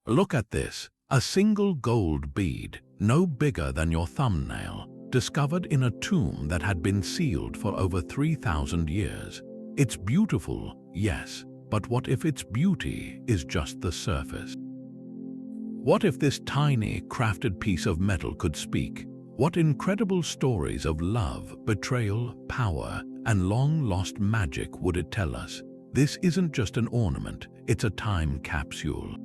Look at this, a single gold bead, no bigger than your thumbnail, discovered in a tomb that had been sealed for over 3,000 years. It's beautiful, yes, but what if its beauty is just the surface? What if this tiny, crafted piece of metal could speak? What incredible stories of love, betrayal, power, and long-lost magic would it tell us? This isn't just an ornament, it's a time capsule.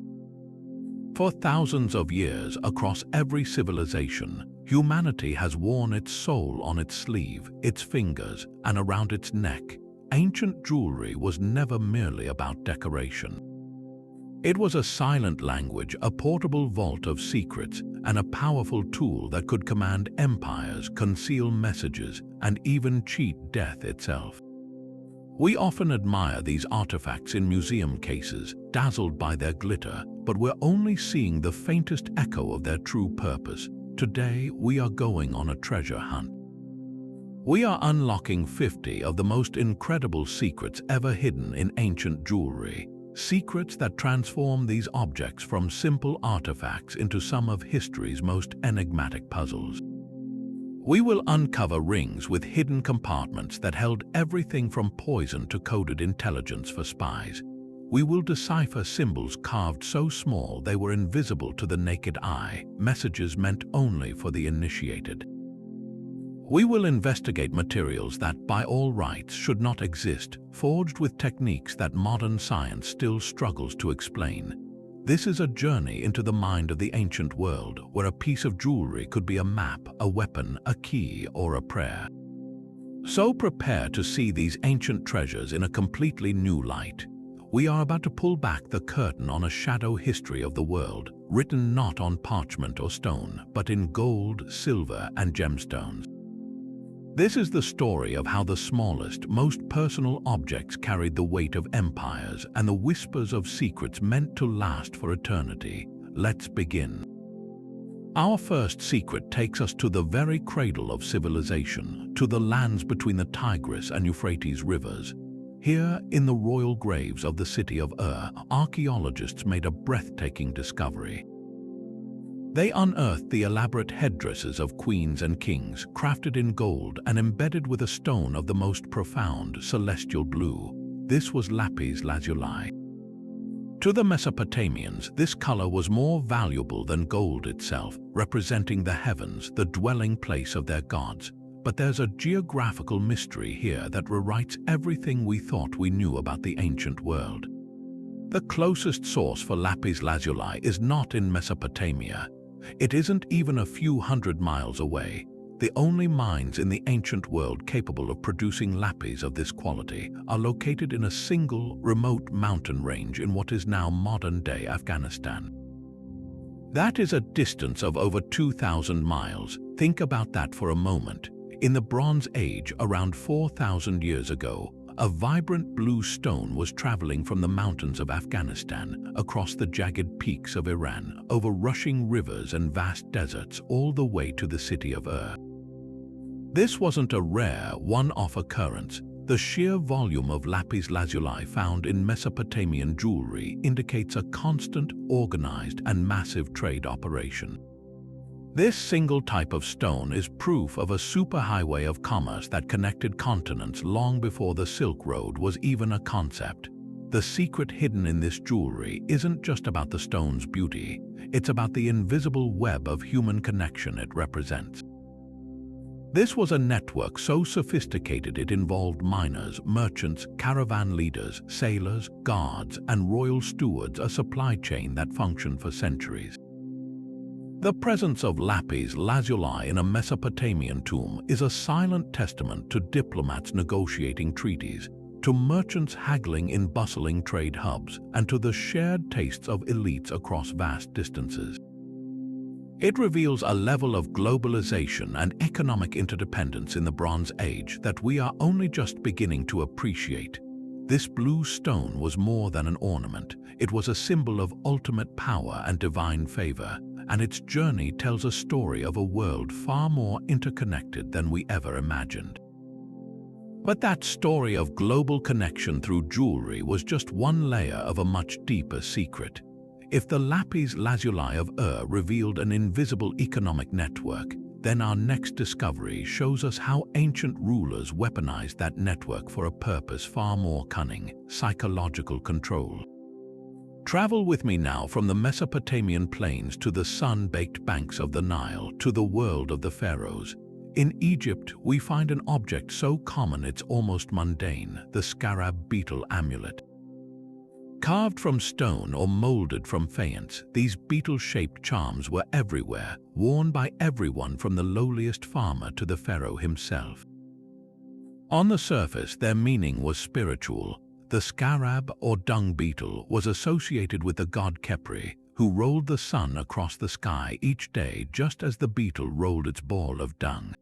For thousands of years, across every civilization, humanity has worn its soul on its sleeve, its fingers, and around its neck. Ancient jewelry was never merely about decoration. It was a silent language, a portable vault of secrets, and a powerful tool that could command empires, conceal messages, and even cheat death itself. We often admire these artifacts in museum cases, dazzled by their glitter, but we're only seeing the faintest echo of their true purpose. Today, we are going on a treasure hunt. We are unlocking 50 of the most incredible secrets ever hidden in ancient jewelry. Secrets that transform these objects from simple artifacts into some of history's most enigmatic puzzles. We will uncover rings with hidden compartments that held everything from poison to coded intelligence for spies. We will decipher symbols carved so small they were invisible to the naked eye, messages meant only for the initiated. We will investigate materials that, by all rights, should not exist, forged with techniques that modern science still struggles to explain. This is a journey into the mind of the ancient world, where a piece of jewelry could be a map, a weapon, a key, or a prayer. So prepare to see these ancient treasures in a completely new light. We are about to pull back the curtain on a shadow history of the world, written not on parchment or stone, but in gold, silver, and gemstones. This is the story of how the smallest, most personal objects carried the weight of empires and the whispers of secrets meant to last for eternity. Let's begin. Our first secret takes us to the very cradle of civilization, to the lands between the Tigris and Euphrates rivers. Here, in the royal graves of the city of Ur, archaeologists made a breathtaking discovery. They unearthed the elaborate headdresses of queens and kings, crafted in gold and embedded with a stone of the most profound celestial blue. This was lapis lazuli. To the Mesopotamians, this color was more valuable than gold itself, representing the heavens, the dwelling place of their gods. But there's a geographical mystery here that rewrites everything we thought we knew about the ancient world. The closest source for lapis lazuli is not in Mesopotamia. It isn't even a few hundred miles away. The only mines in the ancient world capable of producing lapis of this quality are located in a single, remote mountain range in what is now modern-day Afghanistan. That is a distance of over 2,000 miles. Think about that for a moment. In the Bronze Age, around 4,000 years ago, a vibrant blue stone was traveling from the mountains of Afghanistan, across the jagged peaks of Iran, over rushing rivers and vast deserts, all the way to the city of Ur. This wasn't a rare, one-off occurrence. The sheer volume of lapis lazuli found in Mesopotamian jewelry indicates a constant, organized, and massive trade operation. This single type of stone is proof of a superhighway of commerce that connected continents long before the Silk Road was even a concept. The secret hidden in this jewelry isn't just about the stone's beauty, it's about the invisible web of human connection it represents. This was a network so sophisticated it involved miners, merchants, caravan leaders, sailors, guards, and royal stewards, a supply chain that functioned for centuries. The presence of lapis lazuli in a Mesopotamian tomb is a silent testament to diplomats negotiating treaties, to merchants haggling in bustling trade hubs, and to the shared tastes of elites across vast distances. It reveals a level of globalization and economic interdependence in the Bronze Age that we are only just beginning to appreciate. This blue stone was more than an ornament. It was a symbol of ultimate power and divine favor, and its journey tells a story of a world far more interconnected than we ever imagined. But that story of global connection through jewelry was just one layer of a much deeper secret. If the lapis lazuli of revealed an invisible economic network, then our next discovery shows us how ancient rulers weaponized that network for a purpose far more cunning: psychological control. Travel with me now from the Mesopotamian plains to the sun-baked banks of the Nile to the world of the pharaohs. In Egypt, we find an object so common it's almost mundane: the scarab beetle amulet. Carved from stone or molded from faience, these beetle-shaped charms were everywhere, worn by everyone from the lowliest farmer to the pharaoh himself. On the surface, their meaning was spiritual. The scarab, or dung beetle, was associated with the god Khepri, who rolled the sun across the sky each day just as the beetle rolled its ball of dung.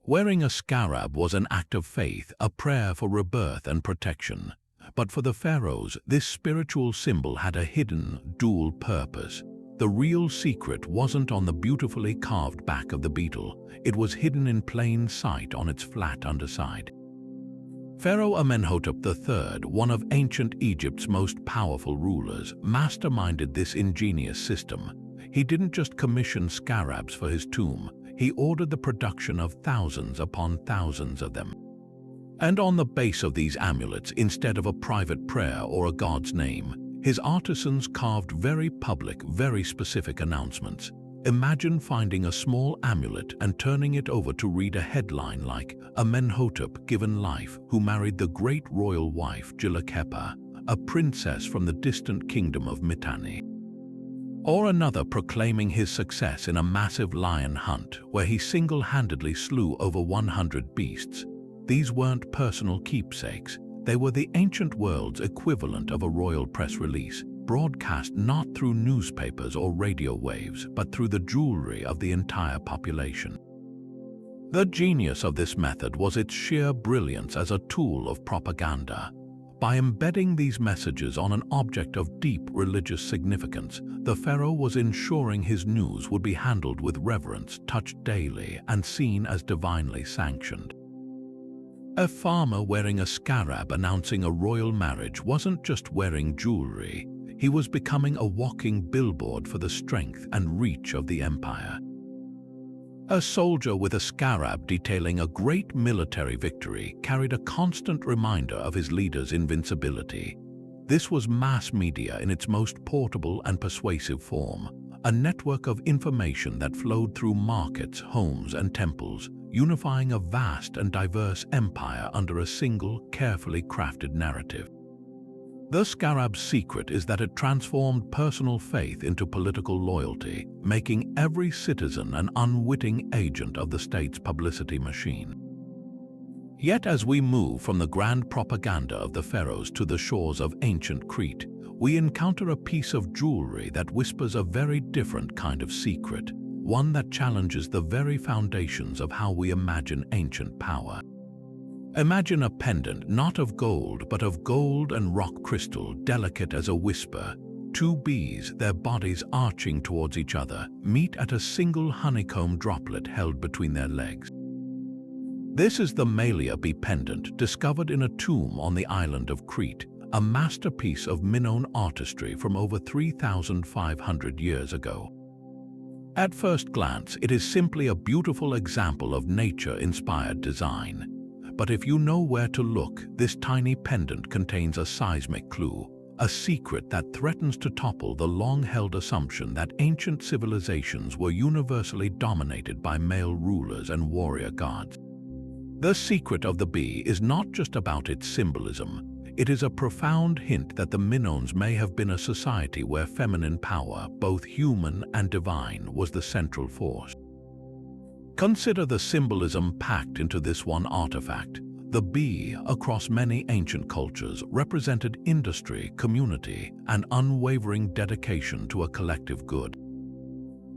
Wearing a scarab was an act of faith, a prayer for rebirth and protection. But for the pharaohs, this spiritual symbol had a hidden, dual purpose. The real secret wasn't on the beautifully carved back of the beetle. It was hidden in plain sight on its flat underside. Pharaoh Amenhotep III, one of ancient Egypt's most powerful rulers, masterminded this ingenious system. He didn't just commission scarabs for his tomb, he ordered the production of thousands upon thousands of them. And on the base of these amulets, instead of a private prayer or a god's name, his artisans carved very public, very specific announcements. Imagine finding a small amulet and turning it over to read a headline like, "Amenhotep given life, who married the great royal wife Jilakhepa, a princess from the distant kingdom of Mitanni." Or another proclaiming his success in a massive lion hunt where he single-handedly slew over 100 beasts. These weren't personal keepsakes, they were the ancient world's equivalent of a royal press release, broadcast not through newspapers or radio waves, but through the jewelry of the entire population. The genius of this method was its sheer brilliance as a tool of propaganda. By embedding these messages on an object of deep religious significance, the pharaoh was ensuring his news would be handled with reverence, touched daily, and seen as divinely sanctioned. A farmer wearing a scarab announcing a royal marriage wasn't just wearing jewelry, he was becoming a walking billboard for the strength and reach of the empire. A soldier with a scarab detailing a great military victory carried a constant reminder of his leader's invincibility. This was mass media in its most portable and persuasive form, a network of information that flowed through markets, homes, and temples, unifying a vast and diverse empire under a single, carefully crafted narrative. The scarab's secret is that it transformed personal faith into political loyalty, making every citizen an unwitting agent of the state's publicity machine. Yet as we move from the grand propaganda of the pharaohs to the shores of ancient Crete, we encounter a piece of jewelry that whispers a very different kind of secret, one that challenges the very foundations of how we imagine ancient power. Imagine a pendant not of gold but of gold and rock crystal, delicate as a whisper. Two bees, their bodies arching towards each other, meet at a single honeycomb droplet held between their legs. This is the Malia bee pendant, discovered in a tomb on the island of Crete, a masterpiece of Minoan artistry from over 3,500 years ago. At first glance, it is simply a beautiful example of nature-inspired design. But if you know where to look, this tiny pendant contains a seismic clue, a secret that threatens to topple the long-held assumption that ancient civilizations were universally dominated by male rulers and warrior gods. The secret of the bee is not just about its symbolism. It is a profound hint that the Minoans may have been a society where feminine power, both human and divine, was the central force. Consider the symbolism packed into this one artifact. The bee, across many ancient cultures, represented industry, community, and unwavering dedication to a collective good.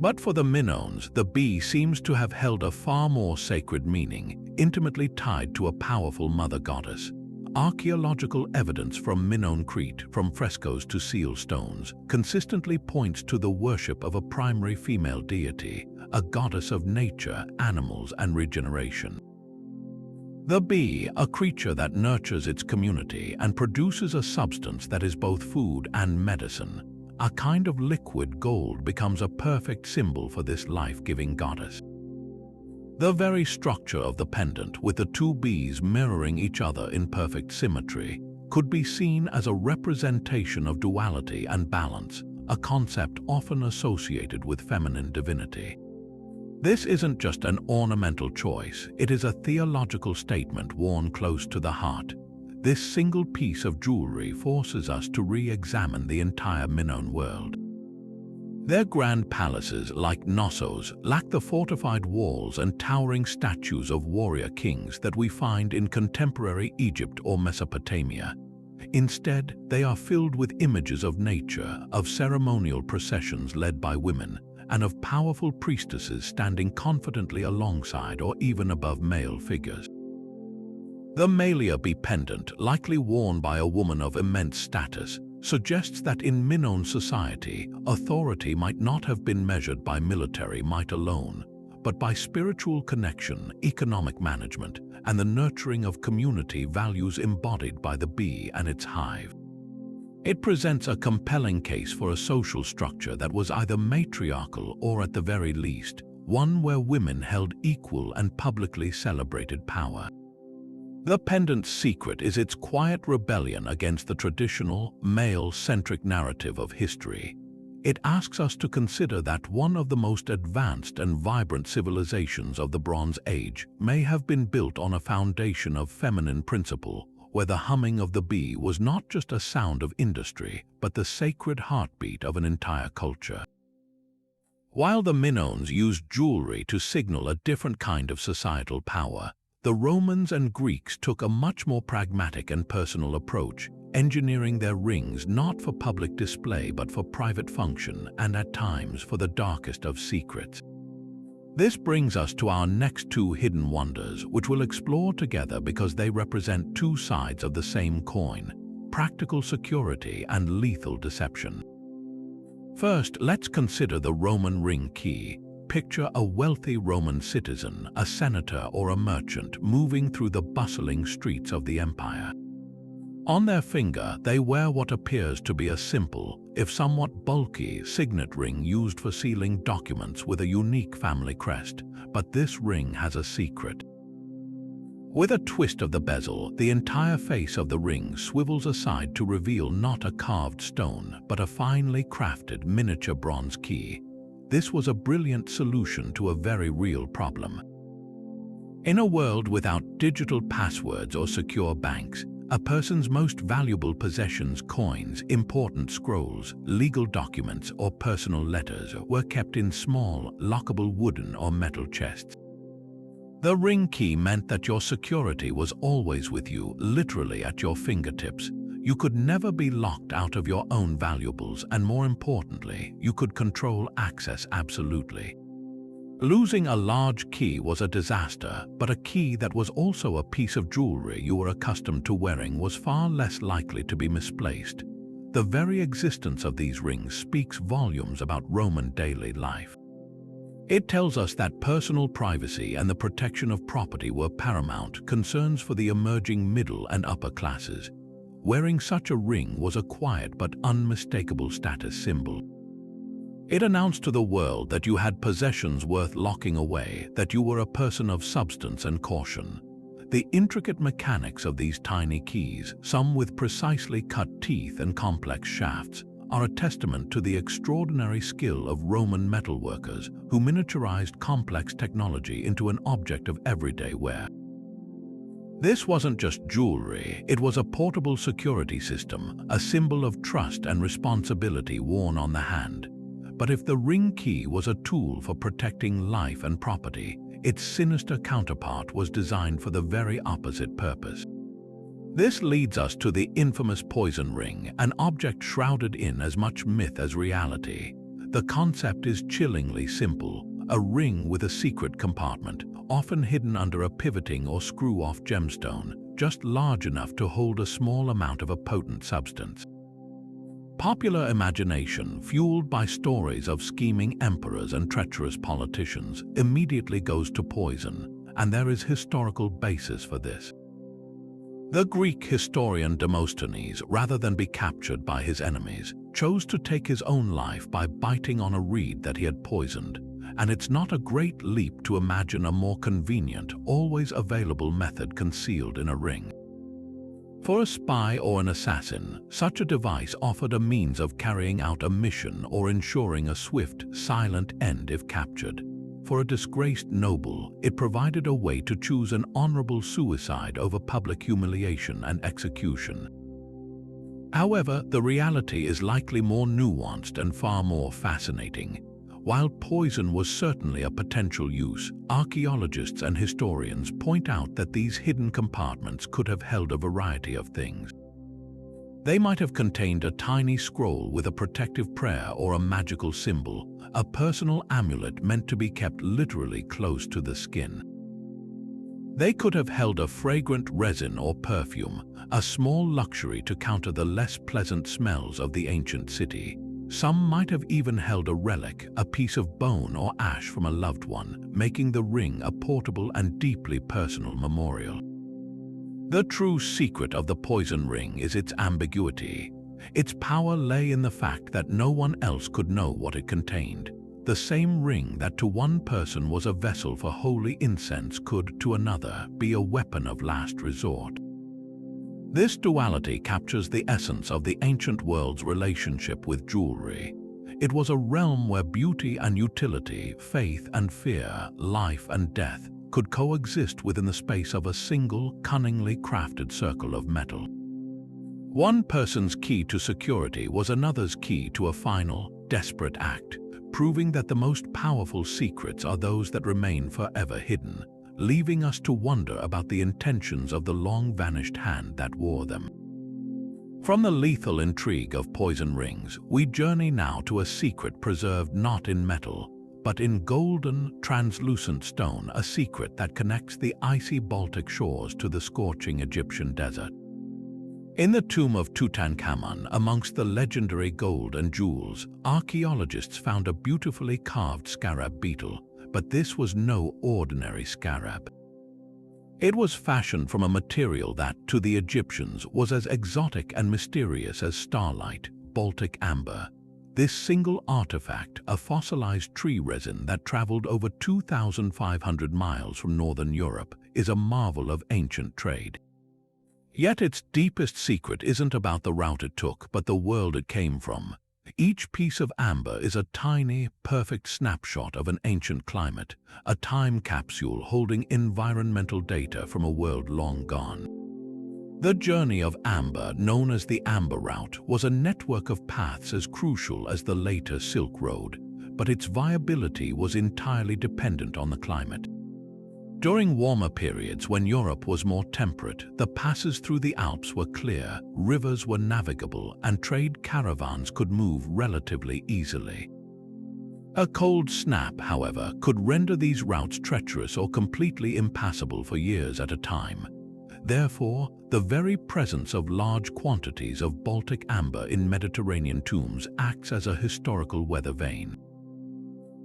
But for the Minoans, the bee seems to have held a far more sacred meaning, intimately tied to a powerful mother goddess. Archaeological evidence from Minoan Crete, from frescoes to seal stones, consistently points to the worship of a primary female deity, a goddess of nature, animals, and regeneration. The bee, a creature that nurtures its community and produces a substance that is both food and medicine, a kind of liquid gold becomes a perfect symbol for this life-giving goddess. The very structure of the pendant, with the two bees mirroring each other in perfect symmetry, could be seen as a representation of duality and balance, a concept often associated with feminine divinity. This isn't just an ornamental choice, it is a theological statement worn close to the heart. This single piece of jewelry forces us to re-examine the entire Minoan world. Their grand palaces, like Knossos, lack the fortified walls and towering statues of warrior kings that we find in contemporary Egypt or Mesopotamia. Instead, they are filled with images of nature, of ceremonial processions led by women, and of powerful priestesses standing confidently alongside or even above male figures. The Meleabe pendant, likely worn by a woman of immense status, suggests that in Minoan society, authority might not have been measured by military might alone, but by spiritual connection, economic management, and the nurturing of community values embodied by the bee and its hive. It presents a compelling case for a social structure that was either matriarchal or, at the very least, one where women held equal and publicly celebrated power. The pendant's secret is its quiet rebellion against the traditional, male-centric narrative of history. It asks us to consider that one of the most advanced and vibrant civilizations of the Bronze Age may have been built on a foundation of feminine principle, where the humming of the bee was not just a sound of industry, but the sacred heartbeat of an entire culture. While the Minoans used jewelry to signal a different kind of societal power, the Romans and Greeks took a much more pragmatic and personal approach, engineering their rings not for public display but for private function and at times for the darkest of secrets. This brings us to our next two hidden wonders, which we'll explore together because they represent two sides of the same coin: practical security and lethal deception. First, let's consider the Roman ring key. Picture a wealthy Roman citizen, a senator or a merchant, moving through the bustling streets of the empire. On their finger, they wear what appears to be a simple, if somewhat bulky, signet ring used for sealing documents with a unique family crest. But this ring has a secret. With a twist of the bezel, the entire face of the ring swivels aside to reveal not a carved stone, but a finely crafted miniature bronze key. This was a brilliant solution to a very real problem. In a world without digital passwords or secure banks, a person's most valuable possessions, coins, important scrolls, legal documents, or personal letters, were kept in small, lockable wooden or metal chests. The ring key meant that your security was always with you, literally at your fingertips. You could never be locked out of your own valuables, and more importantly, you could control access absolutely. Losing a large key was a disaster, but a key that was also a piece of jewelry you were accustomed to wearing was far less likely to be misplaced. The very existence of these rings speaks volumes about Roman daily life. It tells us that personal privacy and the protection of property were paramount concerns for the emerging middle and upper classes. Wearing such a ring was a quiet but unmistakable status symbol. It announced to the world that you had possessions worth locking away, that you were a person of substance and caution. The intricate mechanics of these tiny keys, some with precisely cut teeth and complex shafts, are a testament to the extraordinary skill of Roman metalworkers who miniaturized complex technology into an object of everyday wear. This wasn't just jewelry, it was a portable security system, a symbol of trust and responsibility worn on the hand. But if the ring key was a tool for protecting life and property, its sinister counterpart was designed for the very opposite purpose. This leads us to the infamous poison ring, an object shrouded in as much myth as reality. The concept is chillingly simple: a ring with a secret compartment, often hidden under a pivoting or screw-off gemstone, just large enough to hold a small amount of a potent substance. Popular imagination, fueled by stories of scheming emperors and treacherous politicians, immediately goes to poison, and there is historical basis for this. The Greek historian Demosthenes, rather than be captured by his enemies, chose to take his own life by biting on a reed that he had poisoned, and it's not a great leap to imagine a more convenient, always available method concealed in a ring. For a spy or an assassin, such a device offered a means of carrying out a mission or ensuring a swift, silent end if captured. For a disgraced noble, it provided a way to choose an honorable suicide over public humiliation and execution. However, the reality is likely more nuanced and far more fascinating. While poison was certainly a potential use, archaeologists and historians point out that these hidden compartments could have held a variety of things. They might have contained a tiny scroll with a protective prayer or a magical symbol, a personal amulet meant to be kept literally close to the skin. They could have held a fragrant resin or perfume, a small luxury to counter the less pleasant smells of the ancient city. Some might have even held a relic, a piece of bone or ash from a loved one, making the ring a portable and deeply personal memorial. The true secret of the poison ring is its ambiguity. Its power lay in the fact that no one else could know what it contained. The same ring that to one person was a vessel for holy incense could, to another, be a weapon of last resort. This duality captures the essence of the ancient world's relationship with jewelry. It was a realm where beauty and utility, faith and fear, life and death could coexist within the space of a single, cunningly crafted circle of metal. One person's key to security was another's key to a final, desperate act, proving that the most powerful secrets are those that remain forever hidden, leaving us to wonder about the intentions of the long-vanished hand that wore them. From the lethal intrigue of poison rings, we journey now to a secret preserved not in metal, but in golden, translucent stone, a secret that connects the icy Baltic shores to the scorching Egyptian desert. In the tomb of Tutankhamun, amongst the legendary gold and jewels, archaeologists found a beautifully carved scarab beetle, but this was no ordinary scarab. It was fashioned from a material that, to the Egyptians, was as exotic and mysterious as starlight, Baltic amber. This single artifact, a fossilized tree resin that traveled over 2,500 miles from northern Europe, is a marvel of ancient trade. Yet its deepest secret isn't about the route it took, but the world it came from. Each piece of amber is a tiny, perfect snapshot of an ancient climate, a time capsule holding environmental data from a world long gone. The journey of amber, known as the Amber Route, was a network of paths as crucial as the later Silk Road, but its viability was entirely dependent on the climate. During warmer periods when Europe was more temperate, the passes through the Alps were clear, rivers were navigable, and trade caravans could move relatively easily. A cold snap, however, could render these routes treacherous or completely impassable for years at a time. Therefore, the very presence of large quantities of Baltic amber in Mediterranean tombs acts as a historical weather vane.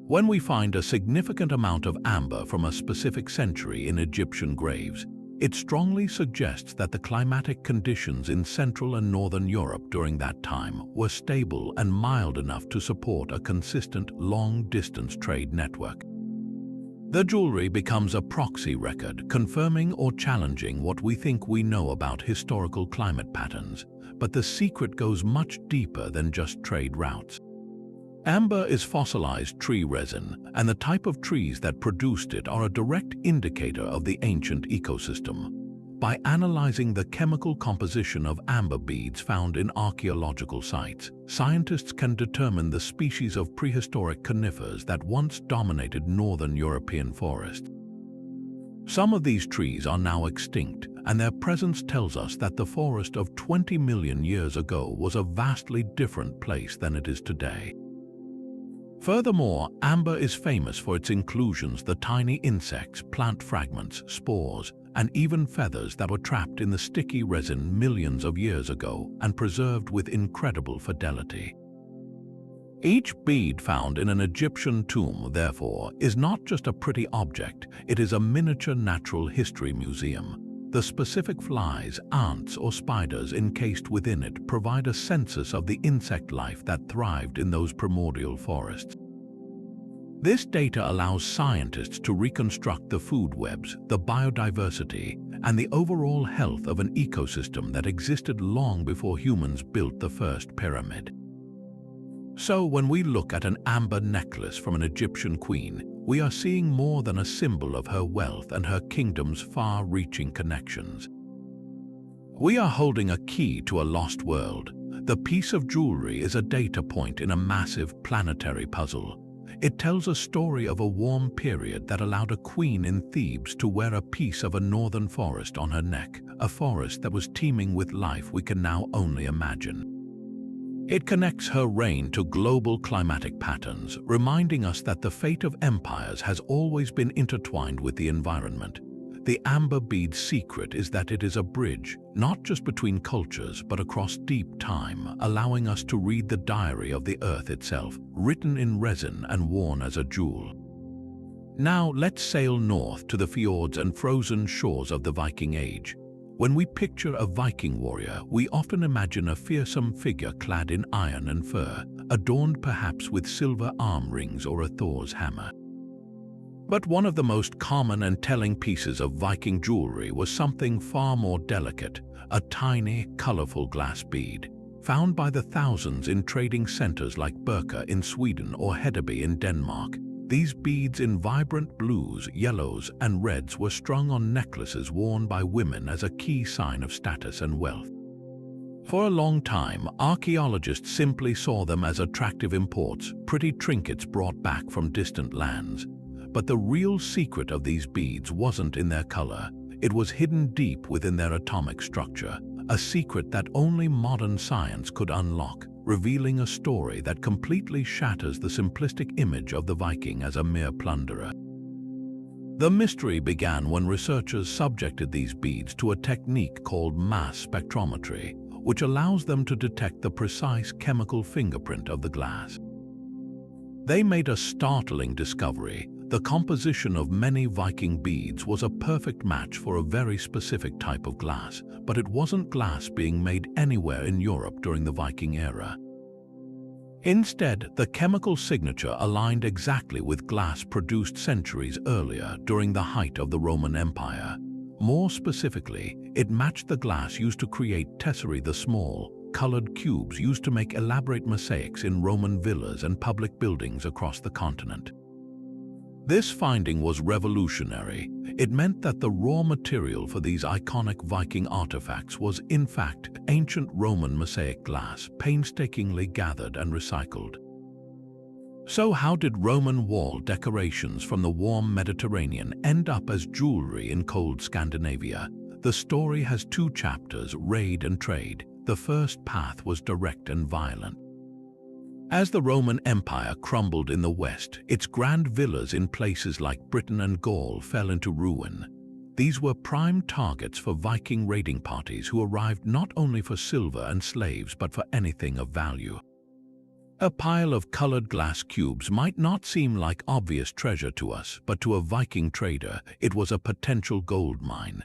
When we find a significant amount of amber from a specific century in Egyptian graves, it strongly suggests that the climatic conditions in Central and Northern Europe during that time were stable and mild enough to support a consistent, long-distance trade network. The jewelry becomes a proxy record, confirming or challenging what we think we know about historical climate patterns, but the secret goes much deeper than just trade routes. Amber is fossilized tree resin, and the type of trees that produced it are a direct indicator of the ancient ecosystem. By analyzing the chemical composition of amber beads found in archaeological sites, scientists can determine the species of prehistoric conifers that once dominated northern European forests. Some of these trees are now extinct, and their presence tells us that the forest of 20 million years ago was a vastly different place than it is today. Furthermore, amber is famous for its inclusions, the tiny insects, plant fragments, spores, and even feathers that were trapped in the sticky resin millions of years ago and preserved with incredible fidelity. Each bead found in an Egyptian tomb, therefore, is not just a pretty object, it is a miniature natural history museum. The specific flies, ants, or spiders encased within it provide a census of the insect life that thrived in those primordial forests. This data allows scientists to reconstruct the food webs, the biodiversity, and the overall health of an ecosystem that existed long before humans built the first pyramid. So when we look at an amber necklace from an Egyptian queen, we are seeing more than a symbol of her wealth and her kingdom's far-reaching connections. We are holding a key to a lost world. The piece of jewelry is a data point in a massive planetary puzzle. It tells a story of a warm period that allowed a queen in Thebes to wear a piece of a northern forest on her neck, a forest that was teeming with life we can now only imagine. It connects her reign to global climatic patterns, reminding us that the fate of empires has always been intertwined with the environment. The amber bead's secret is that it is a bridge, not just between cultures, but across deep time, allowing us to read the diary of the earth itself, written in resin and worn as a jewel. Now let's sail north to the fjords and frozen shores of the Viking Age. When we picture a Viking warrior, we often imagine a fearsome figure clad in iron and fur, adorned perhaps with silver arm rings or a Thor's hammer. But one of the most common and telling pieces of Viking jewelry was something far more delicate, a tiny, colorful glass bead. Found by the thousands in trading centers like Birka in Sweden or Hedeby in Denmark, these beads in vibrant blues, yellows, and reds were strung on necklaces worn by women as a key sign of status and wealth. For a long time, archaeologists simply saw them as attractive imports, pretty trinkets brought back from distant lands. But the real secret of these beads wasn't in their color. It was hidden deep within their atomic structure, a secret that only modern science could unlock, revealing a story that completely shatters the simplistic image of the Viking as a mere plunderer. The mystery began when researchers subjected these beads to a technique called mass spectrometry, which allows them to detect the precise chemical fingerprint of the glass. They made a startling discovery. The composition of many Viking beads was a perfect match for a very specific type of glass, but it wasn't glass being made anywhere in Europe during the Viking era. Instead, the chemical signature aligned exactly with glass produced centuries earlier during the height of the Roman Empire. More specifically, it matched the glass used to create tesserae, the small, colored cubes used to make elaborate mosaics in Roman villas and public buildings across the continent. This finding was revolutionary. It meant that the raw material for these iconic Viking artifacts was, in fact, ancient Roman mosaic glass, painstakingly gathered and recycled. So how did Roman wall decorations from the warm Mediterranean end up as jewelry in cold Scandinavia? The story has two chapters, raid and trade. The first path was direct and violent. As the Roman Empire crumbled in the west, its grand villas in places like Britain and Gaul fell into ruin. These were prime targets for Viking raiding parties who arrived not only for silver and slaves but for anything of value. A pile of colored glass cubes might not seem like obvious treasure to us, but to a Viking trader, it was a potential gold mine.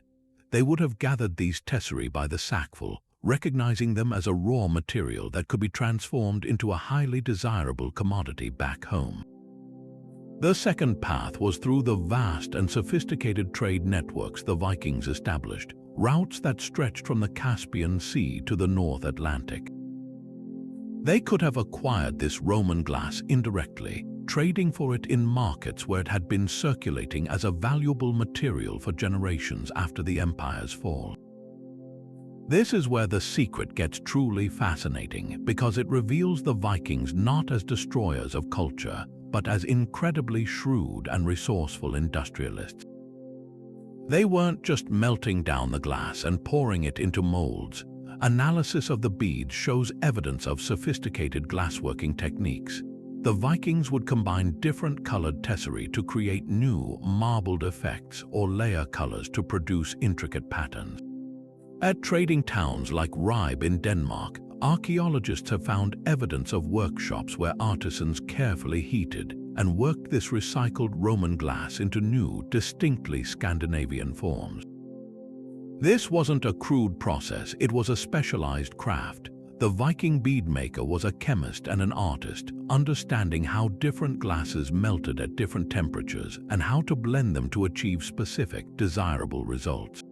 They would have gathered these tesserae by the sackful, recognizing them as a raw material that could be transformed into a highly desirable commodity back home. The second path was through the vast and sophisticated trade networks the Vikings established, routes that stretched from the Caspian Sea to the North Atlantic. They could have acquired this Roman glass indirectly, trading for it in markets where it had been circulating as a valuable material for generations after the empire's fall. This is where the secret gets truly fascinating, because it reveals the Vikings not as destroyers of culture, but as incredibly shrewd and resourceful industrialists. They weren't just melting down the glass and pouring it into molds. Analysis of the beads shows evidence of sophisticated glassworking techniques. The Vikings would combine different colored tesserae to create new, marbled effects or layer colors to produce intricate patterns. At trading towns like Ribe in Denmark, archaeologists have found evidence of workshops where artisans carefully heated and worked this recycled Roman glass into new, distinctly Scandinavian forms. This wasn't a crude process, it was a specialized craft. The Viking bead maker was a chemist and an artist, understanding how different glasses melted at different temperatures and how to blend them to achieve specific, desirable results.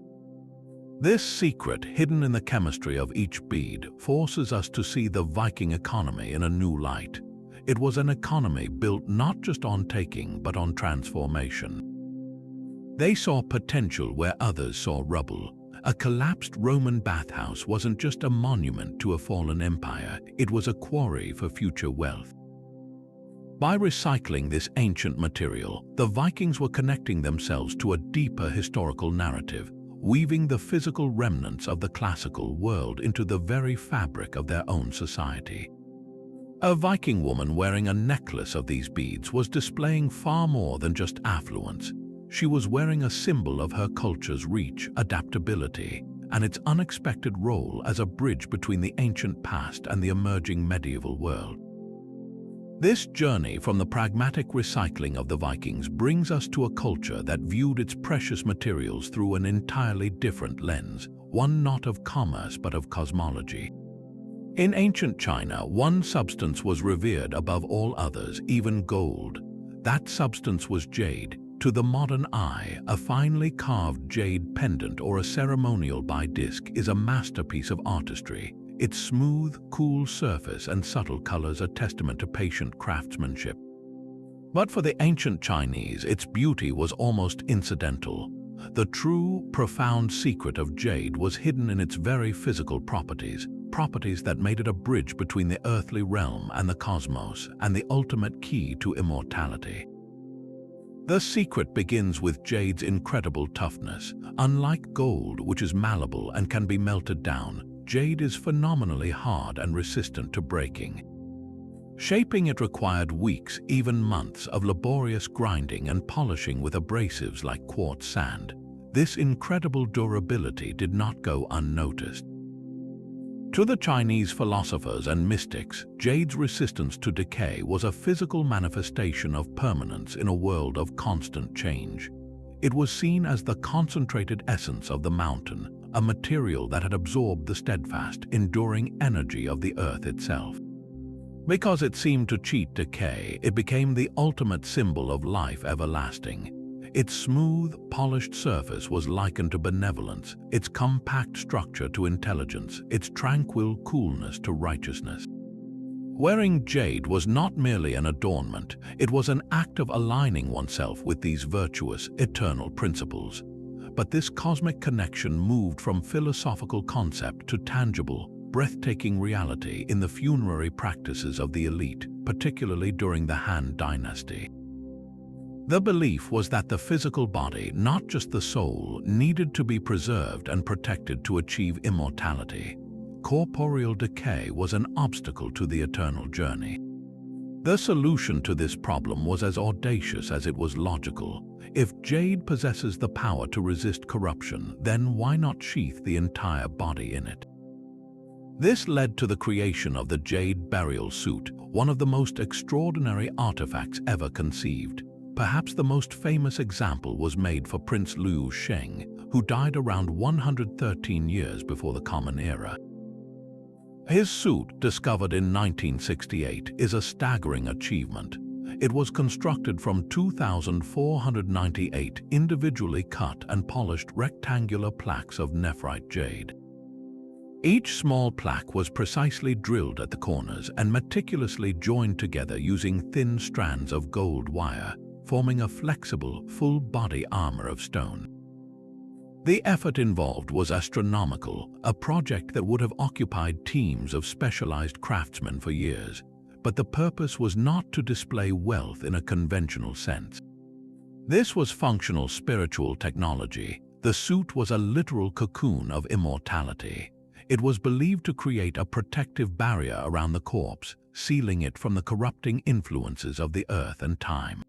This secret, hidden in the chemistry of each bead, forces us to see the Viking economy in a new light. It was an economy built not just on taking, but on transformation. They saw potential where others saw rubble. A collapsed Roman bathhouse wasn't just a monument to a fallen empire, it was a quarry for future wealth. By recycling this ancient material, the Vikings were connecting themselves to a deeper historical narrative, weaving the physical remnants of the classical world into the very fabric of their own society. A Viking woman wearing a necklace of these beads was displaying far more than just affluence. She was wearing a symbol of her culture's reach, adaptability, and its unexpected role as a bridge between the ancient past and the emerging medieval world. This journey from the pragmatic recycling of the Vikings brings us to a culture that viewed its precious materials through an entirely different lens, one not of commerce but of cosmology. In ancient China, one substance was revered above all others, even gold. That substance was jade. To the modern eye, a finely carved jade pendant or a ceremonial disc is a masterpiece of artistry. Its smooth, cool surface and subtle colors are testament to patient craftsmanship. But for the ancient Chinese, its beauty was almost incidental. The true, profound secret of jade was hidden in its very physical properties that made it a bridge between the earthly realm and the cosmos, and the ultimate key to immortality. The secret begins with jade's incredible toughness. Unlike gold, which is malleable and can be melted down, jade is phenomenally hard and resistant to breaking. Shaping it required weeks, even months, of laborious grinding and polishing with abrasives like quartz sand. This incredible durability did not go unnoticed. To the Chinese philosophers and mystics, jade's resistance to decay was a physical manifestation of permanence in a world of constant change. It was seen as the concentrated essence of the mountain, a material that had absorbed the steadfast, enduring energy of the earth itself. Because it seemed to cheat decay, it became the ultimate symbol of life everlasting. Its smooth, polished surface was likened to benevolence, its compact structure to intelligence, its tranquil coolness to righteousness. Wearing jade was not merely an adornment, it was an act of aligning oneself with these virtuous, eternal principles. But this cosmic connection moved from philosophical concept to tangible, breathtaking reality in the funerary practices of the elite, particularly during the Han Dynasty. The belief was that the physical body, not just the soul, needed to be preserved and protected to achieve immortality. Corporeal decay was an obstacle to the eternal journey. The solution to this problem was as audacious as it was logical. If jade possesses the power to resist corruption, then why not sheath the entire body in it? This led to the creation of the jade burial suit, one of the most extraordinary artifacts ever conceived. Perhaps the most famous example was made for Prince Liu Sheng, who died around 113 years before the Common Era. His suit, discovered in 1968, is a staggering achievement. It was constructed from 2,498 individually cut and polished rectangular plaques of nephrite jade. Each small plaque was precisely drilled at the corners and meticulously joined together using thin strands of gold wire, forming a flexible, full-body armor of stone. The effort involved was astronomical, a project that would have occupied teams of specialized craftsmen for years. But the purpose was not to display wealth in a conventional sense. This was functional spiritual technology. The suit was a literal cocoon of immortality. It was believed to create a protective barrier around the corpse, sealing it from the corrupting influences of the earth and time.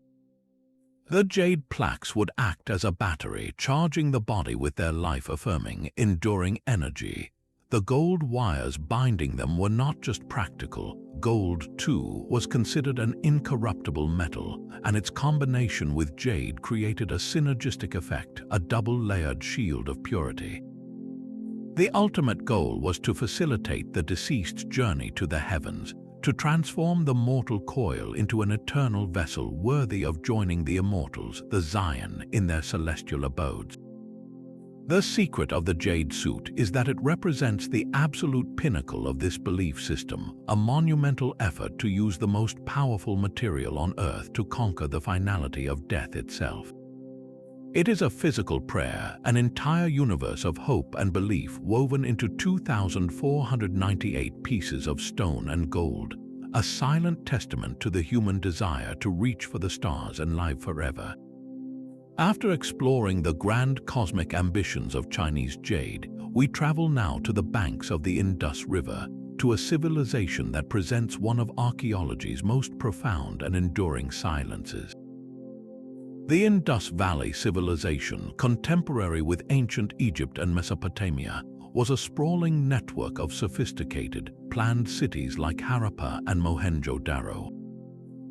The jade plaques would act as a battery, charging the body with their life-affirming, enduring energy. The gold wires binding them were not just practical. Gold, too, was considered an incorruptible metal, and its combination with jade created a synergistic effect, a double-layered shield of purity. The ultimate goal was to facilitate the deceased's journey to the heavens, to transform the mortal coil into an eternal vessel worthy of joining the immortals, the Zion, in their celestial abodes. The secret of the jade suit is that it represents the absolute pinnacle of this belief system, a monumental effort to use the most powerful material on earth to conquer the finality of death itself. It is a physical prayer, an entire universe of hope and belief woven into 2,498 pieces of stone and gold, a silent testament to the human desire to reach for the stars and live forever. After exploring the grand cosmic ambitions of Chinese jade, we travel now to the banks of the Indus River, to a civilization that presents one of archaeology's most profound and enduring silences. The Indus Valley civilization, contemporary with ancient Egypt and Mesopotamia, was a sprawling network of sophisticated, planned cities like Harappa and Mohenjo-Daro.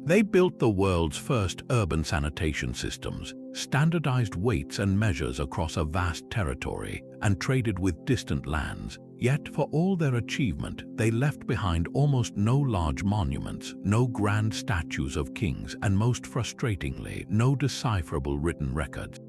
They built the world's first urban sanitation systems, standardized weights and measures across a vast territory, and traded with distant lands. Yet, for all their achievement, they left behind almost no large monuments, no grand statues of kings, and most frustratingly, no decipherable written records.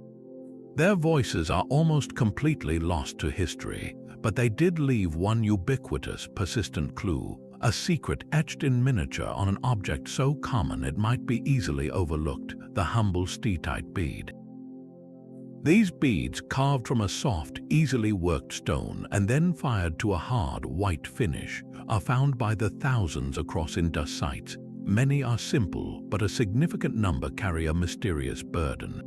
Their voices are almost completely lost to history, but they did leave one ubiquitous, persistent clue, a secret etched in miniature on an object so common it might be easily overlooked, the humble steatite bead. These beads, carved from a soft, easily worked stone and then fired to a hard, white finish, are found by the thousands across Indus sites. Many are simple, but a significant number carry a mysterious burden.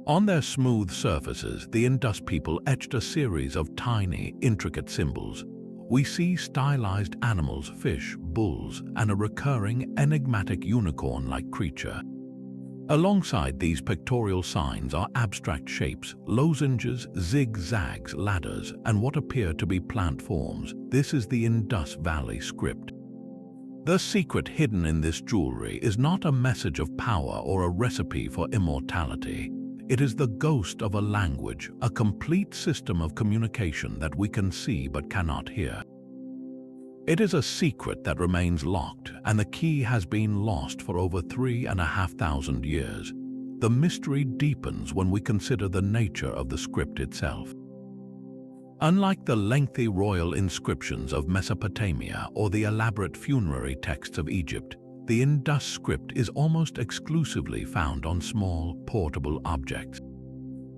On their smooth surfaces, the Indus people etched a series of tiny, intricate symbols. We see stylized animals, fish, bulls, and a recurring, enigmatic unicorn-like creature. Alongside these pictorial signs are abstract shapes, lozenges, zigzags, ladders, and what appear to be plant forms. This is the Indus Valley script. The secret hidden in this jewelry is not a message of power or a recipe for immortality. It is the ghost of a language, a complete system of communication that we can see but cannot hear. It is a secret that remains locked, and the key has been lost for over 3,500 years. The mystery deepens when we consider the nature of the script itself. Unlike the lengthy royal inscriptions of Mesopotamia or the elaborate funerary texts of Egypt, the Indus script is almost exclusively found on small, portable objects.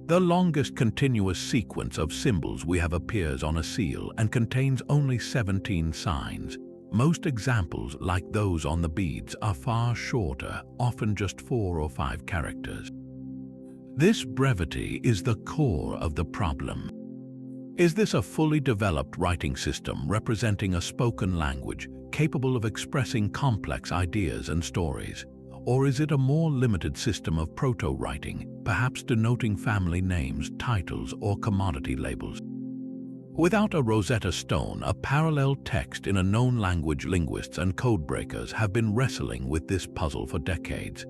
The longest continuous sequence of symbols we have appears on a seal and contains only 17 signs. Most examples, like those on the beads, are far shorter, often just 4 or 5 characters. This brevity is the core of the problem. Is this a fully developed writing system representing a spoken language capable of expressing complex ideas and stories? Or is it a more limited system of proto-writing, perhaps denoting family names, titles, or commodity labels? Without a Rosetta Stone, a parallel text in a known language, linguists and codebreakers have been wrestling with this puzzle for decades.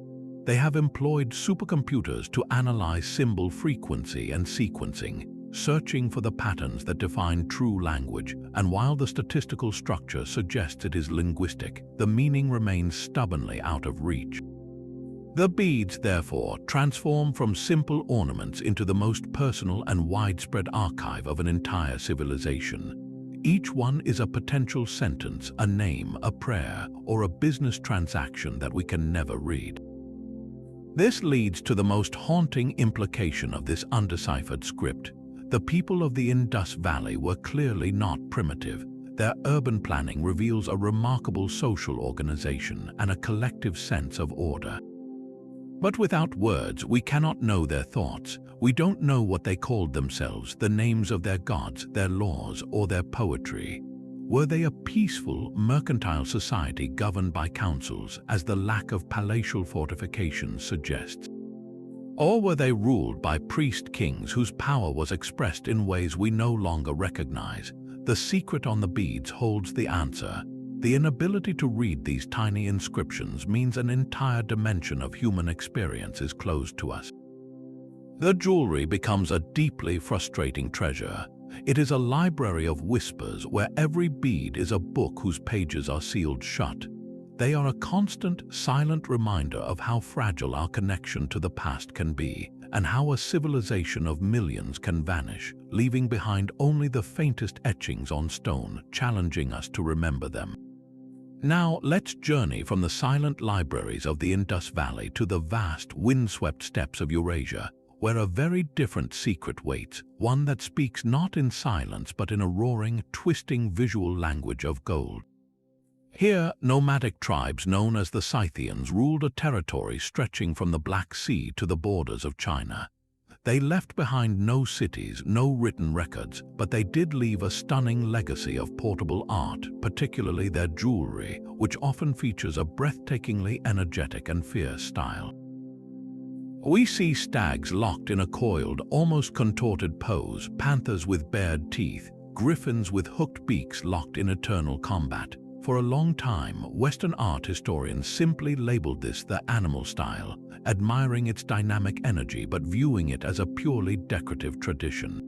They have employed supercomputers to analyze symbol frequency and sequencing, searching for the patterns that define true language, and while the statistical structure suggests it is linguistic, the meaning remains stubbornly out of reach. The beads, therefore, transform from simple ornaments into the most personal and widespread archive of an entire civilization. Each one is a potential sentence, a name, a prayer, or a business transaction that we can never read. This leads to the most haunting implication of this undeciphered script. The people of the Indus Valley were clearly not primitive. Their urban planning reveals a remarkable social organization and a collective sense of order. But without words, we cannot know their thoughts. We don't know what they called themselves, the names of their gods, their laws, or their poetry. Were they a peaceful, mercantile society governed by councils, as the lack of palatial fortifications suggests? Or were they ruled by priest kings whose power was expressed in ways we no longer recognize? The secret on the beads holds the answer. The inability to read these tiny inscriptions means an entire dimension of human experience is closed to us. The jewelry becomes a deeply frustrating treasure. It is a library of whispers where every bead is a book whose pages are sealed shut. They are a constant, silent reminder of how fragile our connection to the past can be, and how a civilization of millions can vanish, leaving behind only the faintest etchings on stone, challenging us to remember them. Now, let's journey from the silent libraries of the Indus Valley to the vast, windswept steppes of Eurasia, where a very different secret waits, one that speaks not in silence but in a roaring, twisting visual language of gold. Here, nomadic tribes known as the Scythians ruled a territory stretching from the Black Sea to the borders of China. They left behind no cities, no written records, but they did leave a stunning legacy of portable art, particularly their jewelry, which often features a breathtakingly energetic and fierce style. We see stags locked in a coiled, almost contorted pose, panthers with bared teeth, griffins with hooked beaks locked in eternal combat. For a long time, Western art historians simply labeled this the animal style, admiring its dynamic energy but viewing it as a purely decorative tradition.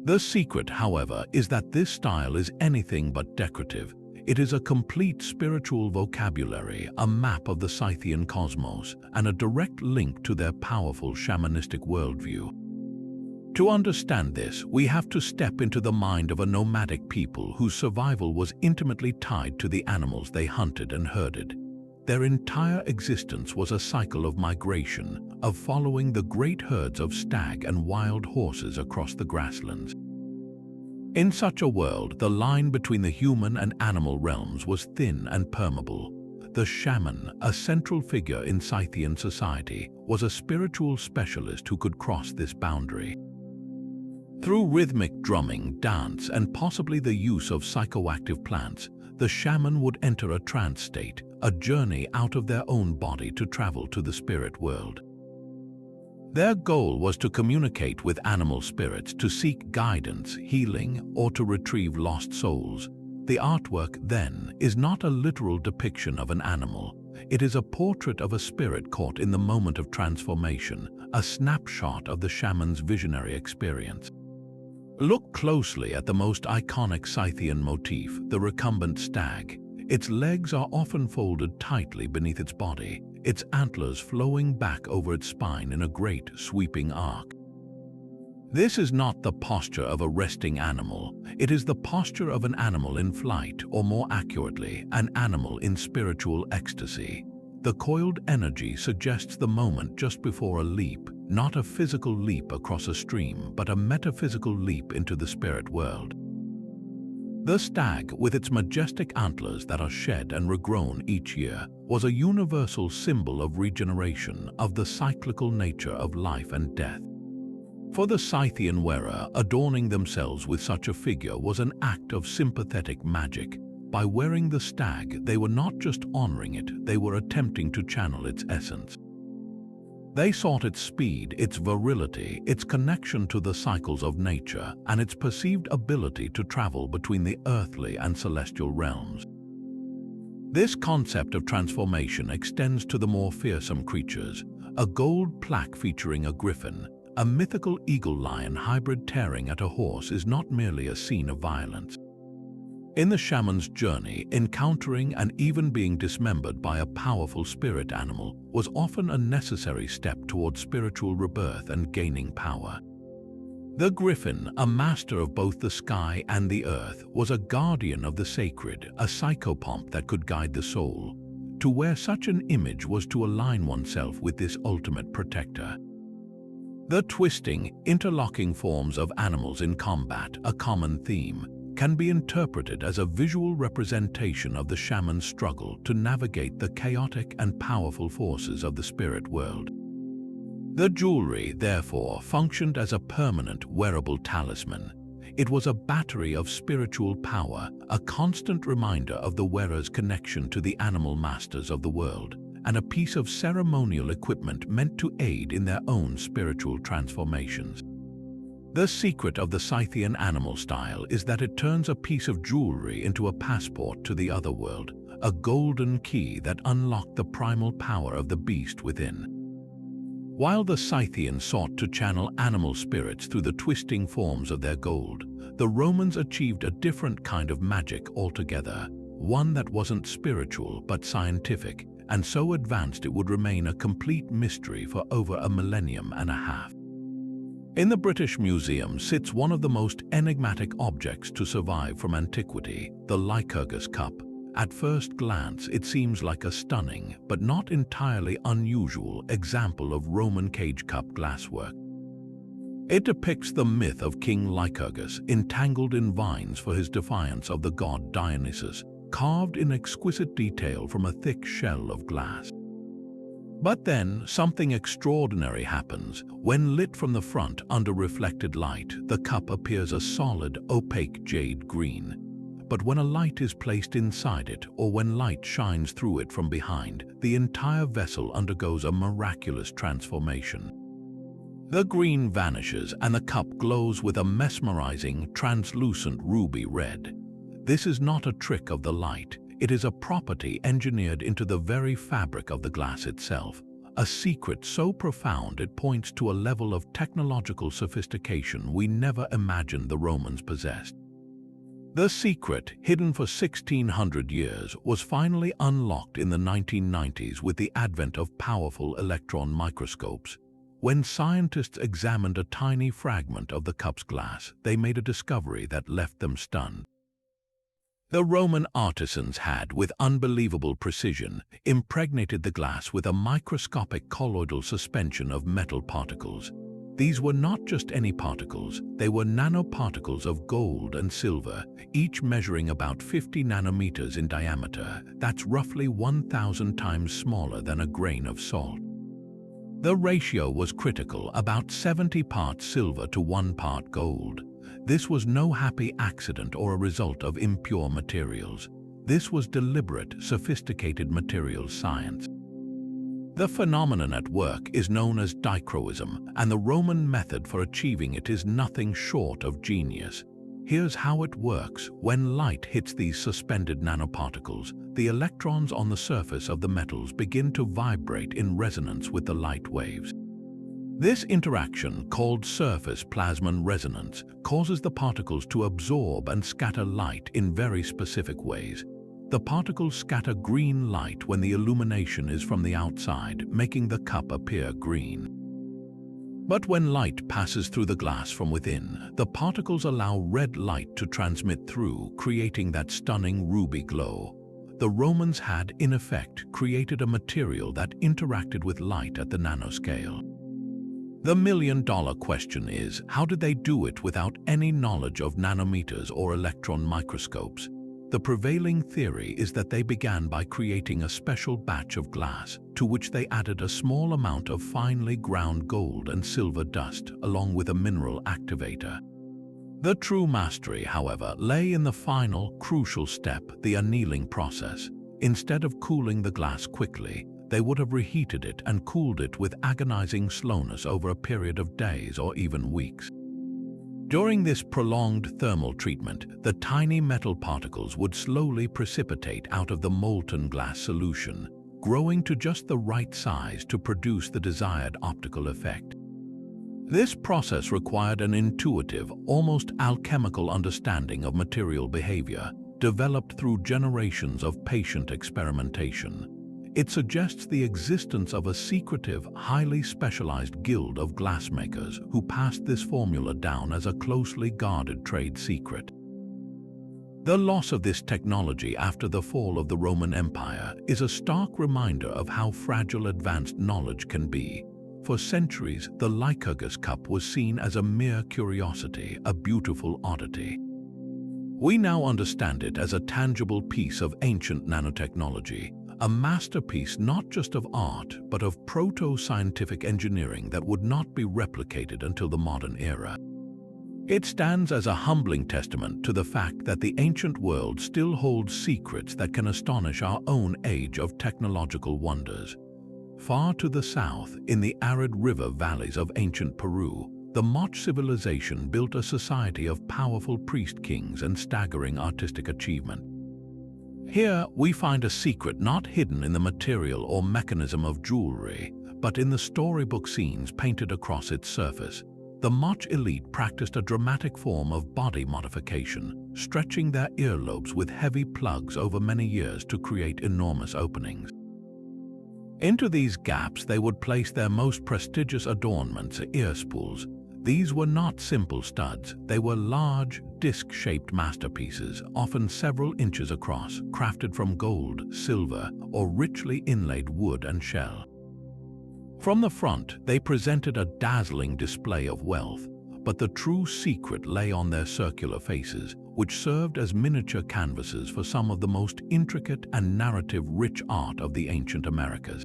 The secret, however, is that this style is anything but decorative. It is a complete spiritual vocabulary, a map of the Scythian cosmos, and a direct link to their powerful shamanistic worldview. To understand this, we have to step into the mind of a nomadic people whose survival was intimately tied to the animals they hunted and herded. Their entire existence was a cycle of migration, of following the great herds of stag and wild horses across the grasslands. In such a world, the line between the human and animal realms was thin and permeable. The shaman, a central figure in Scythian society, was a spiritual specialist who could cross this boundary. Through rhythmic drumming, dance, and possibly the use of psychoactive plants, the shaman would enter a trance state, a journey out of their own body to travel to the spirit world. Their goal was to communicate with animal spirits, to seek guidance, healing, or to retrieve lost souls. The artwork, then, is not a literal depiction of an animal. It is a portrait of a spirit caught in the moment of transformation, a snapshot of the shaman's visionary experience. Look closely at the most iconic Scythian motif, the recumbent stag. Its legs are often folded tightly beneath its body, its antlers flowing back over its spine in a great, sweeping arc. This is not the posture of a resting animal. It is the posture of an animal in flight, or more accurately, an animal in spiritual ecstasy. The coiled energy suggests the moment just before a leap, not a physical leap across a stream, but a metaphysical leap into the spirit world. The stag, with its majestic antlers that are shed and regrown each year, was a universal symbol of regeneration, of the cyclical nature of life and death. For the Scythian wearer, adorning themselves with such a figure was an act of sympathetic magic. By wearing the stag, they were not just honoring it, they were attempting to channel its essence. They sought its speed, its virility, its connection to the cycles of nature, and its perceived ability to travel between the earthly and celestial realms. This concept of transformation extends to the more fearsome creatures. A gold plaque featuring a griffin, a mythical eagle-lion hybrid tearing at a horse, is not merely a scene of violence. In the shaman's journey, encountering and even being dismembered by a powerful spirit animal was often a necessary step toward spiritual rebirth and gaining power. The griffin, a master of both the sky and the earth, was a guardian of the sacred, a psychopomp that could guide the soul. To wear such an image was to align oneself with this ultimate protector. The twisting, interlocking forms of animals in combat, a common theme, can be interpreted as a visual representation of the shaman's struggle to navigate the chaotic and powerful forces of the spirit world. The jewelry, therefore, functioned as a permanent, wearable talisman. It was a battery of spiritual power, a constant reminder of the wearer's connection to the animal masters of the world, and a piece of ceremonial equipment meant to aid in their own spiritual transformations. The secret of the Scythian animal style is that it turns a piece of jewelry into a passport to the other world, a golden key that unlocked the primal power of the beast within. While the Scythians sought to channel animal spirits through the twisting forms of their gold, the Romans achieved a different kind of magic altogether, one that wasn't spiritual but scientific, and so advanced it would remain a complete mystery for over a millennium and a half. In the British Museum sits one of the most enigmatic objects to survive from antiquity, the Lycurgus cup. At first glance, it seems like a stunning, but not entirely unusual, example of Roman cage cup glasswork. It depicts the myth of King Lycurgus, entangled in vines for his defiance of the god Dionysus, carved in exquisite detail from a thick shell of glass. But then, something extraordinary happens. When lit from the front under reflected light, the cup appears a solid, opaque jade green. But when a light is placed inside it, or when light shines through it from behind, the entire vessel undergoes a miraculous transformation. The green vanishes and the cup glows with a mesmerizing, translucent ruby red. This is not a trick of the light. It is a property engineered into the very fabric of the glass itself, a secret so profound it points to a level of technological sophistication we never imagined the Romans possessed. The secret, hidden for 1600 years, was finally unlocked in the 1990s with the advent of powerful electron microscopes. When scientists examined a tiny fragment of the cup's glass, they made a discovery that left them stunned. The Roman artisans had, with unbelievable precision, impregnated the glass with a microscopic colloidal suspension of metal particles. These were not just any particles, they were nanoparticles of gold and silver, each measuring about 50 nanometers in diameter. That's roughly 1,000 times smaller than a grain of salt. The ratio was critical, about 70 parts silver to 1 part gold. This was no happy accident or a result of impure materials. This was deliberate, sophisticated materials science. The phenomenon at work is known as dichroism, and the Roman method for achieving it is nothing short of genius. Here's how it works. When light hits these suspended nanoparticles, the electrons on the surface of the metals begin to vibrate in resonance with the light waves. This interaction, called surface plasmon resonance, causes the particles to absorb and scatter light in very specific ways. The particles scatter green light when the illumination is from the outside, making the cup appear green. But when light passes through the glass from within, the particles allow red light to transmit through, creating that stunning ruby glow. The Romans had, in effect, created a material that interacted with light at the nanoscale. The million-dollar question is, how did they do it without any knowledge of nanometers or electron microscopes? The prevailing theory is that they began by creating a special batch of glass, to which they added a small amount of finely ground gold and silver dust, along with a mineral activator. The true mastery, however, lay in the final, crucial step, the annealing process. Instead of cooling the glass quickly, they would have reheated it and cooled it with agonizing slowness over a period of days or even weeks. During this prolonged thermal treatment, the tiny metal particles would slowly precipitate out of the molten glass solution, growing to just the right size to produce the desired optical effect. This process required an intuitive, almost alchemical understanding of material behavior, developed through generations of patient experimentation. It suggests the existence of a secretive, highly specialized guild of glassmakers who passed this formula down as a closely guarded trade secret. The loss of this technology after the fall of the Roman Empire is a stark reminder of how fragile advanced knowledge can be. For centuries, the Lycurgus cup was seen as a mere curiosity, a beautiful oddity. We now understand it as a tangible piece of ancient nanotechnology, a masterpiece not just of art, but of proto-scientific engineering that would not be replicated until the modern era. It stands as a humbling testament to the fact that the ancient world still holds secrets that can astonish our own age of technological wonders. Far to the south, in the arid river valleys of ancient Peru, the Moche civilization built a society of powerful priest kings and staggering artistic achievement. Here, we find a secret not hidden in the material or mechanism of jewelry, but in the storybook scenes painted across its surface. The Moch elite practiced a dramatic form of body modification, stretching their earlobes with heavy plugs over many years to create enormous openings. Into these gaps they would place their most prestigious adornments, ear spools. These were not simple studs, they were large, disc-shaped masterpieces, often several inches across, crafted from gold, silver, or richly inlaid wood and shell. From the front, they presented a dazzling display of wealth, but the true secret lay on their circular faces, which served as miniature canvases for some of the most intricate and narrative-rich art of the ancient Americas.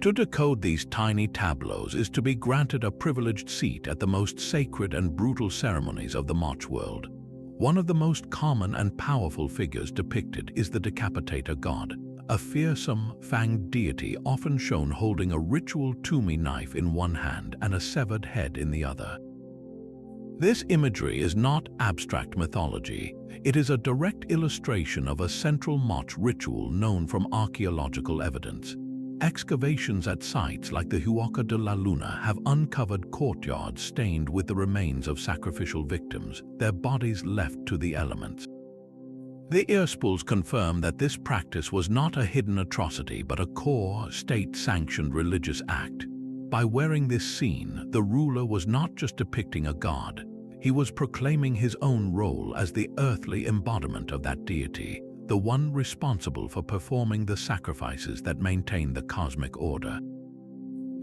To decode these tiny tableaus is to be granted a privileged seat at the most sacred and brutal ceremonies of the Moch world. One of the most common and powerful figures depicted is the decapitator god, a fearsome, fanged deity often shown holding a ritual toomey knife in one hand and a severed head in the other. This imagery is not abstract mythology. It is a direct illustration of a central Moch ritual known from archaeological evidence. Excavations at sites like the Huaca de la Luna have uncovered courtyards stained with the remains of sacrificial victims, their bodies left to the elements. The earspools confirm that this practice was not a hidden atrocity but a core, state-sanctioned religious act. By wearing this scene, the ruler was not just depicting a god, he was proclaiming his own role as the earthly embodiment of that deity, the one responsible for performing the sacrifices that maintain the cosmic order.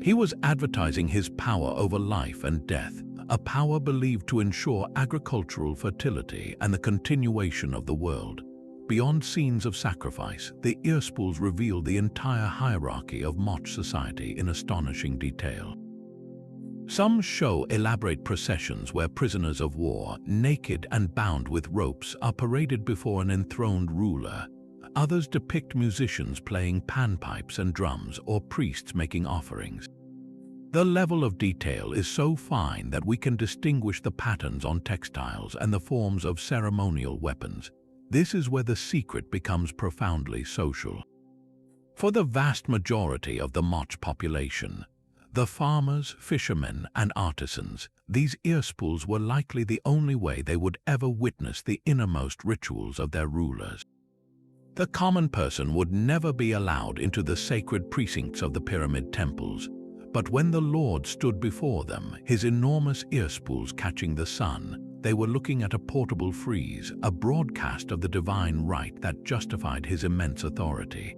He was advertising his power over life and death, a power believed to ensure agricultural fertility and the continuation of the world. Beyond scenes of sacrifice, the earspools reveal the entire hierarchy of Moch society in astonishing detail. Some show elaborate processions where prisoners of war, naked and bound with ropes, are paraded before an enthroned ruler. Others depict musicians playing panpipes and drums or priests making offerings. The level of detail is so fine that we can distinguish the patterns on textiles and the forms of ceremonial weapons. This is where the secret becomes profoundly social. For the vast majority of the Moch population, the farmers, fishermen, and artisans, these earspools were likely the only way they would ever witness the innermost rituals of their rulers. The common person would never be allowed into the sacred precincts of the pyramid temples, but when the Lord stood before them, his enormous earspools catching the sun, they were looking at a portable frieze, a broadcast of the divine right that justified his immense authority.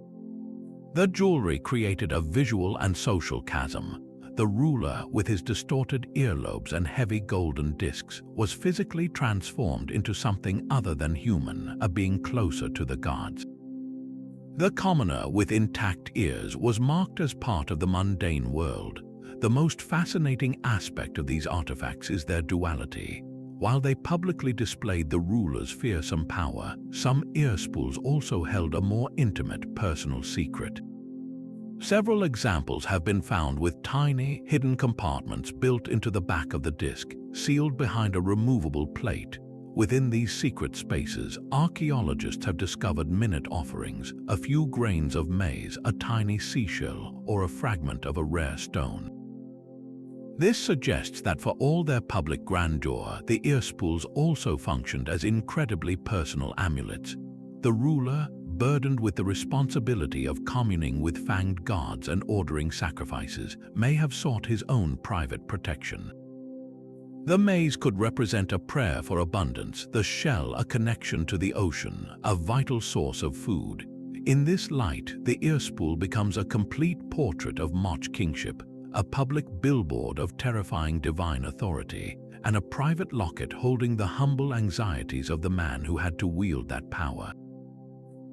The jewelry created a visual and social chasm. The ruler, with his distorted earlobes and heavy golden discs, was physically transformed into something other than human, a being closer to the gods. The commoner with intact ears was marked as part of the mundane world. The most fascinating aspect of these artifacts is their duality. While they publicly displayed the ruler's fearsome power, some earspools also held a more intimate, personal secret. Several examples have been found with tiny, hidden compartments built into the back of the disc, sealed behind a removable plate. Within these secret spaces, archaeologists have discovered minute offerings, a few grains of maize, a tiny seashell, or a fragment of a rare stone. This suggests that for all their public grandeur, the earspools also functioned as incredibly personal amulets. The ruler, burdened with the responsibility of communing with fanged gods and ordering sacrifices, may have sought his own private protection. The maize could represent a prayer for abundance, the shell a connection to the ocean, a vital source of food. In this light, the earspool becomes a complete portrait of Moch kingship, a public billboard of terrifying divine authority, and a private locket holding the humble anxieties of the man who had to wield that power.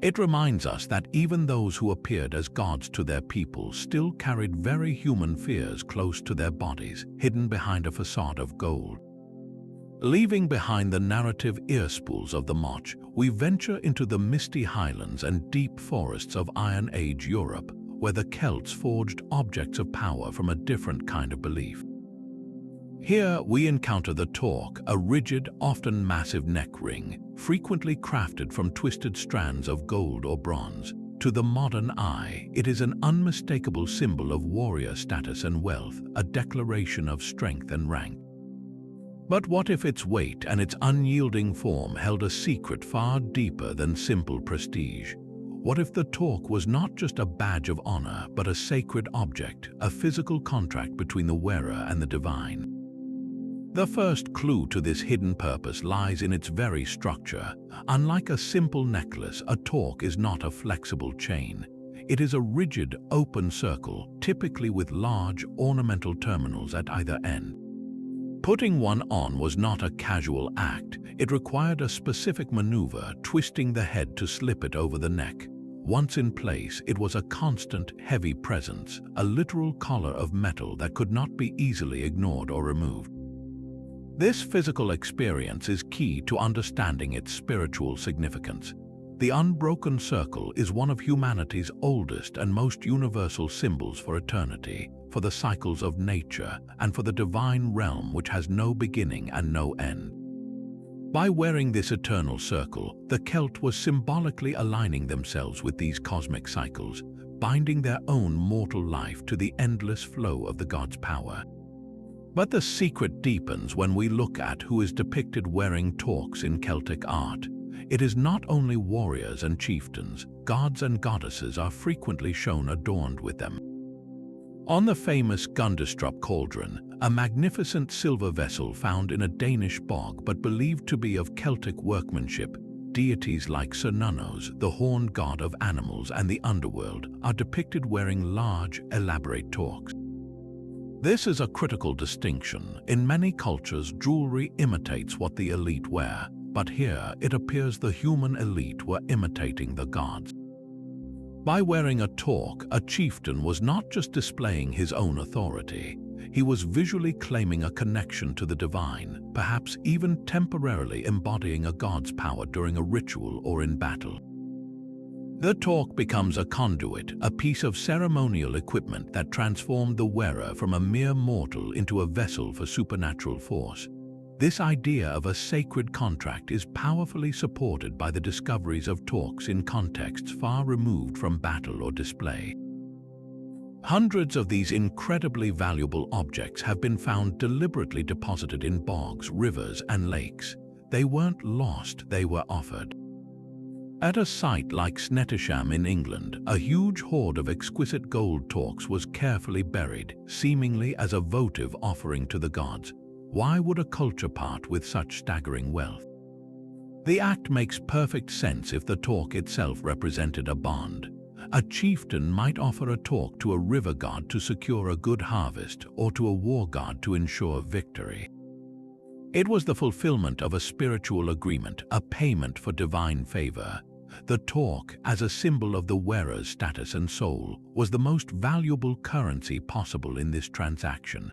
It reminds us that even those who appeared as gods to their people still carried very human fears close to their bodies, hidden behind a facade of gold. Leaving behind the narrative earspools of the Moch, we venture into the misty highlands and deep forests of Iron Age Europe, where the Celts forged objects of power from a different kind of belief. Here we encounter the torque, a rigid, often massive neck ring, frequently crafted from twisted strands of gold or bronze. To the modern eye, it is an unmistakable symbol of warrior status and wealth, a declaration of strength and rank. But what if its weight and its unyielding form held a secret far deeper than simple prestige? What if the torque was not just a badge of honor, but a sacred object, a physical contract between the wearer and the divine? The first clue to this hidden purpose lies in its very structure. Unlike a simple necklace, a torque is not a flexible chain. It is a rigid, open circle, typically with large, ornamental terminals at either end. Putting one on was not a casual act. It required a specific maneuver, twisting the head to slip it over the neck. Once in place, it was a constant, heavy presence, a literal collar of metal that could not be easily ignored or removed. This physical experience is key to understanding its spiritual significance. The unbroken circle is one of humanity's oldest and most universal symbols for eternity, for the cycles of nature, and for the divine realm which has no beginning and no end. By wearing this eternal circle, the Celt was symbolically aligning themselves with these cosmic cycles, binding their own mortal life to the endless flow of the god's power. But the secret deepens when we look at who is depicted wearing torques in Celtic art. It is not only warriors and chieftains, gods and goddesses are frequently shown adorned with them. On the famous Gundestrup cauldron, a magnificent silver vessel found in a Danish bog but believed to be of Celtic workmanship, deities like Cernunnos, the horned god of animals and the underworld, are depicted wearing large, elaborate torques. This is a critical distinction. In many cultures, jewelry imitates what the elite wear, but here it appears the human elite were imitating the gods. By wearing a torque, a chieftain was not just displaying his own authority. He was visually claiming a connection to the divine, perhaps even temporarily embodying a god's power during a ritual or in battle. The torque becomes a conduit, a piece of ceremonial equipment that transformed the wearer from a mere mortal into a vessel for supernatural force. This idea of a sacred contract is powerfully supported by the discoveries of torques in contexts far removed from battle or display. Hundreds of these incredibly valuable objects have been found deliberately deposited in bogs, rivers, and lakes. They weren't lost, they were offered. At a site like Snettisham in England, a huge hoard of exquisite gold torques was carefully buried, seemingly as a votive offering to the gods. Why would a culture part with such staggering wealth? The act makes perfect sense if the torque itself represented a bond. A chieftain might offer a torque to a river god to secure a good harvest or to a war god to ensure victory. It was the fulfillment of a spiritual agreement, a payment for divine favor. The torque, as a symbol of the wearer's status and soul, was the most valuable currency possible in this transaction.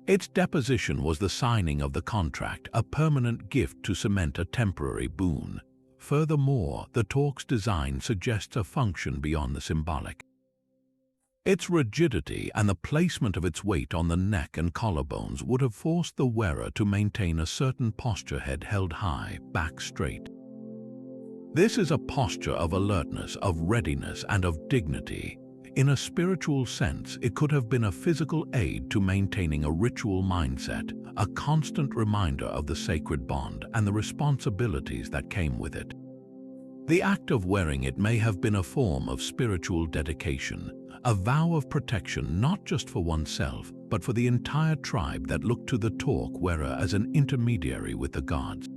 Its deposition was the signing of the contract, a permanent gift to cement a temporary boon. Furthermore, the torque's design suggests a function beyond the symbolic. Its rigidity and the placement of its weight on the neck and collarbones would have forced the wearer to maintain a certain posture, head held high, back straight. This is a posture of alertness, of readiness, and of dignity. In a spiritual sense, it could have been a physical aid to maintaining a ritual mindset, a constant reminder of the sacred bond and the responsibilities that came with it. The act of wearing it may have been a form of spiritual dedication, a vow of protection not just for oneself, but for the entire tribe that looked to the torque wearer as an intermediary with the gods.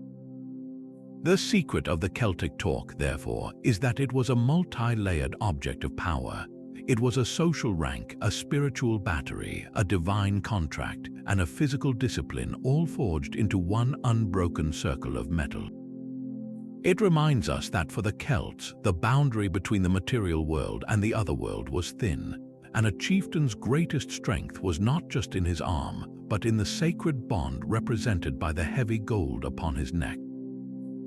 The secret of the Celtic torque, therefore, is that it was a multi-layered object of power. It was a social rank, a spiritual battery, a divine contract, and a physical discipline, all forged into one unbroken circle of metal. It reminds us that for the Celts, the boundary between the material world and the other world was thin, and a chieftain's greatest strength was not just in his arm, but in the sacred bond represented by the heavy gold upon his neck.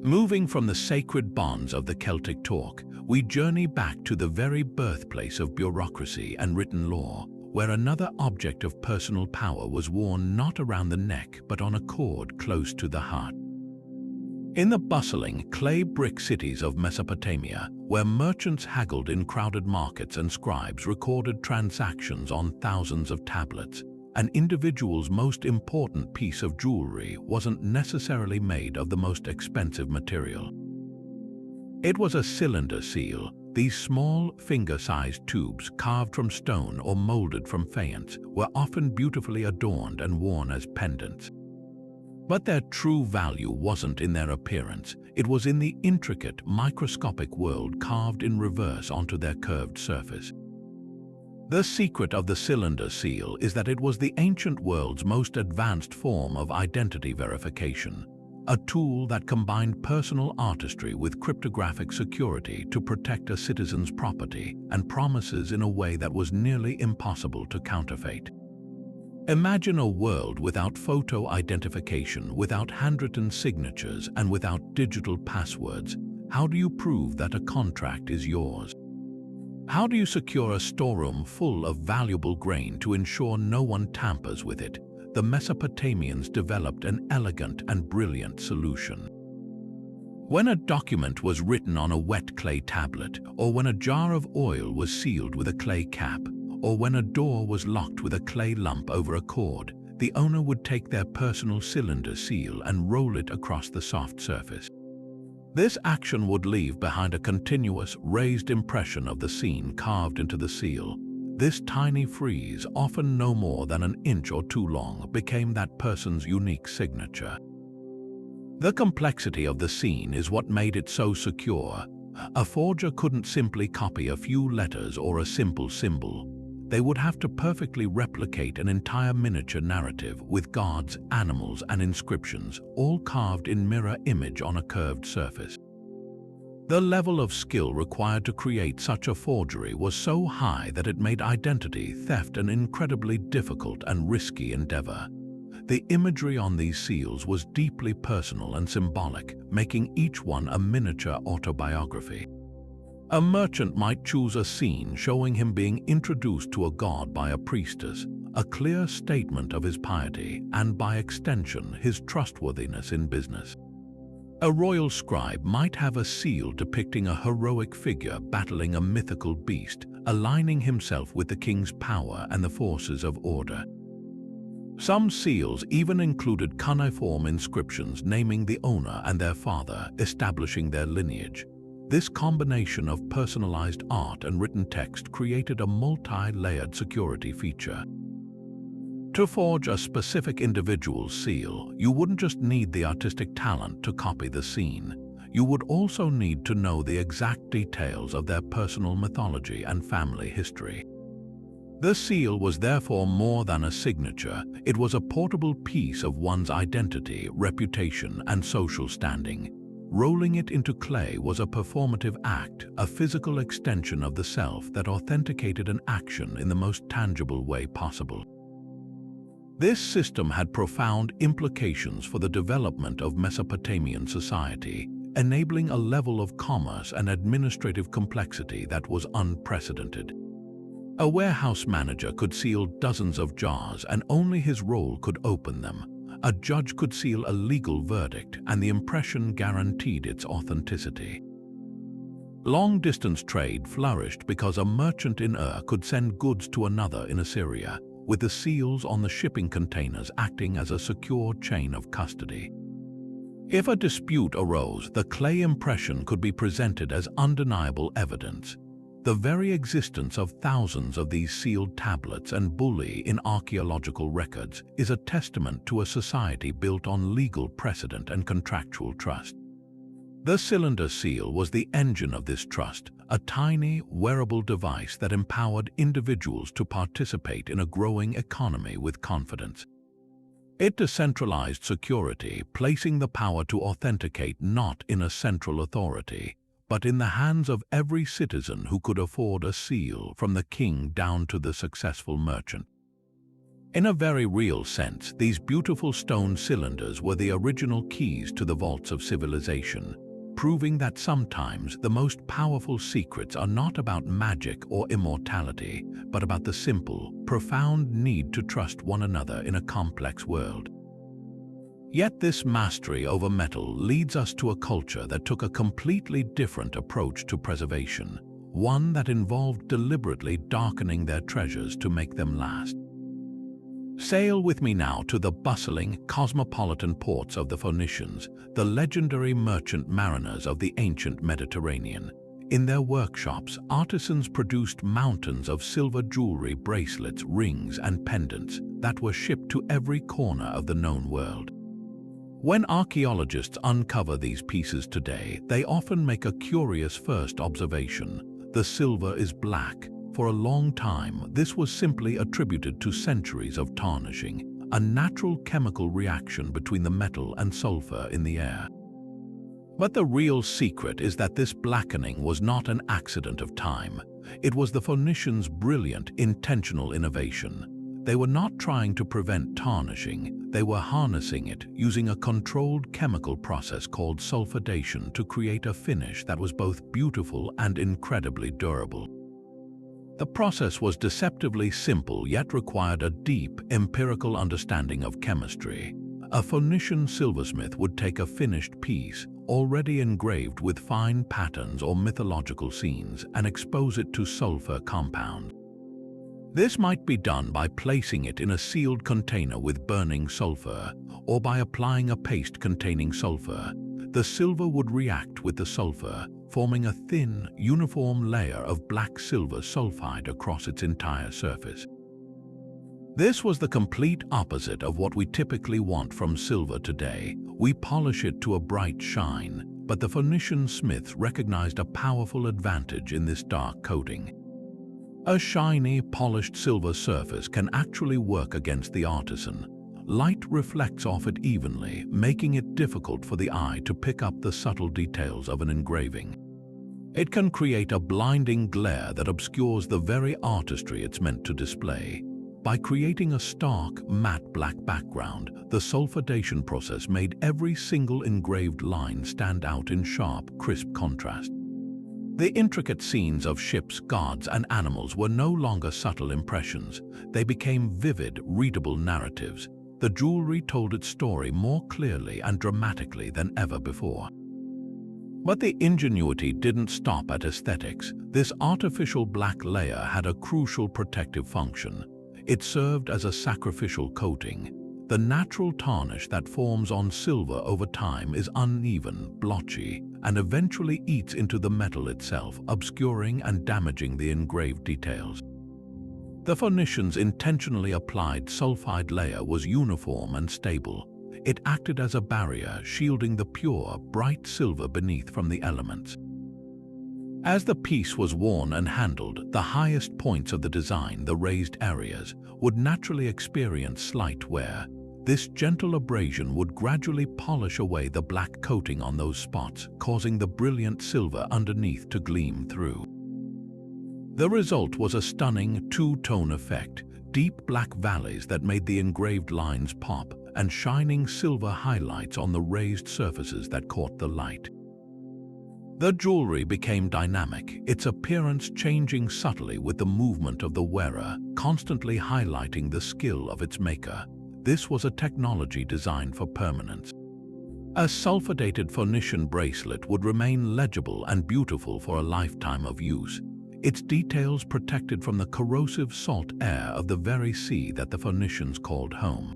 Moving from the sacred bonds of the Celtic torque, we journey back to the very birthplace of bureaucracy and written law, where another object of personal power was worn not around the neck but on a cord close to the heart. In the bustling clay brick cities of Mesopotamia, where merchants haggled in crowded markets and scribes recorded transactions on thousands of tablets, an individual's most important piece of jewelry wasn't necessarily made of the most expensive material. It was a cylinder seal. These small, finger-sized tubes carved from stone or molded from faience were often beautifully adorned and worn as pendants. But their true value wasn't in their appearance, it was in the intricate, microscopic world carved in reverse onto their curved surface. The secret of the cylinder seal is that it was the ancient world's most advanced form of identity verification, a tool that combined personal artistry with cryptographic security to protect a citizen's property and promises in a way that was nearly impossible to counterfeit. Imagine a world without photo identification, without handwritten signatures, and without digital passwords. How do you prove that a contract is yours? How do you secure a storeroom full of valuable grain to ensure no one tampers with it? The Mesopotamians developed an elegant and brilliant solution. When a document was written on a wet clay tablet, or when a jar of oil was sealed with a clay cap, or when a door was locked with a clay lump over a cord, the owner would take their personal cylinder seal and roll it across the soft surface. This action would leave behind a continuous, raised impression of the scene carved into the seal. This tiny frieze, often no more than an inch or two long, became that person's unique signature. The complexity of the scene is what made it so secure. A forger couldn't simply copy a few letters or a simple symbol. They would have to perfectly replicate an entire miniature narrative with gods, animals, and inscriptions, all carved in mirror image on a curved surface. The level of skill required to create such a forgery was so high that it made identity theft an incredibly difficult and risky endeavor. The imagery on these seals was deeply personal and symbolic, making each one a miniature autobiography. A merchant might choose a scene showing him being introduced to a god by a priestess, a clear statement of his piety and, by extension, his trustworthiness in business. A royal scribe might have a seal depicting a heroic figure battling a mythical beast, aligning himself with the king's power and the forces of order. Some seals even included cuneiform inscriptions naming the owner and their father, establishing their lineage. This combination of personalized art and written text created a multi-layered security feature. To forge a specific individual's seal, you wouldn't just need the artistic talent to copy the scene. You would also need to know the exact details of their personal mythology and family history. The seal was therefore more than a signature. It was a portable piece of one's identity, reputation, and social standing. Rolling it into clay was a performative act, a physical extension of the self that authenticated an action in the most tangible way possible. This system had profound implications for the development of Mesopotamian society, enabling a level of commerce and administrative complexity that was unprecedented. A warehouse manager could seal dozens of jars and only his role could open them. A judge could seal a legal verdict and the impression guaranteed its authenticity. Long-distance trade flourished because a merchant in Ur could send goods to another in Assyria, with the seals on the shipping containers acting as a secure chain of custody. If a dispute arose, the clay impression could be presented as undeniable evidence. The very existence of thousands of these sealed tablets and bulli in archaeological records is a testament to a society built on legal precedent and contractual trust. The cylinder seal was the engine of this trust, a tiny, wearable device that empowered individuals to participate in a growing economy with confidence. It decentralized security, placing the power to authenticate not in a central authority, but in the hands of every citizen who could afford a seal, from the king down to the successful merchant. In a very real sense, these beautiful stone cylinders were the original keys to the vaults of civilization, proving that sometimes the most powerful secrets are not about magic or immortality, but about the simple, profound need to trust one another in a complex world. Yet this mastery over metal leads us to a culture that took a completely different approach to preservation, one that involved deliberately darkening their treasures to make them last. Sail with me now to the bustling, cosmopolitan ports of the Phoenicians, the legendary merchant mariners of the ancient Mediterranean. In their workshops, artisans produced mountains of silver jewelry, bracelets, rings, and pendants that were shipped to every corner of the known world. When archaeologists uncover these pieces today, they often make a curious first observation: the silver is black. For a long time, this was simply attributed to centuries of tarnishing, a natural chemical reaction between the metal and sulfur in the air. But the real secret is that this blackening was not an accident of time. It was the Phoenicians' brilliant, intentional innovation. They were not trying to prevent tarnishing, they were harnessing it using a controlled chemical process called sulfidation to create a finish that was both beautiful and incredibly durable. The process was deceptively simple yet required a deep, empirical understanding of chemistry. A Phoenician silversmith would take a finished piece, already engraved with fine patterns or mythological scenes, and expose it to sulfur compounds. This might be done by placing it in a sealed container with burning sulfur, or by applying a paste containing sulfur. The silver would react with the sulfur, forming a thin, uniform layer of black silver sulfide across its entire surface. This was the complete opposite of what we typically want from silver today. We polish it to a bright shine, but the Phoenician smiths recognized a powerful advantage in this dark coating. A shiny, polished silver surface can actually work against the artisan. Light reflects off it evenly, making it difficult for the eye to pick up the subtle details of an engraving. It can create a blinding glare that obscures the very artistry it's meant to display. By creating a stark, matte black background, the sulfidation process made every single engraved line stand out in sharp, crisp contrast. The intricate scenes of ships, gods, and animals were no longer subtle impressions. They became vivid, readable narratives. The jewelry told its story more clearly and dramatically than ever before. But the ingenuity didn't stop at aesthetics. This artificial black layer had a crucial protective function. It served as a sacrificial coating. The natural tarnish that forms on silver over time is uneven, blotchy, and eventually eats into the metal itself, obscuring and damaging the engraved details. The Phoenicians' intentionally applied sulfide layer was uniform and stable. It acted as a barrier, shielding the pure, bright silver beneath from the elements. As the piece was worn and handled, the highest points of the design, the raised areas, would naturally experience slight wear. This gentle abrasion would gradually polish away the black coating on those spots, causing the brilliant silver underneath to gleam through. The result was a stunning two-tone effect, deep black valleys that made the engraved lines pop, and shining silver highlights on the raised surfaces that caught the light. The jewelry became dynamic, its appearance changing subtly with the movement of the wearer, constantly highlighting the skill of its maker. This was a technology designed for permanence. A sulfidated Phoenician bracelet would remain legible and beautiful for a lifetime of use, its details protected from the corrosive salt air of the very sea that the Phoenicians called home.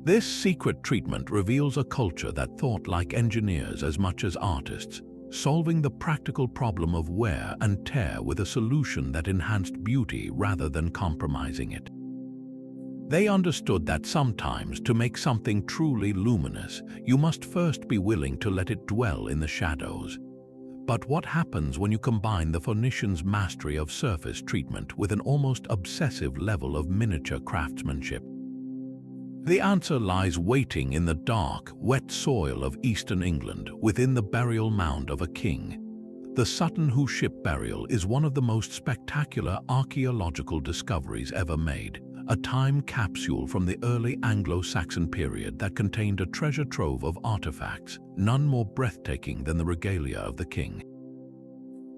This secret treatment reveals a culture that thought like engineers as much as artists, solving the practical problem of wear and tear with a solution that enhanced beauty rather than compromising it. They understood that sometimes, to make something truly luminous, you must first be willing to let it dwell in the shadows. But what happens when you combine the Phoenicians' mastery of surface treatment with an almost obsessive level of miniature craftsmanship? The answer lies waiting in the dark, wet soil of eastern England, within the burial mound of a king. The Sutton Hoo ship burial is one of the most spectacular archaeological discoveries ever made, a time capsule from the early Anglo-Saxon period that contained a treasure trove of artifacts, none more breathtaking than the regalia of the king.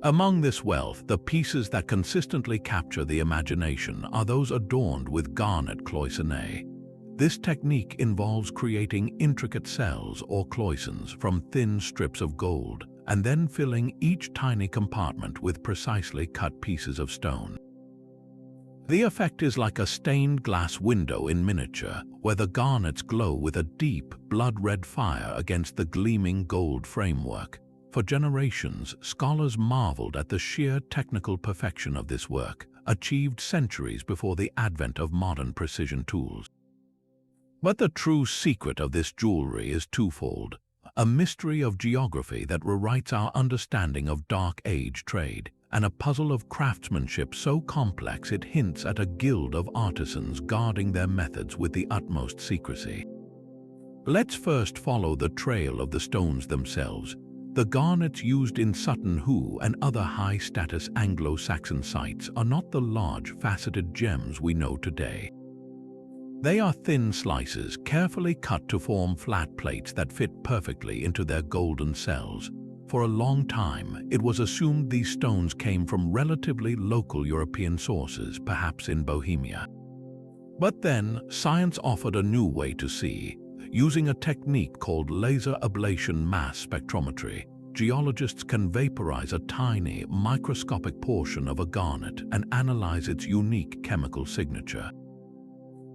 Among this wealth, the pieces that consistently capture the imagination are those adorned with garnet cloisonné. This technique involves creating intricate cells or cloisons from thin strips of gold and then filling each tiny compartment with precisely cut pieces of stone. The effect is like a stained glass window in miniature, where the garnets glow with a deep, blood-red fire against the gleaming gold framework. For generations, scholars marveled at the sheer technical perfection of this work, achieved centuries before the advent of modern precision tools. But the true secret of this jewelry is twofold: a mystery of geography that rewrites our understanding of Dark Age trade, and a puzzle of craftsmanship so complex it hints at a guild of artisans guarding their methods with the utmost secrecy. Let's first follow the trail of the stones themselves. The garnets used in Sutton Hoo and other high-status Anglo-Saxon sites are not the large, faceted gems we know today. They are thin slices, carefully cut to form flat plates that fit perfectly into their golden cells. For a long time, it was assumed these stones came from relatively local European sources, perhaps in Bohemia. But then, science offered a new way to see. Using a technique called laser ablation mass spectrometry, geologists can vaporize a tiny, microscopic portion of a garnet and analyze its unique chemical signature.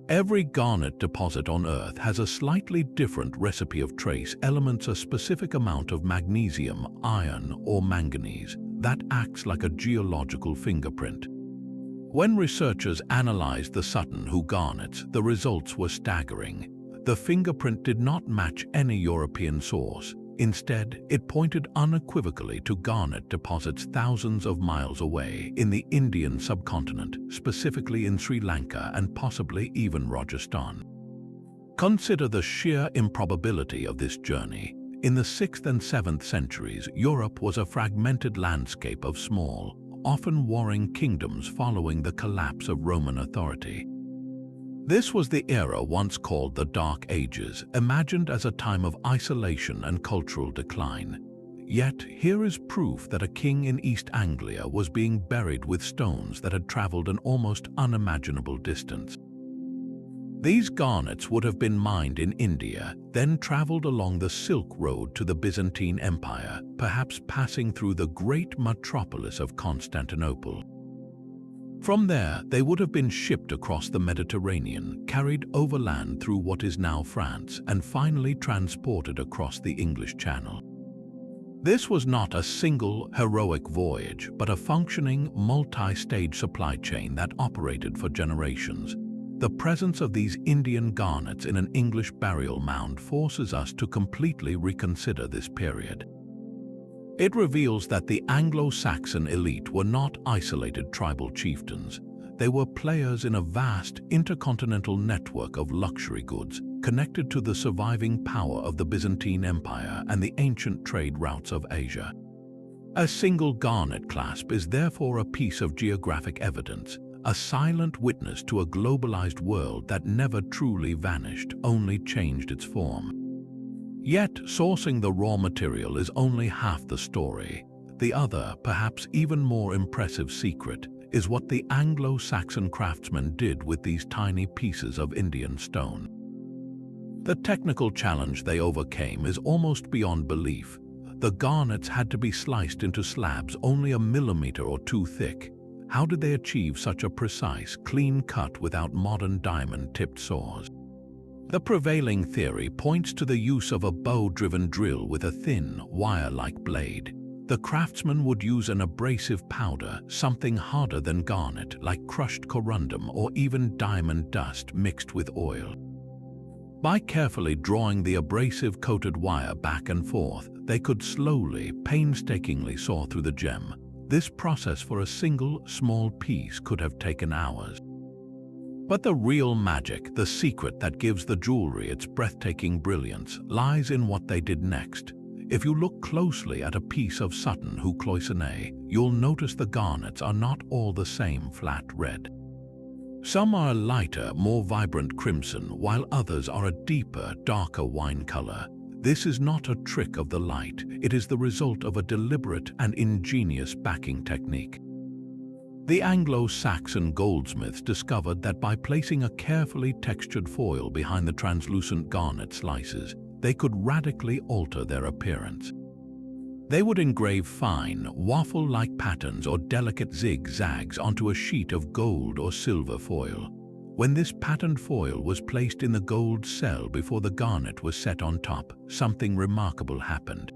Every garnet deposit on Earth has a slightly different recipe of trace elements: a specific amount of magnesium, iron, or manganese that acts like a geological fingerprint. When researchers analyzed the Sutton Hoo garnets, the results were staggering. The fingerprint did not match any European source. Instead, it pointed unequivocally to garnet deposits thousands of miles away in the Indian subcontinent, specifically in Sri Lanka and possibly even Rajasthan. Consider the sheer improbability of this journey. In the 6th and 7th centuries, Europe was a fragmented landscape of small, often warring kingdoms following the collapse of Roman authority. This was the era once called the Dark Ages, imagined as a time of isolation and cultural decline. Yet, here is proof that a king in East Anglia was being buried with stones that had traveled an almost unimaginable distance. These garnets would have been mined in India, then traveled along the Silk Road to the Byzantine Empire, perhaps passing through the great metropolis of Constantinople. From there, they would have been shipped across the Mediterranean, carried overland through what is now France, and finally transported across the English Channel. This was not a single, heroic voyage, but a functioning, multi-stage supply chain that operated for generations. The presence of these Indian garnets in an English burial mound forces us to completely reconsider this period. It reveals that the Anglo-Saxon elite were not isolated tribal chieftains. They were players in a vast, intercontinental network of luxury goods, connected to the surviving power of the Byzantine Empire and the ancient trade routes of Asia. A single garnet clasp is therefore a piece of geographic evidence, a silent witness to a globalized world that never truly vanished, only changed its form. Yet, sourcing the raw material is only half the story. The other, perhaps even more impressive secret, is what the Anglo-Saxon craftsmen did with these tiny pieces of Indian stone. The technical challenge they overcame is almost beyond belief. The garnets had to be sliced into slabs only a millimeter or two thick. How did they achieve such a precise, clean cut without modern diamond-tipped saws? The prevailing theory points to the use of a bow-driven drill with a thin, wire-like blade. The craftsman would use an abrasive powder, something harder than garnet, like crushed corundum or even diamond dust mixed with oil. By carefully drawing the abrasive-coated wire back and forth, they could slowly, painstakingly saw through the gem. This process for a single, small piece could have taken hours. But the real magic, the secret that gives the jewelry its breathtaking brilliance, lies in what they did next. If you look closely at a piece of Sutton Hoo cloisonné, you'll notice the garnets are not all the same flat red. Some are a lighter, more vibrant crimson, while others are a deeper, darker wine color. This is not a trick of the light, it is the result of a deliberate and ingenious backing technique. The Anglo-Saxon goldsmiths discovered that by placing a carefully textured foil behind the translucent garnet slices, they could radically alter their appearance. They would engrave fine, waffle-like patterns or delicate zigzags onto a sheet of gold or silver foil. When this patterned foil was placed in the gold cell before the garnet was set on top, something remarkable happened.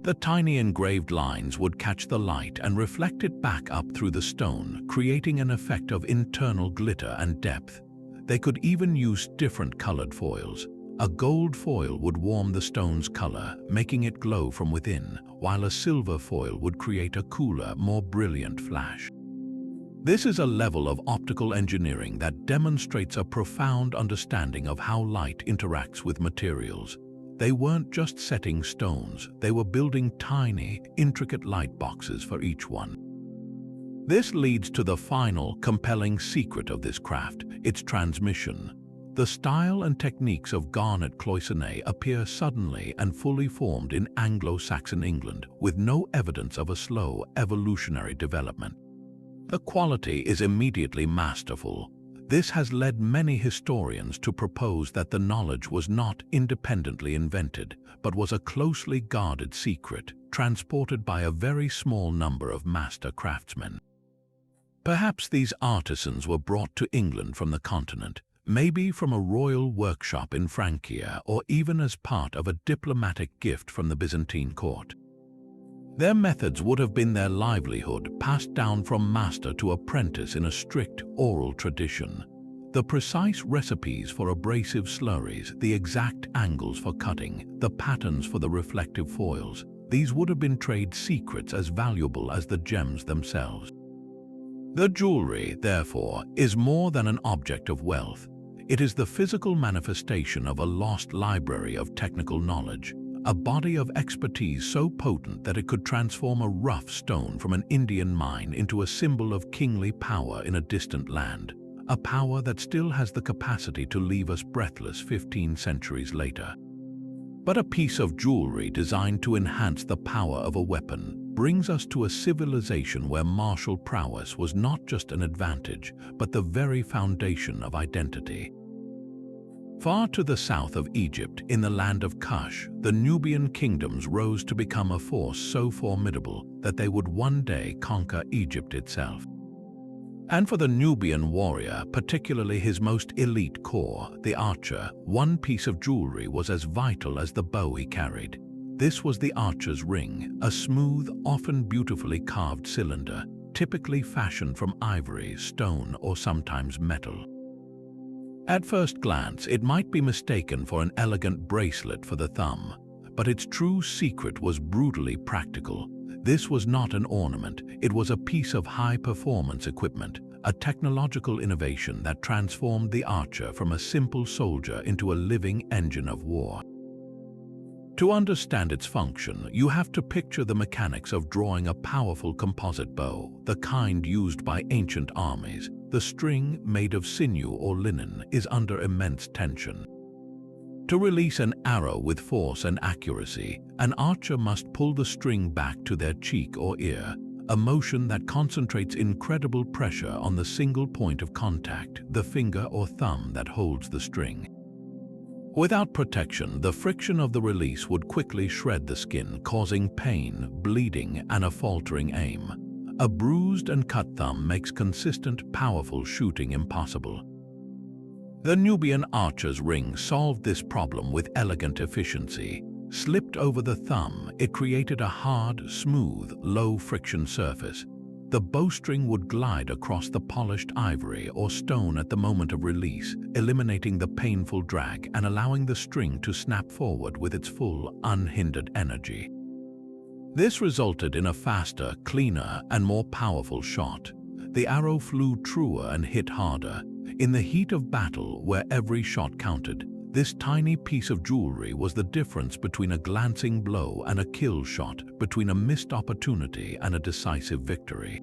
The tiny engraved lines would catch the light and reflect it back up through the stone, creating an effect of internal glitter and depth. They could even use different colored foils. A gold foil would warm the stone's color, making it glow from within, while a silver foil would create a cooler, more brilliant flash. This is a level of optical engineering that demonstrates a profound understanding of how light interacts with materials. They weren't just setting stones, they were building tiny, intricate light boxes for each one. This leads to the final, compelling secret of this craft, its transmission. The style and techniques of garnet cloisonné appear suddenly and fully formed in Anglo-Saxon England, with no evidence of a slow, evolutionary development. The quality is immediately masterful. This has led many historians to propose that the knowledge was not independently invented, but was a closely guarded secret, transported by a very small number of master craftsmen. Perhaps these artisans were brought to England from the continent, maybe from a royal workshop in Francia, or even as part of a diplomatic gift from the Byzantine court. Their methods would have been their livelihood, passed down from master to apprentice in a strict oral tradition. The precise recipes for abrasive slurries, the exact angles for cutting, the patterns for the reflective foils, these would have been trade secrets as valuable as the gems themselves. The jewelry, therefore, is more than an object of wealth. It is the physical manifestation of a lost library of technical knowledge, a body of expertise so potent that it could transform a rough stone from an Indian mine into a symbol of kingly power in a distant land, a power that still has the capacity to leave us breathless 15 centuries later. But a piece of jewelry designed to enhance the power of a weapon brings us to a civilization where martial prowess was not just an advantage, but the very foundation of identity. Far to the south of Egypt, in the land of Kush, the Nubian kingdoms rose to become a force so formidable that they would one day conquer Egypt itself. And for the Nubian warrior, particularly his most elite corps, the archer, one piece of jewelry was as vital as the bow he carried. This was the archer's ring, a smooth, often beautifully carved cylinder, typically fashioned from ivory, stone, or sometimes metal. At first glance, it might be mistaken for an elegant bracelet for the thumb, but its true secret was brutally practical. This was not an ornament, it was a piece of high-performance equipment, a technological innovation that transformed the archer from a simple soldier into a living engine of war. To understand its function, you have to picture the mechanics of drawing a powerful composite bow, the kind used by ancient armies. The string, made of sinew or linen, is under immense tension. To release an arrow with force and accuracy, an archer must pull the string back to their cheek or ear, a motion that concentrates incredible pressure on the single point of contact, the finger or thumb that holds the string. Without protection, the friction of the release would quickly shred the skin, causing pain, bleeding, and a faltering aim. A bruised and cut thumb makes consistent, powerful shooting impossible. The Nubian archer's ring solved this problem with elegant efficiency. Slipped over the thumb, it created a hard, smooth, low-friction surface. The bowstring would glide across the polished ivory or stone at the moment of release, eliminating the painful drag and allowing the string to snap forward with its full, unhindered energy. This resulted in a faster, cleaner, and more powerful shot. The arrow flew truer and hit harder. In the heat of battle, where every shot counted, this tiny piece of jewelry was the difference between a glancing blow and a kill shot, between a missed opportunity and a decisive victory.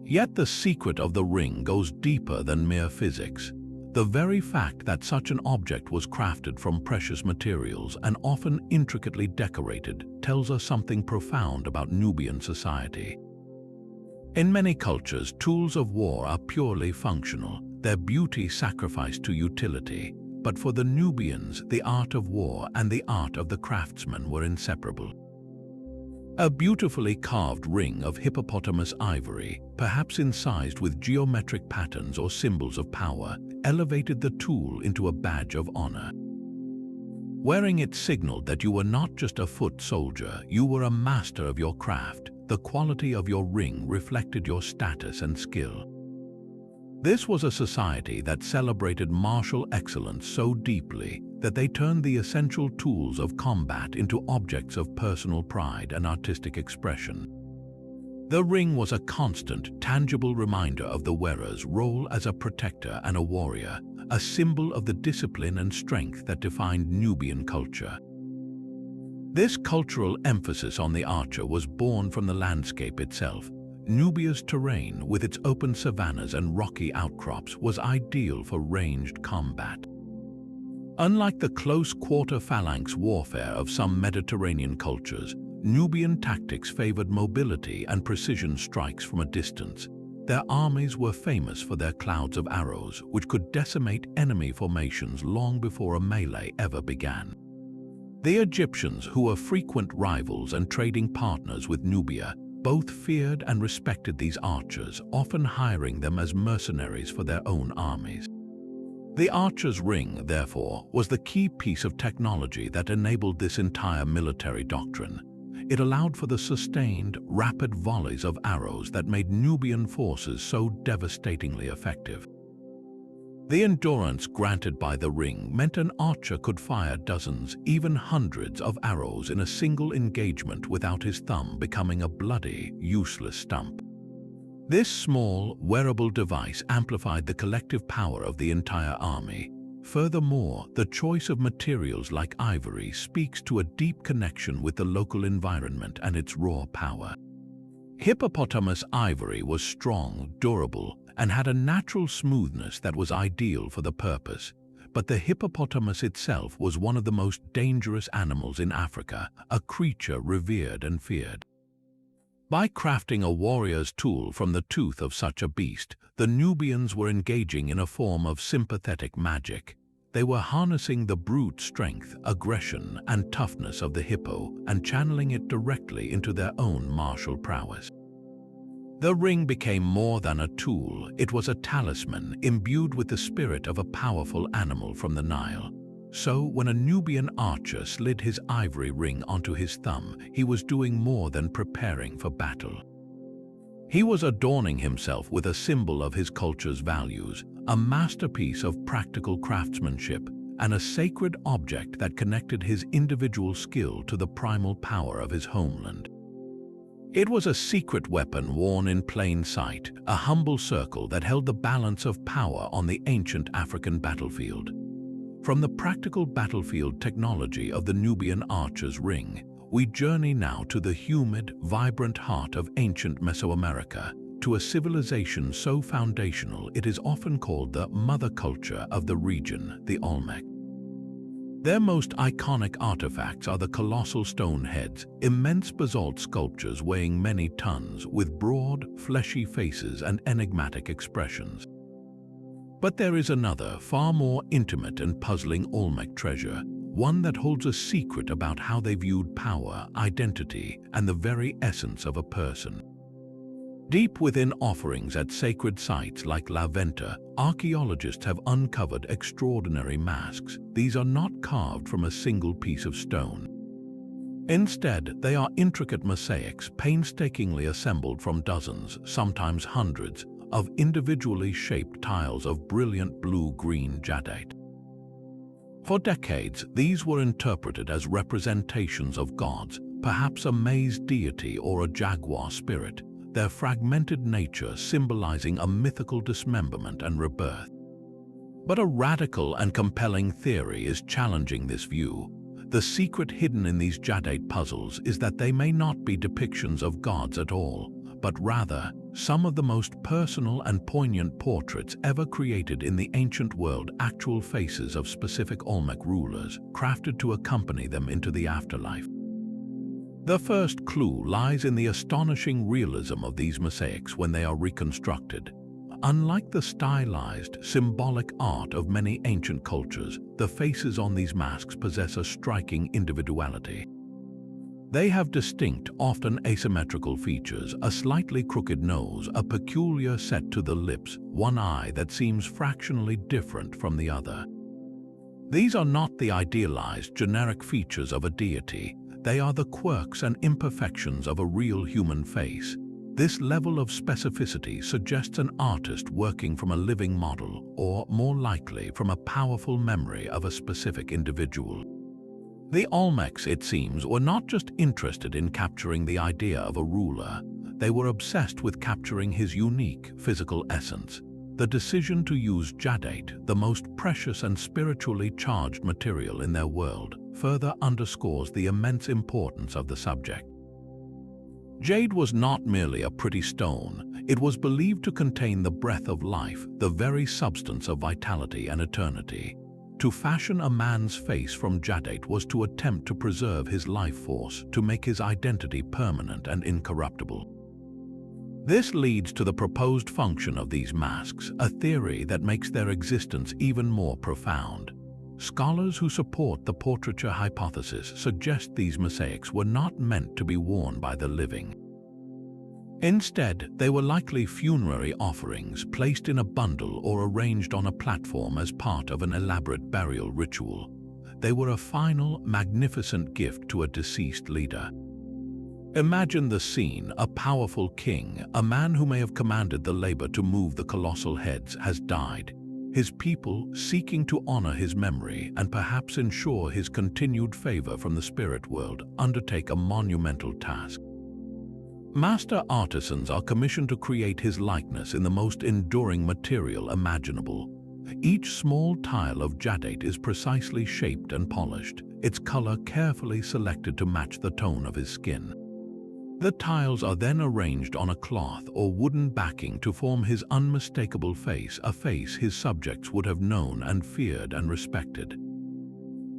Yet the secret of the ring goes deeper than mere physics. The very fact that such an object was crafted from precious materials and often intricately decorated tells us something profound about Nubian society. In many cultures, tools of war are purely functional, their beauty sacrificed to utility. But for the Nubians, the art of war and the art of the craftsman were inseparable. A beautifully carved ring of hippopotamus ivory, perhaps incised with geometric patterns or symbols of power, elevated the tool into a badge of honor. Wearing it signaled that you were not just a foot soldier, you were a master of your craft. The quality of your ring reflected your status and skill. This was a society that celebrated martial excellence so deeply that they turned the essential tools of combat into objects of personal pride and artistic expression. The ring was a constant, tangible reminder of the wearer's role as a protector and a warrior, a symbol of the discipline and strength that defined Nubian culture. This cultural emphasis on the archer was born from the landscape itself. Nubia's terrain, with its open savannas and rocky outcrops, was ideal for ranged combat. Unlike the close quarter-phalanx warfare of some Mediterranean cultures, Nubian tactics favored mobility and precision strikes from a distance. Their armies were famous for their clouds of arrows, which could decimate enemy formations long before a melee ever began. The Egyptians, who were frequent rivals and trading partners with Nubia, both feared and respected these archers, often hiring them as mercenaries for their own armies. The archer's ring, therefore, was the key piece of technology that enabled this entire military doctrine. It allowed for the sustained, rapid volleys of arrows that made Nubian forces so devastatingly effective. The endurance granted by the ring meant an archer could fire dozens, even hundreds of arrows in a single engagement without his thumb becoming a bloody, useless stump. This small, wearable device amplified the collective power of the entire army. Furthermore, the choice of materials like ivory speaks to a deep connection with the local environment and its raw power. Hippopotamus ivory was strong, durable, and had a natural smoothness that was ideal for the purpose. But the hippopotamus itself was one of the most dangerous animals in Africa, a creature revered and feared. By crafting a warrior's tool from the tooth of such a beast, the Nubians were engaging in a form of sympathetic magic. They were harnessing the brute strength, aggression, and toughness of the hippo and channeling it directly into their own martial prowess. The ring became more than a tool. It was a talisman imbued with the spirit of a powerful animal from the Nile. So, when a Nubian archer slid his ivory ring onto his thumb, he was doing more than preparing for battle. He was adorning himself with a symbol of his culture's values, a masterpiece of practical craftsmanship, and a sacred object that connected his individual skill to the primal power of his homeland. It was a secret weapon worn in plain sight, a humble circle that held the balance of power on the ancient African battlefield. From the practical battlefield technology of the Nubian archer's ring, we journey now to the humid, vibrant heart of ancient Mesoamerica, to a civilization so foundational it is often called the mother culture of the region, the Olmec. Their most iconic artifacts are the colossal stone heads, immense basalt sculptures weighing many tons, with broad, fleshy faces and enigmatic expressions. But there is another, far more intimate and puzzling Olmec treasure, one that holds a secret about how they viewed power, identity, and the very essence of a person. Deep within offerings at sacred sites like La Venta, archaeologists have uncovered extraordinary masks. These are not carved from a single piece of stone. Instead, they are intricate mosaics painstakingly assembled from dozens, sometimes hundreds, of individually shaped tiles of brilliant blue-green jadeite. For decades, these were interpreted as representations of gods, perhaps a maize deity or a jaguar spirit, their fragmented nature symbolizing a mythical dismemberment and rebirth. But a radical and compelling theory is challenging this view. The secret hidden in these jadeite puzzles is that they may not be depictions of gods at all, but rather some of the most personal and poignant portraits ever created in the ancient world, actual faces of specific Olmec rulers, crafted to accompany them into the afterlife. The first clue lies in the astonishing realism of these mosaics when they are reconstructed. Unlike the stylized, symbolic art of many ancient cultures, the faces on these masks possess a striking individuality. They have distinct, often asymmetrical features: a slightly crooked nose, a peculiar set to the lips, one eye that seems fractionally different from the other. These are not the idealized, generic features of a deity. They are the quirks and imperfections of a real human face. This level of specificity suggests an artist working from a living model, or more likely from a powerful memory of a specific individual. The Olmecs, it seems, were not just interested in capturing the idea of a ruler. They were obsessed with capturing his unique physical essence. The decision to use jadate, the most precious and spiritually charged material in their world, further underscores the immense importance of the subject. Jade was not merely a pretty stone. It was believed to contain the breath of life, the very substance of vitality and eternity. To fashion a man's face from jadate was to attempt to preserve his life force, to make his identity permanent and incorruptible. This leads to the proposed function of these masks, a theory that makes their existence even more profound. Scholars who support the portraiture hypothesis suggest these mosaics were not meant to be worn by the living. Instead, they were likely funerary offerings placed in a bundle or arranged on a platform as part of an elaborate burial ritual. They were a final, magnificent gift to a deceased leader. Imagine the scene: a powerful king, a man who may have commanded the labor to move the colossal heads, has died. His people, seeking to honor his memory and perhaps ensure his continued favor from the spirit world, undertake a monumental task. Master artisans are commissioned to create his likeness in the most enduring material imaginable. Each small tile of jadate is precisely shaped and polished, its color carefully selected to match the tone of his skin. The tiles are then arranged on a cloth or wooden backing to form his unmistakable face, a face his subjects would have known and feared and respected.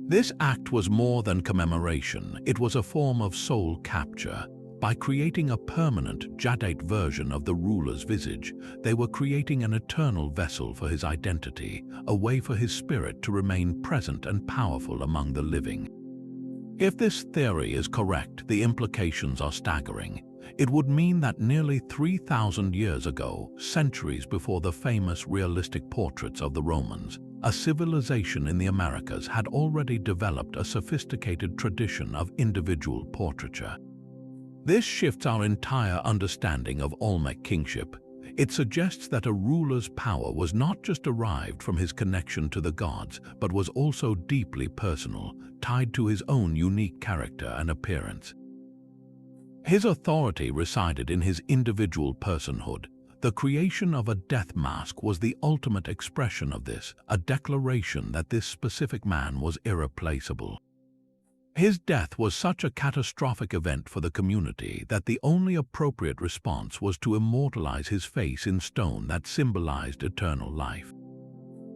This act was more than commemoration. It was a form of soul capture. By creating a permanent, jadate version of the ruler's visage, they were creating an eternal vessel for his identity, a way for his spirit to remain present and powerful among the living. If this theory is correct, the implications are staggering. It would mean that nearly 3,000 years ago, centuries before the famous realistic portraits of the Romans, a civilization in the Americas had already developed a sophisticated tradition of individual portraiture. This shifts our entire understanding of Olmec kingship. It suggests that a ruler's power was not just derived from his connection to the gods, but was also deeply personal, tied to his own unique character and appearance. His authority resided in his individual personhood. The creation of a death mask was the ultimate expression of this, a declaration that this specific man was irreplaceable. His death was such a catastrophic event for the community that the only appropriate response was to immortalize his face in stone that symbolized eternal life.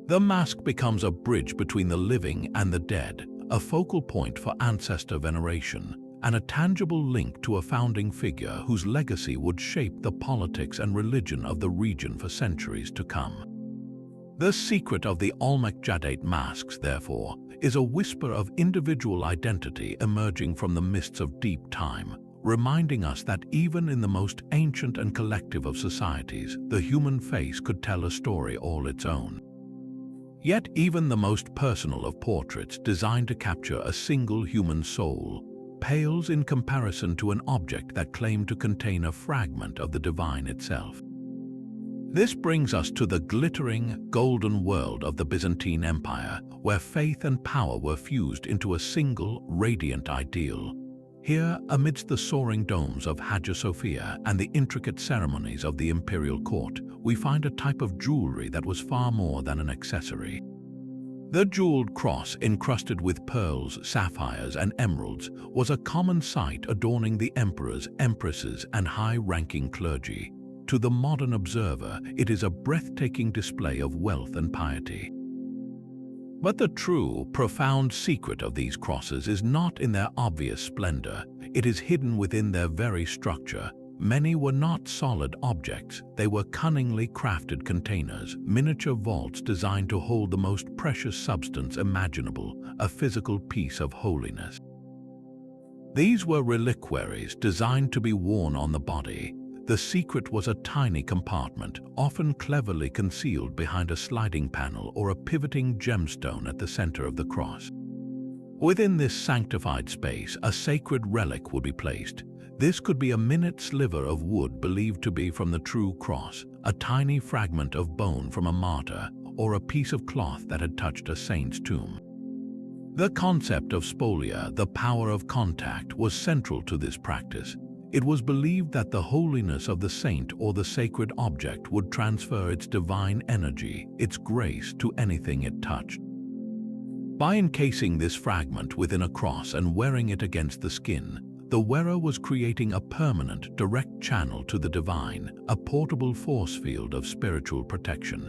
The mask becomes a bridge between the living and the dead, a focal point for ancestor veneration, and a tangible link to a founding figure whose legacy would shape the politics and religion of the region for centuries to come. The secret of the Olmec jadate masks, therefore, is a whisper of individual identity emerging from the mists of deep time, reminding us that even in the most ancient and collective of societies, the human face could tell a story all its own. Yet even the most personal of portraits, designed to capture a single human soul, pales in comparison to an object that claimed to contain a fragment of the divine itself. This brings us to the glittering, golden world of the Byzantine Empire, where faith and power were fused into a single, radiant ideal. Here, amidst the soaring domes of Hagia Sophia and the intricate ceremonies of the imperial court, we find a type of jewelry that was far more than an accessory. The jeweled cross, encrusted with pearls, sapphires, and emeralds, was a common sight adorning the emperors, empresses, and high-ranking clergy. To the modern observer, it is a breathtaking display of wealth and piety. But the true, profound secret of these crosses is not in their obvious splendor. It is hidden within their very structure. Many were not solid objects. They were cunningly crafted containers, miniature vaults designed to hold the most precious substance imaginable, a physical piece of holiness. These were reliquaries designed to be worn on the body. The secret was a tiny compartment, often cleverly concealed behind a sliding panel or a pivoting gemstone at the center of the cross. Within this sanctified space, a sacred relic would be placed. This could be a minute sliver of wood believed to be from the true cross, a tiny fragment of bone from a martyr, or a piece of cloth that had touched a saint's tomb. The concept of spolia, the power of contact, was central to this practice. It was believed that the holiness of the saint or the sacred object would transfer its divine energy, its grace, to anything it touched. By encasing this fragment within a cross and wearing it against the skin, the wearer was creating a permanent, direct channel to the divine, a portable force field of spiritual protection.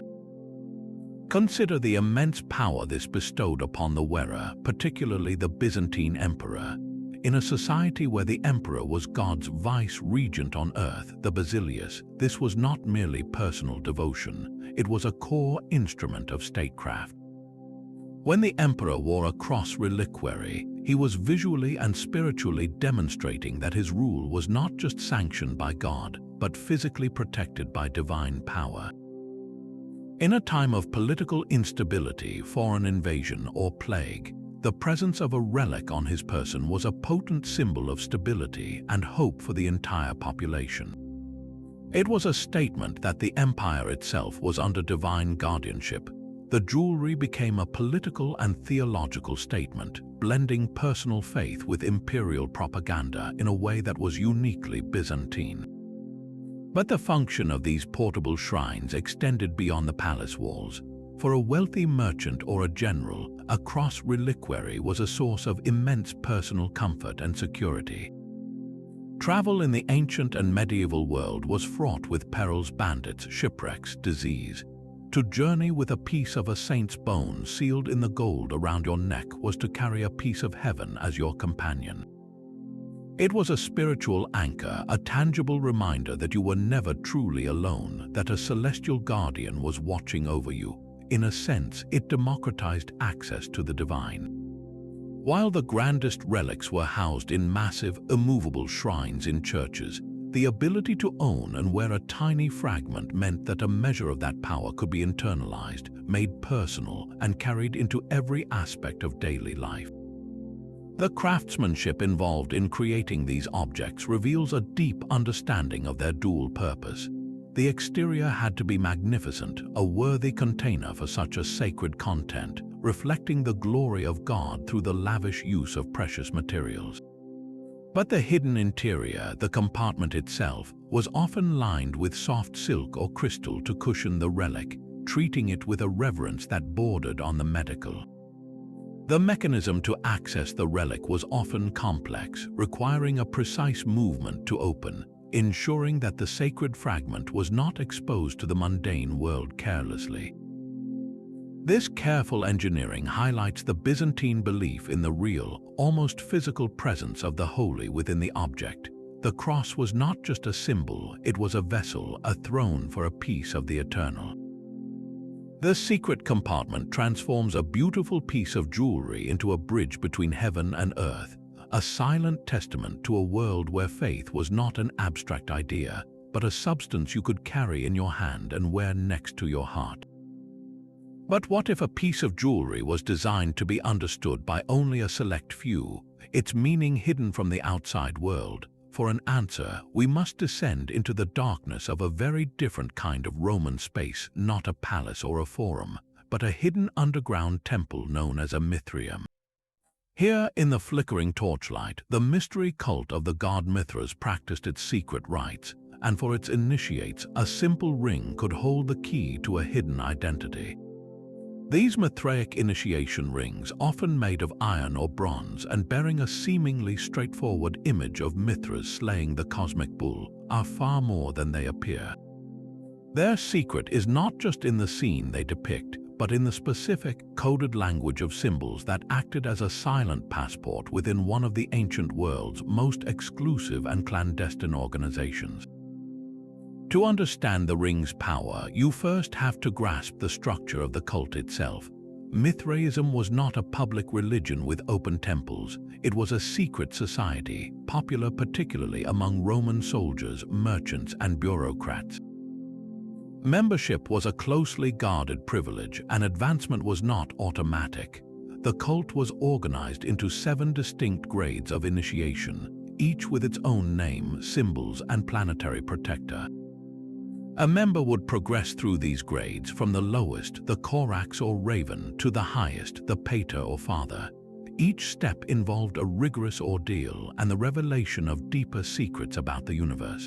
Consider the immense power this bestowed upon the wearer, particularly the Byzantine emperor. In a society where the emperor was God's vice-regent on earth, the basileus, this was not merely personal devotion. It was a core instrument of statecraft. When the emperor wore a cross reliquary, he was visually and spiritually demonstrating that his rule was not just sanctioned by God, but physically protected by divine power. In a time of political instability, foreign invasion, or plague, the presence of a relic on his person was a potent symbol of stability and hope for the entire population. It was a statement that the empire itself was under divine guardianship. The jewelry became a political and theological statement, blending personal faith with imperial propaganda in a way that was uniquely Byzantine. But the function of these portable shrines extended beyond the palace walls. For a wealthy merchant or a general, a cross reliquary was a source of immense personal comfort and security. Travel in the ancient and medieval world was fraught with perils, bandits, shipwrecks, disease. To journey with a piece of a saint's bone sealed in the gold around your neck was to carry a piece of heaven as your companion. It was a spiritual anchor, a tangible reminder that you were never truly alone, that a celestial guardian was watching over you. In a sense, it democratized access to the divine. While the grandest relics were housed in massive, immovable shrines in churches, the ability to own and wear a tiny fragment meant that a measure of that power could be internalized, made personal, and carried into every aspect of daily life. The craftsmanship involved in creating these objects reveals a deep understanding of their dual purpose. The exterior had to be magnificent, a worthy container for such a sacred content, reflecting the glory of God through the lavish use of precious materials. But the hidden interior, the compartment itself, was often lined with soft silk or crystal to cushion the relic, treating it with a reverence that bordered on the medical. The mechanism to access the relic was often complex, requiring a precise movement to open, ensuring that the sacred fragment was not exposed to the mundane world carelessly. This careful engineering highlights the Byzantine belief in the real, almost physical presence of the holy within the object. The cross was not just a symbol, it was a vessel, a throne for a piece of the eternal. The secret compartment transforms a beautiful piece of jewelry into a bridge between heaven and earth, a silent testament to a world where faith was not an abstract idea, but a substance you could carry in your hand and wear next to your heart. But what if a piece of jewelry was designed to be understood by only a select few, its meaning hidden from the outside world? For an answer, we must descend into the darkness of a very different kind of Roman space, not a palace or a forum, but a hidden underground temple known as a Mithraeum. Here, in the flickering torchlight, the mystery cult of the god Mithras practiced its secret rites, and for its initiates, a simple ring could hold the key to a hidden identity. These Mithraic initiation rings, often made of iron or bronze and bearing a seemingly straightforward image of Mithras slaying the cosmic bull, are far more than they appear. Their secret is not just in the scene they depict, but in the specific, coded language of symbols that acted as a silent passport within one of the ancient world's most exclusive and clandestine organizations. To understand the ring's power, you first have to grasp the structure of the cult itself. Mithraism was not a public religion with open temples. It was a secret society, popular particularly among Roman soldiers, merchants, and bureaucrats. Membership was a closely guarded privilege, and advancement was not automatic. The cult was organized into 7 distinct grades of initiation, each with its own name, symbols, and planetary protector. A member would progress through these grades from the lowest, the Corax or Raven, to the highest, the Pater or Father. Each step involved a rigorous ordeal and the revelation of deeper secrets about the universe.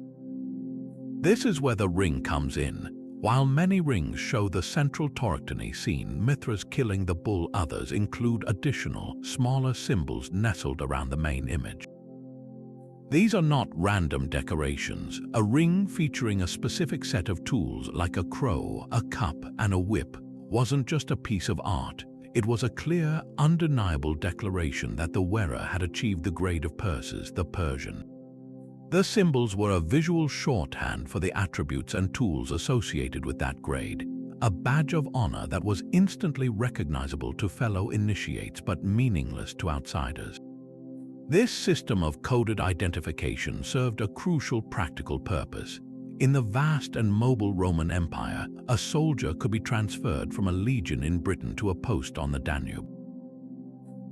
This is where the ring comes in. While many rings show the central tauroctony scene, Mithra's killing the bull, others include additional, smaller symbols nestled around the main image. These are not random decorations. A ring featuring a specific set of tools like a crow, a cup, and a whip wasn't just a piece of art. It was a clear, undeniable declaration that the wearer had achieved the grade of Perses, the Persian. The symbols were a visual shorthand for the attributes and tools associated with that grade, a badge of honor that was instantly recognizable to fellow initiates but meaningless to outsiders. This system of coded identification served a crucial practical purpose. In the vast and mobile Roman Empire, a soldier could be transferred from a legion in Britain to a post on the Danube.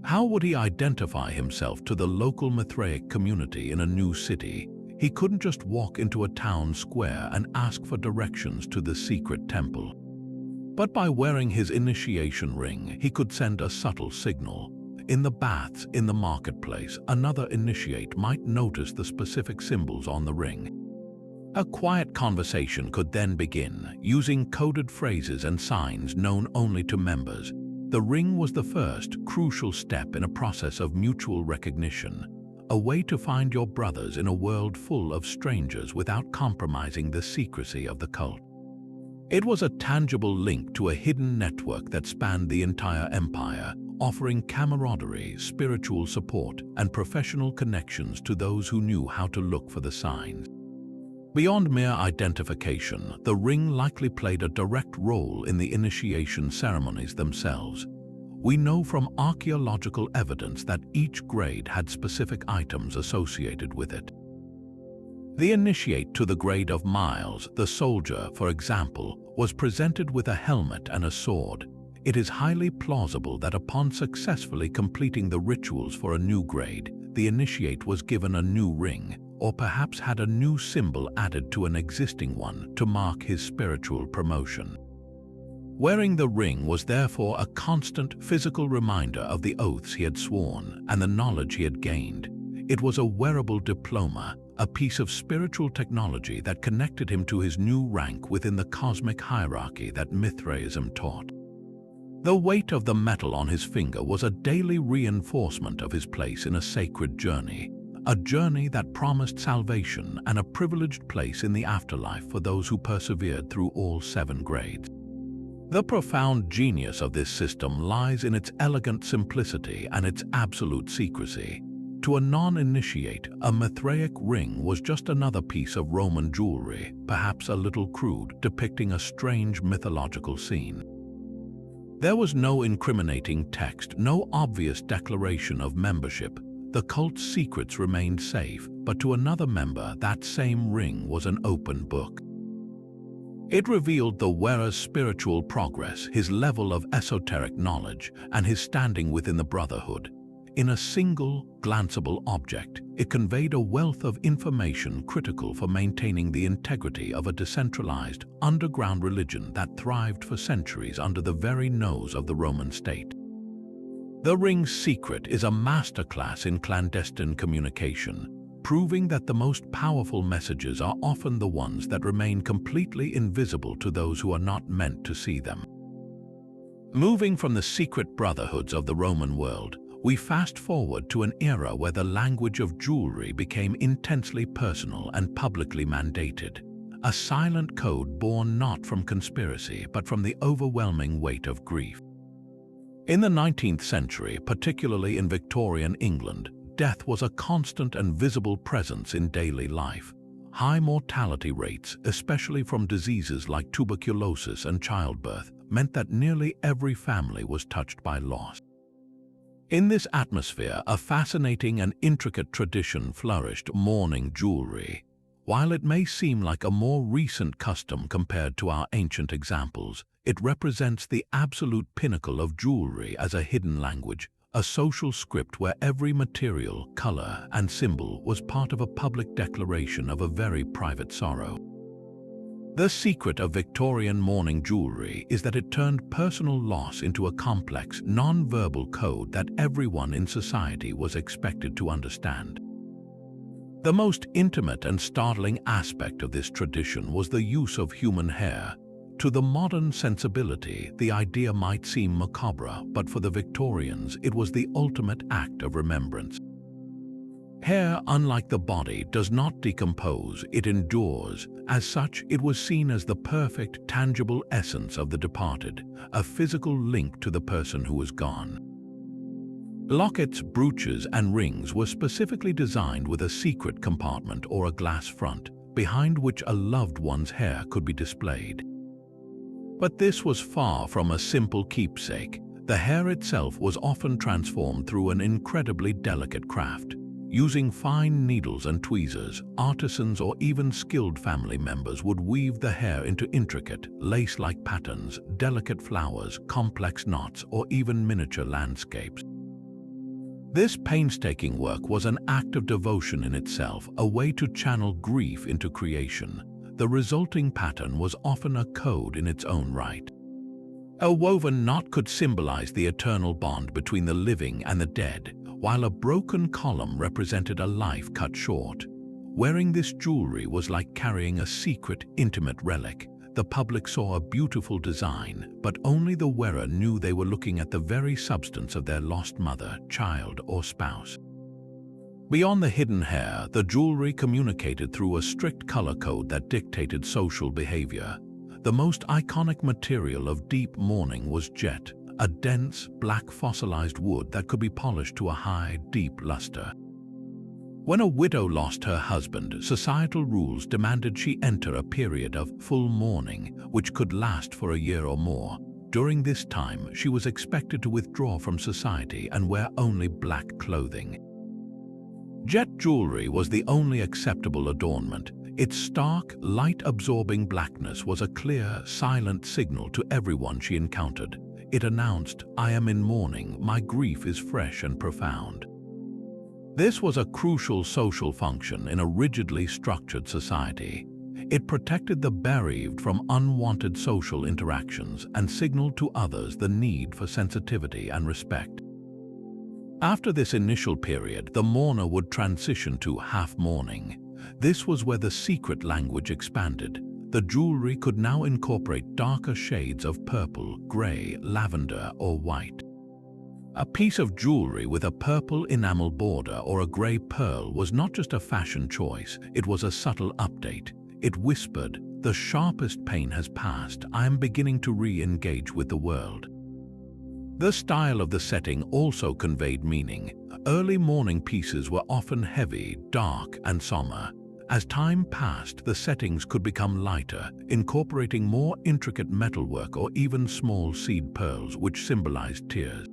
How would he identify himself to the local Mithraic community in a new city? He couldn't just walk into a town square and ask for directions to the secret temple. But by wearing his initiation ring, he could send a subtle signal. In the baths, in the marketplace, another initiate might notice the specific symbols on the ring. A quiet conversation could then begin, using coded phrases and signs known only to members. The ring was the first, crucial step in a process of mutual recognition, a way to find your brothers in a world full of strangers without compromising the secrecy of the cult. It was a tangible link to a hidden network that spanned the entire empire, offering camaraderie, spiritual support, and professional connections to those who knew how to look for the signs. Beyond mere identification, the ring likely played a direct role in the initiation ceremonies themselves. We know from archaeological evidence that each grade had specific items associated with it. The initiate to the grade of Miles, the soldier, for example, was presented with a helmet and a sword. It is highly plausible that upon successfully completing the rituals for a new grade, the initiate was given a new ring, or perhaps had a new symbol added to an existing one to mark his spiritual promotion. Wearing the ring was therefore a constant physical reminder of the oaths he had sworn and the knowledge he had gained. It was a wearable diploma, a piece of spiritual technology that connected him to his new rank within the cosmic hierarchy that Mithraism taught. The weight of the metal on his finger was a daily reinforcement of his place in a sacred journey, a journey that promised salvation and a privileged place in the afterlife for those who persevered through all 7 grades. The profound genius of this system lies in its elegant simplicity and its absolute secrecy. To a non-initiate, a Mithraic ring was just another piece of Roman jewelry, perhaps a little crude, depicting a strange mythological scene. There was no incriminating text, no obvious declaration of membership. The cult's secrets remained safe, but to another member, that same ring was an open book. It revealed the wearer's spiritual progress, his level of esoteric knowledge, and his standing within the brotherhood. In a single, glanceable object, it conveyed a wealth of information critical for maintaining the integrity of a decentralized, underground religion that thrived for centuries under the very nose of the Roman state. The ring's secret is a masterclass in clandestine communication, proving that the most powerful messages are often the ones that remain completely invisible to those who are not meant to see them. Moving from the secret brotherhoods of the Roman world, we fast forward to an era where the language of jewelry became intensely personal and publicly mandated. a silent code born not from conspiracy but from the overwhelming weight of grief. In the 19th century, particularly in Victorian England, death was a constant and visible presence in daily life. High mortality rates, especially from diseases like tuberculosis and childbirth, meant that nearly every family was touched by loss. In this atmosphere, a fascinating and intricate tradition flourished: mourning jewelry. While it may seem like a more recent custom compared to our ancient examples, it represents the absolute pinnacle of jewelry as a hidden language, a social script where every material, color, and symbol was part of a public declaration of a very private sorrow. The secret of Victorian mourning jewelry is that it turned personal loss into a complex, non-verbal code that everyone in society was expected to understand. The most intimate and startling aspect of this tradition was the use of human hair. To the modern sensibility, the idea might seem macabre, but for the Victorians, it was the ultimate act of remembrance. Hair, unlike the body, does not decompose, it endures. As such, it was seen as the perfect, tangible essence of the departed, a physical link to the person who was gone. Lockets, brooches, and rings were specifically designed with a secret compartment or a glass front, behind which a loved one's hair could be displayed. But this was far from a simple keepsake. The hair itself was often transformed through an incredibly delicate craft. Using fine needles and tweezers, artisans or even skilled family members would weave the hair into intricate, lace-like patterns, delicate flowers, complex knots, or even miniature landscapes. This painstaking work was an act of devotion in itself, a way to channel grief into creation. The resulting pattern was often a code in its own right. A woven knot could symbolize the eternal bond between the living and the dead, while a broken column represented a life cut short. Wearing this jewelry was like carrying a secret, intimate relic. The public saw a beautiful design, but only the wearer knew they were looking at the very substance of their lost mother, child, or spouse. Beyond the hidden hair, the jewelry communicated through a strict color code that dictated social behavior. The most iconic material of deep mourning was jet, a dense, black fossilized wood that could be polished to a high, deep luster. When a widow lost her husband, societal rules demanded she enter a period of full mourning, which could last for a year or more. During this time, she was expected to withdraw from society and wear only black clothing. Jet jewelry was the only acceptable adornment. Its stark, light-absorbing blackness was a clear, silent signal to everyone she encountered. It announced, "I am in mourning, my grief is fresh and profound." This was a crucial social function in a rigidly structured society. It protected the bereaved from unwanted social interactions and signaled to others the need for sensitivity and respect. After this initial period, the mourner would transition to half-mourning. This was where the secret language expanded. The jewelry could now incorporate darker shades of purple, gray, lavender, or white. A piece of jewelry with a purple enamel border or a gray pearl was not just a fashion choice, it was a subtle update. It whispered, "The sharpest pain has passed, I am beginning to re-engage with the world." The style of the setting also conveyed meaning. Early mourning pieces were often heavy, dark, and somber. As time passed, the settings could become lighter, incorporating more intricate metalwork or even small seed pearls, which symbolized tears.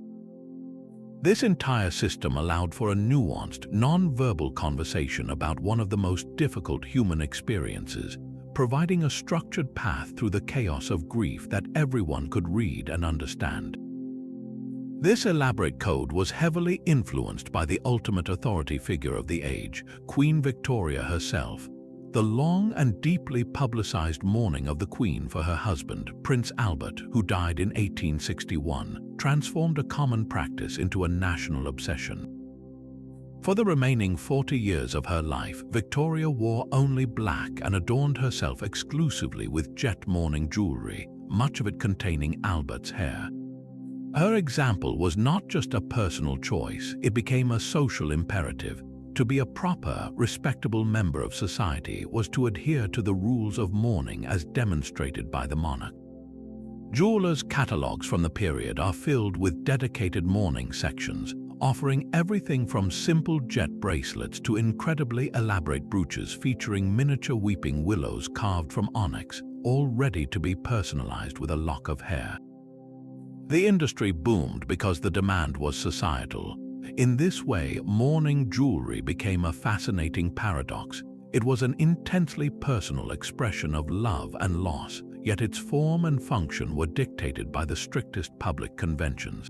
This entire system allowed for a nuanced, non-verbal conversation about one of the most difficult human experiences, providing a structured path through the chaos of grief that everyone could read and understand. This elaborate code was heavily influenced by the ultimate authority figure of the age, Queen Victoria herself. The long and deeply publicized mourning of the Queen for her husband, Prince Albert, who died in 1861, transformed a common practice into a national obsession. For the remaining 40 years of her life, Victoria wore only black and adorned herself exclusively with jet mourning jewelry, much of it containing Albert's hair. Her example was not just a personal choice, it became a social imperative. To be a proper, respectable member of society was to adhere to the rules of mourning as demonstrated by the monarch. Jewelers' catalogues from the period are filled with dedicated mourning sections, offering everything from simple jet bracelets to incredibly elaborate brooches featuring miniature weeping willows carved from onyx, all ready to be personalized with a lock of hair. The industry boomed because the demand was societal. In this way, mourning jewelry became a fascinating paradox. It was an intensely personal expression of love and loss, yet its form and function were dictated by the strictest public conventions.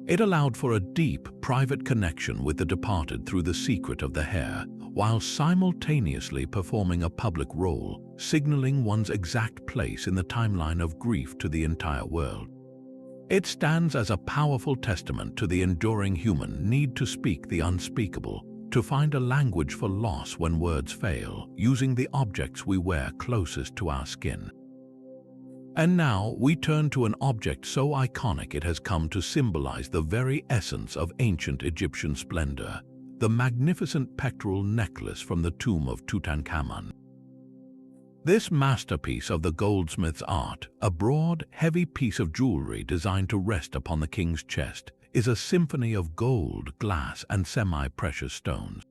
It allowed for a deep, private connection with the departed through the secret of the hair, while simultaneously performing a public role, signaling one's exact place in the timeline of grief to the entire world. It stands as a powerful testament to the enduring human need to speak the unspeakable, to find a language for loss when words fail, using the objects we wear closest to our skin. And now we turn to an object so iconic it has come to symbolize the very essence of ancient Egyptian splendor, the magnificent pectoral necklace from the tomb of Tutankhamun. This masterpiece of the goldsmith's art, a broad, heavy piece of jewelry designed to rest upon the king's chest, is a symphony of gold, glass, and semi-precious stones.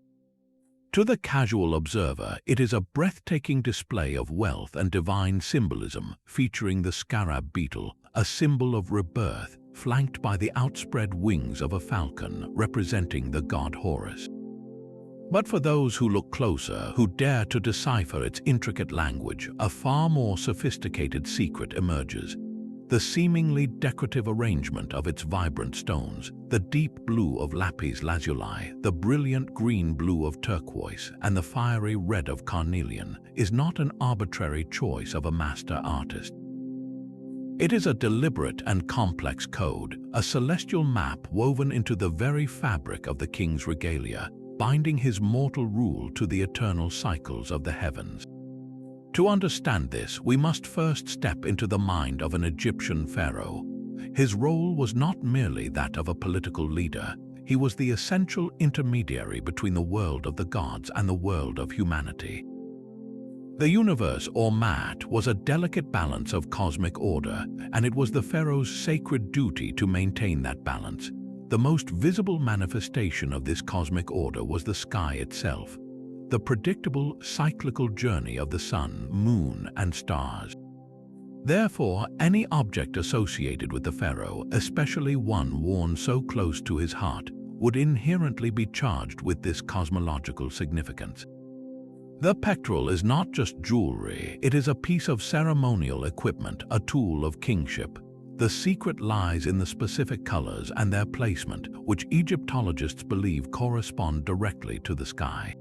To the casual observer, it is a breathtaking display of wealth and divine symbolism, featuring the scarab beetle, a symbol of rebirth, flanked by the outspread wings of a falcon representing the god Horus. But for those who look closer, who dare to decipher its intricate language, a far more sophisticated secret emerges. The seemingly decorative arrangement of its vibrant stones, the deep blue of lapis lazuli, the brilliant green blue of turquoise, and the fiery red of carnelian, is not an arbitrary choice of a master artist. It is a deliberate and complex code, a celestial map woven into the very fabric of the king's regalia, binding his mortal rule to the eternal cycles of the heavens. To understand this, we must first step into the mind of an Egyptian pharaoh. His role was not merely that of a political leader. He was the essential intermediary between the world of the gods and the world of humanity. The universe, or Mat, was a delicate balance of cosmic order, and it was the pharaoh's sacred duty to maintain that balance. The most visible manifestation of this cosmic order was the sky itself, the predictable cyclical journey of the sun, moon, and stars. Therefore, any object associated with the pharaoh, especially one worn so close to his heart, would inherently be charged with this cosmological significance. The pectoral is not just jewelry, it is a piece of ceremonial equipment, a tool of kingship. The secret lies in the specific colors and their placement, which Egyptologists believe correspond directly to the sky.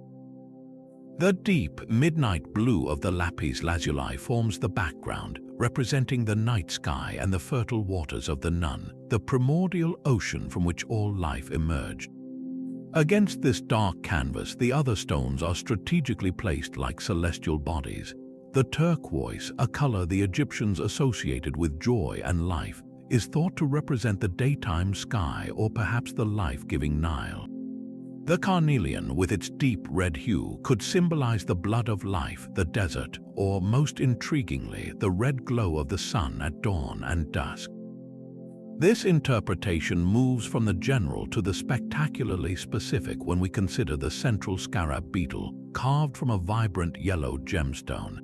The deep, midnight blue of the lapis lazuli forms the background, representing the night sky and the fertile waters of the Nun, the primordial ocean from which all life emerged. Against this dark canvas, the other stones are strategically placed like celestial bodies. The turquoise, a color the Egyptians associated with joy and life, is thought to represent the daytime sky or perhaps the life-giving Nile. The carnelian, with its deep red hue, could symbolize the blood of life, the desert, or, most intriguingly, the red glow of the sun at dawn and dusk. This interpretation moves from the general to the spectacularly specific when we consider the central scarab beetle, carved from a vibrant yellow gemstone.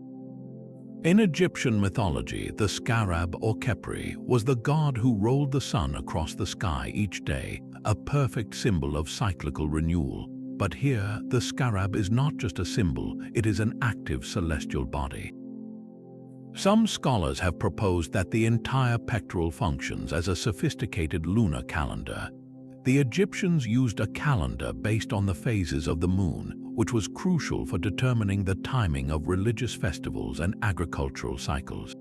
In Egyptian mythology, the scarab or Khepri was the god who rolled the sun across the sky each day, a perfect symbol of cyclical renewal. But here, the scarab is not just a symbol, it is an active celestial body. Some scholars have proposed that the entire pectoral functions as a sophisticated lunar calendar. The Egyptians used a calendar based on the phases of the moon, which was crucial for determining the timing of religious festivals and agricultural cycles.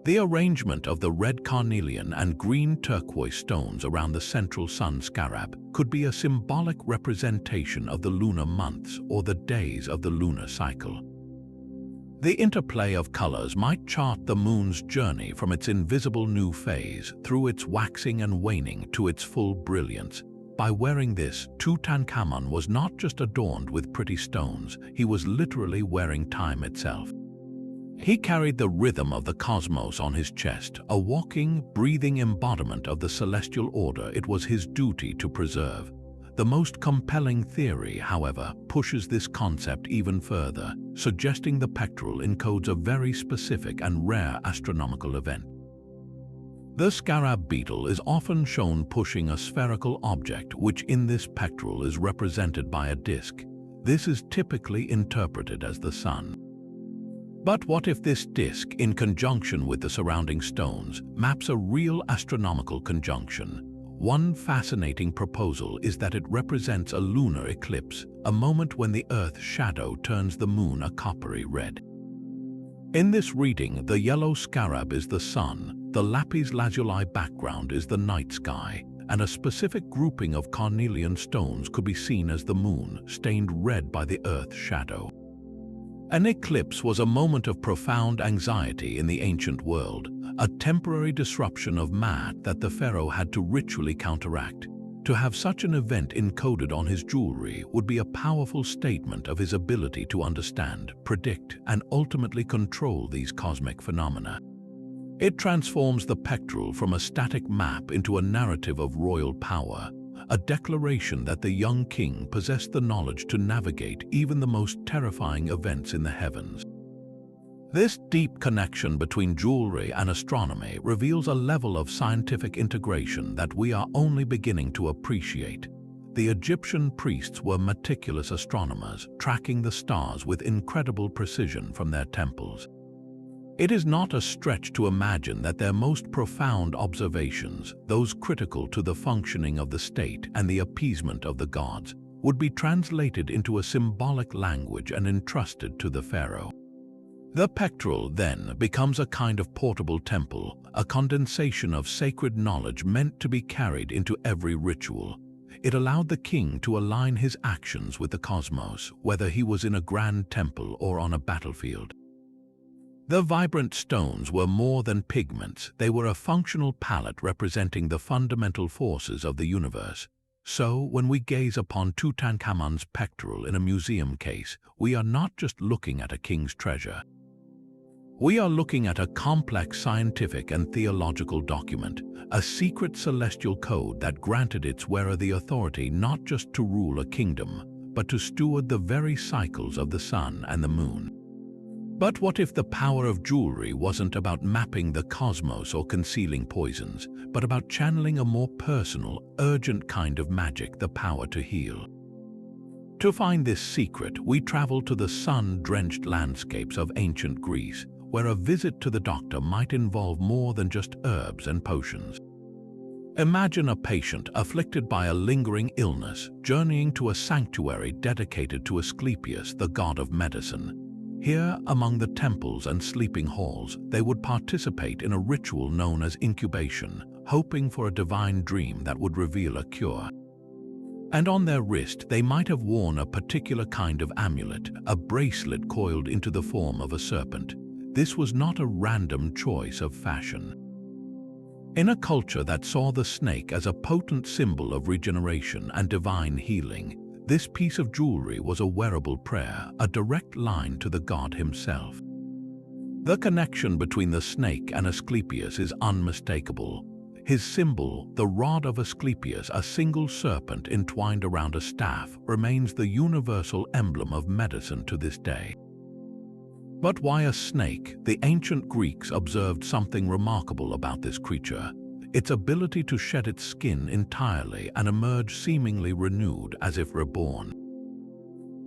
The arrangement of the red carnelian and green turquoise stones around the central sun scarab could be a symbolic representation of the lunar months or the days of the lunar cycle. The interplay of colors might chart the moon's journey from its invisible new phase through its waxing and waning to its full brilliance, By wearing this, Tutankhamun was not just adorned with pretty stones, he was literally wearing time itself. He carried the rhythm of the cosmos on his chest, a walking, breathing embodiment of the celestial order it was his duty to preserve. The most compelling theory, however, pushes this concept even further, suggesting the pectoral encodes a very specific and rare astronomical event. The scarab beetle is often shown pushing a spherical object, which in this pectoral is represented by a disk. This is typically interpreted as the sun. But what if this disk, in conjunction with the surrounding stones, maps a real astronomical conjunction? One fascinating proposal is that it represents a lunar eclipse, a moment when the Earth's shadow turns the moon a coppery red. In this reading, the yellow scarab is the sun, the lapis lazuli background is the night sky, and a specific grouping of carnelian stones could be seen as the moon, stained red by the Earth's shadow. An eclipse was a moment of profound anxiety in the ancient world, a temporary disruption of math that the pharaoh had to ritually counteract. To have such an event encoded on his jewelry would be a powerful statement of his ability to understand, predict, and ultimately control these cosmic phenomena. It transforms the pectoral from a static map into a narrative of royal power, a declaration that the young king possessed the knowledge to navigate even the most terrifying events in the heavens. This deep connection between jewelry and astronomy reveals a level of scientific integration that we are only beginning to appreciate. The Egyptian priests were meticulous astronomers, tracking the stars with incredible precision from their temples. It is not a stretch to imagine that their most profound observations, those critical to the functioning of the state and the appeasement of the gods, would be translated into a symbolic language and entrusted to the pharaoh. The pectoral, then, becomes a kind of portable temple, a condensation of sacred knowledge meant to be carried into every ritual. It allowed the king to align his actions with the cosmos, whether he was in a grand temple or on a battlefield. The vibrant stones were more than pigments, they were a functional palette representing the fundamental forces of the universe. So, when we gaze upon Tutankhamun's pectoral in a museum case, we are not just looking at a king's treasure. We are looking at a complex scientific and theological document, a secret celestial code that granted its wearer the authority not just to rule a kingdom, but to steward the very cycles of the sun and the moon. But what if the power of jewelry wasn't about mapping the cosmos or concealing poisons, but about channeling a more personal, urgent kind of magic, the power to heal? To find this secret, we travel to the sun-drenched landscapes of ancient Greece, where a visit to the doctor might involve more than just herbs and potions. Imagine a patient afflicted by a lingering illness, journeying to a sanctuary dedicated to Asclepius, the god of medicine. Here, among the temples and sleeping halls, they would participate in a ritual known as incubation, hoping for a divine dream that would reveal a cure. And on their wrist, they might have worn a particular kind of amulet, a bracelet coiled into the form of a serpent. This was not a random choice of fashion. In a culture that saw the snake as a potent symbol of regeneration and divine healing, this piece of jewelry was a wearable prayer, a direct line to the god himself. The connection between the snake and Asclepius is unmistakable. His symbol, the rod of Asclepius, a single serpent entwined around a staff, remains the universal emblem of medicine to this day. But why a snake? The ancient Greeks observed something remarkable about this creature: its ability to shed its skin entirely and emerge seemingly renewed, as if reborn.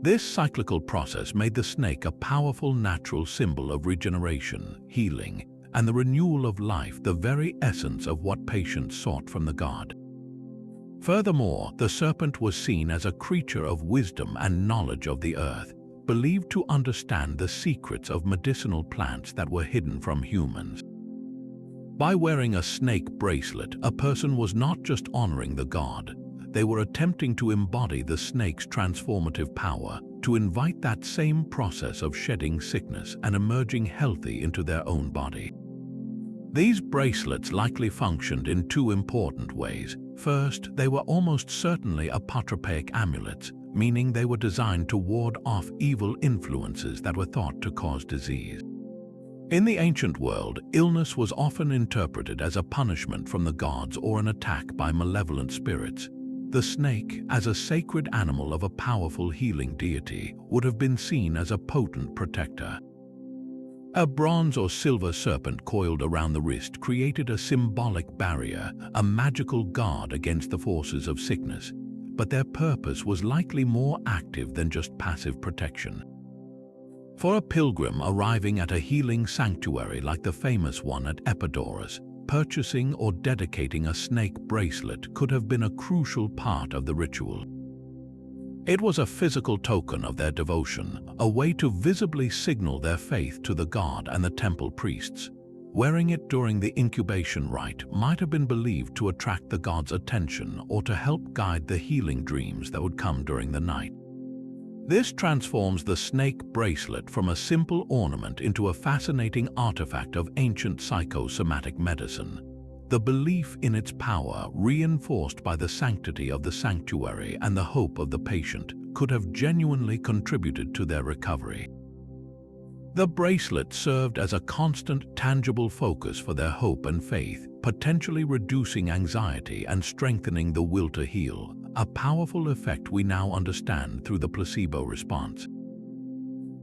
This cyclical process made the snake a powerful natural symbol of regeneration, healing, and the renewal of life, the very essence of what patients sought from the god. Furthermore, the serpent was seen as a creature of wisdom and knowledge of the earth, believed to understand the secrets of medicinal plants that were hidden from humans. By wearing a snake bracelet, a person was not just honoring the god, they were attempting to embody the snake's transformative power, to invite that same process of shedding sickness and emerging healthy into their own body. These bracelets likely functioned in two important ways. First, they were almost certainly apotropaic amulets, meaning they were designed to ward off evil influences that were thought to cause disease. In the ancient world, illness was often interpreted as a punishment from the gods or an attack by malevolent spirits. The snake, as a sacred animal of a powerful healing deity, would have been seen as a potent protector. A bronze or silver serpent coiled around the wrist created a symbolic barrier, a magical guard against the forces of sickness, but their purpose was likely more active than just passive protection. For a pilgrim arriving at a healing sanctuary like the famous one at Epidaurus, purchasing or dedicating a snake bracelet could have been a crucial part of the ritual. It was a physical token of their devotion, a way to visibly signal their faith to the god and the temple priests. Wearing it during the incubation rite might have been believed to attract the god's attention or to help guide the healing dreams that would come during the night. This transforms the snake bracelet from a simple ornament into a fascinating artifact of ancient psychosomatic medicine. The belief in its power, reinforced by the sanctity of the sanctuary and the hope of the patient, could have genuinely contributed to their recovery. The bracelet served as a constant, tangible focus for their hope and faith, potentially reducing anxiety and strengthening the will to heal, a powerful effect we now understand through the placebo response.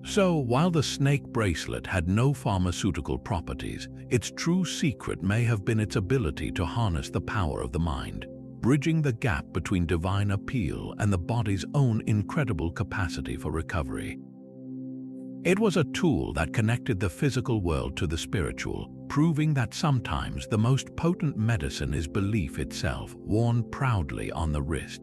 So, while the snake bracelet had no pharmaceutical properties, its true secret may have been its ability to harness the power of the mind, bridging the gap between divine appeal and the body's own incredible capacity for recovery. It was a tool that connected the physical world to the spiritual, proving that sometimes the most potent medicine is belief itself, worn proudly on the wrist.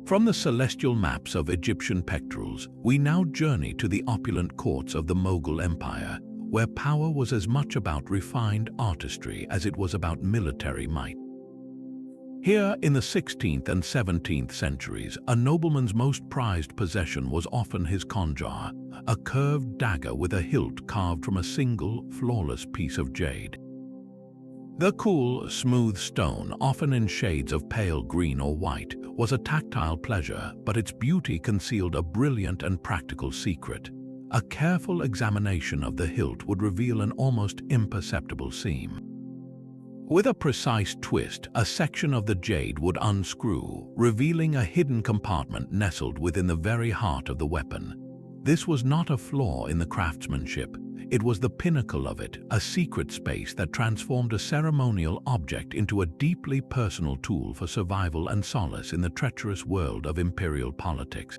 From the celestial maps of Egyptian pectorals, we now journey to the opulent courts of the Mughal Empire, where power was as much about refined artistry as it was about military might. Here, in the 16th and 17th centuries, a nobleman's most prized possession was often his conjar, a curved dagger with a hilt carved from a single, flawless piece of jade. The cool, smooth stone, often in shades of pale green or white, was a tactile pleasure, but its beauty concealed a brilliant and practical secret. A careful examination of the hilt would reveal an almost imperceptible seam. With a precise twist, a section of the jade would unscrew, revealing a hidden compartment nestled within the very heart of the weapon. This was not a flaw in the craftsmanship. It was the pinnacle of it, a secret space that transformed a ceremonial object into a deeply personal tool for survival and solace in the treacherous world of imperial politics.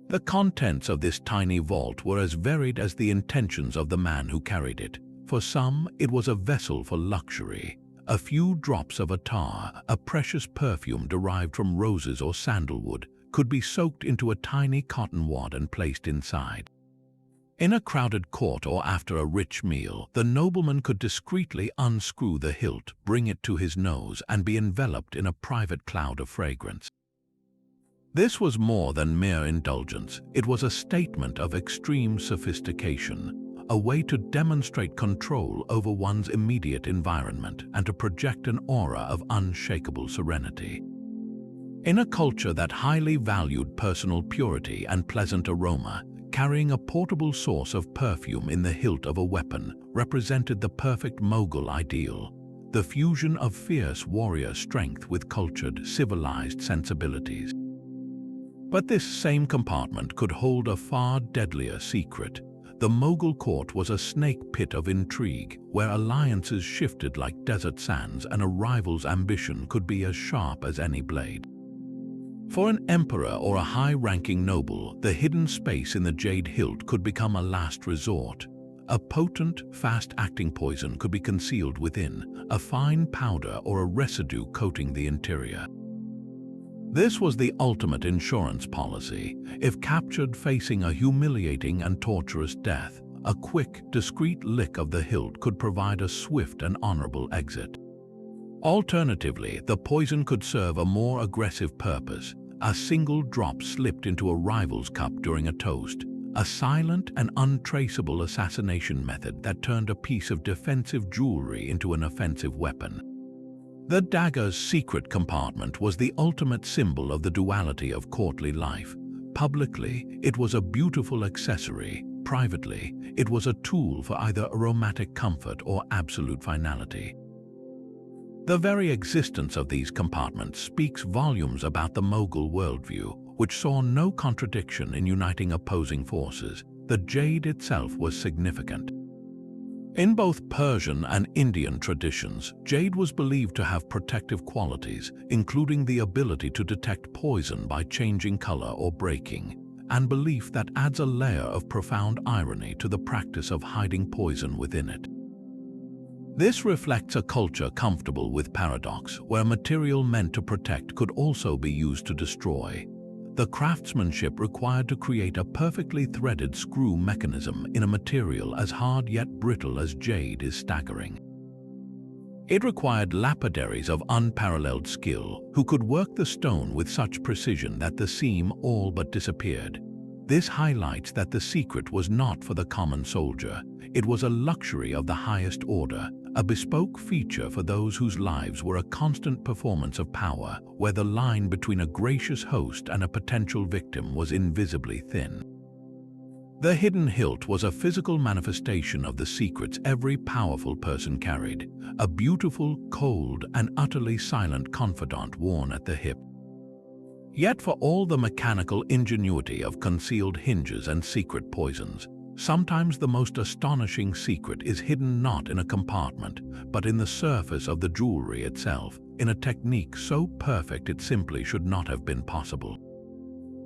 The contents of this tiny vault were as varied as the intentions of the man who carried it. For some, it was a vessel for luxury. A few drops of attar, a precious perfume derived from roses or sandalwood, could be soaked into a tiny cotton wad and placed inside. In a crowded court or after a rich meal, the nobleman could discreetly unscrew the hilt, bring it to his nose, and be enveloped in a private cloud of fragrance. This was more than mere indulgence. It was a statement of extreme sophistication, a way to demonstrate control over one's immediate environment and to project an aura of unshakable serenity. In a culture that highly valued personal purity and pleasant aroma, carrying a portable source of perfume in the hilt of a weapon represented the perfect Mughal ideal, the fusion of fierce warrior strength with cultured, civilized sensibilities. But this same compartment could hold a far deadlier secret. The Mughal court was a snake pit of intrigue, where alliances shifted like desert sands and a rival's ambition could be as sharp as any blade. For an emperor or a high-ranking noble, the hidden space in the jade hilt could become a last resort. A potent, fast-acting poison could be concealed within, a fine powder or a residue coating the interior. This was the ultimate insurance policy. If captured facing a humiliating and torturous death, a quick, discreet lick of the hilt could provide a swift and honorable exit. Alternatively, the poison could serve a more aggressive purpose. A single drop slipped into a rival's cup during a toast, a silent and untraceable assassination method that turned a piece of defensive jewelry into an offensive weapon. The dagger's secret compartment was the ultimate symbol of the duality of courtly life. Publicly, it was a beautiful accessory. Privately, it was a tool for either aromatic comfort or absolute finality. The very existence of these compartments speaks volumes about the Mughal worldview, which saw no contradiction in uniting opposing forces. The jade itself was significant. In both Persian and Indian traditions, jade was believed to have protective qualities, including the ability to detect poison by changing color or breaking, and belief that adds a layer of profound irony to the practice of hiding poison within it. This reflects a culture comfortable with paradox, where material meant to protect could also be used to destroy. The craftsmanship required to create a perfectly threaded screw mechanism in a material as hard yet brittle as jade is staggering. It required lapidaries of unparalleled skill who could work the stone with such precision that the seam all but disappeared. This highlights that the secret was not for the common soldier. It was a luxury of the highest order, a bespoke feature for those whose lives were a constant performance of power, where the line between a gracious host and a potential victim was invisibly thin. The hidden hilt was a physical manifestation of the secrets every powerful person carried, a beautiful, cold, and utterly silent confidant worn at the hip. Yet for all the mechanical ingenuity of concealed hinges and secret poisons, sometimes the most astonishing secret is hidden not in a compartment, but in the surface of the jewelry itself, in a technique so perfect it simply should not have been possible.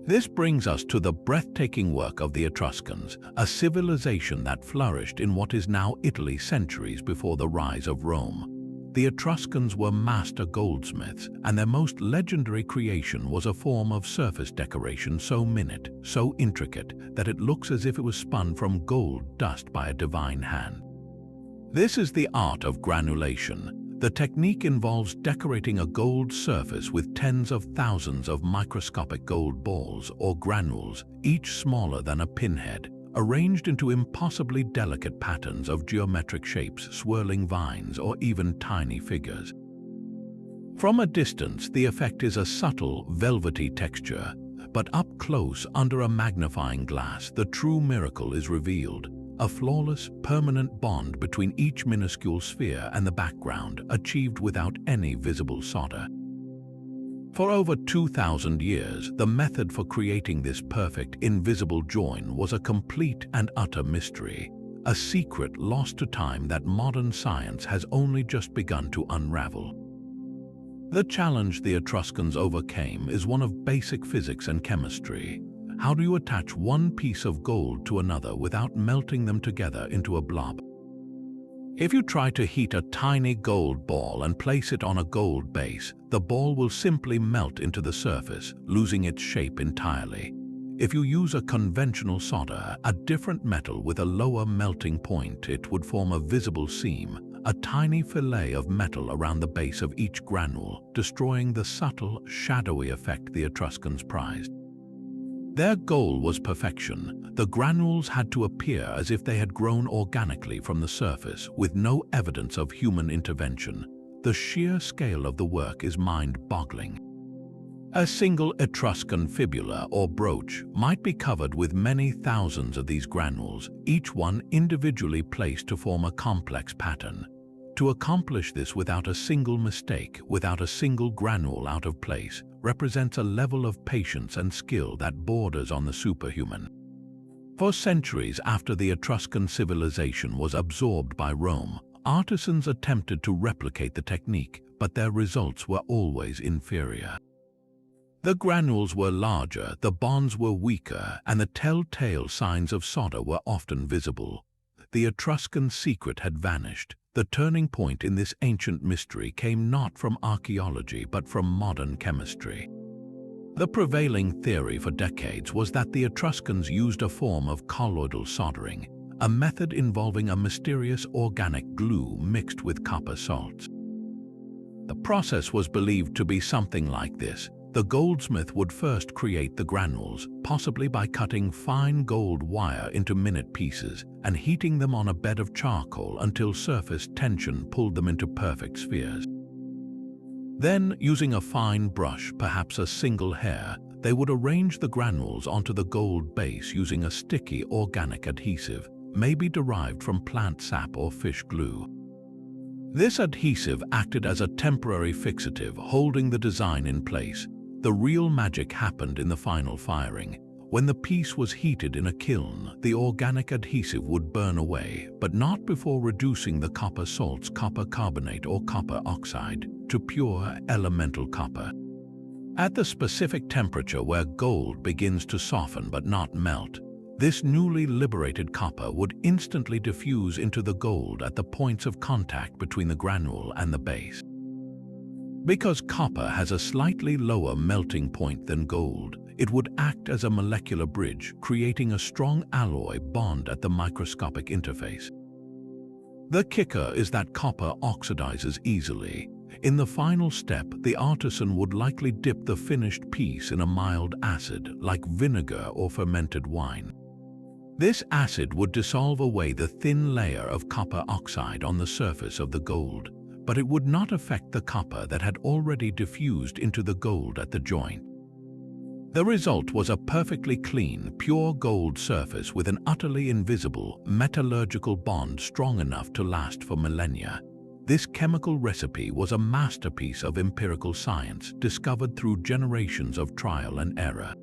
This brings us to the breathtaking work of the Etruscans, a civilization that flourished in what is now Italy centuries before the rise of Rome. The Etruscans were master goldsmiths, and their most legendary creation was a form of surface decoration so minute, so intricate, that it looks as if it was spun from gold dust by a divine hand. This is the art of granulation. The technique involves decorating a gold surface with tens of thousands of microscopic gold balls or granules, each smaller than a pinhead, arranged into impossibly delicate patterns of geometric shapes, swirling vines, or even tiny figures. From a distance, the effect is a subtle, velvety texture, but up close, under a magnifying glass, the true miracle is revealed. A flawless, permanent bond between each minuscule sphere and the background, achieved without any visible solder. For over 2,000 years, the method for creating this perfect, invisible join was a complete and utter mystery, a secret lost to time that modern science has only just begun to unravel. The challenge the Etruscans overcame is one of basic physics and chemistry. How do you attach one piece of gold to another without melting them together into a blob? If you try to heat a tiny gold ball and place it on a gold base, the ball will simply melt into the surface, losing its shape entirely. If you use a conventional solder, a different metal with a lower melting point, it would form a visible seam, a tiny fillet of metal around the base of each granule, destroying the subtle, shadowy effect the Etruscans prized. Their goal was perfection. The granules had to appear as if they had grown organically from the surface, with no evidence of human intervention. The sheer scale of the work is mind-boggling. A single Etruscan fibula or brooch might be covered with many thousands of these granules, each one individually placed to form a complex pattern. To accomplish this without a single mistake, without a single granule out of place, represents a level of patience and skill that borders on the superhuman. For centuries after the Etruscan civilization was absorbed by Rome, artisans attempted to replicate the technique, but their results were always inferior. The granules were larger, the bonds were weaker, and the telltale signs of solder were often visible. The Etruscan secret had vanished. The turning point in this ancient mystery came not from archaeology but from modern chemistry. The prevailing theory for decades was that the Etruscans used a form of colloidal soldering, a method involving a mysterious organic glue mixed with copper salts. The process was believed to be something like this. The goldsmith would first create the granules, possibly by cutting fine gold wire into minute pieces and heating them on a bed of charcoal until surface tension pulled them into perfect spheres. Then, using a fine brush, perhaps a single hair, they would arrange the granules onto the gold base using a sticky organic adhesive, maybe derived from plant sap or fish glue. This adhesive acted as a temporary fixative, holding the design in place. The real magic happened in the final firing. When the piece was heated in a kiln, the organic adhesive would burn away, but not before reducing the copper salts, copper carbonate or copper oxide, to pure elemental copper. At the specific temperature where gold begins to soften but not melt, this newly liberated copper would instantly diffuse into the gold at the points of contact between the granule and the base. Because copper has a slightly lower melting point than gold, it would act as a molecular bridge, creating a strong alloy bond at the microscopic interface. The kicker is that copper oxidizes easily. In the final step, the artisan would likely dip the finished piece in a mild acid, like vinegar or fermented wine. This acid would dissolve away the thin layer of copper oxide on the surface of the gold, but it would not affect the copper that had already diffused into the gold at the joint. The result was a perfectly clean, pure gold surface with an utterly invisible, metallurgical bond strong enough to last for millennia. This chemical recipe was a masterpiece of empirical science, discovered through generations of trial and error.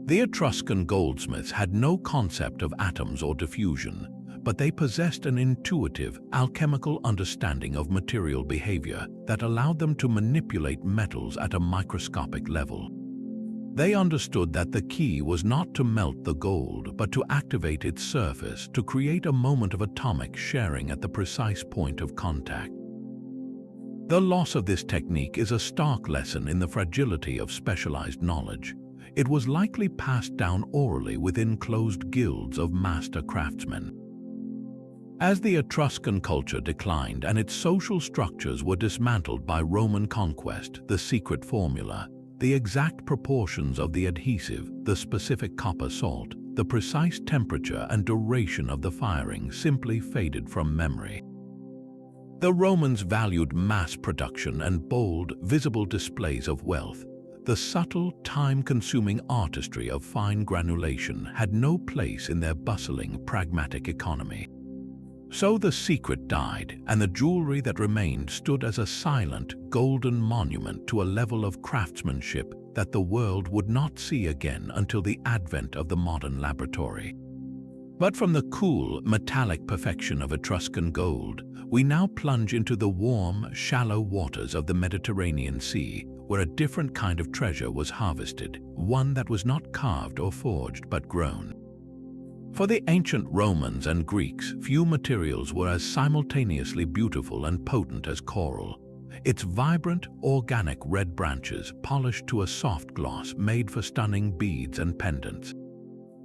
The Etruscan goldsmiths had no concept of atoms or diffusion, but they possessed an intuitive, alchemical understanding of material behavior that allowed them to manipulate metals at a microscopic level. They understood that the key was not to melt the gold, but to activate its surface to create a moment of atomic sharing at the precise point of contact. The loss of this technique is a stark lesson in the fragility of specialized knowledge. It was likely passed down orally within closed guilds of master craftsmen. As the Etruscan culture declined and its social structures were dismantled by Roman conquest, the secret formula, the exact proportions of the adhesive, the specific copper salt, the precise temperature and duration of the firing simply faded from memory. The Romans valued mass production and bold, visible displays of wealth. The subtle, time-consuming artistry of fine granulation had no place in their bustling, pragmatic economy. So the secret died, and the jewelry that remained stood as a silent, golden monument to a level of craftsmanship that the world would not see again until the advent of the modern laboratory. But from the cool, metallic perfection of Etruscan gold, we now plunge into the warm, shallow waters of the Mediterranean Sea, where a different kind of treasure was harvested, one that was not carved or forged but grown. For the ancient Romans and Greeks, few materials were as simultaneously beautiful and potent as coral. Its vibrant, organic red branches polished to a soft gloss made for stunning beads and pendants.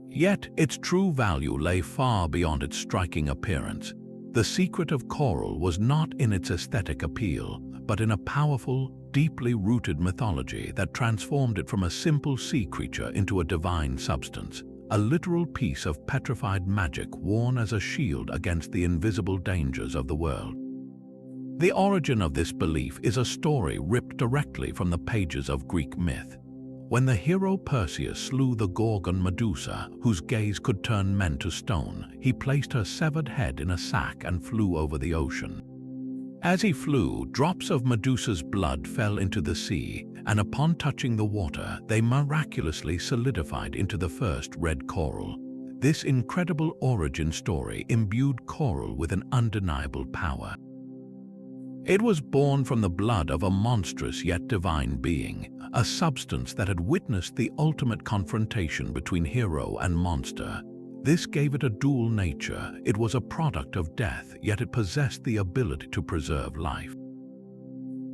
Yet, its true value lay far beyond its striking appearance. The secret of coral was not in its aesthetic appeal, but in a powerful, deeply rooted mythology that transformed it from a simple sea creature into a divine substance. A literal piece of petrified magic worn as a shield against the invisible dangers of the world. The origin of this belief is a story ripped directly from the pages of Greek myth. When the hero Perseus slew the Gorgon Medusa, whose gaze could turn men to stone, he placed her severed head in a sack and flew over the ocean. As he flew, drops of Medusa's blood fell into the sea, and upon touching the water, they miraculously solidified into the first red coral. This incredible origin story imbued coral with an undeniable power. It was born from the blood of a monstrous yet divine being, a substance that had witnessed the ultimate confrontation between hero and monster. This gave it a dual nature. It was a product of death, yet it possessed the ability to preserve life.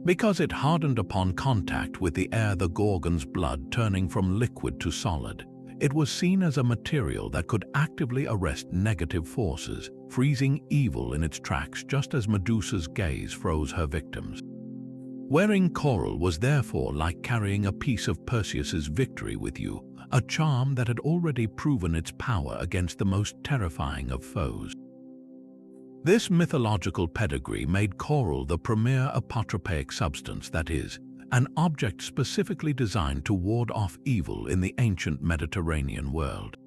Because it hardened upon contact with the air, the Gorgon's blood turning from liquid to solid, it was seen as a material that could actively arrest negative forces, freezing evil in its tracks just as Medusa's gaze froze her victims. Wearing coral was therefore like carrying a piece of Perseus's victory with you, a charm that had already proven its power against the most terrifying of foes. This mythological pedigree made coral the premier apotropaic substance, that is, an object specifically designed to ward off evil in the ancient Mediterranean world.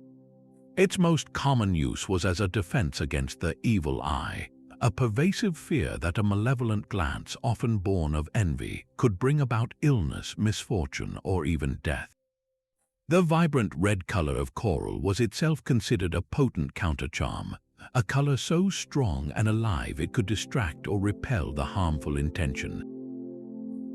Its most common use was as a defense against the evil eye, a pervasive fear that a malevolent glance, often born of envy, could bring about illness, misfortune, or even death. The vibrant red color of coral was itself considered a potent countercharm, a color so strong and alive it could distract or repel the harmful intention.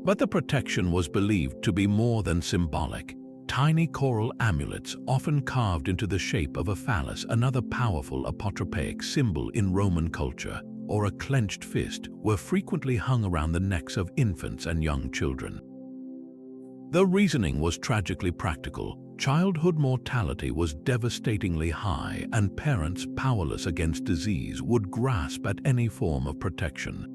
But the protection was believed to be more than symbolic. Tiny coral amulets, often carved into the shape of a phallus, another powerful apotropaic symbol in Roman culture, or a clenched fist, were frequently hung around the necks of infants and young children. The reasoning was tragically practical. Childhood mortality was devastatingly high, and parents, powerless against disease, would grasp at any form of protection.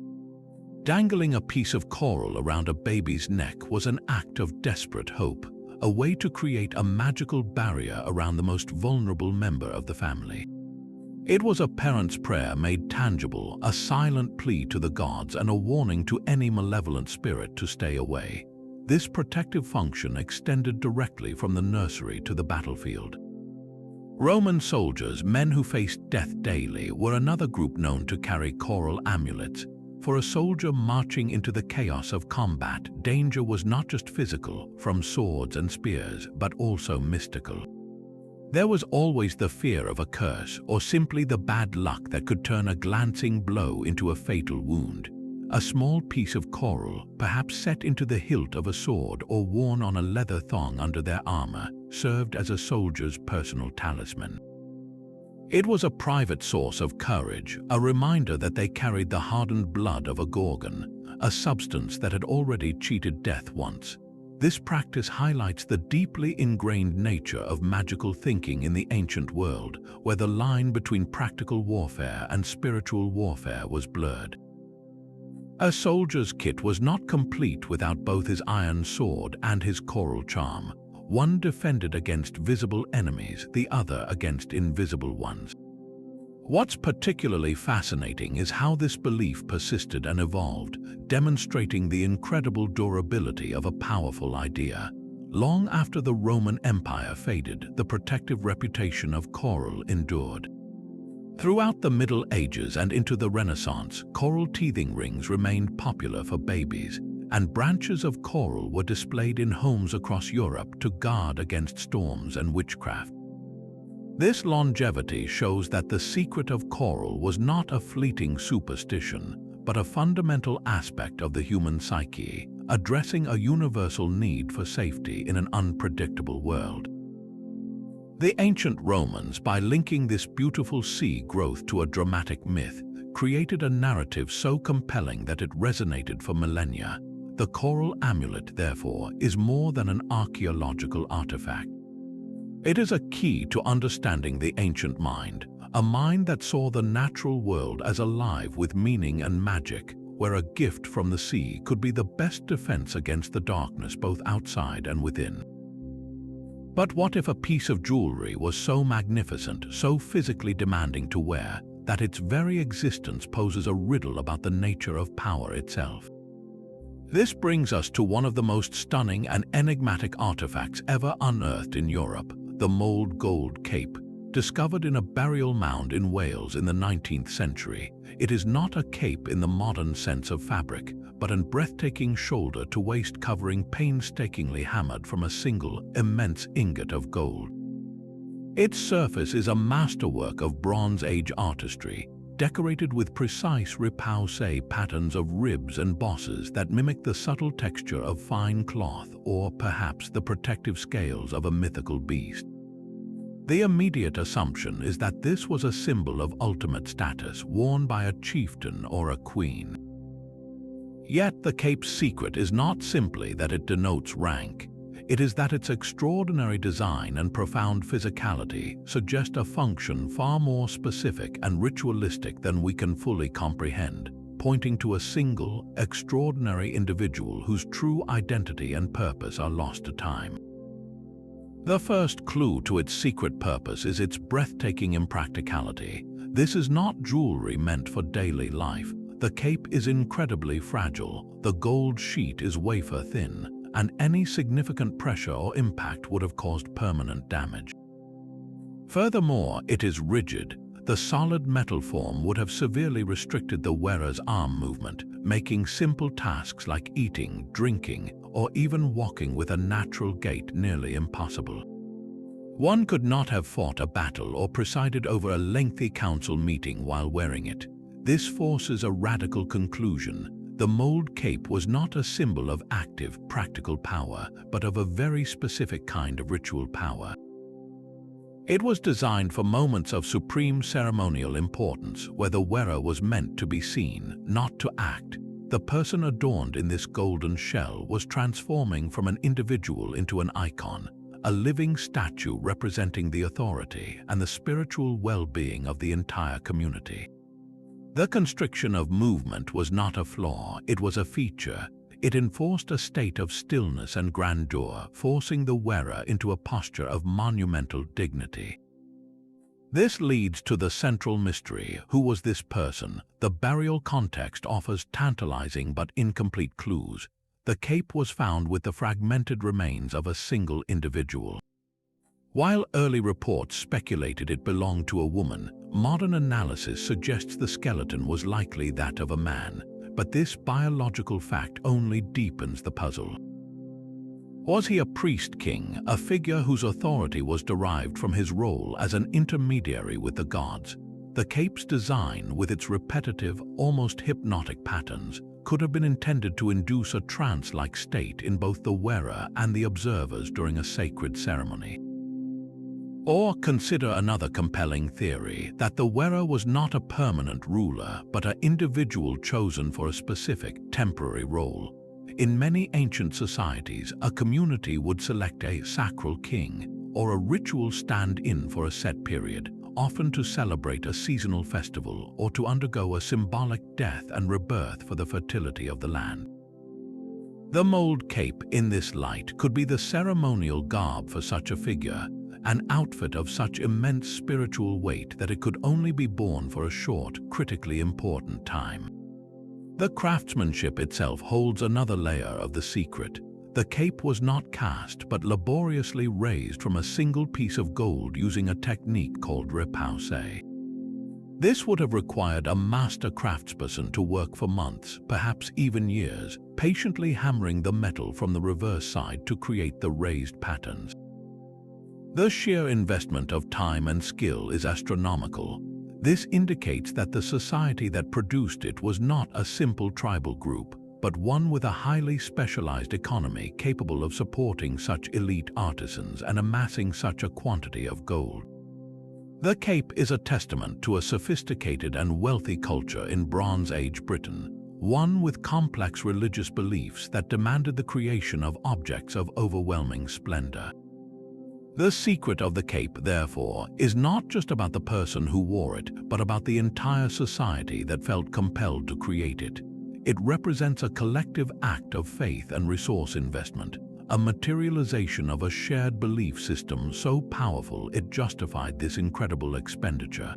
Dangling a piece of coral around a baby's neck was an act of desperate hope, a way to create a magical barrier around the most vulnerable member of the family. It was a parent's prayer made tangible, a silent plea to the gods and a warning to any malevolent spirit to stay away. This protective function extended directly from the nursery to the battlefield. Roman soldiers, men who faced death daily, were another group known to carry coral amulets. For a soldier marching into the chaos of combat, danger was not just physical, from swords and spears, but also mystical. There was always the fear of a curse, or simply the bad luck that could turn a glancing blow into a fatal wound. A small piece of coral, perhaps set into the hilt of a sword or worn on a leather thong under their armor, served as a soldier's personal talisman. It was a private source of courage, a reminder that they carried the hardened blood of a gorgon, a substance that had already cheated death once. This practice highlights the deeply ingrained nature of magical thinking in the ancient world, where the line between practical warfare and spiritual warfare was blurred. A soldier's kit was not complete without both his iron sword and his coral charm. One defended against visible enemies, the other against invisible ones. What's particularly fascinating is how this belief persisted and evolved, demonstrating the incredible durability of a powerful idea. Long after the Roman Empire faded, the protective reputation of coral endured. Throughout the Middle Ages and into the Renaissance, coral teething rings remained popular for babies, and branches of coral were displayed in homes across Europe to guard against storms and witchcraft. This longevity shows that the secret of coral was not a fleeting superstition, but a fundamental aspect of the human psyche, addressing a universal need for safety in an unpredictable world. The ancient Romans, by linking this beautiful sea growth to a dramatic myth, created a narrative so compelling that it resonated for millennia. The coral amulet, therefore, is more than an archaeological artifact. It is a key to understanding the ancient mind, a mind that saw the natural world as alive with meaning and magic, where a gift from the sea could be the best defense against the darkness both outside and within. But what if a piece of jewelry was so magnificent, so physically demanding to wear, that its very existence poses a riddle about the nature of power itself? This brings us to one of the most stunning and enigmatic artifacts ever unearthed in Europe, the mold gold cape. Discovered in a burial mound in Wales in the 19th century, it is not a cape in the modern sense of fabric, but a breathtaking shoulder-to-waist covering painstakingly hammered from a single, immense ingot of gold. Its surface is a masterwork of Bronze Age artistry, decorated with precise repoussé patterns of ribs and bosses that mimic the subtle texture of fine cloth or perhaps the protective scales of a mythical beast. The immediate assumption is that this was a symbol of ultimate status worn by a chieftain or a queen. Yet the cape's secret is not simply that it denotes rank. It is that its extraordinary design and profound physicality suggest a function far more specific and ritualistic than we can fully comprehend, pointing to a single, extraordinary individual whose true identity and purpose are lost to time. The first clue to its secret purpose is its breathtaking impracticality. This is not jewelry meant for daily life. The cape is incredibly fragile, the gold sheet is wafer thin, and any significant pressure or impact would have caused permanent damage. Furthermore, it is rigid. The solid metal form would have severely restricted the wearer's arm movement, making simple tasks like eating, drinking, or even walking with a natural gait nearly impossible. One could not have fought a battle or presided over a lengthy council meeting while wearing it. This forces a radical conclusion. The mold cape was not a symbol of active, practical power, but of a very specific kind of ritual power. It was designed for moments of supreme ceremonial importance, where the wearer was meant to be seen, not to act. The person adorned in this golden shell was transforming from an individual into an icon, a living statue representing the authority and the spiritual well-being of the entire community. The constriction of movement was not a flaw, it was a feature. It enforced a state of stillness and grandeur, forcing the wearer into a posture of monumental dignity. This leads to the central mystery. Who was this person? The burial context offers tantalizing but incomplete clues. The cape was found with the fragmented remains of a single individual. While early reports speculated it belonged to a woman, modern analysis suggests the skeleton was likely that of a man. But this biological fact only deepens the puzzle. Was he a priest-king, a figure whose authority was derived from his role as an intermediary with the gods? The cape's design, with its repetitive, almost hypnotic patterns, could have been intended to induce a trance-like state in both the wearer and the observers during a sacred ceremony. Or consider another compelling theory, that the wearer was not a permanent ruler, but an individual chosen for a specific, temporary role. In many ancient societies, a community would select a sacral king, or a ritual stand-in for a set period, often to celebrate a seasonal festival or to undergo a symbolic death and rebirth for the fertility of the land. The mold cape, in this light, could be the ceremonial garb for such a figure, an outfit of such immense spiritual weight that it could only be worn for a short, critically important time. The craftsmanship itself holds another layer of the secret. The cape was not cast but laboriously raised from a single piece of gold using a technique called repoussé. This would have required a master craftsperson to work for months, perhaps even years, patiently hammering the metal from the reverse side to create the raised patterns. The sheer investment of time and skill is astronomical. This indicates that the society that produced it was not a simple tribal group, but one with a highly specialized economy capable of supporting such elite artisans and amassing such a quantity of gold. The cape is a testament to a sophisticated and wealthy culture in Bronze Age Britain, one with complex religious beliefs that demanded the creation of objects of overwhelming splendor. The secret of the cape, therefore, is not just about the person who wore it, but about the entire society that felt compelled to create it. It represents a collective act of faith and resource investment, a materialization of a shared belief system so powerful it justified this incredible expenditure.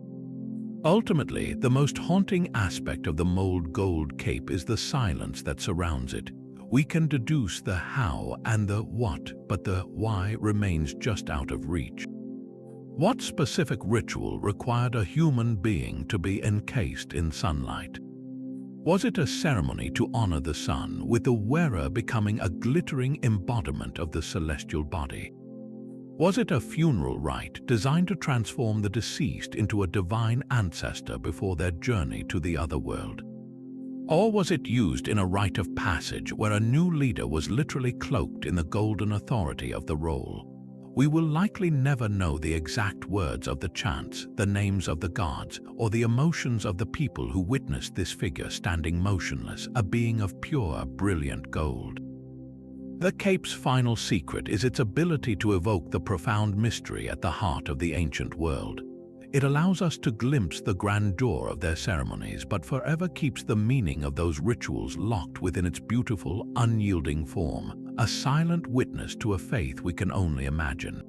Ultimately, the most haunting aspect of the mold gold cape is the silence that surrounds it. We can deduce the how and the what, but the why remains just out of reach. What specific ritual required a human being to be encased in sunlight? Was it a ceremony to honor the sun, with the wearer becoming a glittering embodiment of the celestial body? Was it a funeral rite designed to transform the deceased into a divine ancestor before their journey to the other world? Or was it used in a rite of passage where a new leader was literally cloaked in the golden authority of the role? We will likely never know the exact words of the chants, the names of the gods, or the emotions of the people who witnessed this figure standing motionless, a being of pure, brilliant gold. The cape's final secret is its ability to evoke the profound mystery at the heart of the ancient world. It allows us to glimpse the grandeur of their ceremonies, but forever keeps the meaning of those rituals locked within its beautiful, unyielding form, a silent witness to a faith we can only imagine.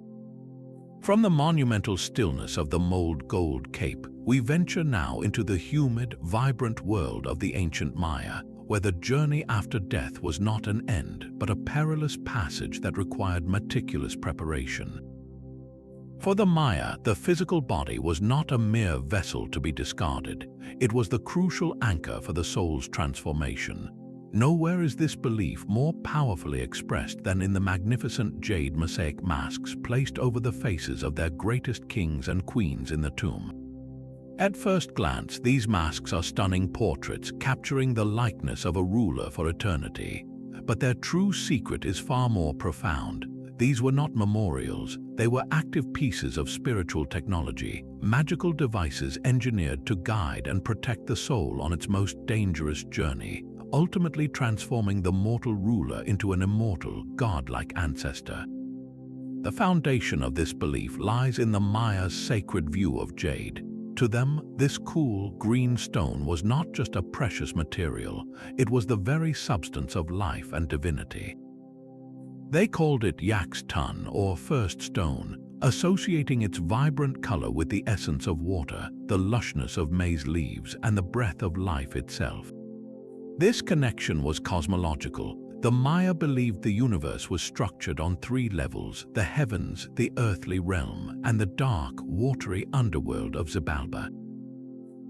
From the monumental stillness of the mold gold cape, we venture now into the humid, vibrant world of the ancient Maya, where the journey after death was not an end, but a perilous passage that required meticulous preparation. For the Maya, the physical body was not a mere vessel to be discarded. It was the crucial anchor for the soul's transformation. Nowhere is this belief more powerfully expressed than in the magnificent jade mosaic masks placed over the faces of their greatest kings and queens in the tomb. At first glance, these masks are stunning portraits capturing the likeness of a ruler for eternity. But their true secret is far more profound. These were not memorials, they were active pieces of spiritual technology, magical devices engineered to guide and protect the soul on its most dangerous journey, ultimately transforming the mortal ruler into an immortal, godlike ancestor. The foundation of this belief lies in the Maya's sacred view of jade. To them, this cool, green stone was not just a precious material, it was the very substance of life and divinity. They called it yak's tun, or first stone, associating its vibrant color with the essence of water, the lushness of maize leaves, and the breath of life itself. This connection was cosmological. The Maya believed the universe was structured on three levels: the heavens, the earthly realm, and the dark, watery underworld of Xibalba.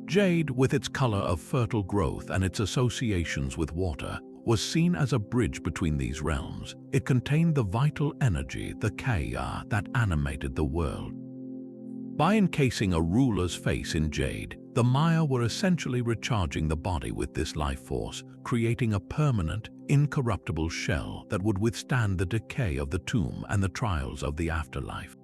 Jade, with its color of fertile growth and its associations with water, was seen as a bridge between these realms. It contained the vital energy, the kaya, that animated the world. By encasing a ruler's face in jade, the Maya were essentially recharging the body with this life force, creating a permanent, incorruptible shell that would withstand the decay of the tomb and the trials of the afterlife.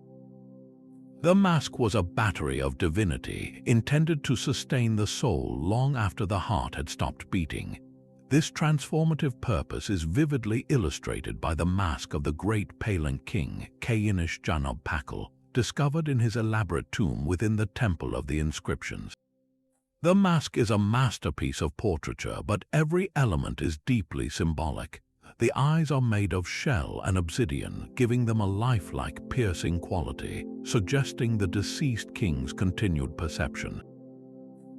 The mask was a battery of divinity, intended to sustain the soul long after the heart had stopped beating. This transformative purpose is vividly illustrated by the mask of the great Palan king, Kainish Janab Pakal, discovered in his elaborate tomb within the Temple of the Inscriptions. The mask is a masterpiece of portraiture, but every element is deeply symbolic. The eyes are made of shell and obsidian, giving them a lifelike, piercing quality, suggesting the deceased king's continued perception.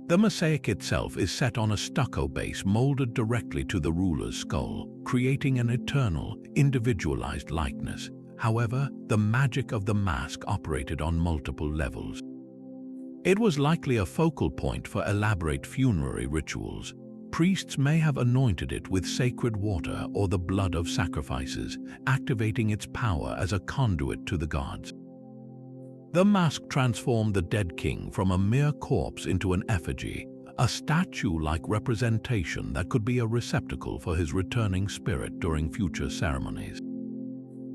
The mosaic itself is set on a stucco base molded directly to the ruler's skull, creating an eternal, individualized likeness. However, the magic of the mask operated on multiple levels. It was likely a focal point for elaborate funerary rituals. Priests may have anointed it with sacred water or the blood of sacrifices, activating its power as a conduit to the gods. The mask transformed the dead king from a mere corpse into an effigy, a statue-like representation that could be a receptacle for his returning spirit during future ceremonies.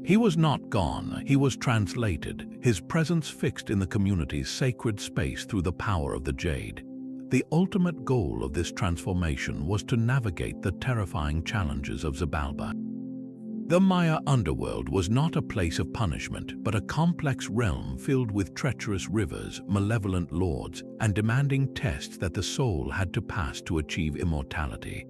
He was not gone, he was translated, his presence fixed in the community's sacred space through the power of the jade. The ultimate goal of this transformation was to navigate the terrifying challenges of Xibalba. The Maya underworld was not a place of punishment, but a complex realm filled with treacherous rivers, malevolent lords, and demanding tests that the soul had to pass to achieve immortality.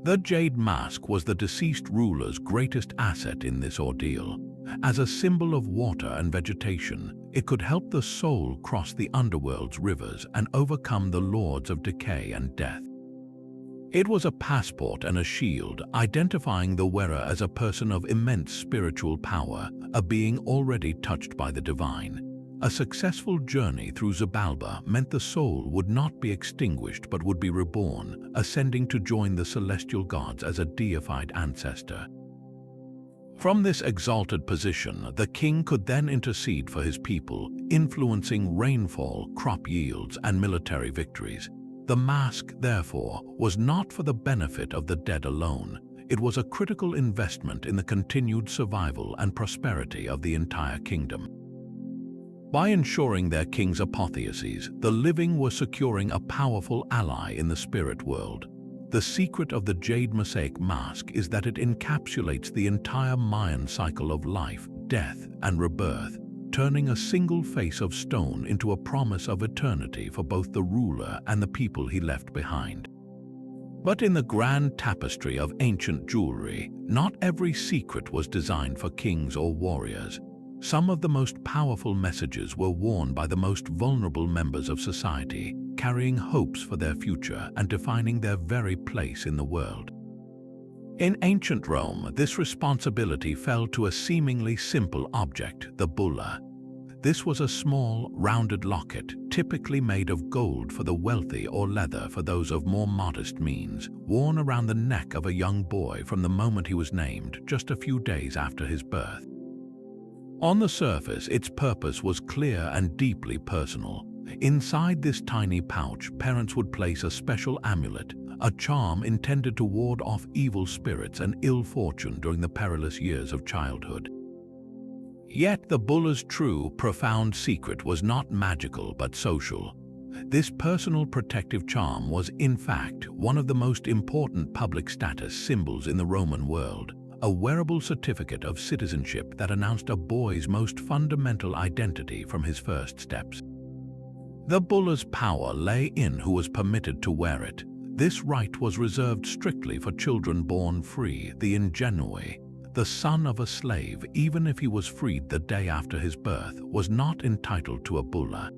The jade mask was the deceased ruler's greatest asset in this ordeal. As a symbol of water and vegetation, it could help the soul cross the underworld's rivers and overcome the lords of decay and death. It was a passport and a shield, identifying the wearer as a person of immense spiritual power, a being already touched by the divine. A successful journey through Xibalba meant the soul would not be extinguished but would be reborn, ascending to join the celestial gods as a deified ancestor. From this exalted position, the king could then intercede for his people, influencing rainfall, crop yields, and military victories. The mask, therefore, was not for the benefit of the dead alone. It was a critical investment in the continued survival and prosperity of the entire kingdom. By ensuring their king's apotheosis, the living were securing a powerful ally in the spirit world. The secret of the jade mosaic mask is that it encapsulates the entire Mayan cycle of life, death, and rebirth. turning a single face of stone into a promise of eternity for both the ruler and the people he left behind. But in the grand tapestry of ancient jewelry, not every secret was designed for kings or warriors. Some of the most powerful messages were worn by the most vulnerable members of society, carrying hopes for their future and defining their very place in the world. In ancient Rome, this responsibility fell to a seemingly simple object, the bulla. This was a small, rounded locket, typically made of gold for the wealthy or leather for those of more modest means, worn around the neck of a young boy from the moment he was named, just a few days after his birth. On the surface, its purpose was clear and deeply personal. Inside this tiny pouch, parents would place a special amulet, a charm intended to ward off evil spirits and ill fortune during the perilous years of childhood. Yet the bulla's true, profound secret was not magical but social. This personal protective charm was, in fact, one of the most important public status symbols in the Roman world, a wearable certificate of citizenship that announced a boy's most fundamental identity from his first steps. The bulla's power lay in who was permitted to wear it. This right was reserved strictly for children born free, the ingenui. The son of a slave, even if he was freed the day after his birth, was not entitled to a bulla.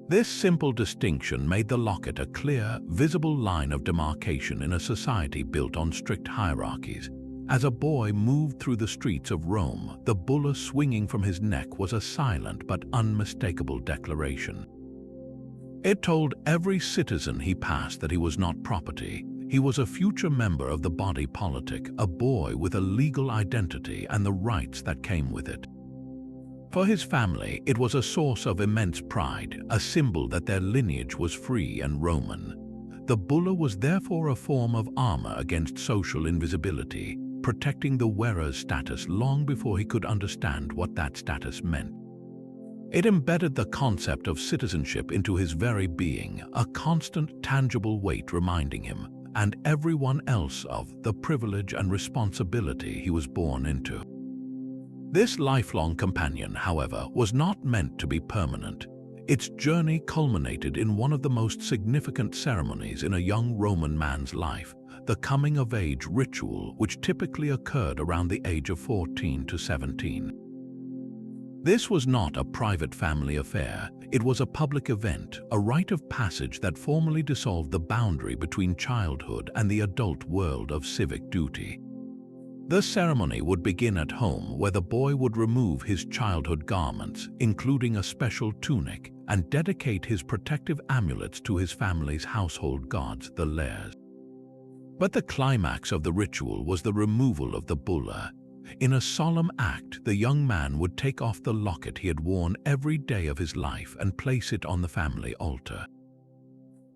This simple distinction made the locket a clear, visible line of demarcation in a society built on strict hierarchies. As a boy moved through the streets of Rome, the bulla swinging from his neck was a silent but unmistakable declaration. It told every citizen he passed that he was not property. He was a future member of the body politic, a boy with a legal identity and the rights that came with it. For his family, it was a source of immense pride, a symbol that their lineage was free and Roman. The bulla was therefore a form of armor against social invisibility, protecting the wearer's status long before he could understand what that status meant. It embedded the concept of citizenship into his very being, a constant, tangible weight reminding him, and everyone else, of the privilege and responsibility he was born into. This lifelong companion, however, was not meant to be permanent. Its journey culminated in one of the most significant ceremonies in a young Roman man's life, the coming-of-age ritual, which typically occurred around the age of 14 to 17. This was not a private family affair. It was a public event, a rite of passage that formally dissolved the boundary between childhood and the adult world of civic duty. The ceremony would begin at home, where the boy would remove his childhood garments, including a special tunic, and dedicate his protective amulets to his family's household gods, the lares. But the climax of the ritual was the removal of the bulla. In a solemn act, the young man would take off the locket he had worn every day of his life and place it on the family altar.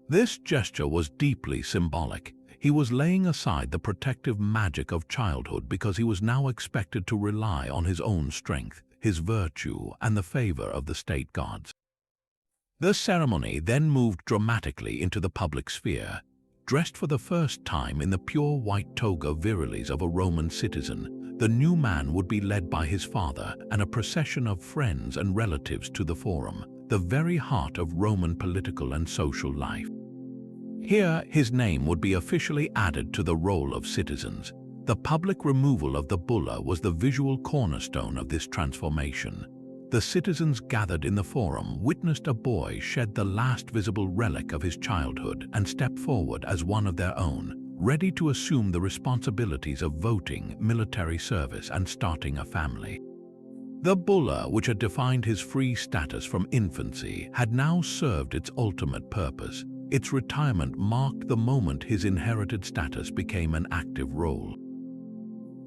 This gesture was deeply symbolic. He was laying aside the protective magic of childhood because he was now expected to rely on his own strength, his virtue, and the favor of the state gods. The ceremony then moved dramatically into the public sphere. Dressed for the first time in the pure white toga virilis of a Roman citizen, the new man would be led by his father and a procession of friends and relatives to the forum, the very heart of Roman political and social life. Here, his name would be officially added to the roll of citizens. The public removal of the bulla was the visual cornerstone of this transformation. The citizens gathered in the forum witnessed a boy shed the last visible relic of his childhood and step forward as one of their own, ready to assume the responsibilities of voting, military service, and starting a family. The bulla, which had defined his free status from infancy, had now served its ultimate purpose. Its retirement marked the moment his inherited status became an active role.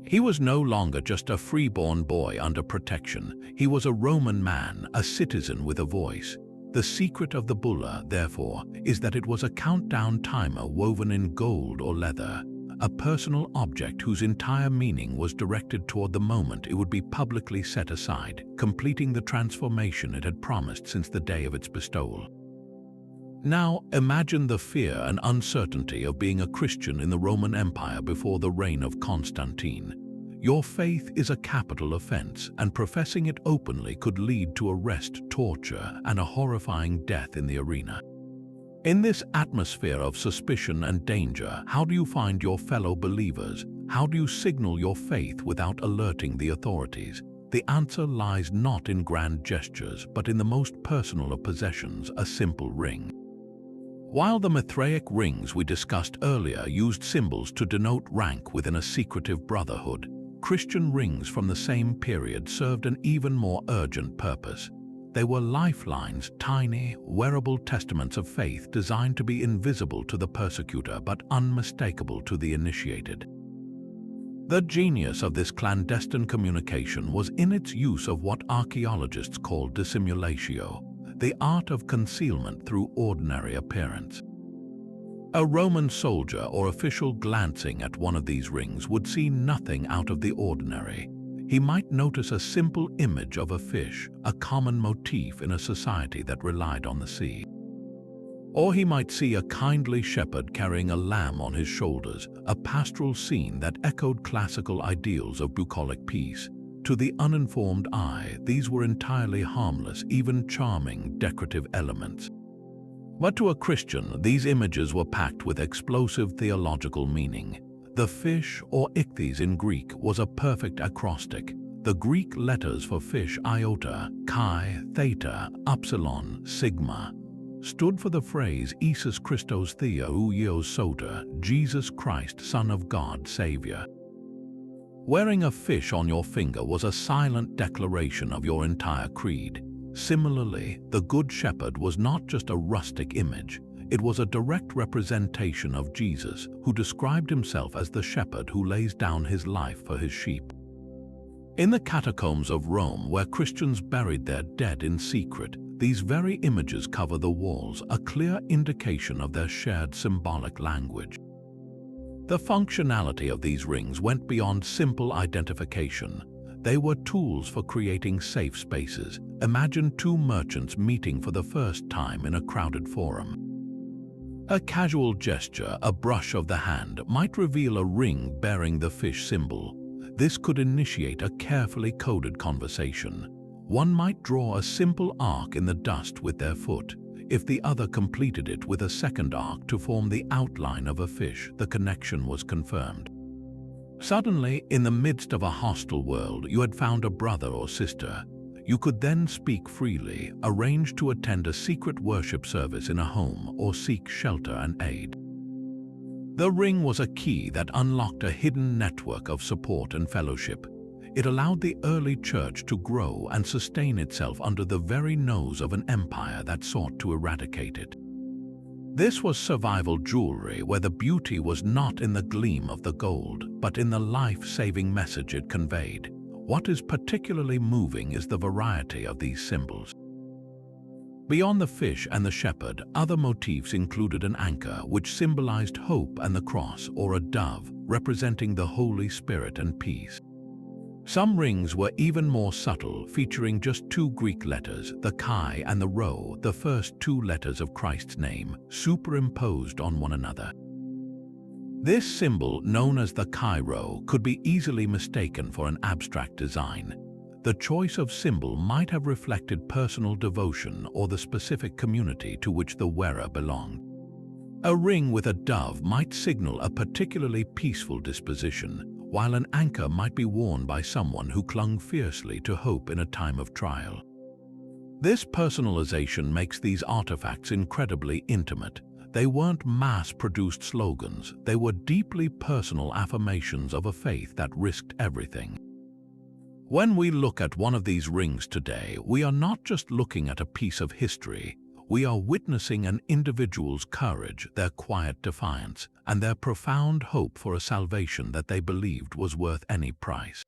He was no longer just a freeborn boy under protection. He was a Roman man, a citizen with a voice. The secret of the bulla, therefore, is that it was a countdown timer woven in gold or leather, a personal object whose entire meaning was directed toward the moment it would be publicly set aside, completing the transformation it had promised since the day of its bestowal. Now, imagine the fear and uncertainty of being a Christian in the Roman Empire before the reign of Constantine. Your faith is a capital offense, and professing it openly could lead to arrest, torture, and a horrifying death in the arena. In this atmosphere of suspicion and danger, how do you find your fellow believers? How do you signal your faith without alerting the authorities? The answer lies not in grand gestures, but in the most personal of possessions, a simple ring. While the Mithraic rings we discussed earlier used symbols to denote rank within a secretive brotherhood, Christian rings from the same period served an even more urgent purpose. They were lifelines, tiny, wearable testaments of faith designed to be invisible to the persecutor but unmistakable to the initiated. The genius of this clandestine communication was in its use of what archaeologists call dissimulatio, the art of concealment through ordinary appearance. A Roman soldier or official glancing at one of these rings would see nothing out of the ordinary. He might notice a simple image of a fish, a common motif in a society that relied on the sea. Or he might see a kindly shepherd carrying a lamb on his shoulders, a pastoral scene that echoed classical ideals of bucolic peace. To the uninformed eye, these were entirely harmless, even charming, decorative elements. But to a Christian, these images were packed with explosive theological meaning. The fish, or ichthys in Greek, was a perfect acrostic. The Greek letters for fish, iota, chi, theta, upsilon, sigma, stood for the phrase Isus Christos Theouios Soter, Jesus Christ, Son of God, Savior. Wearing a fish on your finger was a silent declaration of your entire creed. Similarly, the Good Shepherd was not just a rustic image. It was a direct representation of Jesus, who described himself as the shepherd who lays down his life for his sheep. In the catacombs of Rome, where Christians buried their dead in secret, these very images cover the walls, a clear indication of their shared symbolic language. The functionality of these rings went beyond simple identification. They were tools for creating safe spaces. Imagine two merchants meeting for the first time in a crowded forum. A casual gesture, a brush of the hand, might reveal a ring bearing the fish symbol. This could initiate a carefully coded conversation. One might draw a simple arc in the dust with their foot. If the other completed it with a second arc to form the outline of a fish, the connection was confirmed. Suddenly, in the midst of a hostile world, you had found a brother or sister. You could then speak freely, arrange to attend a secret worship service in a home, or seek shelter and aid. The ring was a key that unlocked a hidden network of support and fellowship. It allowed the early church to grow and sustain itself under the very nose of an empire that sought to eradicate it. This was survival jewelry, where the beauty was not in the gleam of the gold, but in the life-saving message it conveyed. What is particularly moving is the variety of these symbols. Beyond the fish and the shepherd, other motifs included an anchor, which symbolized hope, and the cross, or a dove, representing the Holy Spirit and peace. Some rings were even more subtle, featuring just two Greek letters, the chi and the rho, the first two letters of Christ's name, superimposed on one another. This symbol, known as the chi-rho, could be easily mistaken for an abstract design. The choice of symbol might have reflected personal devotion or the specific community to which the wearer belonged. A ring with a dove might signal a particularly peaceful disposition, while an anchor might be worn by someone who clung fiercely to hope in a time of trial. This personalization makes these artifacts incredibly intimate. They weren't mass-produced slogans, they were deeply personal affirmations of a faith that risked everything. When we look at one of these rings today, we are not just looking at a piece of history. We are witnessing an individual's courage, their quiet defiance, and their profound hope for a salvation that they believed was worth any price.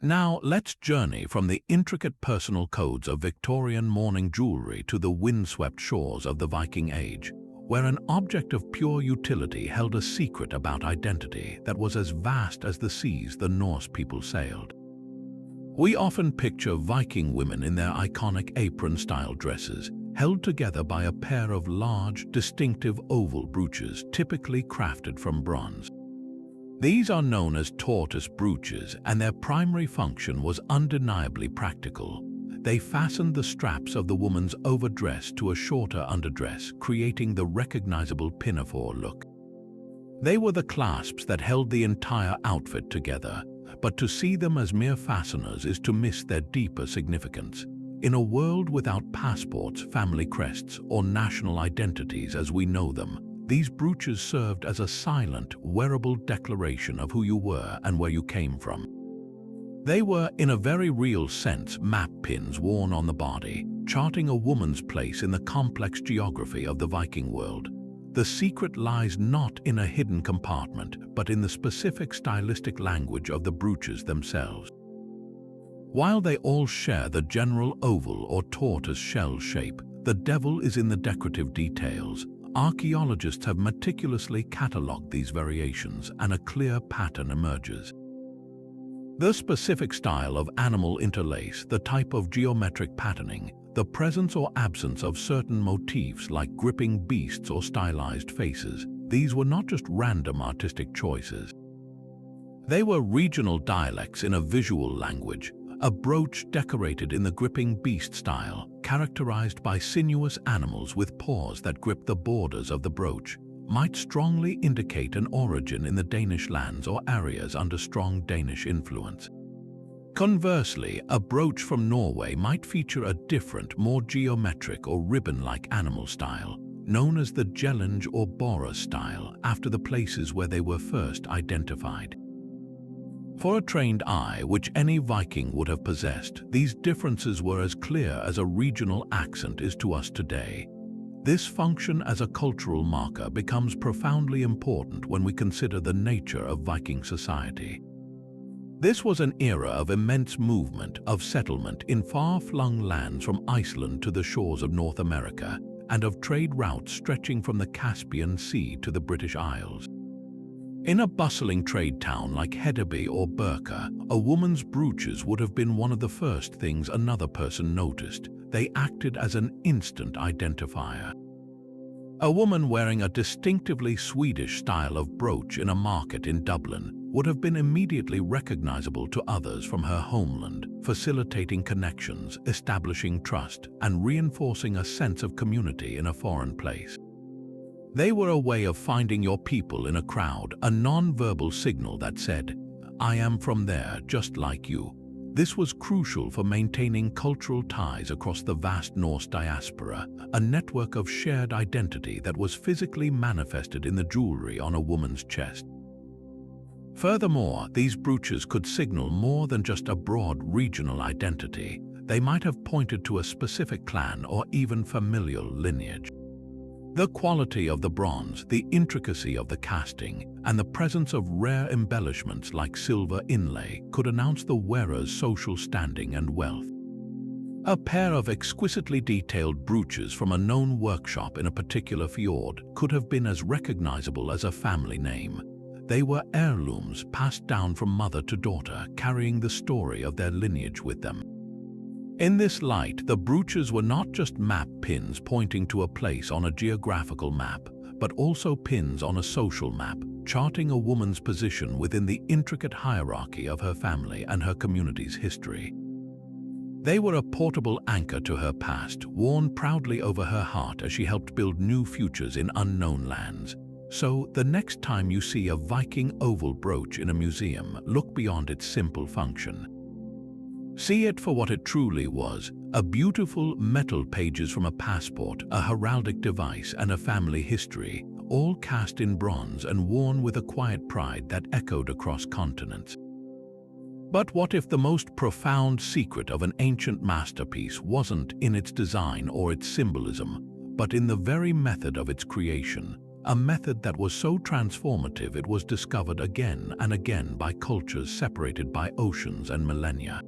Now, let's journey from the intricate personal codes of Victorian mourning jewelry to the windswept shores of the Viking Age, where an object of pure utility held a secret about identity that was as vast as the seas the Norse people sailed. We often picture Viking women in their iconic apron-style dresses, held together by a pair of large, distinctive oval brooches typically crafted from bronze. These are known as tortoise brooches, and their primary function was undeniably practical. They fastened the straps of the woman's overdress to a shorter underdress, creating the recognizable pinafore look. They were the clasps that held the entire outfit together, but to see them as mere fasteners is to miss their deeper significance. In a world without passports, family crests, or national identities as we know them, these brooches served as a silent, wearable declaration of who you were and where you came from. They were, in a very real sense, map pins worn on the body, charting a woman's place in the complex geography of the Viking world. The secret lies not in a hidden compartment, but in the specific stylistic language of the brooches themselves. While they all share the general oval or tortoise shell shape, the devil is in the decorative details. Archaeologists have meticulously catalogued these variations, and a clear pattern emerges. The specific style of animal interlace, the type of geometric patterning, the presence or absence of certain motifs like gripping beasts or stylized faces, these were not just random artistic choices. They were regional dialects in a visual language, a brooch decorated in the gripping beast style, characterized by sinuous animals with paws that grip the borders of the brooch, might strongly indicate an origin in the Danish lands or areas under strong Danish influence. Conversely, a brooch from Norway might feature a different, more geometric or ribbon-like animal style, known as the Jellinge or Bora style, after the places where they were first identified. For a trained eye, which any Viking would have possessed, these differences were as clear as a regional accent is to us today. This function as a cultural marker becomes profoundly important when we consider the nature of Viking society. This was an era of immense movement, of settlement in far-flung lands from Iceland to the shores of North America, and of trade routes stretching from the Caspian Sea to the British Isles. In a bustling trade town like Hedeby or Birka, a woman's brooches would have been one of the first things another person noticed. They acted as an instant identifier. A woman wearing a distinctively Swedish style of brooch in a market in Dublin would have been immediately recognizable to others from her homeland, facilitating connections, establishing trust, and reinforcing a sense of community in a foreign place. They were a way of finding your people in a crowd, a non-verbal signal that said, "I am from there, just like you." This was crucial for maintaining cultural ties across the vast Norse diaspora, a network of shared identity that was physically manifested in the jewelry on a woman's chest. Furthermore, these brooches could signal more than just a broad regional identity. They might have pointed to a specific clan or even familial lineage. The quality of the bronze, the intricacy of the casting, and the presence of rare embellishments like silver inlay could announce the wearer's social standing and wealth. A pair of exquisitely detailed brooches from a known workshop in a particular fjord could have been as recognizable as a family name. They were heirlooms passed down from mother to daughter, carrying the story of their lineage with them. In this light, the brooches were not just map pins pointing to a place on a geographical map, but also pins on a social map, charting a woman's position within the intricate hierarchy of her family and her community's history. They were a portable anchor to her past, worn proudly over her heart as she helped build new futures in unknown lands. So, the next time you see a Viking oval brooch in a museum, look beyond its simple function. See it for what it truly was, a beautiful metal pages from a passport, a heraldic device, and a family history, all cast in bronze and worn with a quiet pride that echoed across continents. But what if the most profound secret of an ancient masterpiece wasn't in its design or its symbolism, but in the very method of its creation, a method that was so transformative it was discovered again and again by cultures separated by oceans and millennia?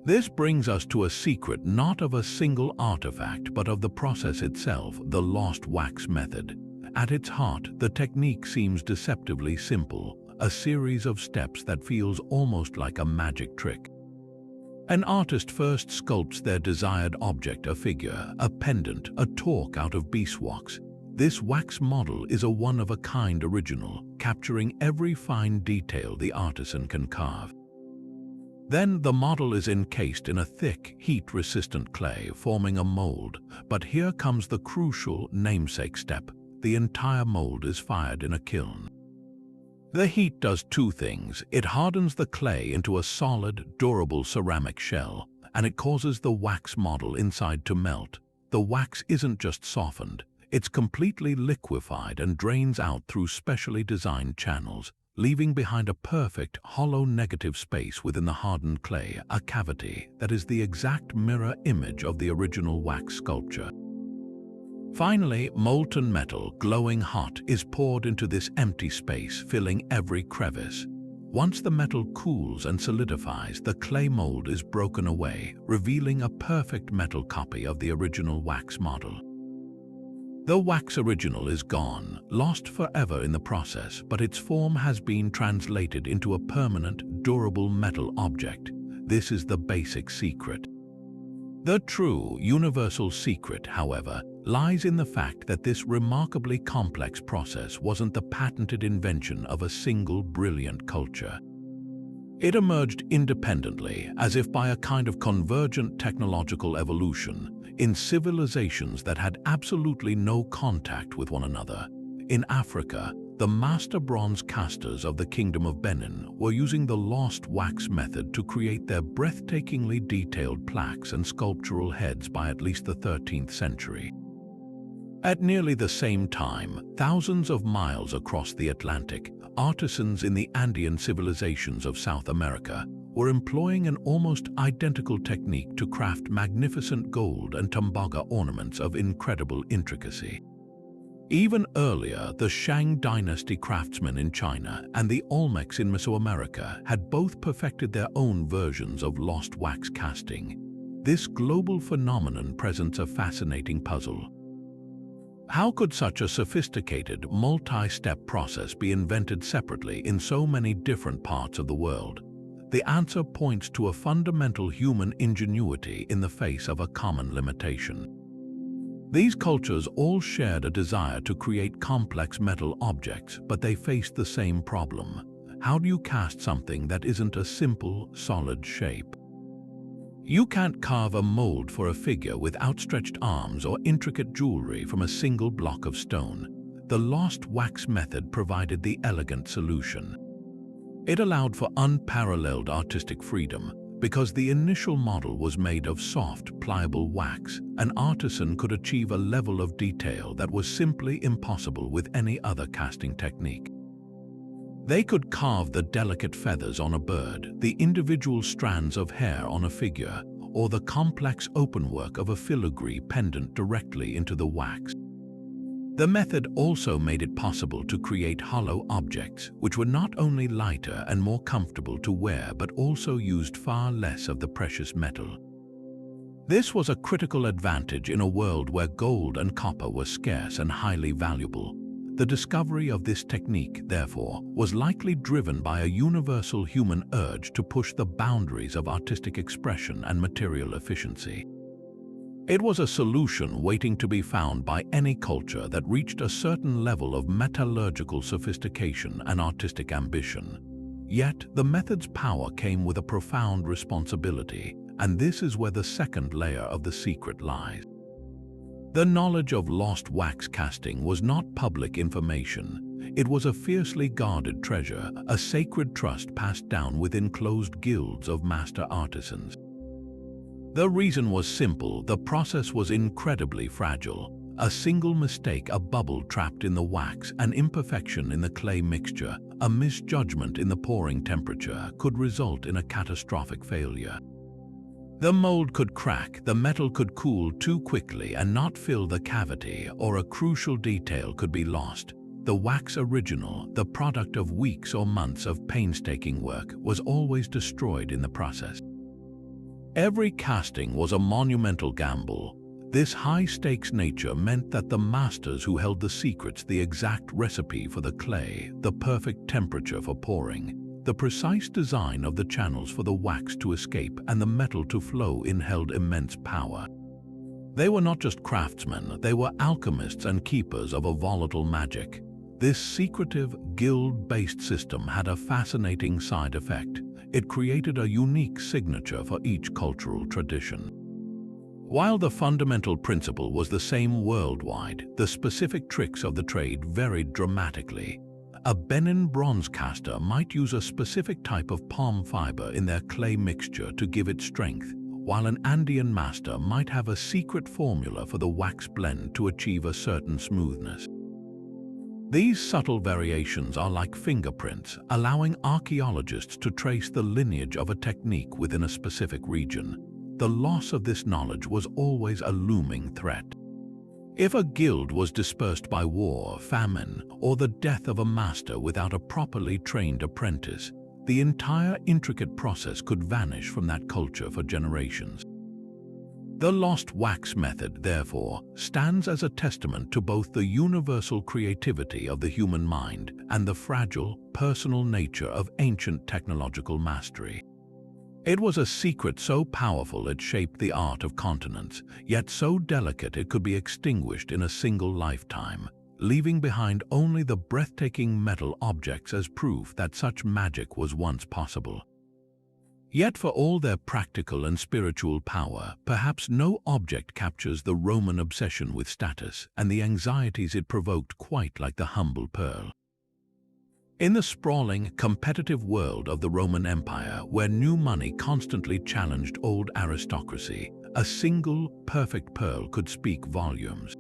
This brings us to a secret not of a single artifact but of the process itself, the lost wax method. At its heart, the technique seems deceptively simple, a series of steps that feels almost like a magic trick. An artist first sculpts their desired object, a figure, a pendant, a torque out of beeswax. This wax model is a one-of-a-kind original, capturing every fine detail the artisan can carve. Then the model is encased in a thick, heat-resistant clay, forming a mold. But here comes the crucial namesake step. The entire mold is fired in a kiln. The heat does two things. It hardens the clay into a solid, durable ceramic shell, and it causes the wax model inside to melt. The wax isn't just softened, it's completely liquefied and drains out through specially designed channels, leaving behind a perfect, hollow negative space within the hardened clay, a cavity that is the exact mirror image of the original wax sculpture. Finally, molten metal, glowing hot, is poured into this empty space, filling every crevice. Once the metal cools and solidifies, the clay mold is broken away, revealing a perfect metal copy of the original wax model. The wax original is gone, lost forever in the process, but its form has been translated into a permanent, durable metal object. This is the basic secret. The true, universal secret, however, lies in the fact that this remarkably complex process wasn't the patented invention of a single brilliant culture. It emerged independently, as if by a kind of convergent technological evolution, in civilizations that had absolutely no contact with one another. In Africa, the master bronze casters of the Kingdom of Benin were using the lost wax method to create their breathtakingly detailed plaques and sculptural heads by at least the 13th century. At nearly the same time, thousands of miles across the Atlantic, artisans in the Andean civilizations of South America were employing an almost identical technique to craft magnificent gold and tumbaga ornaments of incredible intricacy. Even earlier, the Shang dynasty craftsmen in China and the Olmecs in Mesoamerica had both perfected their own versions of lost wax casting. This global phenomenon presents a fascinating puzzle. How could such a sophisticated, multi-step process be invented separately in so many different parts of the world? The answer points to a fundamental human ingenuity in the face of a common limitation. These cultures all shared a desire to create complex metal objects, but they faced the same problem. How do you cast something that isn't a simple, solid shape? You can't carve a mold for a figure with outstretched arms or intricate jewelry from a single block of stone. The lost wax method provided the elegant solution. It allowed for unparalleled artistic freedom. Because the initial model was made of soft, pliable wax, an artisan could achieve a level of detail that was simply impossible with any other casting technique. They could carve the delicate feathers on a bird, the individual strands of hair on a figure, or the complex openwork of a filigree pendant directly into the wax. The method also made it possible to create hollow objects, which were not only lighter and more comfortable to wear but also used far less of the precious metal. This was a critical advantage in a world where gold and copper were scarce and highly valuable. The discovery of this technique, therefore, was likely driven by a universal human urge to push the boundaries of artistic expression and material efficiency. It was a solution waiting to be found by any culture that reached a certain level of metallurgical sophistication and artistic ambition. Yet, the method's power came with a profound responsibility, and this is where the second layer of the secret lies. The knowledge of lost wax casting was not public information. It was a fiercely guarded treasure, a sacred trust passed down within closed guilds of master artisans. The reason was simple: the process was incredibly fragile. A single mistake, a bubble trapped in the wax, an imperfection in the clay mixture, a misjudgment in the pouring temperature could result in a catastrophic failure. The mold could crack, the metal could cool too quickly and not fill the cavity, or a crucial detail could be lost. The wax original, the product of weeks or months of painstaking work, was always destroyed in the process. Every casting was a monumental gamble. This high-stakes nature meant that the masters who held the secrets, the exact recipe for the clay, the perfect temperature for pouring, the precise design of the channels for the wax to escape and the metal to flow in, held immense power. They were not just craftsmen, they were alchemists and keepers of a volatile magic. This secretive, guild-based system had a fascinating side effect. It created a unique signature for each cultural tradition. While the fundamental principle was the same worldwide, the specific tricks of the trade varied dramatically. A Benin bronze caster might use a specific type of palm fiber in their clay mixture to give it strength, while an Andean master might have a secret formula for the wax blend to achieve a certain smoothness. These subtle variations are like fingerprints, allowing archaeologists to trace the lineage of a technique within a specific region. The loss of this knowledge was always a looming threat. If a guild was dispersed by war, famine, or the death of a master without a properly trained apprentice, the entire intricate process could vanish from that culture for generations. The lost wax method, therefore, stands as a testament to both the universal creativity of the human mind and the fragile, personal nature of ancient technological mastery. It was a secret so powerful it shaped the art of continents, yet so delicate it could be extinguished in a single lifetime, leaving behind only the breathtaking metal objects as proof that such magic was once possible. Yet for all their practical and spiritual power, perhaps no object captures the Roman obsession with status and the anxieties it provoked quite like the humble pearl. In the sprawling, competitive world of the Roman Empire, where new money constantly challenged old aristocracy, a single, perfect pearl could speak volumes.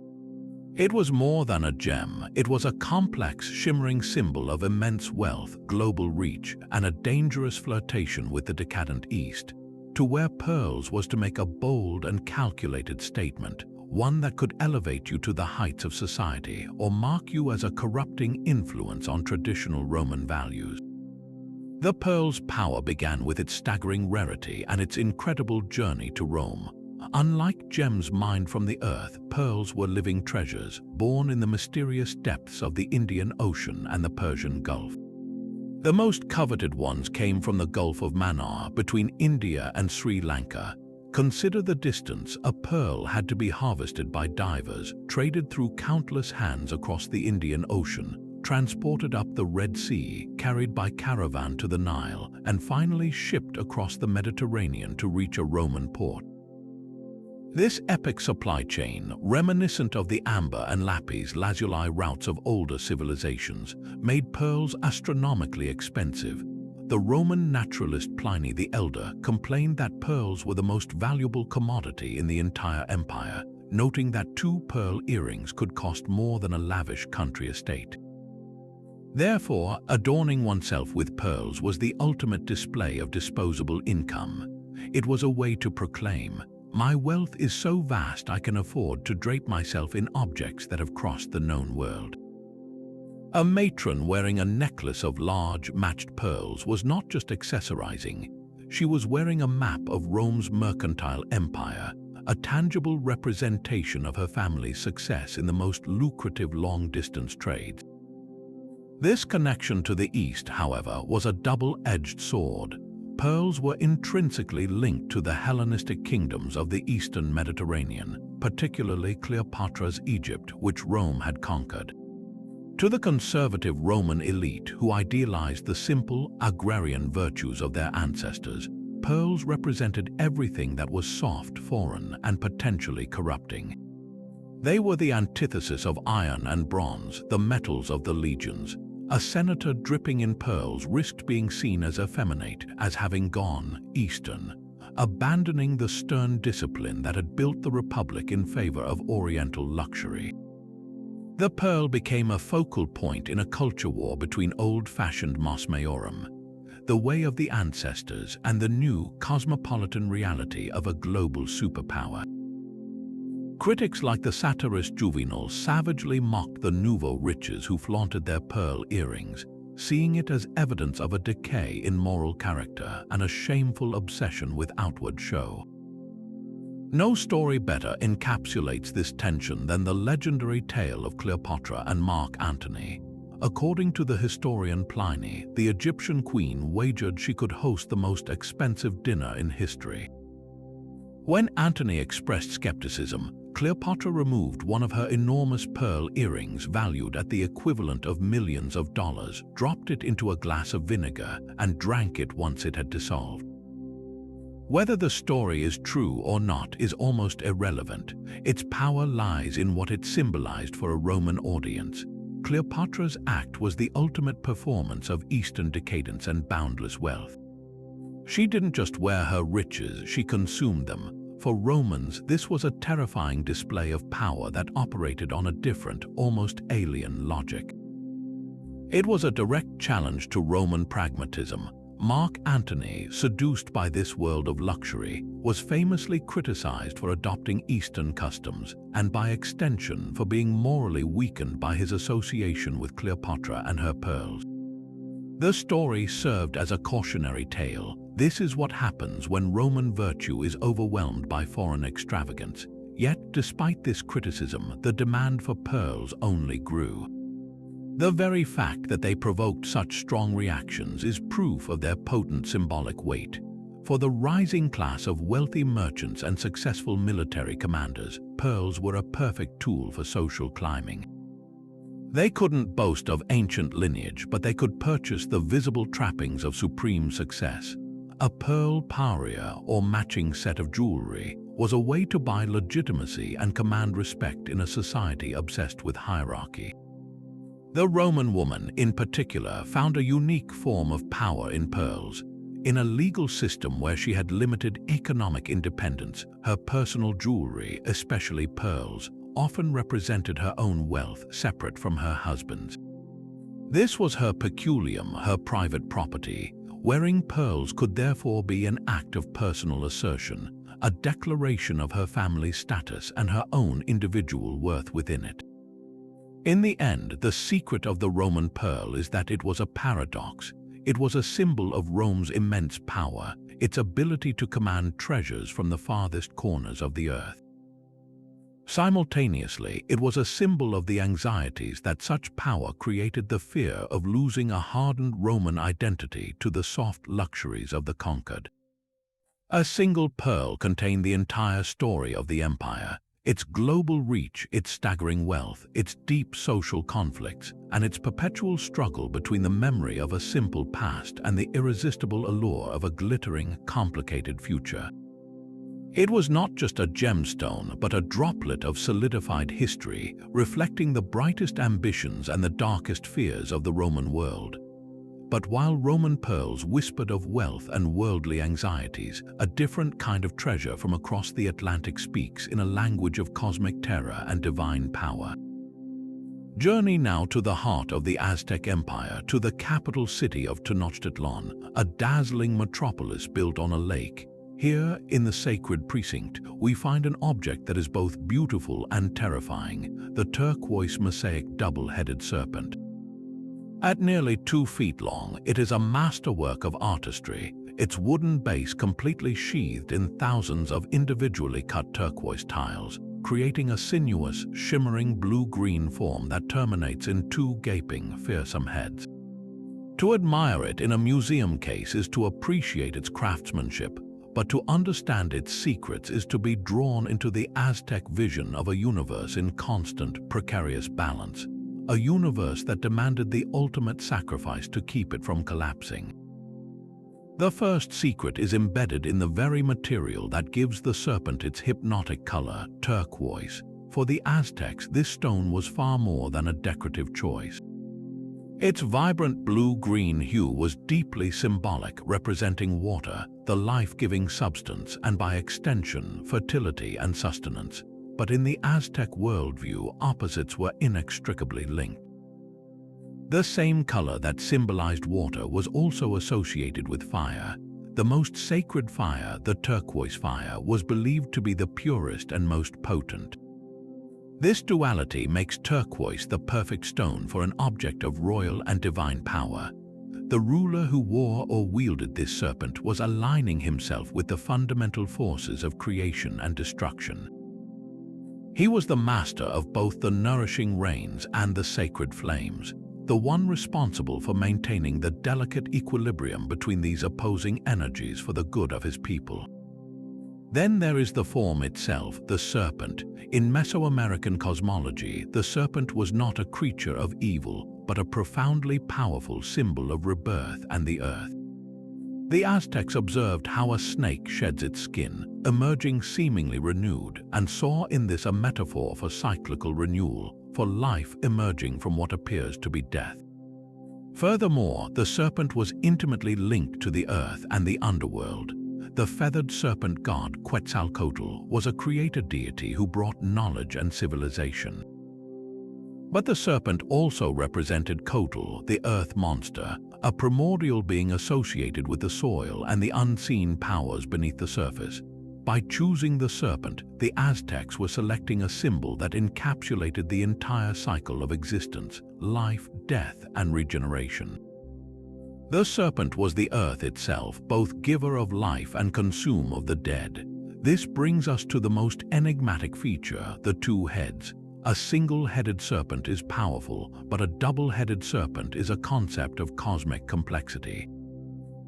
It was more than a gem. It was a complex, shimmering symbol of immense wealth, global reach, and a dangerous flirtation with the decadent East. To wear pearls was to make a bold and calculated statement, one that could elevate you to the heights of society or mark you as a corrupting influence on traditional Roman values. The pearl's power began with its staggering rarity and its incredible journey to Rome. Unlike gems mined from the earth, pearls were living treasures, born in the mysterious depths of the Indian Ocean and the Persian Gulf. The most coveted ones came from the Gulf of Mannar, between India and Sri Lanka. Consider the distance. A pearl had to be harvested by divers, traded through countless hands across the Indian Ocean, transported up the Red Sea, carried by caravan to the Nile, and finally shipped across the Mediterranean to reach a Roman port. This epic supply chain, reminiscent of the amber and lapis lazuli routes of older civilizations, made pearls astronomically expensive. The Roman naturalist Pliny the Elder complained that pearls were the most valuable commodity in the entire empire, noting that 2 pearl earrings could cost more than a lavish country estate. Therefore, adorning oneself with pearls was the ultimate display of disposable income. It was a way to proclaim, "My wealth is so vast I can afford to drape myself in objects that have crossed the known world." A matron wearing a necklace of large, matched pearls was not just accessorizing. She was wearing a map of Rome's mercantile empire, a tangible representation of her family's success in the most lucrative long-distance trades. This connection to the East, however, was a double-edged sword. Pearls were intrinsically linked to the Hellenistic kingdoms of the Eastern Mediterranean, particularly Cleopatra's Egypt, which Rome had conquered. To the conservative Roman elite who idealized the simple, agrarian virtues of their ancestors, pearls represented everything that was soft, foreign, and potentially corrupting. They were the antithesis of iron and bronze, the metals of the legions. A senator dripping in pearls risked being seen as effeminate, as having gone Eastern, abandoning the stern discipline that had built the Republic in favor of Oriental luxury. The pearl became a focal point in a culture war between old-fashioned mos maiorum, the way of the ancestors, and the new cosmopolitan reality of a global superpower. Critics like the satirist Juvenal savagely mocked the nouveau riches who flaunted their pearl earrings, seeing it as evidence of a decay in moral character and a shameful obsession with outward show. No story better encapsulates this tension than the legendary tale of Cleopatra and Mark Antony. According to the historian Pliny, the Egyptian queen wagered she could host the most expensive dinner in history. When Antony expressed skepticism, Cleopatra removed one of her enormous pearl earrings valued at the equivalent of millions of dollars, dropped it into a glass of vinegar, and drank it once it had dissolved. Whether the story is true or not is almost irrelevant. Its power lies in what it symbolized for a Roman audience. Cleopatra's act was the ultimate performance of Eastern decadence and boundless wealth. She didn't just wear her riches, she consumed them. For Romans, this was a terrifying display of power that operated on a different, almost alien logic. It was a direct challenge to Roman pragmatism. Mark Antony, seduced by this world of luxury, was famously criticized for adopting Eastern customs and by extension for being morally weakened by his association with Cleopatra and her pearls. The story served as a cautionary tale. This is what happens when Roman virtue is overwhelmed by foreign extravagance. Yet, despite this criticism, the demand for pearls only grew. The very fact that they provoked such strong reactions is proof of their potent symbolic weight. For the rising class of wealthy merchants and successful military commanders, pearls were a perfect tool for social climbing. They couldn't boast of ancient lineage, but they could purchase the visible trappings of supreme success. A pearl parure, or matching set of jewelry, was a way to buy legitimacy and command respect in a society obsessed with hierarchy. The Roman woman, in particular, found a unique form of power in pearls. In a legal system where she had limited economic independence, her personal jewelry, especially pearls, often represented her own wealth separate from her husband's. This was her peculium, her private property. Wearing pearls could therefore be an act of personal assertion, a declaration of her family's status and her own individual worth within it. In the end, the secret of the Roman pearl is that it was a paradox. It was a symbol of Rome's immense power, its ability to command treasures from the farthest corners of the earth. Simultaneously, it was a symbol of the anxieties that such power created, the fear of losing a hardened Roman identity to the soft luxuries of the conquered. A single pearl contained the entire story of the empire. Its global reach, its staggering wealth, its deep social conflicts, and its perpetual struggle between the memory of a simple past and the irresistible allure of a glittering, complicated future. It was not just a gemstone, but a droplet of solidified history, reflecting the brightest ambitions and the darkest fears of the Roman world. But while Roman pearls whispered of wealth and worldly anxieties, a different kind of treasure from across the Atlantic speaks in a language of cosmic terror and divine power. Journey now to the heart of the Aztec Empire, to the capital city of Tenochtitlan, a dazzling metropolis built on a lake. Here, in the sacred precinct, we find an object that is both beautiful and terrifying, the turquoise mosaic double-headed serpent. At nearly 2 feet long, it is a masterwork of artistry, its wooden base completely sheathed in thousands of individually cut turquoise tiles, creating a sinuous, shimmering blue-green form that terminates in 2 gaping, fearsome heads. To admire it in a museum case is to appreciate its craftsmanship, but to understand its secrets is to be drawn into the Aztec vision of a universe in constant, precarious balance. A universe that demanded the ultimate sacrifice to keep it from collapsing. The first secret is embedded in the very material that gives the serpent its hypnotic color, turquoise. For the Aztecs, this stone was far more than a decorative choice. Its vibrant blue-green hue was deeply symbolic, representing water, the life-giving substance, and by extension, fertility and sustenance. But in the Aztec worldview, opposites were inextricably linked. The same color that symbolized water was also associated with fire. The most sacred fire, the turquoise fire, was believed to be the purest and most potent. This duality makes turquoise the perfect stone for an object of royal and divine power. The ruler who wore or wielded this serpent was aligning himself with the fundamental forces of creation and destruction. He was the master of both the nourishing rains and the sacred flames, the one responsible for maintaining the delicate equilibrium between these opposing energies for the good of his people. Then there is the form itself, the serpent. In Mesoamerican cosmology, the serpent was not a creature of evil, but a profoundly powerful symbol of rebirth and the earth. The Aztecs observed how a snake sheds its skin, emerging seemingly renewed, and saw in this a metaphor for cyclical renewal, for life emerging from what appears to be death. Furthermore, the serpent was intimately linked to the earth and the underworld. The feathered serpent god Quetzalcoatl was a creator deity who brought knowledge and civilization. But the serpent also represented Coatl, the earth monster, a primordial being associated with the soil and the unseen powers beneath the surface. By choosing the serpent, the Aztecs were selecting a symbol that encapsulated the entire cycle of existence, life, death, and regeneration. The serpent was the earth itself, both giver of life and consumer of the dead. This brings us to the most enigmatic feature, the two heads. A single-headed serpent is powerful, but a double-headed serpent is a concept of cosmic complexity.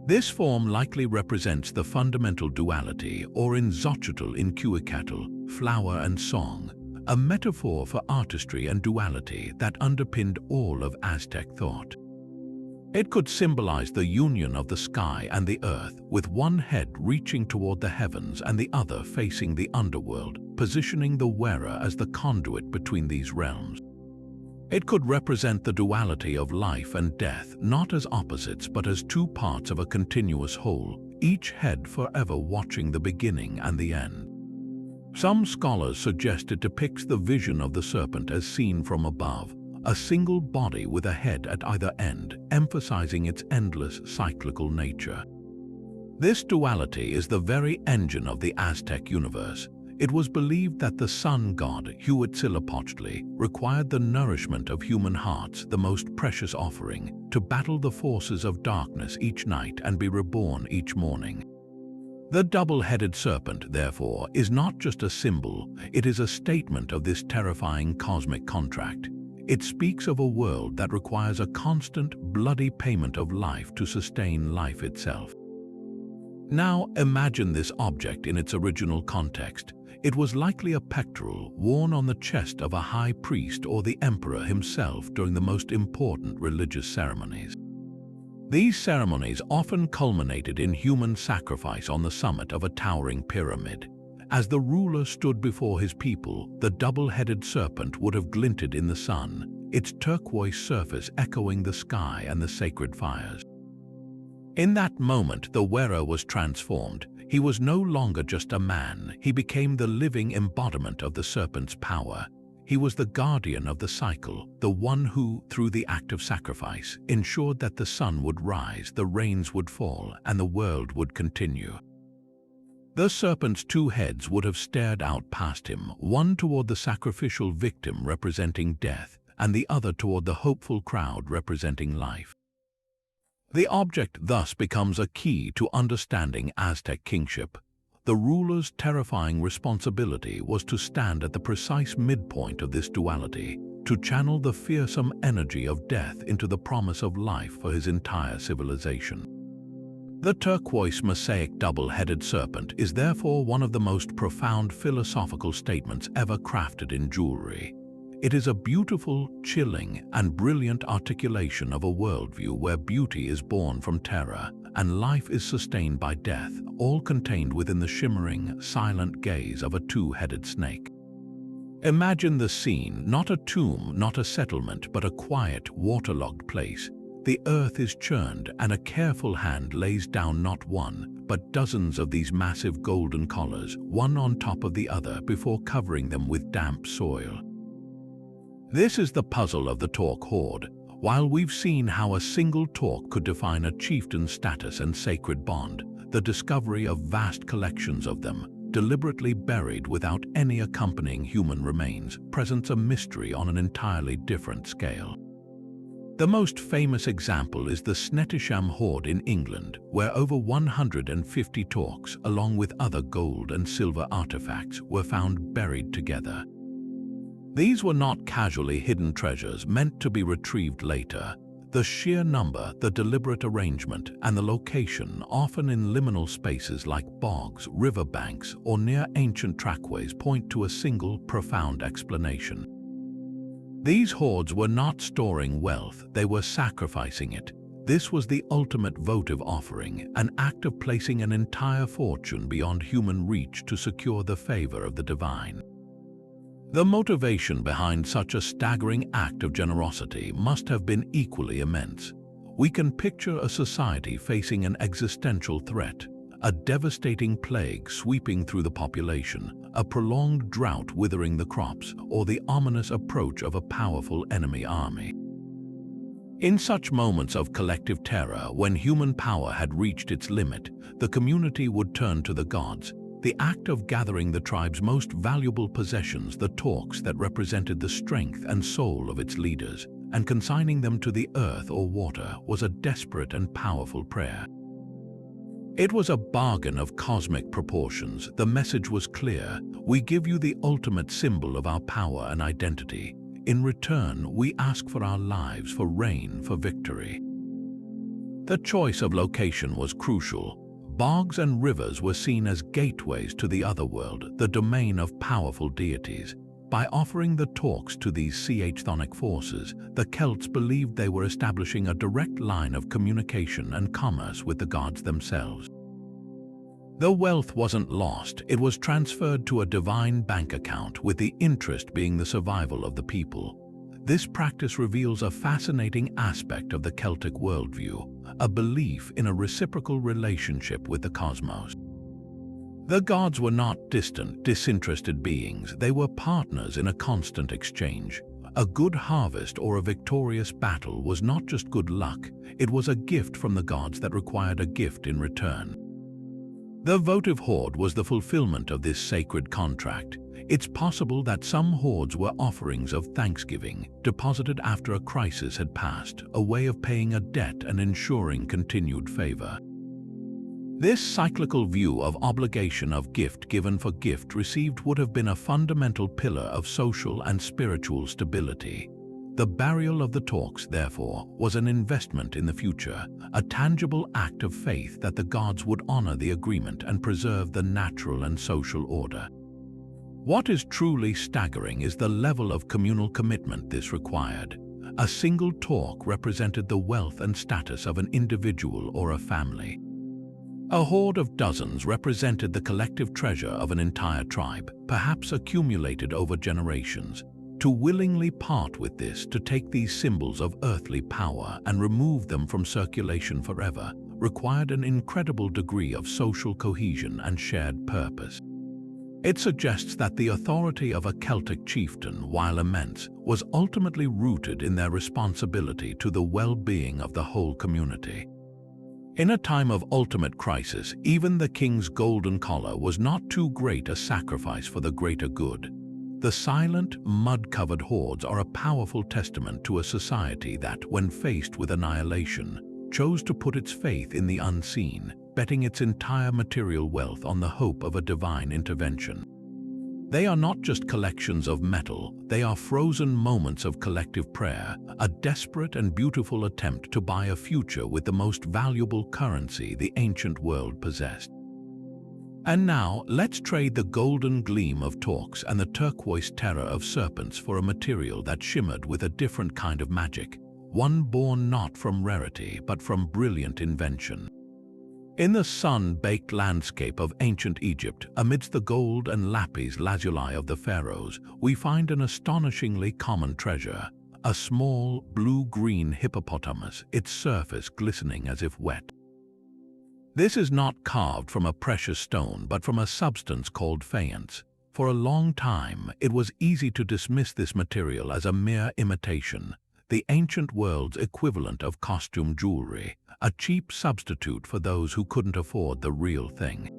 This form likely represents the fundamental duality, or in Xochitl in Cuicatl, flower and song, a metaphor for artistry and duality that underpinned all of Aztec thought. It could symbolize the union of the sky and the earth, with one head reaching toward the heavens and the other facing the underworld, positioning the wearer as the conduit between these realms. It could represent the duality of life and death, not as opposites but as two parts of a continuous whole, each head forever watching the beginning and the end. Some scholars suggest it depicts the vision of the serpent as seen from above, a single body with a head at either end, emphasizing its endless cyclical nature. This duality is the very engine of the Aztec universe. It was believed that the sun god, Huitzilopochtli, required the nourishment of human hearts, the most precious offering, to battle the forces of darkness each night and be reborn each morning. The double-headed serpent, therefore, is not just a symbol, it is a statement of this terrifying cosmic contract. It speaks of a world that requires a constant, bloody payment of life to sustain life itself. Now imagine this object in its original context. It was likely a pectoral worn on the chest of a high priest or the emperor himself during the most important religious ceremonies. These ceremonies often culminated in human sacrifice on the summit of a towering pyramid. As the ruler stood before his people, the double-headed serpent would have glinted in the sun, its turquoise surface echoing the sky and the sacred fires. In that moment, the wearer was transformed. He was no longer just a man, he became the living embodiment of the serpent's power. He was the guardian of the cycle, the one who, through the act of sacrifice, ensured that the sun would rise, the rains would fall, and the world would continue. The serpent's two heads would have stared out past him, one toward the sacrificial victim representing death, and the other toward the hopeful crowd representing life. The object thus becomes a key to understanding Aztec kingship. The ruler's terrifying responsibility was to stand at the precise midpoint of this duality, to channel the fearsome energy of death into the promise of life for his entire civilization. The turquoise mosaic double-headed serpent is therefore one of the most profound philosophical statements ever crafted in jewelry. It is a beautiful, chilling, and brilliant articulation of a worldview where beauty is born from terror and life is sustained by death, all contained within the shimmering, silent gaze of a two-headed snake. Imagine the scene, not a tomb, not a settlement, but a quiet, waterlogged place. The earth is churned, and a careful hand lays down not one, but dozens of these massive golden collars, one on top of the other, before covering them with damp soil. This is the puzzle of the Torque hoard. While we've seen how a single torque could define a chieftain's status and sacred bond, the discovery of vast collections of them, deliberately buried without any accompanying human remains, presents a mystery on an entirely different scale. The most famous example is the Snettisham hoard in England, where over 150 torques, along with other gold and silver artifacts, were found buried together. These were not casually hidden treasures meant to be retrieved later. The sheer number, the deliberate arrangement, and the location, often in liminal spaces like bogs, riverbanks, or near ancient trackways, point to a single, profound explanation. These hoards were not storing wealth, they were sacrificing it. This was the ultimate votive offering, an act of placing an entire fortune beyond human reach to secure the favor of the divine. The motivation behind such a staggering act of generosity must have been equally immense. We can picture a society facing an existential threat, a devastating plague sweeping through the population, a prolonged drought withering the crops, or the ominous approach of a powerful enemy army. In such moments of collective terror, when human power had reached its limit, the community would turn to the gods. The act of gathering the tribe's most valuable possessions, the torques that represented the strength and soul of its leaders, and consigning them to the earth or water, was a desperate and powerful prayer. It was a bargain of cosmic proportions. The message was clear: we give you the ultimate symbol of our power and identity. In return, we ask for our lives, for reign, for victory. The choice of location was crucial. Bogs and rivers were seen as gateways to the otherworld, the domain of powerful deities. By offering the torques to these chthonic forces, the Celts believed they were establishing a direct line of communication and commerce with the gods themselves. The wealth wasn't lost, it was transferred to a divine bank account, with the interest being the survival of the people. This practice reveals a fascinating aspect of the Celtic worldview, a belief in a reciprocal relationship with the cosmos. The gods were not distant, disinterested beings, they were partners in a constant exchange. A good harvest or a victorious battle was not just good luck, it was a gift from the gods that required a gift in return. The votive hoard was the fulfillment of this sacred contract. It's possible that some hoards were offerings of thanksgiving, deposited after a crisis had passed, a way of paying a debt and ensuring continued favor. This cyclical view of obligation, of gift given for gift received, would have been a fundamental pillar of social and spiritual stability. The burial of the torques, therefore, was an investment in the future, a tangible act of faith that the gods would honor the agreement and preserve the natural and social order. What is truly staggering is the level of communal commitment this required. A single torque represented the wealth and status of an individual or a family. A hoard of dozens represented the collective treasure of an entire tribe, perhaps accumulated over generations. To willingly part with this, to take these symbols of earthly power and remove them from circulation forever, required an incredible degree of social cohesion and shared purpose. It suggests that the authority of a Celtic chieftain, while immense, was ultimately rooted in their responsibility to the well-being of the whole community. In a time of ultimate crisis, even the king's golden collar was not too great a sacrifice for the greater good. The silent, mud-covered hoards are a powerful testament to a society that, when faced with annihilation, chose to put its faith in the unseen, betting its entire material wealth on the hope of a divine intervention. They are not just collections of metal, they are frozen moments of collective prayer, a desperate and beautiful attempt to buy a future with the most valuable currency the ancient world possessed. And now, let's trade the golden gleam of torques and the turquoise terror of serpents for a material that shimmered with a different kind of magic, one born not from rarity but from brilliant invention. In the sun-baked landscape of ancient Egypt, amidst the gold and lapis lazuli of the pharaohs, we find an astonishingly common treasure, a small, blue-green hippopotamus, its surface glistening as if wet. This is not carved from a precious stone, but from a substance called faience. For a long time, it was easy to dismiss this material as a mere imitation, the ancient world's equivalent of costume jewelry, a cheap substitute for those who couldn't afford the real thing.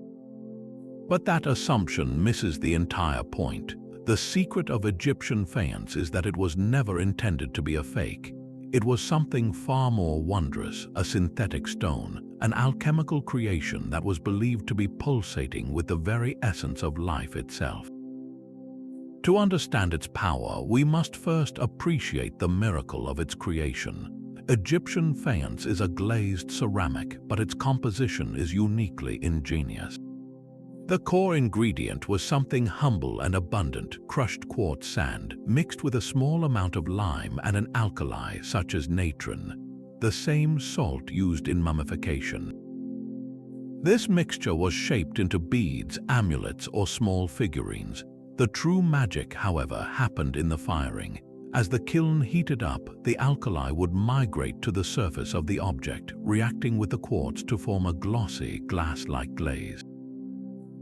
But that assumption misses the entire point. The secret of Egyptian faience is that it was never intended to be a fake. It was something far more wondrous, a synthetic stone, an alchemical creation that was believed to be pulsating with the very essence of life itself. To understand its power, we must first appreciate the miracle of its creation. Egyptian faience is a glazed ceramic, but its composition is uniquely ingenious. The core ingredient was something humble and abundant: crushed quartz sand mixed with a small amount of lime and an alkali such as natron, the same salt used in mummification. This mixture was shaped into beads, amulets, or small figurines. The true magic, however, happened in the firing. As the kiln heated up, the alkali would migrate to the surface of the object, reacting with the quartz to form a glossy, glass-like glaze.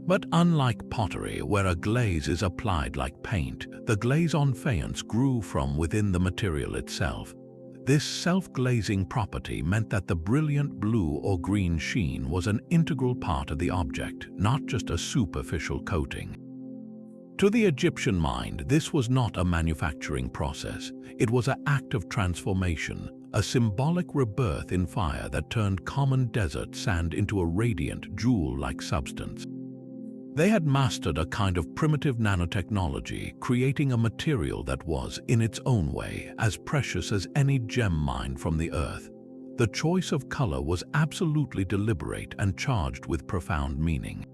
But unlike pottery, where a glaze is applied like paint, the glaze on faience grew from within the material itself. This self-glazing property meant that the brilliant blue or green sheen was an integral part of the object, not just a superficial coating. To the Egyptian mind, this was not a manufacturing process. It was an act of transformation, a symbolic rebirth in fire that turned common desert sand into a radiant, jewel-like substance. They had mastered a kind of primitive nanotechnology, creating a material that was, in its own way, as precious as any gem mined from the earth. The choice of color was absolutely deliberate and charged with profound meaning.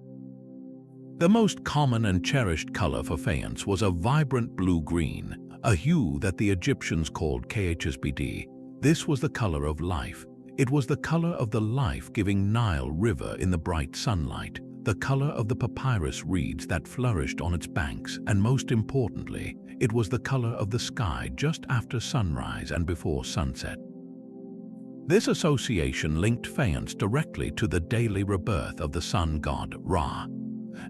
The most common and cherished color for faience was a vibrant blue-green, a hue that the Egyptians called khsbd. This was the color of life. It was the color of the life-giving Nile River in the bright sunlight, the color of the papyrus reeds that flourished on its banks, and most importantly, it was the color of the sky just after sunrise and before sunset. This association linked faience directly to the daily rebirth of the sun god, Ra.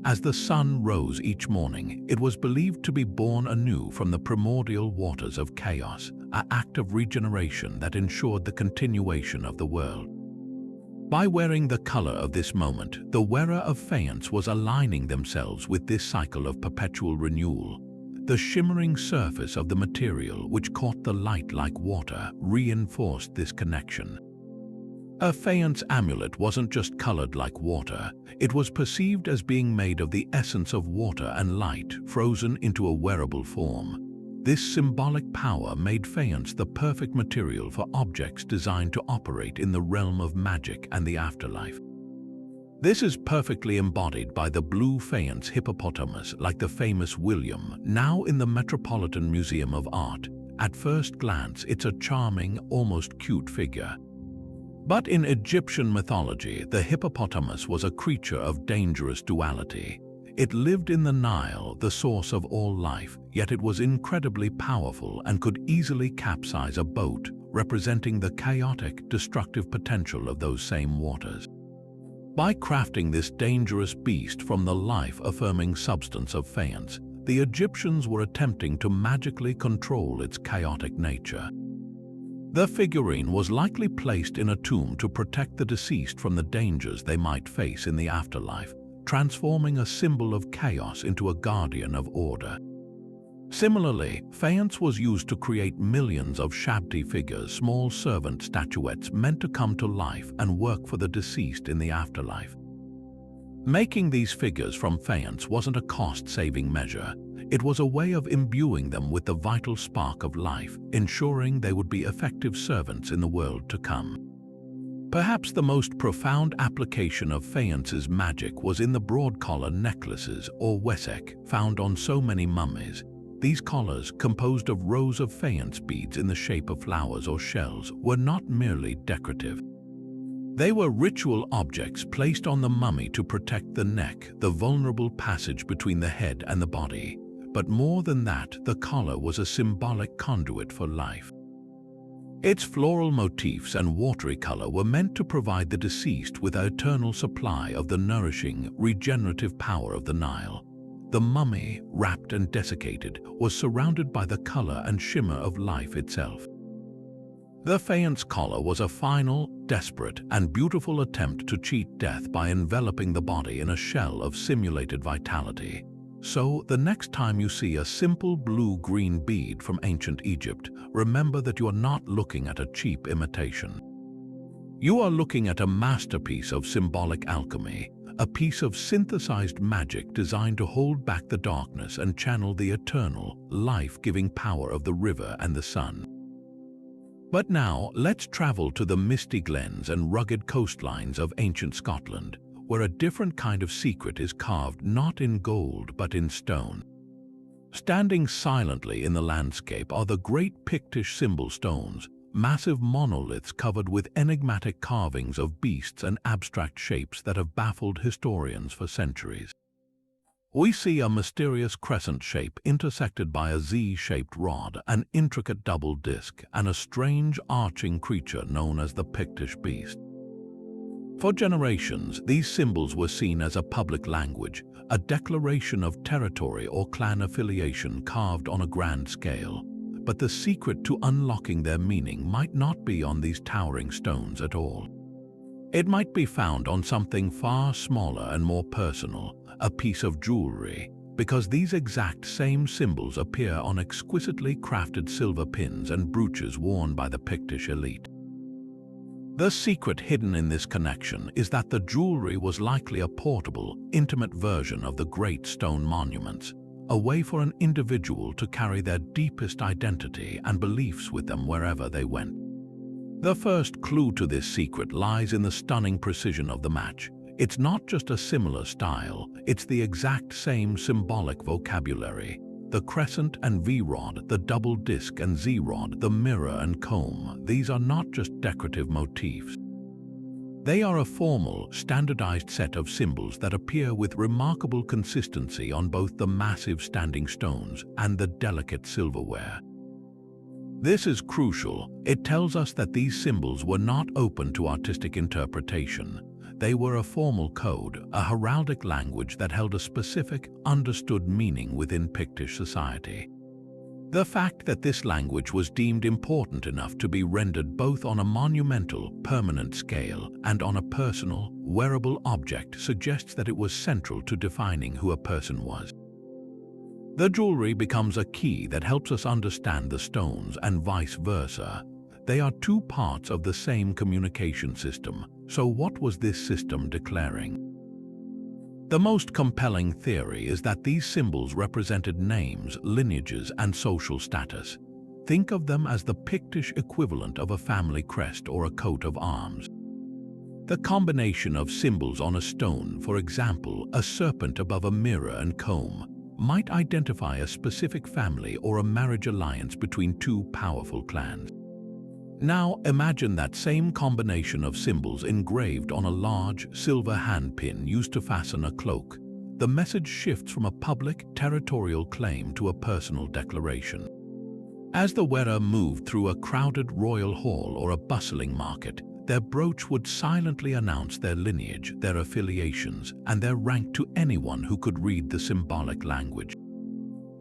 As the sun rose each morning, it was believed to be born anew from the primordial waters of chaos, an act of regeneration that ensured the continuation of the world. By wearing the color of this moment, the wearer of faience was aligning themselves with this cycle of perpetual renewal. The shimmering surface of the material, which caught the light like water, reinforced this connection. A faience amulet wasn't just colored like water, it was perceived as being made of the essence of water and light, frozen into a wearable form. This symbolic power made faience the perfect material for objects designed to operate in the realm of magic and the afterlife. This is perfectly embodied by the blue faience hippopotamus, like the famous William, now in the Metropolitan Museum of Art. At first glance, it's a charming, almost cute figure. But in Egyptian mythology, the hippopotamus was a creature of dangerous duality. It lived in the Nile, the source of all life, yet it was incredibly powerful and could easily capsize a boat, representing the chaotic, destructive potential of those same waters. By crafting this dangerous beast from the life-affirming substance of faience, the Egyptians were attempting to magically control its chaotic nature. The figurine was likely placed in a tomb to protect the deceased from the dangers they might face in the afterlife, transforming a symbol of chaos into a guardian of order. Similarly, faience was used to create millions of shabti figures, small servant statuettes meant to come to life and work for the deceased in the afterlife. Making these figures from faience wasn't a cost-saving measure. It was a way of imbuing them with the vital spark of life, ensuring they would be effective servants in the world to come. Perhaps the most profound application of faïence's magic was in the broad collar necklaces, or wesek, found on so many mummies. These collars, composed of rows of faience beads in the shape of flowers or shells, were not merely decorative. They were ritual objects placed on the mummy to protect the neck, the vulnerable passage between the head and the body. But more than that, the collar was a symbolic conduit for life. Its floral motifs and watery color were meant to provide the deceased with an eternal supply of the nourishing, regenerative power of the Nile. The mummy, wrapped and desiccated, was surrounded by the color and shimmer of life itself. The faience collar was a final, desperate, and beautiful attempt to cheat death by enveloping the body in a shell of simulated vitality. So, the next time you see a simple blue-green bead from ancient Egypt, remember that you are not looking at a cheap imitation. You are looking at a masterpiece of symbolic alchemy, a piece of synthesized magic designed to hold back the darkness and channel the eternal, life-giving power of the river and the sun. But now let's travel to the misty glens and rugged coastlines of ancient Scotland, where a different kind of secret is carved not in gold but in stone. Standing silently in the landscape are the great Pictish symbol stones, massive monoliths covered with enigmatic carvings of beasts and abstract shapes that have baffled historians for centuries. We see a mysterious crescent shape intersected by a Z-shaped rod, an intricate double disc, and a strange arching creature known as the Pictish beast. For generations, these symbols were seen as a public language, a declaration of territory or clan affiliation carved on a grand scale. But the secret to unlocking their meaning might not be on these towering stones at all. It might be found on something far smaller and more personal, a piece of jewelry, because these exact same symbols appear on exquisitely crafted silver pins and brooches worn by the Pictish elite. The secret hidden in this connection is that the jewelry was likely a portable, intimate version of the great stone monuments, a way for an individual to carry their deepest identity and beliefs with them wherever they went. The first clue to this secret lies in the stunning precision of the match. It's not just a similar style, it's the exact same symbolic vocabulary. The crescent and V-rod, the double disc and Z-rod, the mirror and comb, these are not just decorative motifs. They are a formal, standardized set of symbols that appear with remarkable consistency on both the massive standing stones and the delicate silverware. This is crucial. It tells us that these symbols were not open to artistic interpretation. They were a formal code, a heraldic language that held a specific, understood meaning within Pictish society. The fact that this language was deemed important enough to be rendered both on a monumental, permanent scale and on a personal, wearable object suggests that it was central to defining who a person was. The jewelry becomes a key that helps us understand the stones and vice versa. They are two parts of the same communication system, so what was this system declaring? The most compelling theory is that these symbols represented names, lineages, and social status. Think of them as the Pictish equivalent of a family crest or a coat of arms. The combination of symbols on a stone, for example, a serpent above a mirror and comb, might identify a specific family or a marriage alliance between two powerful clans. Now imagine that same combination of symbols engraved on a large silver handpin used to fasten a cloak. The message shifts from a public, territorial claim to a personal declaration. As the wearer moved through a crowded royal hall or a bustling market, their brooch would silently announce their lineage, their affiliations, and their rank to anyone who could read the symbolic language.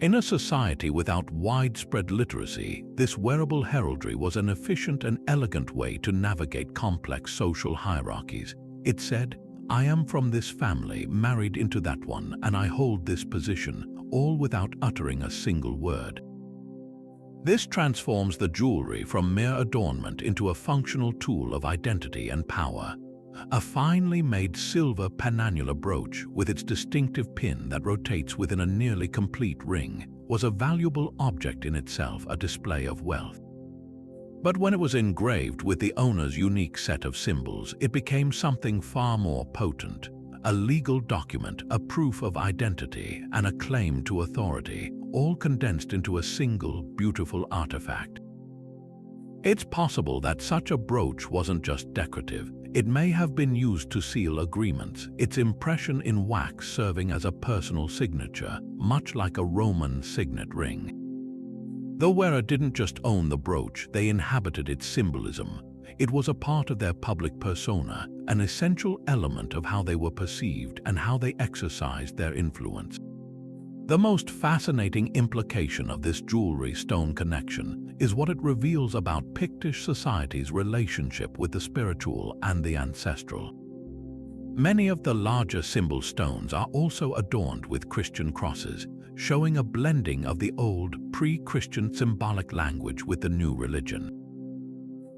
In a society without widespread literacy, this wearable heraldry was an efficient and elegant way to navigate complex social hierarchies. It said, "I am from this family, married into that one, and I hold this position," all without uttering a single word. This transforms the jewelry from mere adornment into a functional tool of identity and power. A finely made silver penannular brooch with its distinctive pin that rotates within a nearly complete ring was a valuable object in itself, a display of wealth. But when it was engraved with the owner's unique set of symbols, it became something far more potent. A legal document, a proof of identity, and a claim to authority, all condensed into a single, beautiful artifact. It's possible that such a brooch wasn't just decorative. It may have been used to seal agreements, its impression in wax serving as a personal signature, much like a Roman signet ring. The wearer didn't just own the brooch, they inhabited its symbolism. It was a part of their public persona, an essential element of how they were perceived and how they exercised their influence. The most fascinating implication of this jewelry-stone connection is what it reveals about Pictish society's relationship with the spiritual and the ancestral. Many of the larger symbol stones are also adorned with Christian crosses, showing a blending of the old, pre-Christian symbolic language with the new religion.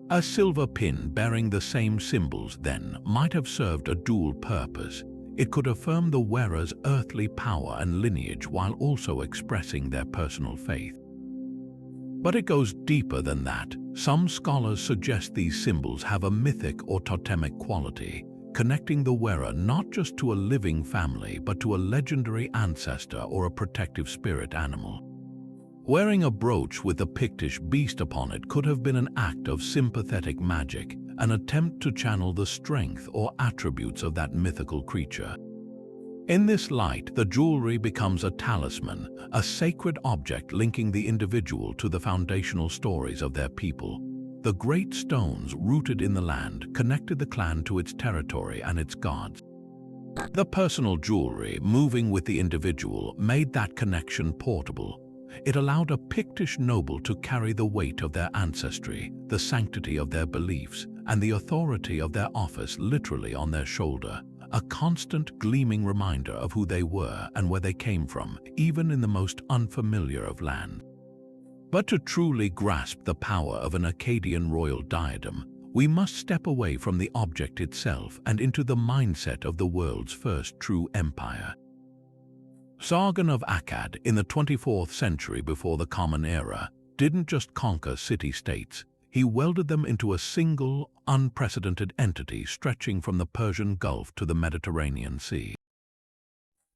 A silver pin bearing the same symbols then might have served a dual purpose. It could affirm the wearer's earthly power and lineage while also expressing their personal faith. But it goes deeper than that. Some scholars suggest these symbols have a mythic or totemic quality, connecting the wearer not just to a living family but to a legendary ancestor or a protective spirit animal. Wearing a brooch with a Pictish beast upon it could have been an act of sympathetic magic, an attempt to channel the strength or attributes of that mythical creature. In this light, the jewelry becomes a talisman, a sacred object linking the individual to the foundational stories of their people. The great stones rooted in the land connected the clan to its territory and its gods. The personal jewelry, moving with the individual, made that connection portable. It allowed a Pictish noble to carry the weight of their ancestry, the sanctity of their beliefs, and the authority of their office literally on their shoulder, a constant gleaming reminder of who they were and where they came from, even in the most unfamiliar of lands. But to truly grasp the power of an Akkadian royal diadem, we must step away from the object itself and into the mindset of the world's first true empire. Sargon of Akkad, in the 24th century before the Common Era, didn't just conquer city-states. He welded them into a single, unprecedented entity stretching from the Persian Gulf to the Mediterranean Sea.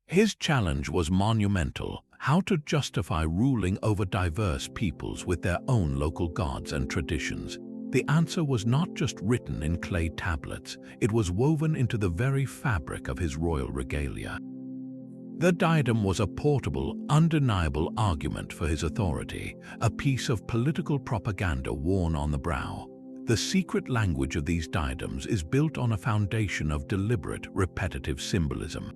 His challenge was monumental: how to justify ruling over diverse peoples with their own local gods and traditions. The answer was not just written in clay tablets, it was woven into the very fabric of his royal regalia. The diadem was a portable, undeniable argument for his authority, a piece of political propaganda worn on the brow. The secret language of these diadems is built on a foundation of deliberate, repetitive symbolism.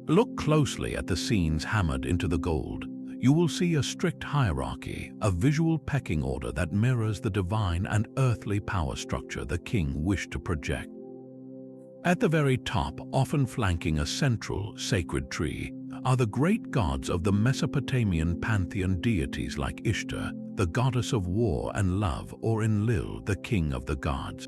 Look closely at the scenes hammered into the gold. You will see a strict hierarchy, a visual pecking order that mirrors the divine and earthly power structure the king wished to project. At the very top, often flanking a central, sacred tree, are the great gods of the Mesopotamian pantheon, deities like Ishtar, the goddess of war and love, or Enlil, the king of the gods.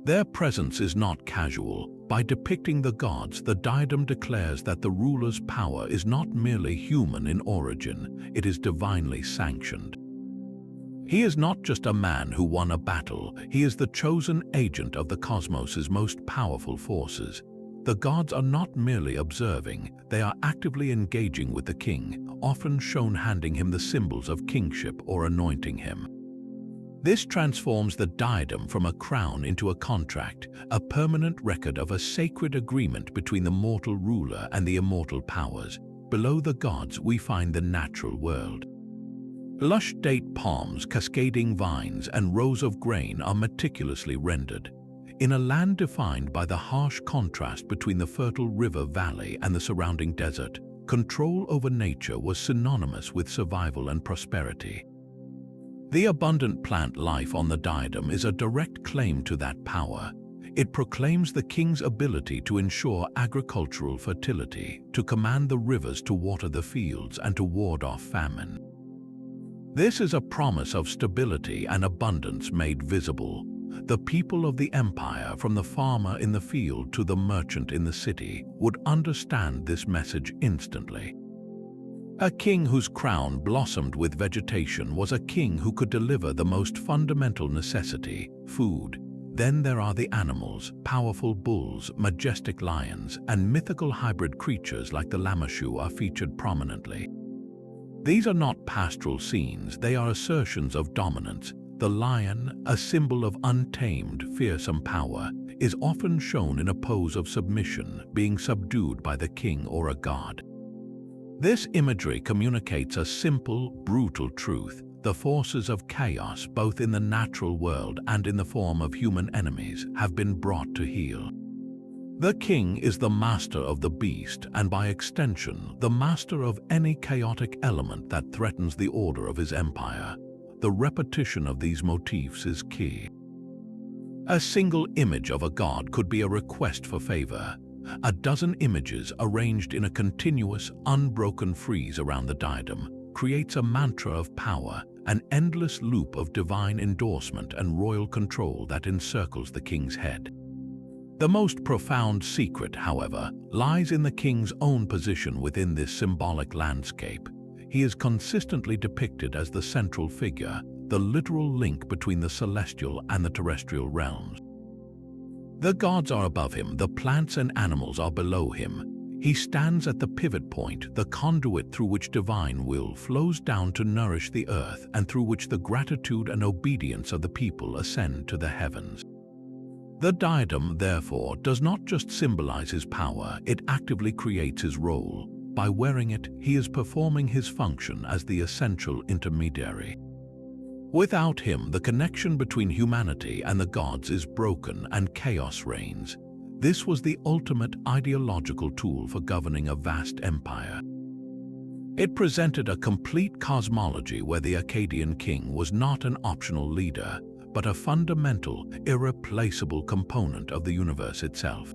Their presence is not casual. By depicting the gods, the diadem declares that the ruler's power is not merely human in origin, it is divinely sanctioned. He is not just a man who won a battle, he is the chosen agent of the cosmos's most powerful forces. The gods are not merely observing, they are actively engaging with the king, often shown handing him the symbols of kingship or anointing him. This transforms the diadem from a crown into a contract, a permanent record of a sacred agreement between the mortal ruler and the immortal powers. Below the gods, we find the natural world. Lush date palms, cascading vines, and rows of grain are meticulously rendered. In a land defined by the harsh contrast between the fertile river valley and the surrounding desert, control over nature was synonymous with survival and prosperity. The abundant plant life on the diadem is a direct claim to that power. It proclaims the king's ability to ensure agricultural fertility, to command the rivers to water the fields, and to ward off famine. This is a promise of stability and abundance made visible. The people of the empire, from the farmer in the field to the merchant in the city, would understand this message instantly. A king whose crown blossomed with vegetation was a king who could deliver the most fundamental necessity, food. Then there are the animals, powerful bulls, majestic lions, and mythical hybrid creatures like the lamashu are featured prominently. These are not pastoral scenes, they are assertions of dominance. The lion, a symbol of untamed, fearsome power, is often shown in a pose of submission, being subdued by the king or a god. This imagery communicates a simple, brutal truth. The forces of chaos, both in the natural world and in the form of human enemies, have been brought to heel. The king is the master of the beast and, by extension, the master of any chaotic element that threatens the order of his empire. The repetition of these motifs is key. A single image of a god could be a request for favor. A dozen images arranged in a continuous, unbroken frieze around the diadem creates a mantra of power, an endless loop of divine endorsement and royal control that encircles the king's head. The most profound secret, however, lies in the king's own position within this symbolic landscape. he is consistently depicted as the central figure, the literal link between the celestial and the terrestrial realms. The gods are above him, the plants and animals are below him. He stands at the pivot point, the conduit through which divine will flows down to nourish the earth and through which the gratitude and obedience of the people ascend to the heavens. The diadem, therefore, does not just symbolize his power, it actively creates his role. By wearing it, he is performing his function as the essential intermediary. Without him, the connection between humanity and the gods is broken and chaos reigns. This was the ultimate ideological tool for governing a vast empire. It presented a complete cosmology where the Akkadian king was not an optional leader, but a fundamental, irreplaceable component of the universe itself.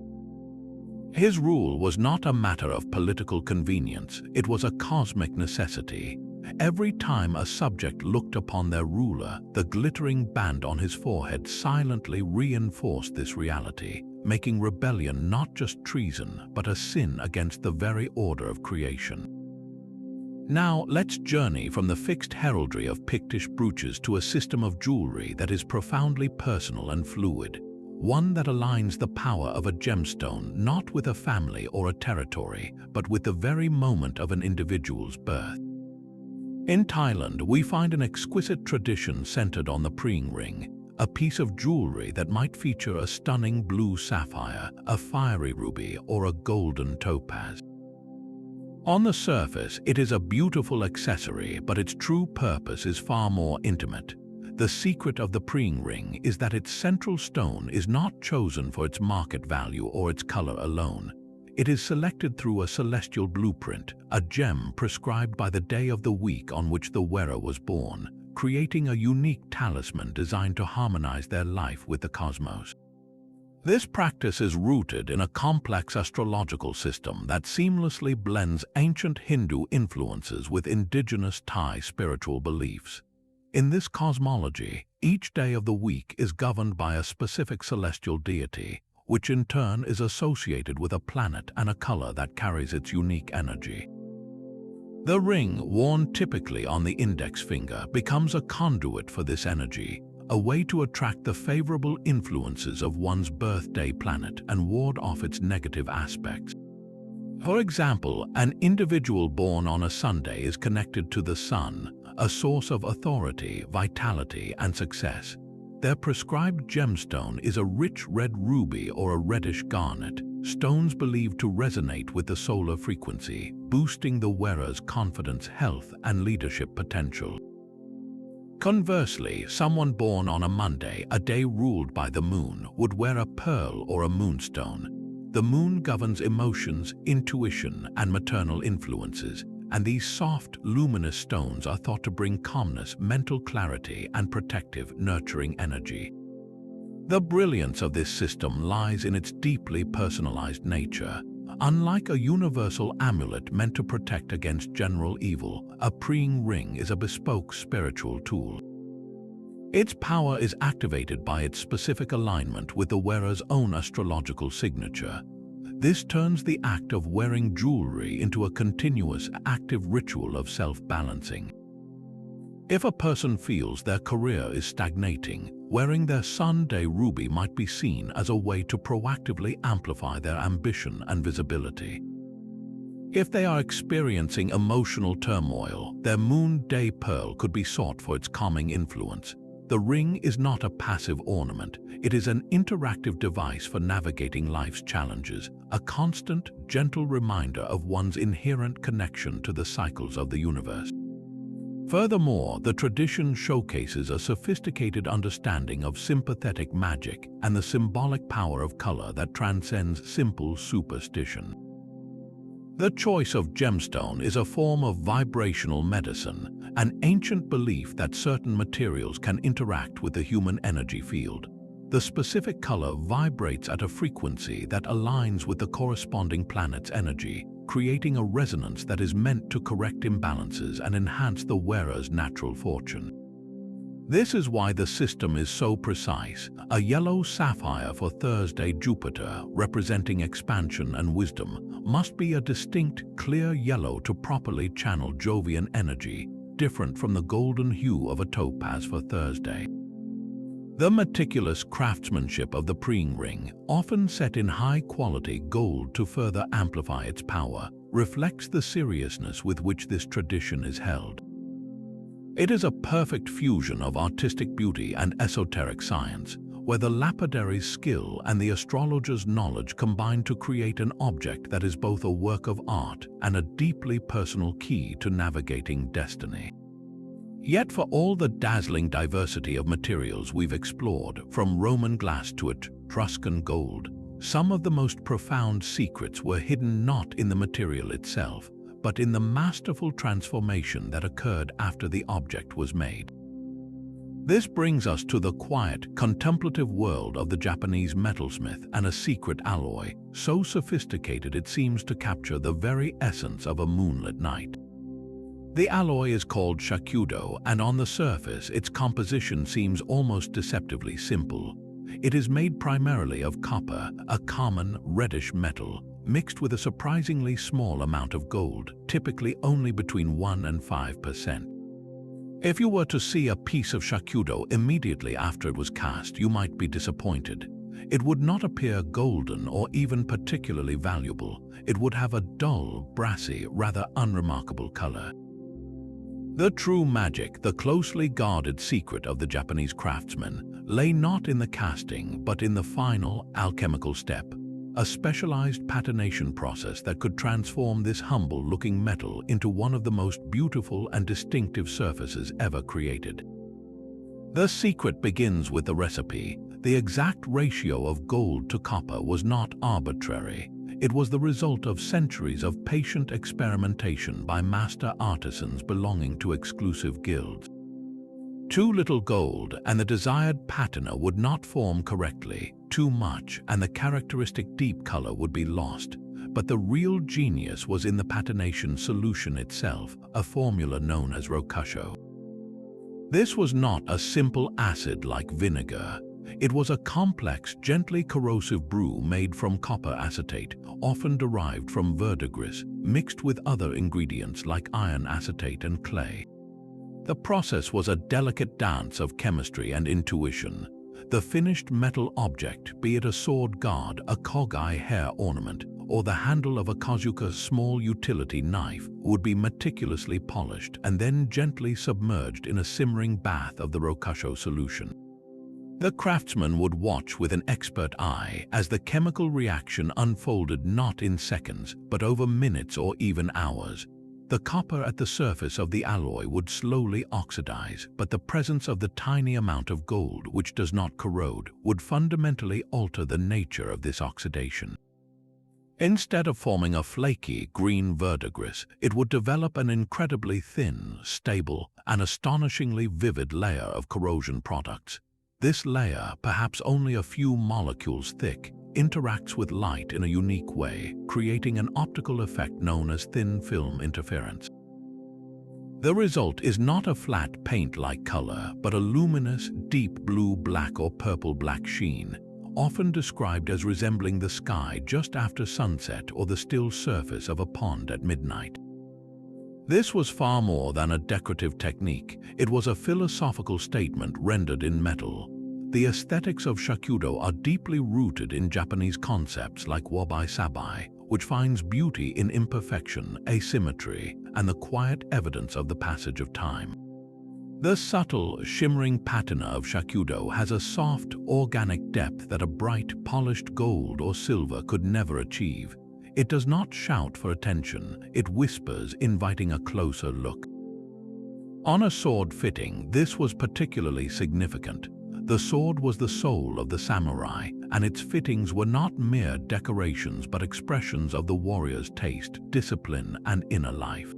His rule was not a matter of political convenience, it was a cosmic necessity. Every time a subject looked upon their ruler, the glittering band on his forehead silently reinforced this reality, making rebellion not just treason, but a sin against the very order of creation. Now, let's journey from the fixed heraldry of Pictish brooches to a system of jewelry that is profoundly personal and fluid, one that aligns the power of a gemstone not with a family or a territory, but with the very moment of an individual's birth. In Thailand, we find an exquisite tradition centered on the preen ring, a piece of jewelry that might feature a stunning blue sapphire, a fiery ruby, or a golden topaz. On the surface, it is a beautiful accessory, but its true purpose is far more intimate. The secret of the preen ring is that its central stone is not chosen for its market value or its color alone. It is selected through a celestial blueprint, a gem prescribed by the day of the week on which the wearer was born, creating a unique talisman designed to harmonize their life with the cosmos. This practice is rooted in a complex astrological system that seamlessly blends ancient Hindu influences with indigenous Thai spiritual beliefs. In this cosmology, each day of the week is governed by a specific celestial deity, which in turn is associated with a planet and a color that carries its unique energy. The ring, worn typically on the index finger, becomes a conduit for this energy, a way to attract the favorable influences of one's birthday planet and ward off its negative aspects. For example, an individual born on a Sunday is connected to the sun, a source of authority, vitality, and success. Their prescribed gemstone is a rich red ruby or a reddish garnet, stones believed to resonate with the solar frequency, boosting the wearer's confidence, health, and leadership potential. Conversely, someone born on a Monday, a day ruled by the moon, would wear a pearl or a moonstone. The moon governs emotions, intuition, and maternal influences, and these soft, luminous stones are thought to bring calmness, mental clarity, and protective, nurturing energy. The brilliance of this system lies in its deeply personalized nature. Unlike a universal amulet meant to protect against general evil, a preen ring is a bespoke spiritual tool. Its power is activated by its specific alignment with the wearer's own astrological signature. This turns the act of wearing jewelry into a continuous, active ritual of self-balancing. If a person feels their career is stagnating, wearing their Sunday ruby might be seen as a way to proactively amplify their ambition and visibility. If they are experiencing emotional turmoil, their moon day pearl could be sought for its calming influence. The ring is not a passive ornament, it is an interactive device for navigating life's challenges, a constant, gentle reminder of one's inherent connection to the cycles of the universe. Furthermore, the tradition showcases a sophisticated understanding of sympathetic magic and the symbolic power of color that transcends simple superstition. The choice of gemstone is a form of vibrational medicine, an ancient belief that certain materials can interact with the human energy field. The specific color vibrates at a frequency that aligns with the corresponding planet's energy, creating a resonance that is meant to correct imbalances and enhance the wearer's natural fortune. This is why the system is so precise. A yellow sapphire for Thursday Jupiter, representing expansion and wisdom, must be a distinct, clear yellow to properly channel Jovian energy, different from the golden hue of a topaz for Thursday. The meticulous craftsmanship of the preen ring, often set in high-quality gold to further amplify its power, reflects the seriousness with which this tradition is held. It is a perfect fusion of artistic beauty and esoteric science, where the lapidary's skill and the astrologer's knowledge combine to create an object that is both a work of art and a deeply personal key to navigating destiny. Yet for all the dazzling diversity of materials we've explored, from Roman glass to Etruscan gold, some of the most profound secrets were hidden not in the material itself, but in the masterful transformation that occurred after the object was made. This brings us to the quiet, contemplative world of the Japanese metalsmith and a secret alloy, so sophisticated it seems to capture the very essence of a moonlit night. The alloy is called shakudo, and on the surface its composition seems almost deceptively simple. It is made primarily of copper, a common reddish metal, mixed with a surprisingly small amount of gold, typically only between 1 and 5%. If you were to see a piece of shakudo immediately after it was cast, you might be disappointed. It would not appear golden or even particularly valuable. It would have a dull, brassy, rather unremarkable color. The true magic, the closely guarded secret of the Japanese craftsman, lay not in the casting but in the final alchemical step, a specialized patination process that could transform this humble-looking metal into one of the most beautiful and distinctive surfaces ever created. The secret begins with the recipe. The exact ratio of gold to copper was not arbitrary. It was the result of centuries of patient experimentation by master artisans belonging to exclusive guilds. Too little gold and the desired patina would not form correctly. Too much and the characteristic deep color would be lost. But the real genius was in the patination solution itself, a formula known as rokusho. This was not a simple acid like vinegar. It was a complex, gently corrosive brew made from copper acetate, often derived from verdigris, mixed with other ingredients like iron acetate and clay. The process was a delicate dance of chemistry and intuition. The finished metal object, be it a sword guard, a kogai hair ornament, or the handle of a kazuka small utility knife, would be meticulously polished and then gently submerged in a simmering bath of the rokusho solution. The craftsman would watch with an expert eye as the chemical reaction unfolded not in seconds, but over minutes or even hours. The copper at the surface of the alloy would slowly oxidize, but the presence of the tiny amount of gold, which does not corrode, would fundamentally alter the nature of this oxidation. Instead of forming a flaky green verdigris, it would develop an incredibly thin, stable, and astonishingly vivid layer of corrosion products. This layer, perhaps only a few molecules thick, interacts with light in a unique way, creating an optical effect known as thin film interference. The result is not a flat paint-like color, but a luminous, deep blue-black or purple-black sheen, often described as resembling the sky just after sunset or the still surface of a pond at midnight. This was far more than a decorative technique. It was a philosophical statement rendered in metal. The aesthetics of shakudo are deeply rooted in Japanese concepts like wabi-sabi, which finds beauty in imperfection, asymmetry, and the quiet evidence of the passage of time. The subtle, shimmering patina of shakudo has a soft, organic depth that a bright, polished gold or silver could never achieve. It does not shout for attention, it whispers, inviting a closer look. On a sword fitting, this was particularly significant. The sword was the soul of the samurai, and its fittings were not mere decorations but expressions of the warrior's taste, discipline, and inner life.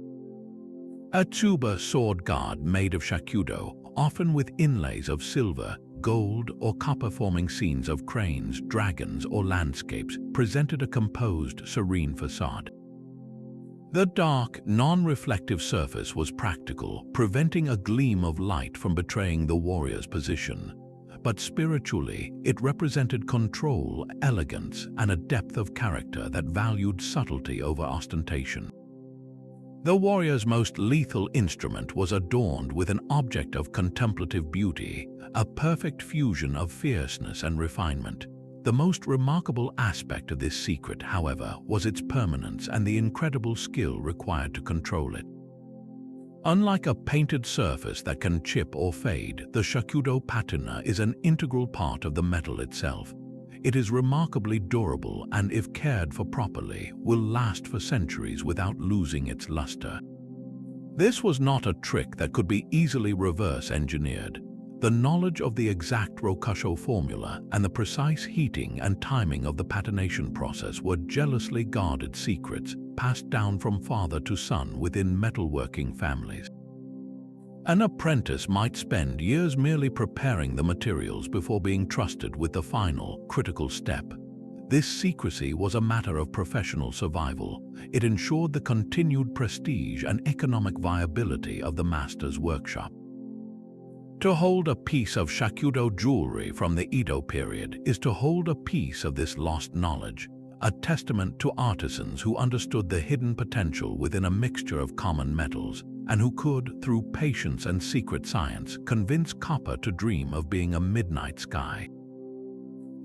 A tsuba sword guard made of shakudo, often with inlays of silver, gold, or copper forming scenes of cranes, dragons, or landscapes, presented a composed, serene facade. The dark, non-reflective surface was practical, preventing a gleam of light from betraying the warrior's position. but spiritually, it represented control, elegance, and a depth of character that valued subtlety over ostentation. The warrior's most lethal instrument was adorned with an object of contemplative beauty, a perfect fusion of fierceness and refinement. The most remarkable aspect of this secret, however, was its permanence and the incredible skill required to control it. Unlike a painted surface that can chip or fade, the shakudo patina is an integral part of the metal itself. It is remarkably durable and, if cared for properly, will last for centuries without losing its luster. This was not a trick that could be easily reverse-engineered. The knowledge of the exact rokusho formula and the precise heating and timing of the patination process were jealously guarded secrets passed down from father to son within metalworking families. An apprentice might spend years merely preparing the materials before being trusted with the final, critical step. This secrecy was a matter of professional survival. It ensured the continued prestige and economic viability of the master's workshop. To hold a piece of shakudo jewelry from the Edo period is to hold a piece of this lost knowledge, a testament to artisans who understood the hidden potential within a mixture of common metals, and who could, through patience and secret science, convince copper to dream of being a midnight sky.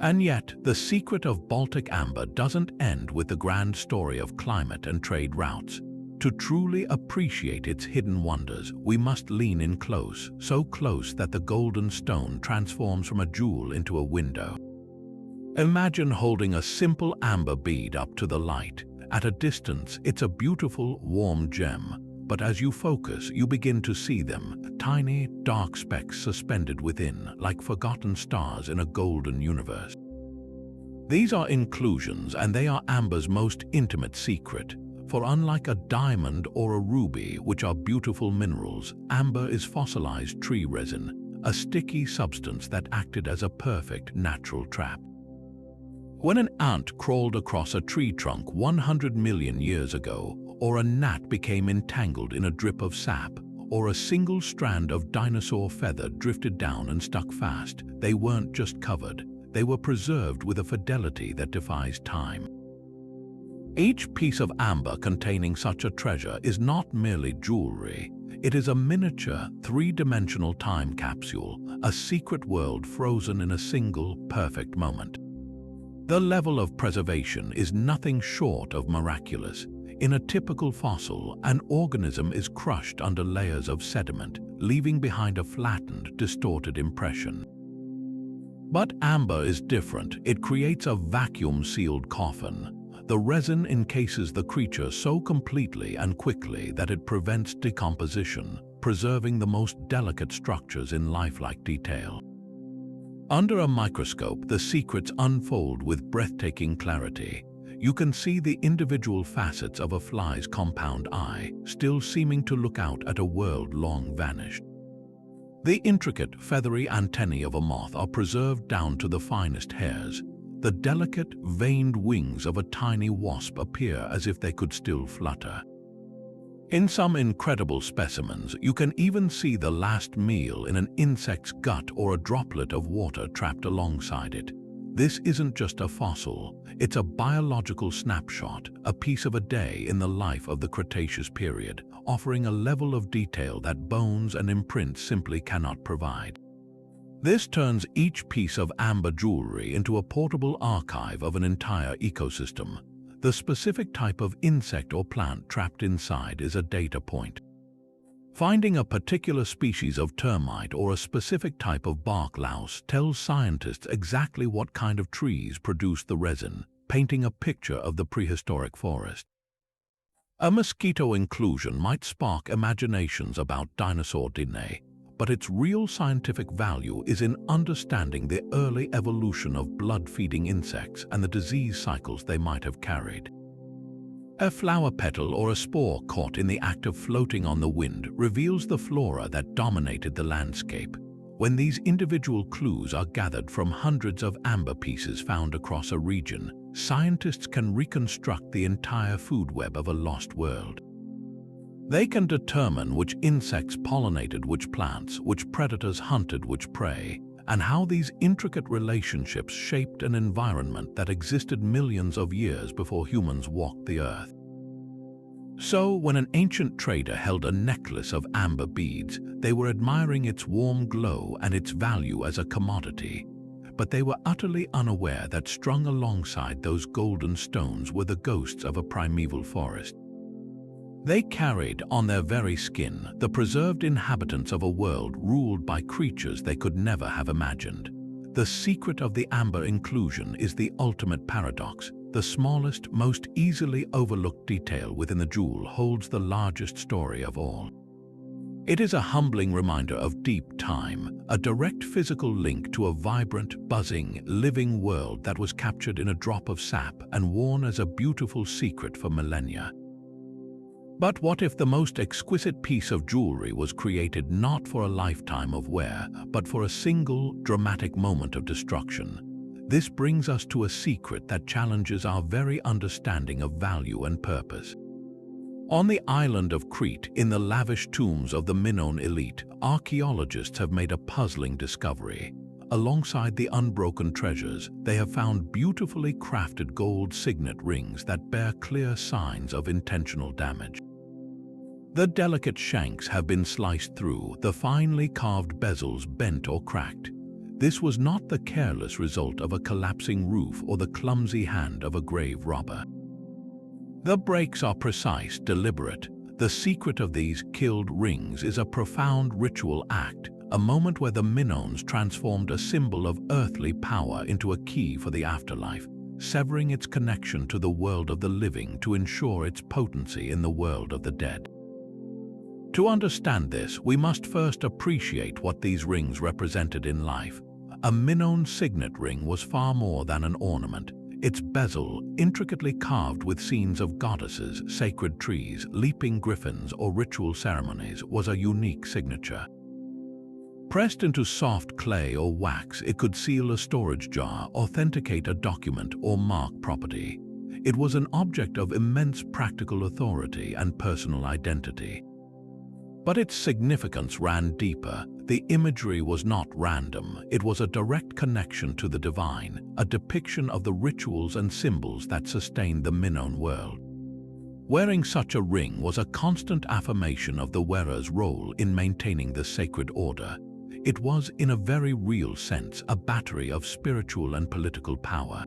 And yet, the secret of Baltic amber doesn't end with the grand story of climate and trade routes. To truly appreciate its hidden wonders, we must lean in close, so close that the golden stone transforms from a jewel into a window. Imagine holding a simple amber bead up to the light. At a distance, it's a beautiful, warm gem, but as you focus, you begin to see them, tiny, dark specks suspended within, like forgotten stars in a golden universe. These are inclusions, and they are amber's most intimate secret. For unlike a diamond or a ruby, which are beautiful minerals, amber is fossilized tree resin, a sticky substance that acted as a perfect natural trap. When an ant crawled across a tree trunk 100 million years ago, or a gnat became entangled in a drip of sap, or a single strand of dinosaur feather drifted down and stuck fast, they weren't just covered, they were preserved with a fidelity that defies time. Each piece of amber containing such a treasure is not merely jewelry. It is a miniature, three-dimensional time capsule, a secret world frozen in a single, perfect moment. The level of preservation is nothing short of miraculous. In a typical fossil, an organism is crushed under layers of sediment, leaving behind a flattened, distorted impression. But amber is different. It creates a vacuum-sealed coffin. The resin encases the creature so completely and quickly that it prevents decomposition, preserving the most delicate structures in lifelike detail. Under a microscope, the secrets unfold with breathtaking clarity. You can see the individual facets of a fly's compound eye, still seeming to look out at a world long vanished. The intricate, feathery antennae of a moth are preserved down to the finest hairs. The delicate, veined wings of a tiny wasp appear as if they could still flutter. In some incredible specimens, you can even see the last meal in an insect's gut or a droplet of water trapped alongside it. This isn't just a fossil, it's a biological snapshot, a piece of a day in the life of the Cretaceous period, offering a level of detail that bones and imprints simply cannot provide. This turns each piece of amber jewelry into a portable archive of an entire ecosystem. The specific type of insect or plant trapped inside is a data point. Finding a particular species of termite or a specific type of bark louse tells scientists exactly what kind of trees produced the resin, painting a picture of the prehistoric forest. A mosquito inclusion might spark imaginations about dinosaur DNA, but its real scientific value is in understanding the early evolution of blood-feeding insects and the disease cycles they might have carried. A flower petal or a spore caught in the act of floating on the wind reveals the flora that dominated the landscape. When these individual clues are gathered from hundreds of amber pieces found across a region, scientists can reconstruct the entire food web of a lost world. They can determine which insects pollinated which plants, which predators hunted which prey, and how these intricate relationships shaped an environment that existed millions of years before humans walked the earth. So, when an ancient trader held a necklace of amber beads, they were admiring its warm glow and its value as a commodity. But they were utterly unaware that strung alongside those golden stones were the ghosts of a primeval forest. They carried on their very skin the preserved inhabitants of a world ruled by creatures they could never have imagined. The secret of the amber inclusion is the ultimate paradox. The smallest, most easily overlooked detail within the jewel holds the largest story of all. It is a humbling reminder of deep time, a direct physical link to a vibrant, buzzing, living world that was captured in a drop of sap and worn as a beautiful secret for millennia. But what if the most exquisite piece of jewelry was created not for a lifetime of wear, but for a single, dramatic moment of destruction? This brings us to a secret that challenges our very understanding of value and purpose. On the island of Crete, in the lavish tombs of the Minoan elite, archaeologists have made a puzzling discovery. Alongside the unbroken treasures, they have found beautifully crafted gold signet rings that bear clear signs of intentional damage. The delicate shanks have been sliced through, the finely carved bezels bent or cracked. This was not the careless result of a collapsing roof or the clumsy hand of a grave robber. The breaks are precise, deliberate. The secret of these killed rings is a profound ritual act, a moment where the Minoans transformed a symbol of earthly power into a key for the afterlife, severing its connection to the world of the living to ensure its potency in the world of the dead. To understand this, we must first appreciate what these rings represented in life. A Minoan signet ring was far more than an ornament. Its bezel, intricately carved with scenes of goddesses, sacred trees, leaping griffins, or ritual ceremonies, was a unique signature. Pressed into soft clay or wax, it could seal a storage jar, authenticate a document, or mark property. It was an object of immense practical authority and personal identity. But its significance ran deeper. The imagery was not random. It was a direct connection to the divine, a depiction of the rituals and symbols that sustained the Minoan world. Wearing such a ring was a constant affirmation of the wearer's role in maintaining the sacred order. It was, in a very real sense, a battery of spiritual and political power.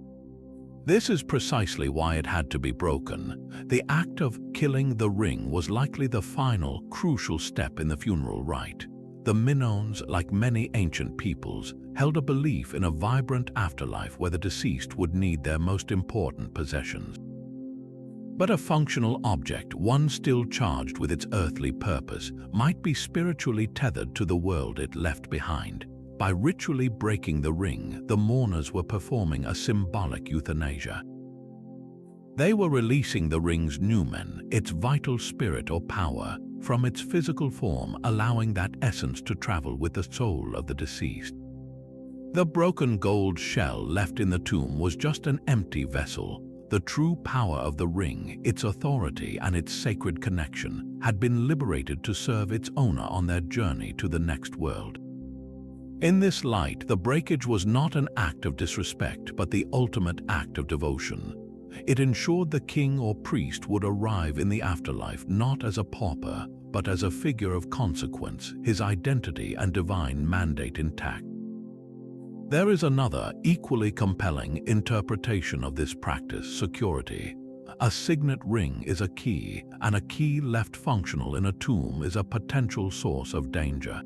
This is precisely why it had to be broken. The act of killing the ring was likely the final, crucial step in the funeral rite. The Minoans, like many ancient peoples, held a belief in a vibrant afterlife where the deceased would need their most important possessions. But a functional object, one still charged with its earthly purpose, might be spiritually tethered to the world it left behind. By ritually breaking the ring, the mourners were performing a symbolic euthanasia. They were releasing the ring's numen, its vital spirit or power, from its physical form, allowing that essence to travel with the soul of the deceased. The broken gold shell left in the tomb was just an empty vessel. The true power of the ring, its authority and its sacred connection, had been liberated to serve its owner on their journey to the next world. In this light, the breakage was not an act of disrespect, but the ultimate act of devotion. It ensured the king or priest would arrive in the afterlife not as a pauper, but as a figure of consequence, his identity and divine mandate intact. There is another, equally compelling interpretation of this practice: security. A signet ring is a key, and a key left functional in a tomb is a potential source of danger.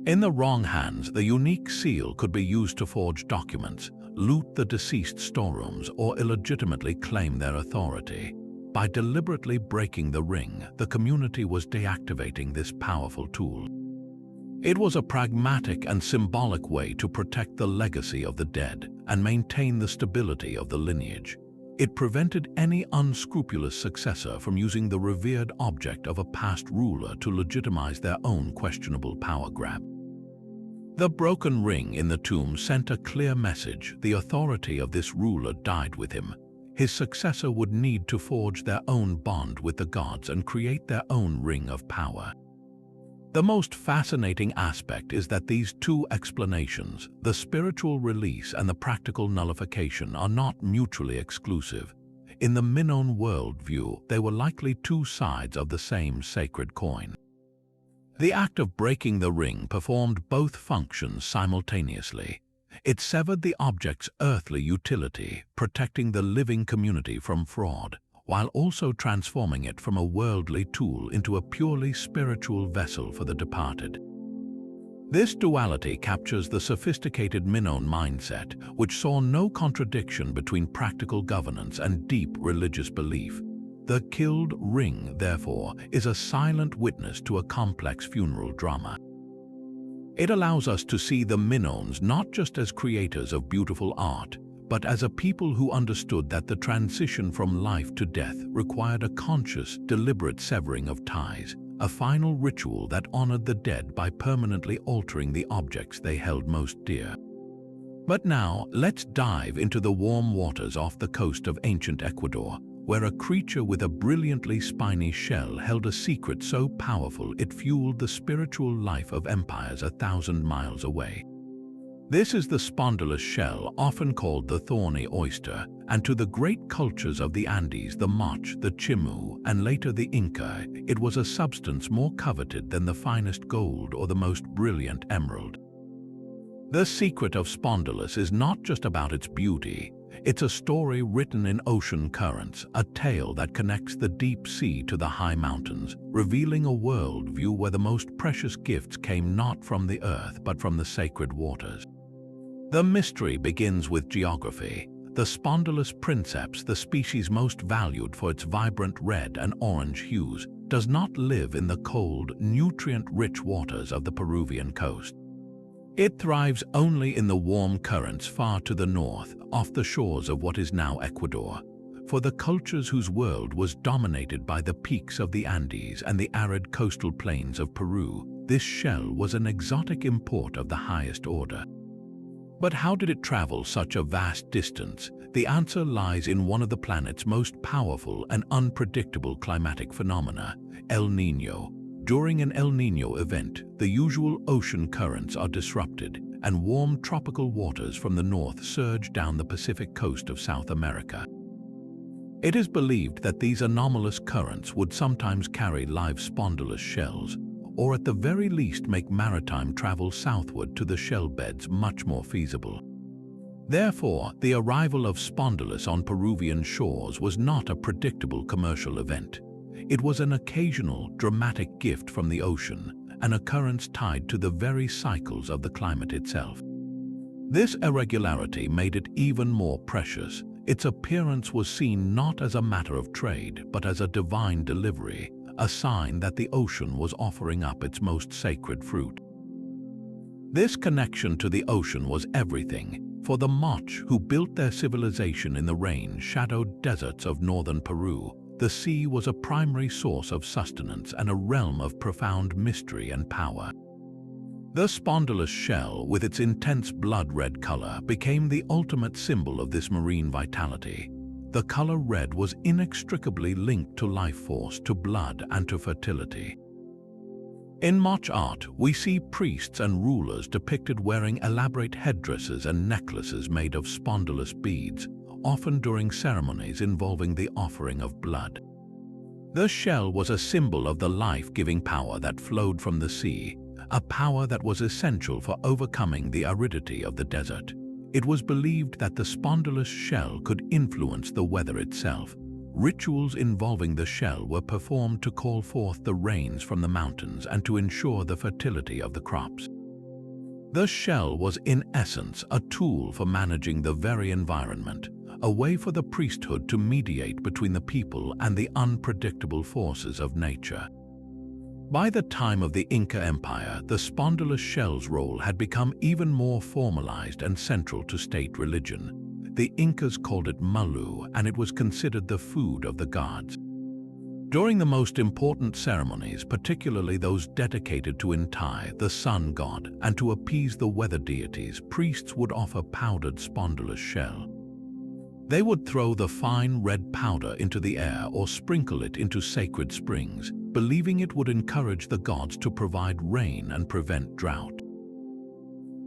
In the wrong hands, the unique seal could be used to forge documents, loot the deceased's storerooms, or illegitimately claim their authority. By deliberately breaking the ring, the community was deactivating this powerful tool. It was a pragmatic and symbolic way to protect the legacy of the dead and maintain the stability of the lineage. It prevented any unscrupulous successor from using the revered object of a past ruler to legitimize their own questionable power grab. The broken ring in the tomb sent a clear message: the authority of this ruler died with him. His successor would need to forge their own bond with the gods and create their own ring of power. The most fascinating aspect is that these two explanations, the spiritual release and the practical nullification, are not mutually exclusive. In the Minoan worldview, they were likely two sides of the same sacred coin. The act of breaking the ring performed both functions simultaneously. It severed the object's earthly utility, protecting the living community from fraud, while also transforming it from a worldly tool into a purely spiritual vessel for the departed. This duality captures the sophisticated Minoan mindset, which saw no contradiction between practical governance and deep religious belief. The killed ring, therefore, is a silent witness to a complex funeral drama. It allows us to see the Minoans not just as creators of beautiful art, but as a people who understood that the transition from life to death required a conscious, deliberate severing of ties, a final ritual that honored the dead by permanently altering the objects they held most dear. But now, let's dive into the warm waters off the coast of ancient Ecuador, where a creature with a brilliantly spiny shell held a secret so powerful it fueled the spiritual life of empires 1,000 miles away. This is the spondylus shell, often called the thorny oyster, and to the great cultures of the Andes, the Moch, the Chimu, and later the Inca, it was a substance more coveted than the finest gold or the most brilliant emerald. The secret of spondylus is not just about its beauty. It's a story written in ocean currents, a tale that connects the deep sea to the high mountains, revealing a worldview where the most precious gifts came not from the earth but from the sacred waters. The mystery begins with geography. The spondylus princeps, the species most valued for its vibrant red and orange hues, does not live in the cold, nutrient-rich waters of the Peruvian coast. It thrives only in the warm currents far to the north, off the shores of what is now Ecuador. For the cultures whose world was dominated by the peaks of the Andes and the arid coastal plains of Peru, this shell was an exotic import of the highest order. But how did it travel such a vast distance? The answer lies in one of the planet's most powerful and unpredictable climatic phenomena, El Niño. During an El Niño event, the usual ocean currents are disrupted, and warm tropical waters from the north surge down the Pacific coast of South America. It is believed that these anomalous currents would sometimes carry live spondylus shells, or at the very least make maritime travel southward to the shell beds much more feasible. Therefore, the arrival of spondylus on Peruvian shores was not a predictable commercial event. It was an occasional, dramatic gift from the ocean, an occurrence tied to the very cycles of the climate itself. This irregularity made it even more precious. Its appearance was seen not as a matter of trade, but as a divine delivery, a sign that the ocean was offering up its most sacred fruit. This connection to the ocean was everything. For the Moch, who built their civilization in the rain-shadowed deserts of northern Peru, the sea was a primary source of sustenance and a realm of profound mystery and power. The spondylus shell, with its intense blood-red color, became the ultimate symbol of this marine vitality. The color red was inextricably linked to life force, to blood, and to fertility. In Moch art, we see priests and rulers depicted wearing elaborate headdresses and necklaces made of spondylus beads, often during ceremonies involving the offering of blood. The shell was a symbol of the life-giving power that flowed from the sea, a power that was essential for overcoming the aridity of the desert. It was believed that the spondylus shell could influence the weather itself. Rituals involving the shell were performed to call forth the rains from the mountains and to ensure the fertility of the crops. The shell was in essence a tool for managing the very environment, a way for the priesthood to mediate between the people and the unpredictable forces of nature. By the time of the Inca Empire, the spondylus shell's role had become even more formalized and central to state religion. The Incas called it malu, and it was considered the food of the gods. During the most important ceremonies, particularly those dedicated to Inti, the sun god, and to appease the weather deities, priests would offer powdered spondylus shell. They would throw the fine red powder into the air or sprinkle it into sacred springs, believing it would encourage the gods to provide rain and prevent drought.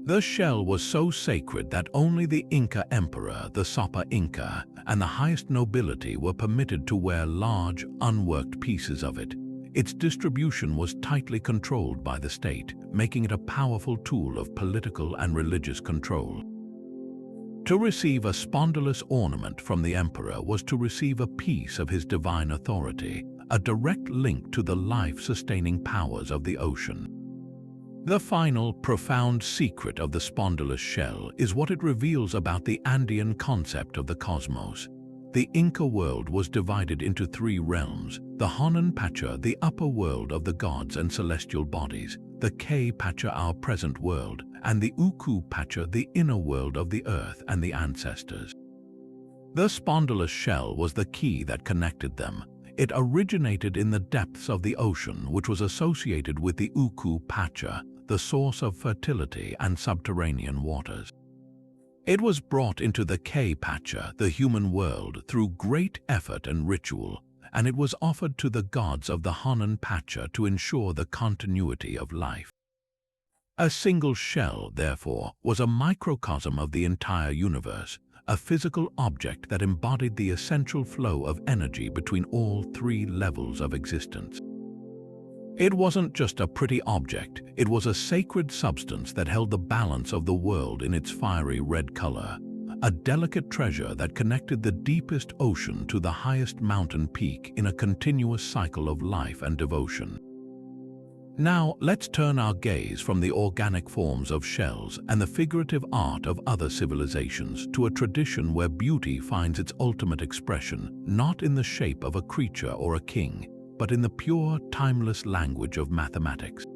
The shell was so sacred that only the Inca emperor, the Sopa Inca, and the highest nobility were permitted to wear large, unworked pieces of it. Its distribution was tightly controlled by the state, making it a powerful tool of political and religious control. To receive a spondylus ornament from the emperor was to receive a piece of his divine authority, a direct link to the life-sustaining powers of the ocean. The final, profound secret of the spondylus shell is what it reveals about the Andean concept of the cosmos. The Inca world was divided into three realms: the Honan Pacha, the upper world of the gods and celestial bodies, the K Pacha, our present world, and the Uku Pacha, the inner world of the earth and the ancestors. The spondylus shell was the key that connected them. It originated in the depths of the ocean, which was associated with the Uku Pacha, the source of fertility and subterranean waters. It was brought into the K Pacha, the human world, through great effort and ritual, and it was offered to the gods of the Honan Pacha to ensure the continuity of life. A single shell, therefore, was a microcosm of the entire universe, a physical object that embodied the essential flow of energy between all three levels of existence. It wasn't just a pretty object, it was a sacred substance that held the balance of the world in its fiery red color, a delicate treasure that connected the deepest ocean to the highest mountain peak in a continuous cycle of life and devotion. Now, let's turn our gaze from the organic forms of shells and the figurative art of other civilizations to a tradition where beauty finds its ultimate expression, not in the shape of a creature or a king, but in the pure, timeless language of mathematics.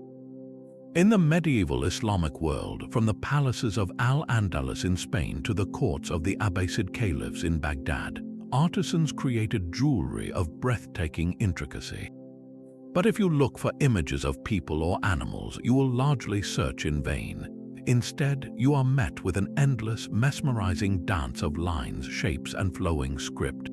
In the medieval Islamic world, from the palaces of Al-Andalus in Spain to the courts of the Abbasid caliphs in Baghdad, artisans created jewelry of breathtaking intricacy. But if you look for images of people or animals, you will largely search in vain. Instead, you are met with an endless, mesmerizing dance of lines, shapes, and flowing script.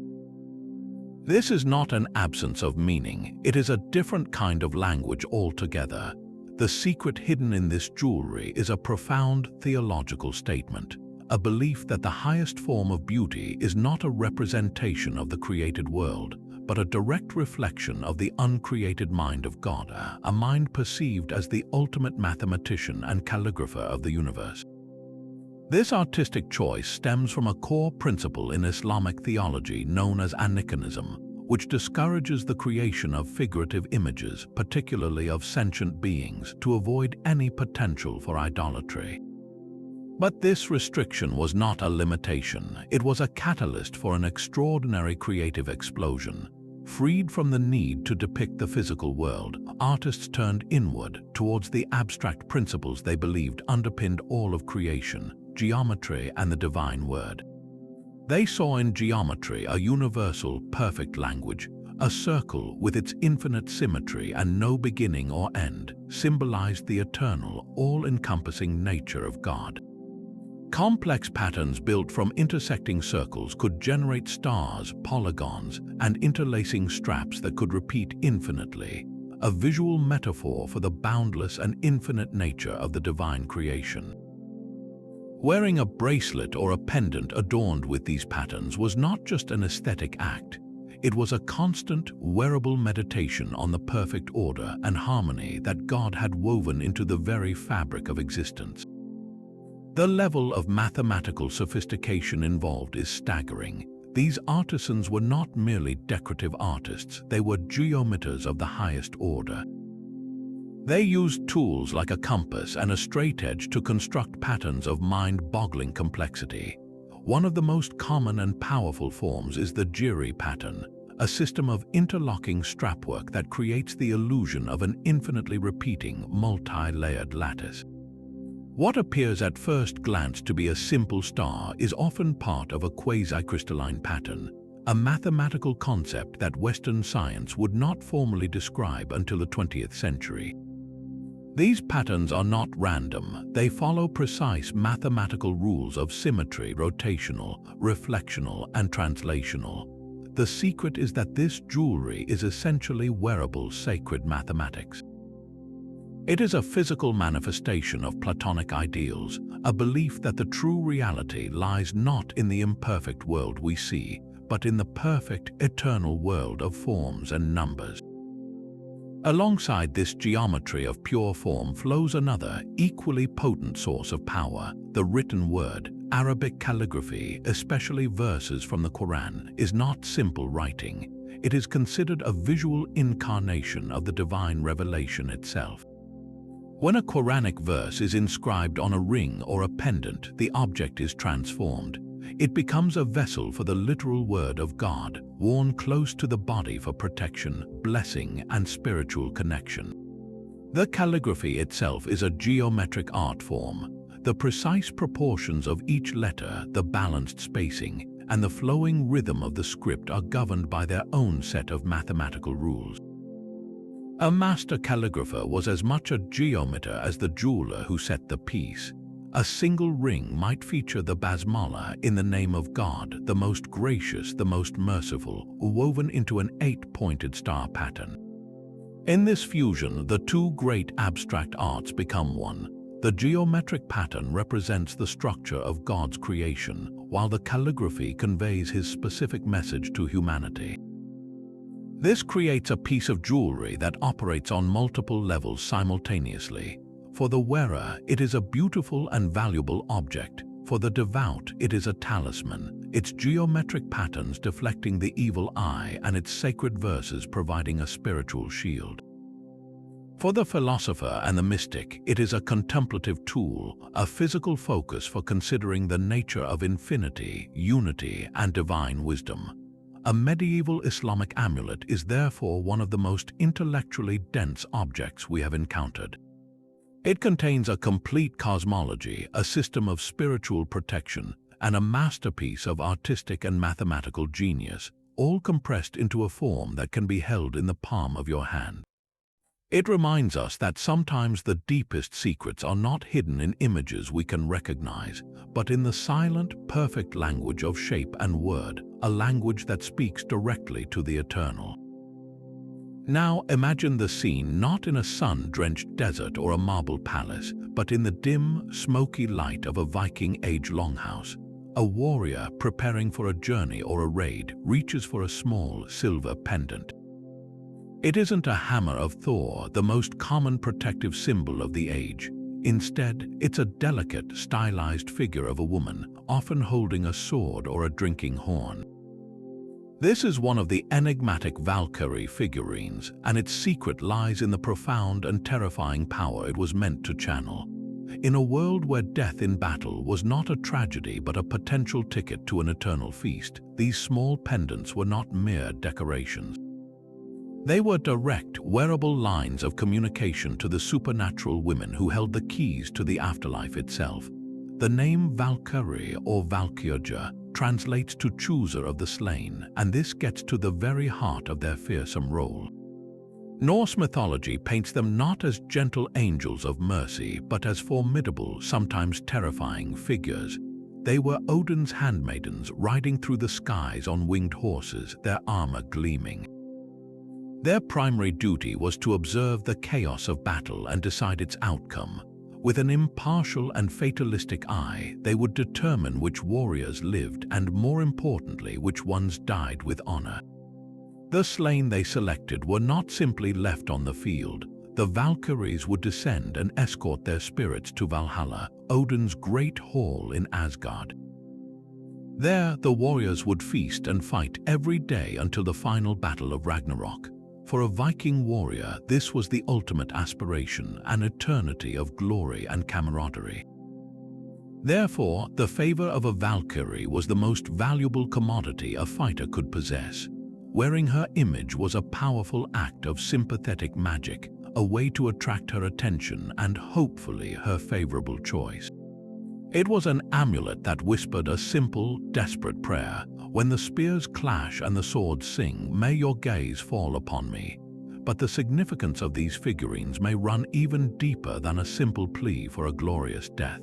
This is not an absence of meaning, it is a different kind of language altogether. The secret hidden in this jewelry is a profound theological statement, a belief that the highest form of beauty is not a representation of the created world, but a direct reflection of the uncreated mind of God, a mind perceived as the ultimate mathematician and calligrapher of the universe. This artistic choice stems from a core principle in Islamic theology known as aniconism, which discourages the creation of figurative images, particularly of sentient beings, to avoid any potential for idolatry. But this restriction was not a limitation, it was a catalyst for an extraordinary creative explosion. Freed from the need to depict the physical world, artists turned inward towards the abstract principles they believed underpinned all of creation, geometry and the divine word. They saw in geometry a universal, perfect language. A circle with its infinite symmetry and no beginning or end symbolized the eternal, all-encompassing nature of God. Complex patterns built from intersecting circles could generate stars, polygons, and interlacing straps that could repeat infinitely, a visual metaphor for the boundless and infinite nature of the divine creation. Wearing a bracelet or a pendant adorned with these patterns was not just an aesthetic act. It was a constant, wearable meditation on the perfect order and harmony that God had woven into the very fabric of existence. The level of mathematical sophistication involved is staggering. These artisans were not merely decorative artists, they were geometers of the highest order. They used tools like a compass and a straightedge to construct patterns of mind-boggling complexity. One of the most common and powerful forms is the Jiri pattern, a system of interlocking strapwork that creates the illusion of an infinitely repeating, multi-layered lattice. What appears at first glance to be a simple star is often part of a quasi-crystalline pattern, a mathematical concept that Western science would not formally describe until the 20th century. These patterns are not random, they follow precise mathematical rules of symmetry, rotational, reflectional, and translational. The secret is that this jewelry is essentially wearable sacred mathematics. It is a physical manifestation of Platonic ideals, a belief that the true reality lies not in the imperfect world we see, but in the perfect, eternal world of forms and numbers. Alongside this geometry of pure form flows another, equally potent source of power, the written word. Arabic calligraphy, especially verses from the Quran, is not simple writing. It is considered a visual incarnation of the divine revelation itself. When a Quranic verse is inscribed on a ring or a pendant, the object is transformed. It becomes a vessel for the literal word of God, worn close to the body for protection, blessing, and spiritual connection. The calligraphy itself is a geometric art form. The precise proportions of each letter, the balanced spacing, and the flowing rhythm of the script are governed by their own set of mathematical rules. A master calligrapher was as much a geometer as the jeweler who set the piece. A single ring might feature the basmala, in the name of God, the most gracious, the most merciful, woven into an 8-pointed star pattern. In this fusion, the two great abstract arts become one. The geometric pattern represents the structure of God's creation, while the calligraphy conveys His specific message to humanity. This creates a piece of jewelry that operates on multiple levels simultaneously. For the wearer, it is a beautiful and valuable object. For the devout, it is a talisman, its geometric patterns deflecting the evil eye and its sacred verses providing a spiritual shield. For the philosopher and the mystic, it is a contemplative tool, a physical focus for considering the nature of infinity, unity, and divine wisdom. A medieval Islamic amulet is therefore one of the most intellectually dense objects we have encountered. It contains a complete cosmology, a system of spiritual protection, and a masterpiece of artistic and mathematical genius, all compressed into a form that can be held in the palm of your hand. It reminds us that sometimes the deepest secrets are not hidden in images we can recognize, but in the silent, perfect language of shape and word, a language that speaks directly to the eternal. Now imagine the scene not in a sun-drenched desert or a marble palace, but in the dim, smoky light of a Viking Age longhouse. A warrior preparing for a journey or a raid reaches for a small silver pendant. It isn't a hammer of Thor, the most common protective symbol of the age. Instead, it's a delicate, stylized figure of a woman, often holding a sword or a drinking horn. This is one of the enigmatic Valkyrie figurines, and its secret lies in the profound and terrifying power it was meant to channel. In a world where death in battle was not a tragedy but a potential ticket to an eternal feast, these small pendants were not mere decorations. They were direct, wearable lines of communication to the supernatural women who held the keys to the afterlife itself. The name Valkyrie or Valkyrja translates to chooser of the slain, and this gets to the very heart of their fearsome role. Norse mythology paints them not as gentle angels of mercy, but as formidable, sometimes terrifying figures. They were Odin's handmaidens riding through the skies on winged horses, their armor gleaming. Their primary duty was to observe the chaos of battle and decide its outcome. With an impartial and fatalistic eye, they would determine which warriors lived and, more importantly, which ones died with honor. The slain they selected were not simply left on the field. The Valkyries would descend and escort their spirits to Valhalla, Odin's great hall in Asgard. There, the warriors would feast and fight every day until the final battle of Ragnarok. For a Viking warrior, this was the ultimate aspiration, an eternity of glory and camaraderie. Therefore, the favor of a Valkyrie was the most valuable commodity a fighter could possess. Wearing her image was a powerful act of sympathetic magic, a way to attract her attention and, hopefully, her favorable choice. It was an amulet that whispered a simple, desperate prayer. When the spears clash and the swords sing, may your gaze fall upon me. But the significance of these figurines may run even deeper than a simple plea for a glorious death.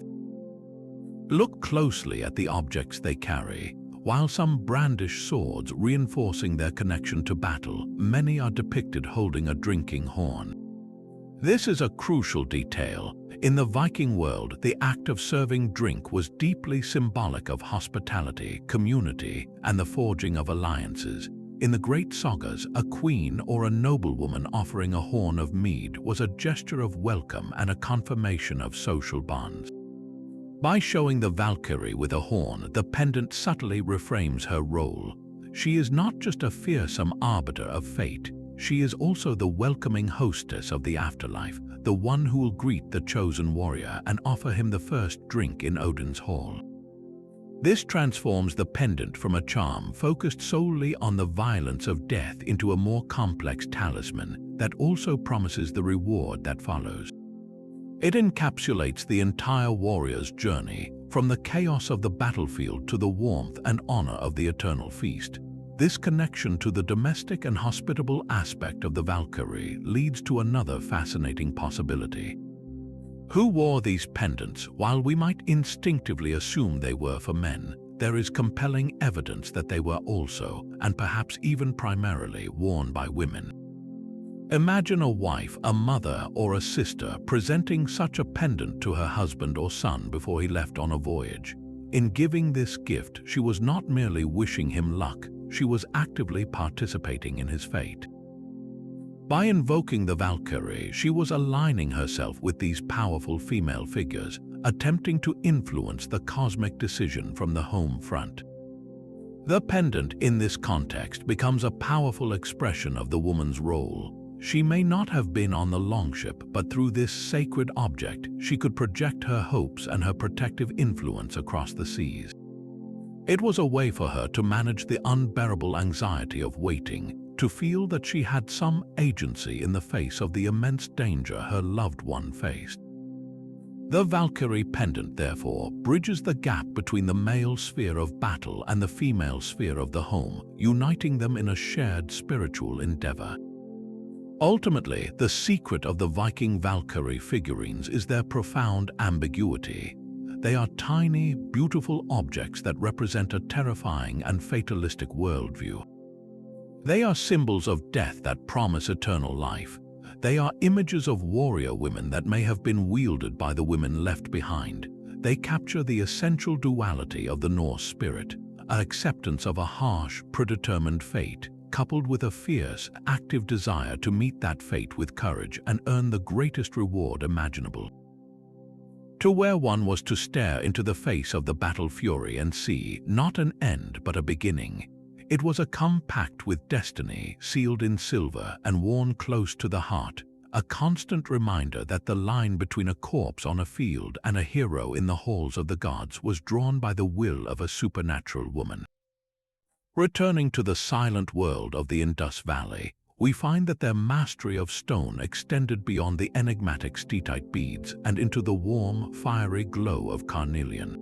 Look closely at the objects they carry. While some brandish swords, reinforcing their connection to battle, many are depicted holding a drinking horn. This is a crucial detail. In the Viking world, the act of serving drink was deeply symbolic of hospitality, community, and the forging of alliances. In the great sagas, a queen or a noblewoman offering a horn of mead was a gesture of welcome and a confirmation of social bonds. By showing the Valkyrie with a horn, the pendant subtly reframes her role. She is not just a fearsome arbiter of fate, she is also the welcoming hostess of the afterlife, the one who will greet the chosen warrior and offer him the first drink in Odin's hall. This transforms the pendant from a charm focused solely on the violence of death into a more complex talisman that also promises the reward that follows. It encapsulates the entire warrior's journey, from the chaos of the battlefield to the warmth and honor of the eternal feast. This connection to the domestic and hospitable aspect of the Valkyrie leads to another fascinating possibility. Who wore these pendants? While we might instinctively assume they were for men, there is compelling evidence that they were also, and perhaps even primarily, worn by women. Imagine a wife, a mother, or a sister presenting such a pendant to her husband or son before he left on a voyage. In giving this gift, she was not merely wishing him luck, she was actively participating in his fate. By invoking the Valkyrie, she was aligning herself with these powerful female figures, attempting to influence the cosmic decision from the home front. The pendant in this context becomes a powerful expression of the woman's role. She may not have been on the longship, but through this sacred object, she could project her hopes and her protective influence across the seas. It was a way for her to manage the unbearable anxiety of waiting, to feel that she had some agency in the face of the immense danger her loved one faced. The Valkyrie pendant, therefore, bridges the gap between the male sphere of battle and the female sphere of the home, uniting them in a shared spiritual endeavor. Ultimately, the secret of the Viking Valkyrie figurines is their profound ambiguity. They are tiny, beautiful objects that represent a terrifying and fatalistic worldview. They are symbols of death that promise eternal life. They are images of warrior women that may have been wielded by the women left behind. They capture the essential duality of the Norse spirit, an acceptance of a harsh, predetermined fate, coupled with a fierce, active desire to meet that fate with courage and earn the greatest reward imaginable. To wear one was to stare into the face of the battle fury and see not an end but a beginning. It was a compact with destiny, sealed in silver and worn close to the heart, a constant reminder that the line between a corpse on a field and a hero in the halls of the gods was drawn by the will of a supernatural woman. Returning to the silent world of the Indus Valley, we find that their mastery of stone extended beyond the enigmatic steatite beads and into the warm, fiery glow of carnelian.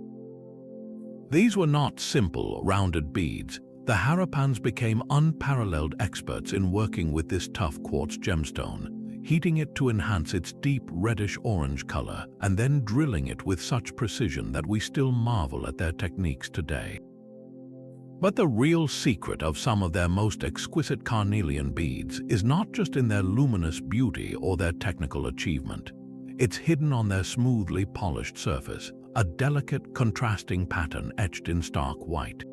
These were not simple, rounded beads. The Harappans became unparalleled experts in working with this tough quartz gemstone, heating it to enhance its deep reddish-orange color, and then drilling it with such precision that we still marvel at their techniques today. But the real secret of some of their most exquisite carnelian beads is not just in their luminous beauty or their technical achievement. It's hidden on their smoothly polished surface, a delicate, contrasting pattern etched in stark white.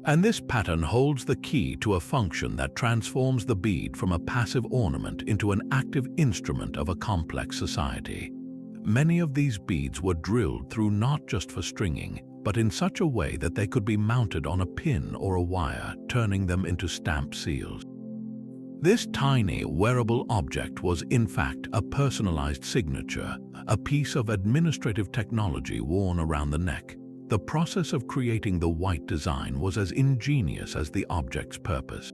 And this pattern holds the key to a function that transforms the bead from a passive ornament into an active instrument of a complex society. Many of these beads were drilled through not just for stringing, but in such a way that they could be mounted on a pin or a wire, turning them into stamp seals. This tiny, wearable object was, in fact, a personalized signature, a piece of administrative technology worn around the neck. The process of creating the white design was as ingenious as the object's purpose.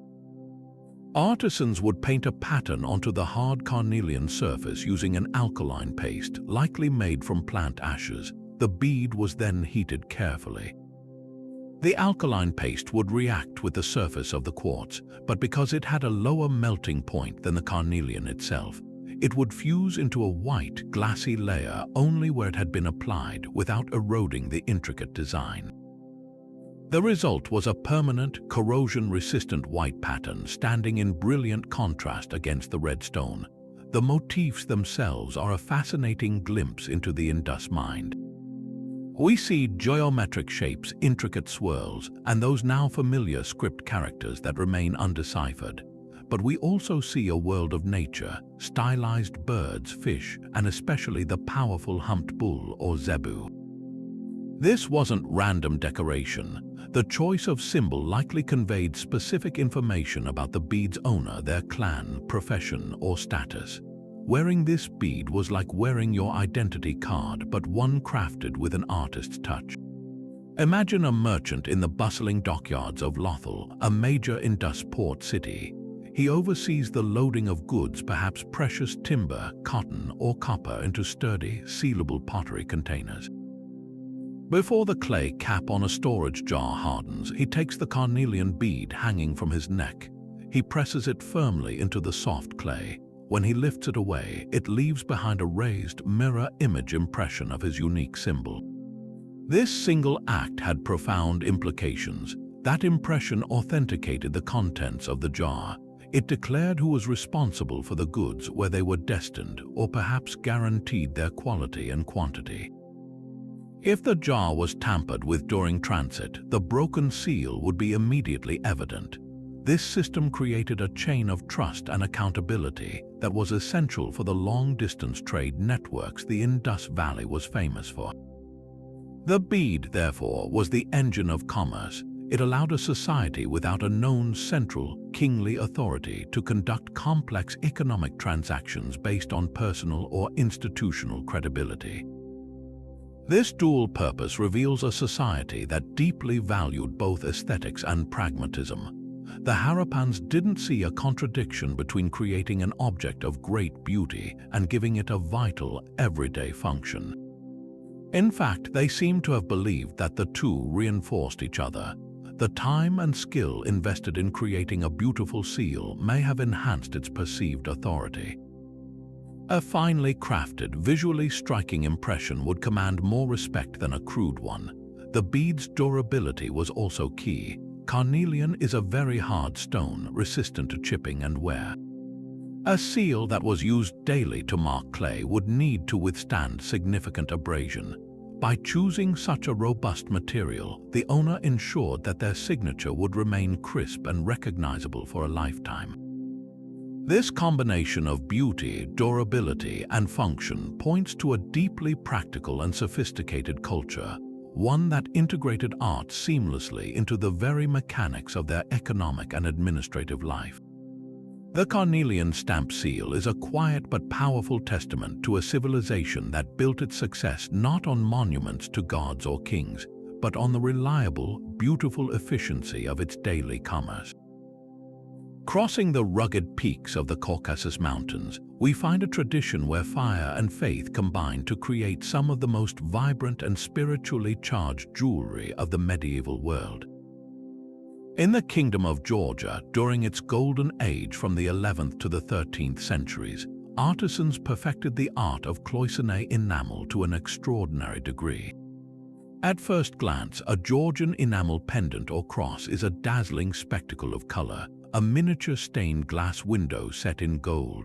Artisans would paint a pattern onto the hard carnelian surface using an alkaline paste, likely made from plant ashes. The bead was then heated carefully. The alkaline paste would react with the surface of the quartz, but because it had a lower melting point than the carnelian itself, it would fuse into a white, glassy layer only where it had been applied without eroding the intricate design. The result was a permanent, corrosion-resistant white pattern standing in brilliant contrast against the red stone. The motifs themselves are a fascinating glimpse into the Indus mind. We see geometric shapes, intricate swirls, and those now familiar script characters that remain undeciphered. But we also see a world of nature, stylized birds, fish, and especially the powerful humped bull or zebu. This wasn't random decoration. The choice of symbol likely conveyed specific information about the bead's owner, their clan, profession, or status. Wearing this bead was like wearing your identity card, but one crafted with an artist's touch. Imagine a merchant in the bustling dockyards of Lothal, a major Indus port city. He oversees the loading of goods, perhaps precious timber, cotton, or copper, into sturdy, sealable pottery containers. Before the clay cap on a storage jar hardens, he takes the carnelian bead hanging from his neck. He presses it firmly into the soft clay. When he lifts it away, it leaves behind a raised, mirror image impression of his unique symbol. This single act had profound implications. That impression authenticated the contents of the jar. It declared who was responsible for the goods, where they were destined, or perhaps guaranteed their quality and quantity. If the jar was tampered with during transit, the broken seal would be immediately evident. This system created a chain of trust and accountability that was essential for the long-distance trade networks the Indus Valley was famous for. The bead, therefore, was the engine of commerce. It allowed a society without a known central, kingly authority to conduct complex economic transactions based on personal or institutional credibility. This dual purpose reveals a society that deeply valued both aesthetics and pragmatism. The Harappans didn't see a contradiction between creating an object of great beauty and giving it a vital, everyday function. In fact, they seem to have believed that the two reinforced each other. The time and skill invested in creating a beautiful seal may have enhanced its perceived authority. A finely crafted, visually striking impression would command more respect than a crude one. The bead's durability was also key. Carnelian is a very hard stone, resistant to chipping and wear. A seal that was used daily to mark clay would need to withstand significant abrasion. By choosing such a robust material, the owner ensured that their signature would remain crisp and recognizable for a lifetime. This combination of beauty, durability, and function points to a deeply practical and sophisticated culture, one that integrated art seamlessly into the very mechanics of their economic and administrative life. The carnelian stamp seal is a quiet but powerful testament to a civilization that built its success not on monuments to gods or kings, but on the reliable, beautiful efficiency of its daily commerce. Crossing the rugged peaks of the Caucasus Mountains, we find a tradition where fire and faith combine to create some of the most vibrant and spiritually charged jewelry of the medieval world. In the Kingdom of Georgia, during its golden age from the 11th to the 13th centuries, artisans perfected the art of cloisonné enamel to an extraordinary degree. At first glance, a Georgian enamel pendant or cross is a dazzling spectacle of color, a miniature stained glass window set in gold.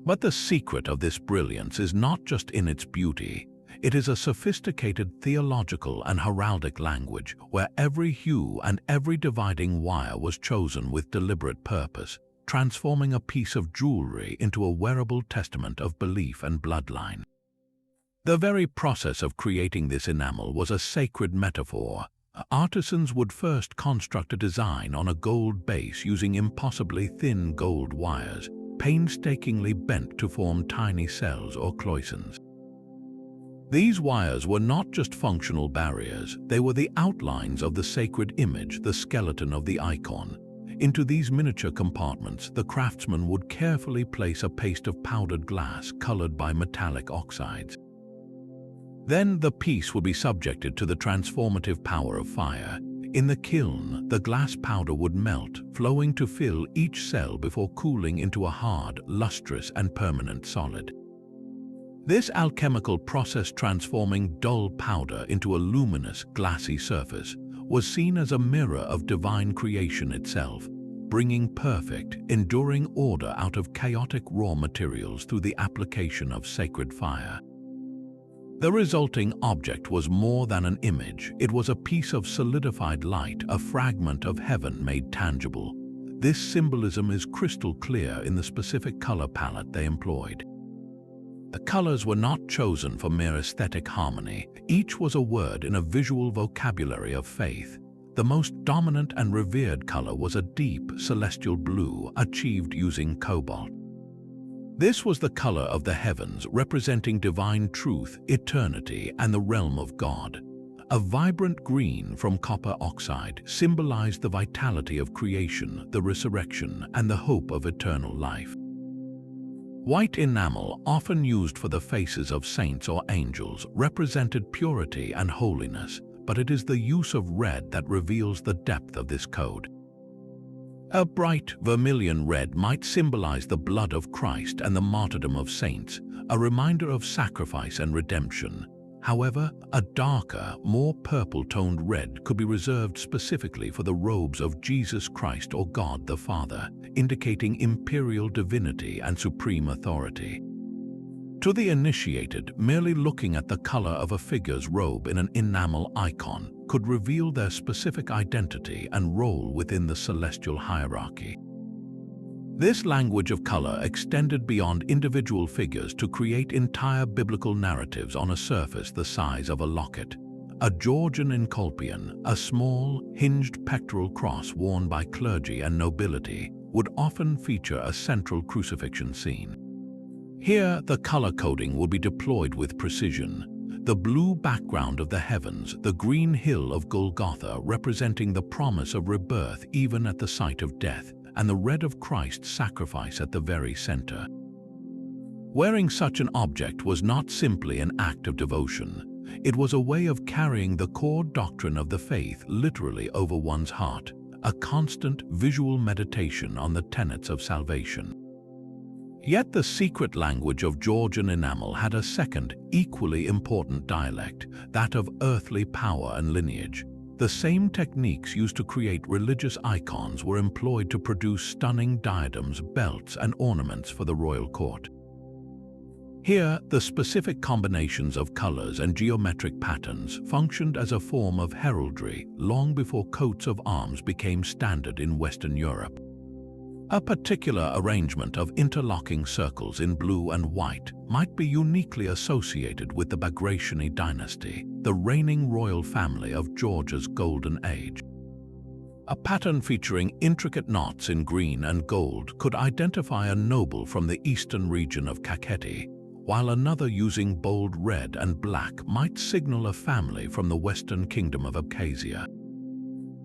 But the secret of this brilliance is not just in its beauty. It is a sophisticated theological and heraldic language where every hue and every dividing wire was chosen with deliberate purpose, transforming a piece of jewelry into a wearable testament of belief and bloodline. The very process of creating this enamel was a sacred metaphor. Artisans would first construct a design on a gold base using impossibly thin gold wires, painstakingly bent to form tiny cells or cloisons. These wires were not just functional barriers, they were the outlines of the sacred image, the skeleton of the icon. Into these miniature compartments, the craftsman would carefully place a paste of powdered glass colored by metallic oxides. Then the piece would be subjected to the transformative power of fire. In the kiln, the glass powder would melt, flowing to fill each cell before cooling into a hard, lustrous, and permanent solid. This alchemical process transforming dull powder into a luminous, glassy surface was seen as a mirror of divine creation itself, bringing perfect, enduring order out of chaotic raw materials through the application of sacred fire. The resulting object was more than an image. It was a piece of solidified light, a fragment of heaven made tangible. This symbolism is crystal clear in the specific color palette they employed. The colors were not chosen for mere aesthetic harmony. Each was a word in a visual vocabulary of faith. The most dominant and revered color was a deep, celestial blue, achieved using cobalt. This was the color of the heavens, representing divine truth, eternity, and the realm of God. A vibrant green from copper oxide symbolized the vitality of creation, the resurrection, and the hope of eternal life. White enamel, often used for the faces of saints or angels, represented purity and holiness, but it is the use of red that reveals the depth of this code. A bright vermilion red might symbolize the blood of Christ and the martyrdom of saints, a reminder of sacrifice and redemption. However, a darker, more purple-toned red could be reserved specifically for the robes of Jesus Christ or God the Father, indicating imperial divinity and supreme authority. To the initiated, merely looking at the color of a figure's robe in an enamel icon could reveal their specific identity and role within the celestial hierarchy. This language of color extended beyond individual figures to create entire biblical narratives on a surface the size of a locket. A Georgian encolpion, a small, hinged pectoral cross worn by clergy and nobility, would often feature a central crucifixion scene. Here, the color coding would be deployed with precision. The blue background of the heavens, the green hill of Golgotha representing the promise of rebirth even at the site of death, and the red of Christ's sacrifice at the very center. Wearing such an object was not simply an act of devotion. It was a way of carrying the core doctrine of the faith literally over one's heart, a constant visual meditation on the tenets of salvation. Yet the secret language of Georgian enamel had a second, equally important dialect, that of earthly power and lineage. The same techniques used to create religious icons were employed to produce stunning diadems, belts, and ornaments for the royal court. Here, the specific combinations of colors and geometric patterns functioned as a form of heraldry long before coats of arms became standard in Western Europe. A particular arrangement of interlocking circles in blue and white might be uniquely associated with the Bagrationi dynasty, the reigning royal family of Georgia's Golden Age. A pattern featuring intricate knots in green and gold could identify a noble from the eastern region of Kakheti, while another using bold red and black might signal a family from the western kingdom of Abkhazia.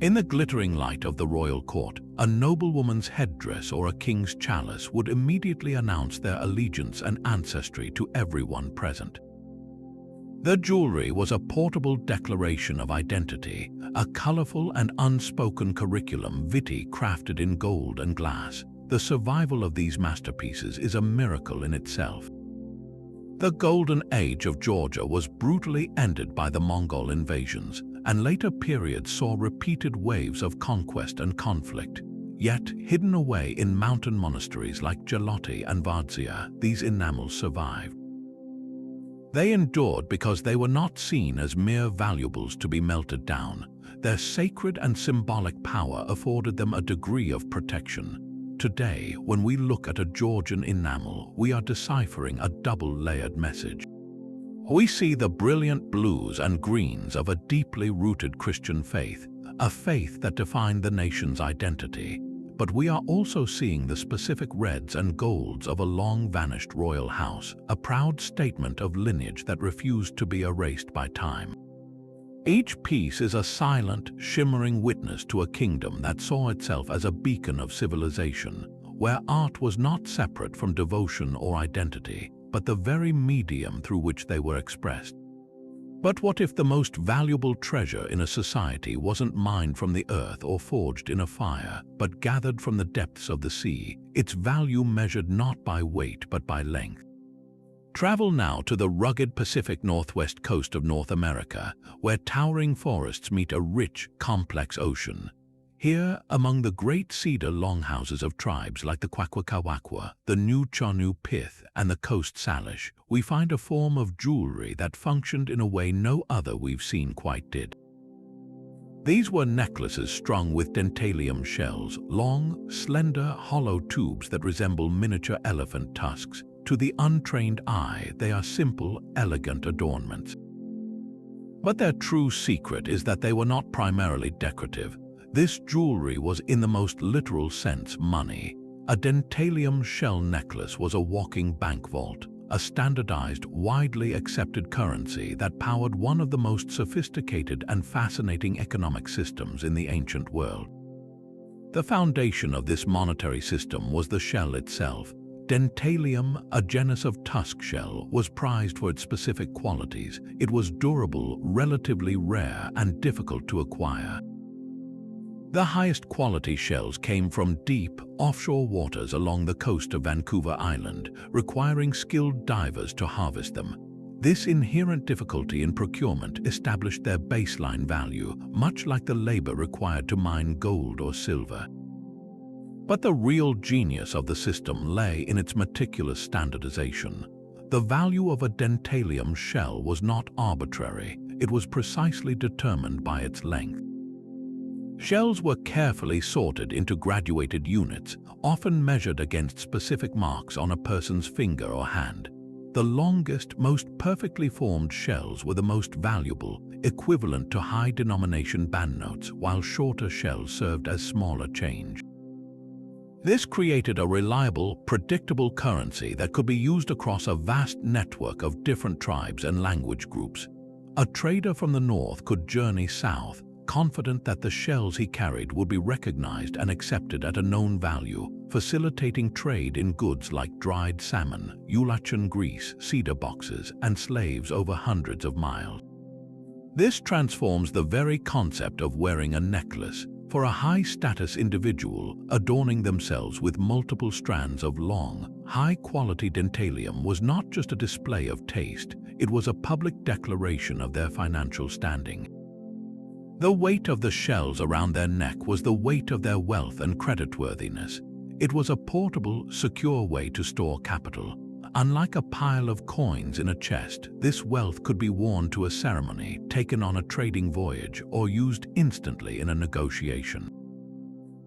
In the glittering light of the royal court, a noblewoman's headdress or a king's chalice would immediately announce their allegiance and ancestry to everyone present. The jewelry was a portable declaration of identity, a colorful and unspoken curriculum vitae crafted in gold and glass. The survival of these masterpieces is a miracle in itself. The Golden Age of Georgia was brutally ended by the Mongol invasions, and later periods saw repeated waves of conquest and conflict. Yet, hidden away in mountain monasteries like Jaloti and Vardzia, these enamels survived. They endured because they were not seen as mere valuables to be melted down. Their sacred and symbolic power afforded them a degree of protection. Today, when we look at a Georgian enamel, we are deciphering a double-layered message. We see the brilliant blues and greens of a deeply rooted Christian faith, a faith that defined the nation's identity. But we are also seeing the specific reds and golds of a long-vanished royal house, a proud statement of lineage that refused to be erased by time. Each piece is a silent, shimmering witness to a kingdom that saw itself as a beacon of civilization, where art was not separate from devotion or identity, but the very medium through which they were expressed. But what if the most valuable treasure in a society wasn't mined from the earth or forged in a fire, but gathered from the depths of the sea, its value measured not by weight but by length? Travel now to the rugged Pacific Northwest coast of North America, where towering forests meet a rich, complex ocean. Here, among the great cedar longhouses of tribes like the Kwakwaka'wakwa, the New Pith, and the Coast Salish, we find a form of jewelry that functioned in a way no other we've seen quite did. These were necklaces strung with dentalium shells, long, slender, hollow tubes that resemble miniature elephant tusks. To the untrained eye, they are simple, elegant adornments. But their true secret is that they were not primarily decorative. This jewelry was, in the most literal sense, money. A dentalium shell necklace was a walking bank vault, a standardized, widely accepted currency that powered one of the most sophisticated and fascinating economic systems in the ancient world. The foundation of this monetary system was the shell itself. Dentalium, a genus of tusk shell, was prized for its specific qualities. It was durable, relatively rare, and difficult to acquire. The highest quality shells came from deep, offshore waters along the coast of Vancouver Island, requiring skilled divers to harvest them. This inherent difficulty in procurement established their baseline value, much like the labor required to mine gold or silver. But the real genius of the system lay in its meticulous standardization. The value of a dentalium shell was not arbitrary. It was precisely determined by its length. Shells were carefully sorted into graduated units, often measured against specific marks on a person's finger or hand. The longest, most perfectly formed shells were the most valuable, equivalent to high-denomination banknotes, while shorter shells served as smaller change. This created a reliable, predictable currency that could be used across a vast network of different tribes and language groups. A trader from the north could journey south, confident that the shells he carried would be recognized and accepted at a known value, facilitating trade in goods like dried salmon, Eulachon grease, cedar boxes, and slaves over hundreds of miles. This transforms the very concept of wearing a necklace. For a high-status individual, adorning themselves with multiple strands of long, high-quality dentalium was not just a display of taste, it was a public declaration of their financial standing. The weight of the shells around their neck was the weight of their wealth and creditworthiness. It was a portable, secure way to store capital. Unlike a pile of coins in a chest, this wealth could be worn to a ceremony, taken on a trading voyage, or used instantly in a negotiation.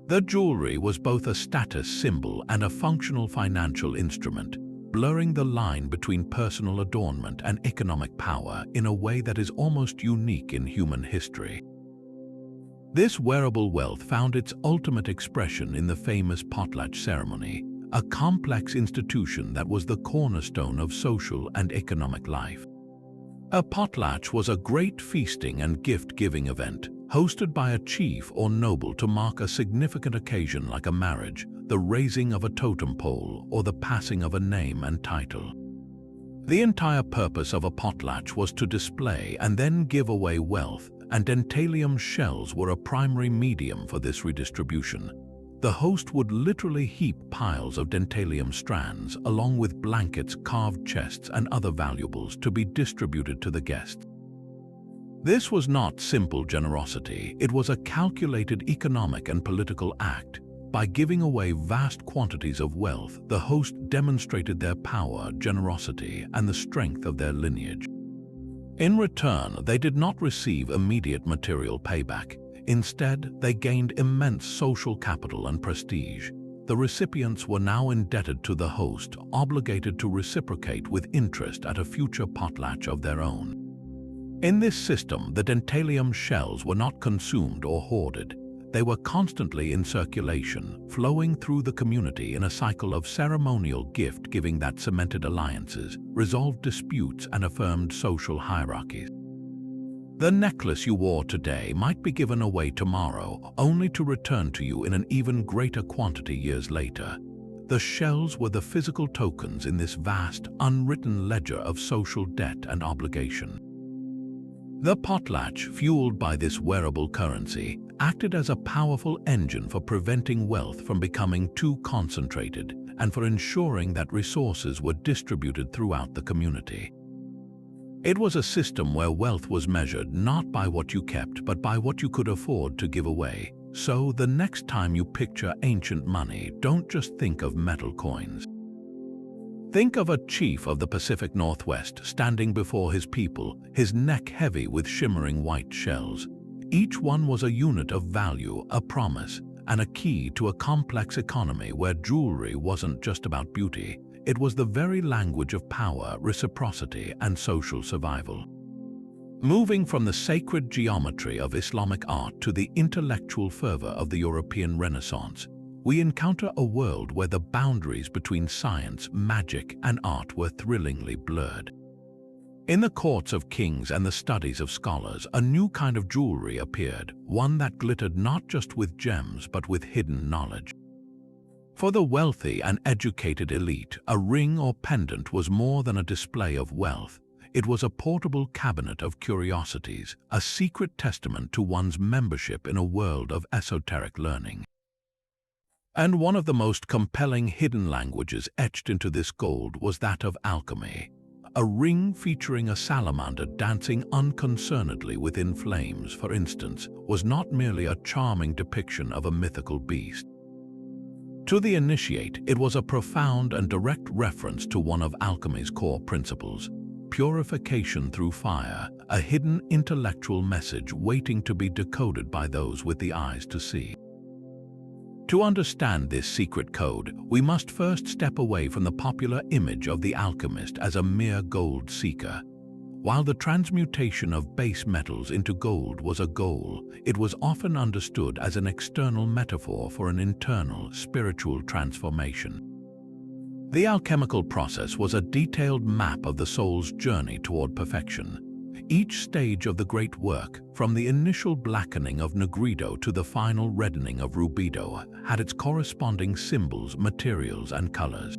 The jewelry was both a status symbol and a functional financial instrument, blurring the line between personal adornment and economic power in a way that is almost unique in human history. This wearable wealth found its ultimate expression in the famous potlatch ceremony, a complex institution that was the cornerstone of social and economic life. A potlatch was a great feasting and gift-giving event, hosted by a chief or noble to mark a significant occasion like a marriage, the raising of a totem pole, or the passing of a name and title. The entire purpose of a potlatch was to display and then give away wealth, and dentalium shells were a primary medium for this redistribution. The host would literally heap piles of dentalium strands, along with blankets, carved chests, and other valuables to be distributed to the guests. This was not simple generosity, it was a calculated economic and political act. By giving away vast quantities of wealth, the host demonstrated their power, generosity, and the strength of their lineage. In return, they did not receive immediate material payback. Instead, they gained immense social capital and prestige. The recipients were now indebted to the host, obligated to reciprocate with interest at a future potlatch of their own. In this system, the dentalium shells were not consumed or hoarded. They were constantly in circulation, flowing through the community in a cycle of ceremonial gift-giving that cemented alliances, resolved disputes, and affirmed social hierarchies. The necklace you wore today might be given away tomorrow, only to return to you in an even greater quantity years later. The shells were the physical tokens in this vast, unwritten ledger of social debt and obligation. The potlatch, fueled by this wearable currency, acted as a powerful engine for preventing wealth from becoming too concentrated and for ensuring that resources were distributed throughout the community. It was a system where wealth was measured not by what you kept, but by what you could afford to give away. So the next time you picture ancient money, don't just think of metal coins. Think of a chief of the Pacific Northwest standing before his people, his neck heavy with shimmering white shells. Each one was a unit of value, a promise, and a key to a complex economy where jewelry wasn't just about beauty. It was the very language of power, reciprocity, and social survival. Moving from the sacred geometry of Islamic art to the intellectual fervor of the European Renaissance, we encounter a world where the boundaries between science, magic, and art were thrillingly blurred. In the courts of kings and the studies of scholars, a new kind of jewelry appeared, one that glittered not just with gems but with hidden knowledge. For the wealthy and educated elite, a ring or pendant was more than a display of wealth. It was a portable cabinet of curiosities, a secret testament to one's membership in a world of esoteric learning. And one of the most compelling hidden languages etched into this gold was that of alchemy. A ring featuring a salamander dancing unconcernedly within flames, for instance, was not merely a charming depiction of a mythical beast. To the initiate, it was a profound and direct reference to one of alchemy's core principles: purification through fire, a hidden intellectual message waiting to be decoded by those with the eyes to see. To understand this secret code, we must first step away from the popular image of the alchemist as a mere gold seeker. While the transmutation of base metals into gold was a goal, it was often understood as an external metaphor for an internal, spiritual transformation. The alchemical process was a detailed map of the soul's journey toward perfection. Each stage of the great work, from the initial blackening of negrido to the final reddening of rubido, had its corresponding symbols, materials, and colors.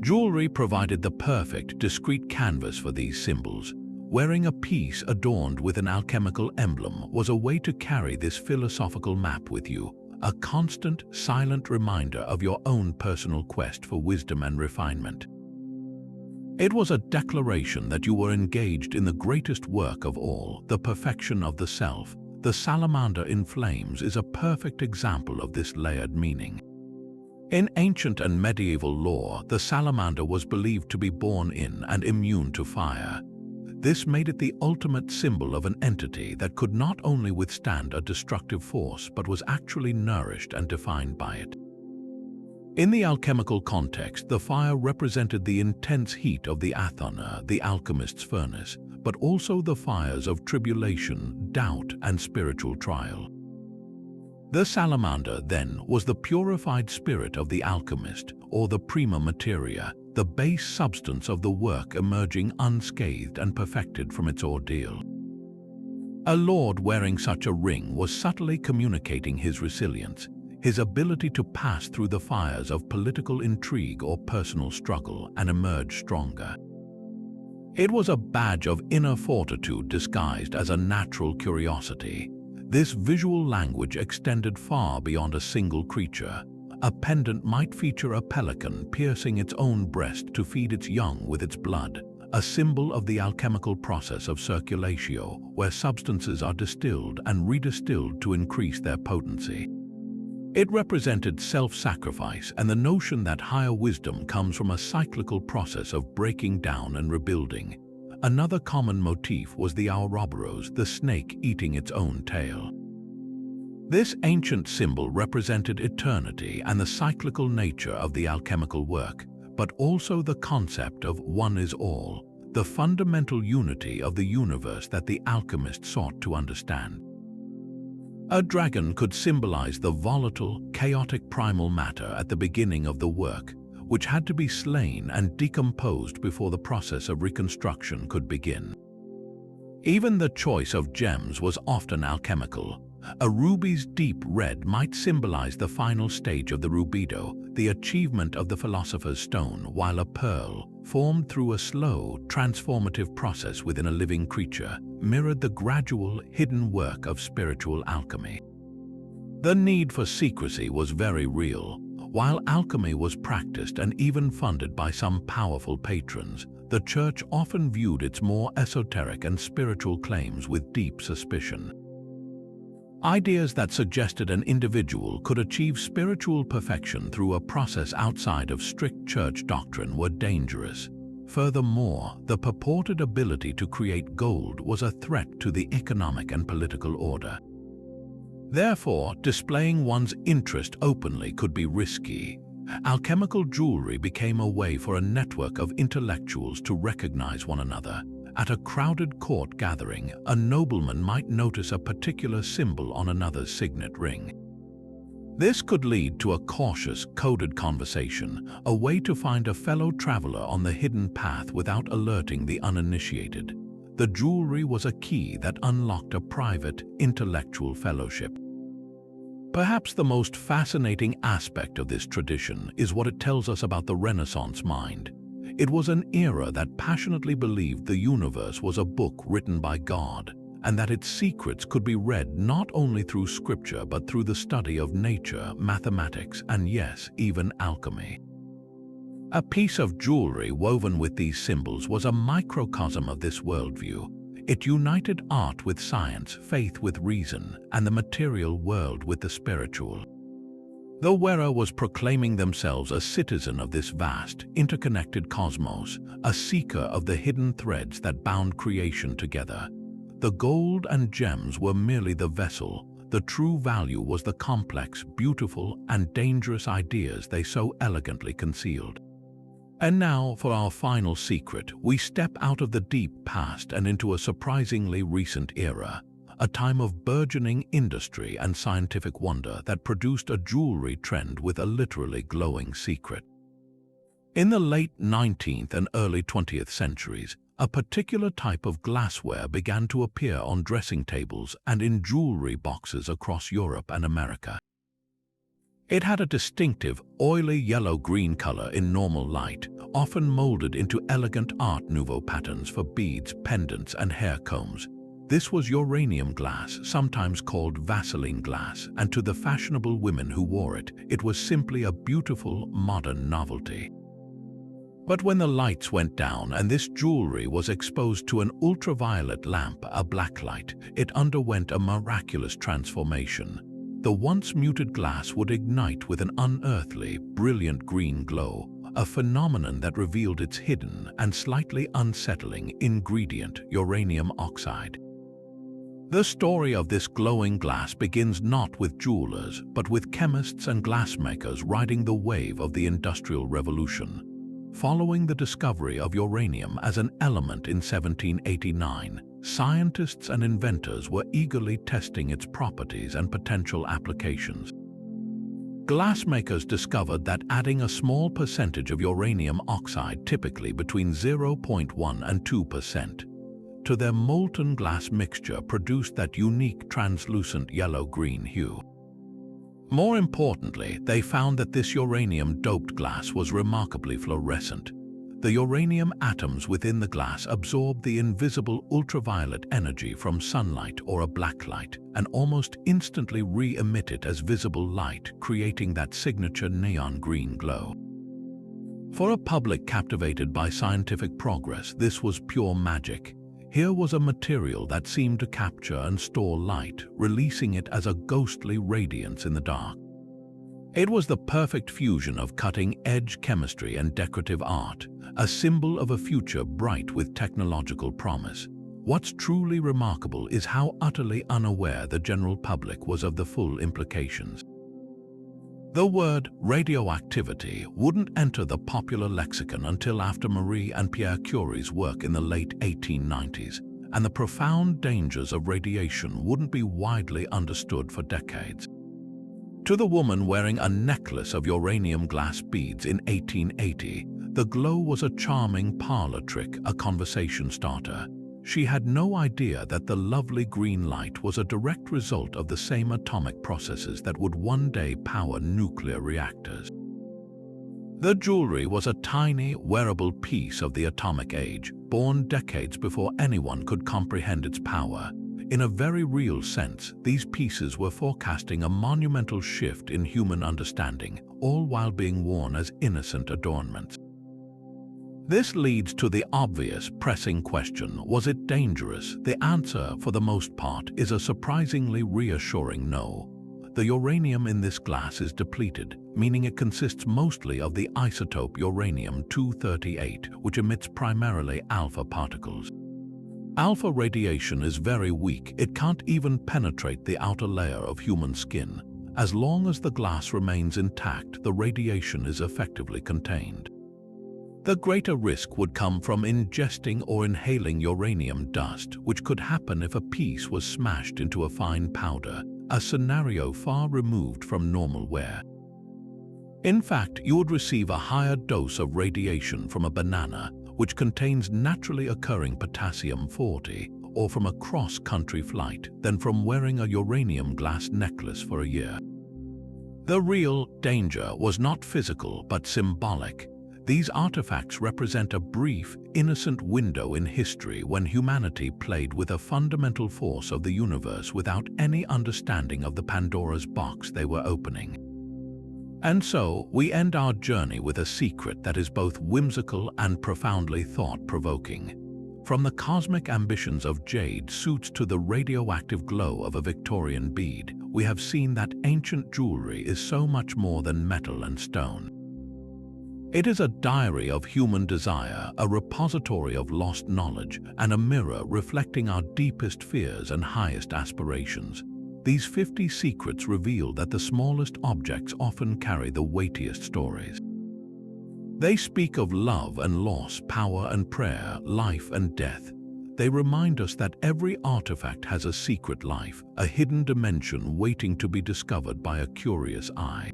Jewelry provided the perfect, discrete canvas for these symbols. Wearing a piece adorned with an alchemical emblem was a way to carry this philosophical map with you, a constant, silent reminder of your own personal quest for wisdom and refinement. It was a declaration that you were engaged in the greatest work of all, the perfection of the self. The salamander in flames is a perfect example of this layered meaning. In ancient and medieval lore, the salamander was believed to be born in and immune to fire. This made it the ultimate symbol of an entity that could not only withstand a destructive force but was actually nourished and defined by it. In the alchemical context, the fire represented the intense heat of the athona, the alchemist's furnace, but also the fires of tribulation, doubt, and spiritual trial. The salamander, then, was the purified spirit of the alchemist, or the prima materia, the base substance of the work emerging unscathed and perfected from its ordeal. A lord wearing such a ring was subtly communicating his resilience, his ability to pass through the fires of political intrigue or personal struggle and emerge stronger. It was a badge of inner fortitude disguised as a natural curiosity. This visual language extended far beyond a single creature. A pendant might feature a pelican piercing its own breast to feed its young with its blood, a symbol of the alchemical process of circulatio, where substances are distilled and redistilled to increase their potency. It represented self-sacrifice and the notion that higher wisdom comes from a cyclical process of breaking down and rebuilding. Another common motif was the Ouroboros, the snake eating its own tail. This ancient symbol represented eternity and the cyclical nature of the alchemical work, but also the concept of one is all, the fundamental unity of the universe that the alchemist sought to understand. A dragon could symbolize the volatile, chaotic primal matter at the beginning of the work, which had to be slain and decomposed before the process of reconstruction could begin. Even the choice of gems was often alchemical. A ruby's deep red might symbolize the final stage of the rubido, the achievement of the philosopher's stone, while a pearl, formed through a slow, transformative process within a living creature, mirrored the gradual, hidden work of spiritual alchemy. The need for secrecy was very real. While alchemy was practiced and even funded by some powerful patrons, the church often viewed its more esoteric and spiritual claims with deep suspicion. Ideas that suggested an individual could achieve spiritual perfection through a process outside of strict church doctrine were dangerous. Furthermore, the purported ability to create gold was a threat to the economic and political order. Therefore, displaying one's interest openly could be risky. Alchemical jewelry became a way for a network of intellectuals to recognize one another. At a crowded court gathering, a nobleman might notice a particular symbol on another's signet ring. This could lead to a cautious, coded conversation, a way to find a fellow traveler on the hidden path without alerting the uninitiated. The jewelry was a key that unlocked a private, intellectual fellowship. Perhaps the most fascinating aspect of this tradition is what it tells us about the Renaissance mind. It was an era that passionately believed the universe was a book written by God, and that its secrets could be read not only through scripture but through the study of nature, mathematics, and yes, even alchemy. A piece of jewelry woven with these symbols was a microcosm of this worldview. It united art with science, faith with reason, and the material world with the spiritual. The wearer was proclaiming themselves a citizen of this vast, interconnected cosmos, a seeker of the hidden threads that bound creation together. The gold and gems were merely the vessel. The true value was the complex, beautiful, and dangerous ideas they so elegantly concealed. And now, for our final secret, we step out of the deep past and into a surprisingly recent era, a time of burgeoning industry and scientific wonder that produced a jewelry trend with a literally glowing secret. In the late 19th and early 20th centuries, a particular type of glassware began to appear on dressing tables and in jewelry boxes across Europe and America. It had a distinctive, oily yellow-green color in normal light, often molded into elegant Art Nouveau patterns for beads, pendants, and hair combs. This was uranium glass, sometimes called Vaseline glass, and to the fashionable women who wore it, it was simply a beautiful, modern novelty. But when the lights went down and this jewelry was exposed to an ultraviolet lamp, a blacklight, it underwent a miraculous transformation. The once muted glass would ignite with an unearthly, brilliant green glow, a phenomenon that revealed its hidden and slightly unsettling ingredient, uranium oxide. The story of this glowing glass begins not with jewelers, but with chemists and glassmakers riding the wave of the Industrial Revolution. Following the discovery of uranium as an element in 1789, scientists and inventors were eagerly testing its properties and potential applications. Glassmakers discovered that adding a small percentage of uranium oxide, typically between 0.1 and 2%, to their molten glass mixture produced that unique translucent yellow-green hue. More importantly, they found that this uranium-doped glass was remarkably fluorescent. The uranium atoms within the glass absorbed the invisible ultraviolet energy from sunlight or a blacklight and almost instantly re-emit it as visible light, creating that signature neon green glow. For a public captivated by scientific progress, this was pure magic. Here was a material that seemed to capture and store light, releasing it as a ghostly radiance in the dark. It was the perfect fusion of cutting-edge chemistry and decorative art, a symbol of a future bright with technological promise. What's truly remarkable is how utterly unaware the general public was of the full implications. The word radioactivity wouldn't enter the popular lexicon until after Marie and Pierre Curie's work in the late 1890s, and the profound dangers of radiation wouldn't be widely understood for decades. To the woman wearing a necklace of uranium glass beads in 1880, the glow was a charming parlor trick, a conversation starter. She had no idea that the lovely green light was a direct result of the same atomic processes that would one day power nuclear reactors. The jewelry was a tiny, wearable piece of the atomic age, born decades before anyone could comprehend its power. In a very real sense, these pieces were forecasting a monumental shift in human understanding, all while being worn as innocent adornments. This leads to the obvious, pressing question: was it dangerous? The answer, for the most part, is a surprisingly reassuring no. The uranium in this glass is depleted, meaning it consists mostly of the isotope uranium-238, which emits primarily alpha particles. Alpha radiation is very weak. It can't even penetrate the outer layer of human skin. As long as the glass remains intact, the radiation is effectively contained. The greater risk would come from ingesting or inhaling uranium dust, which could happen if a piece was smashed into a fine powder, a scenario far removed from normal wear. In fact, you would receive a higher dose of radiation from a banana, which contains naturally occurring potassium-40, or from a cross-country flight, than from wearing a uranium glass necklace for a year. The real danger was not physical but symbolic. These artifacts represent a brief, innocent window in history when humanity played with a fundamental force of the universe without any understanding of the Pandora's box they were opening. And so, we end our journey with a secret that is both whimsical and profoundly thought-provoking. From the cosmic ambitions of jade suits to the radioactive glow of a Victorian bead, we have seen that ancient jewelry is so much more than metal and stone. It is a diary of human desire, a repository of lost knowledge, and a mirror reflecting our deepest fears and highest aspirations. These 50 secrets reveal that the smallest objects often carry the weightiest stories. They speak of love and loss, power and prayer, life and death. They remind us that every artifact has a secret life, a hidden dimension waiting to be discovered by a curious eye.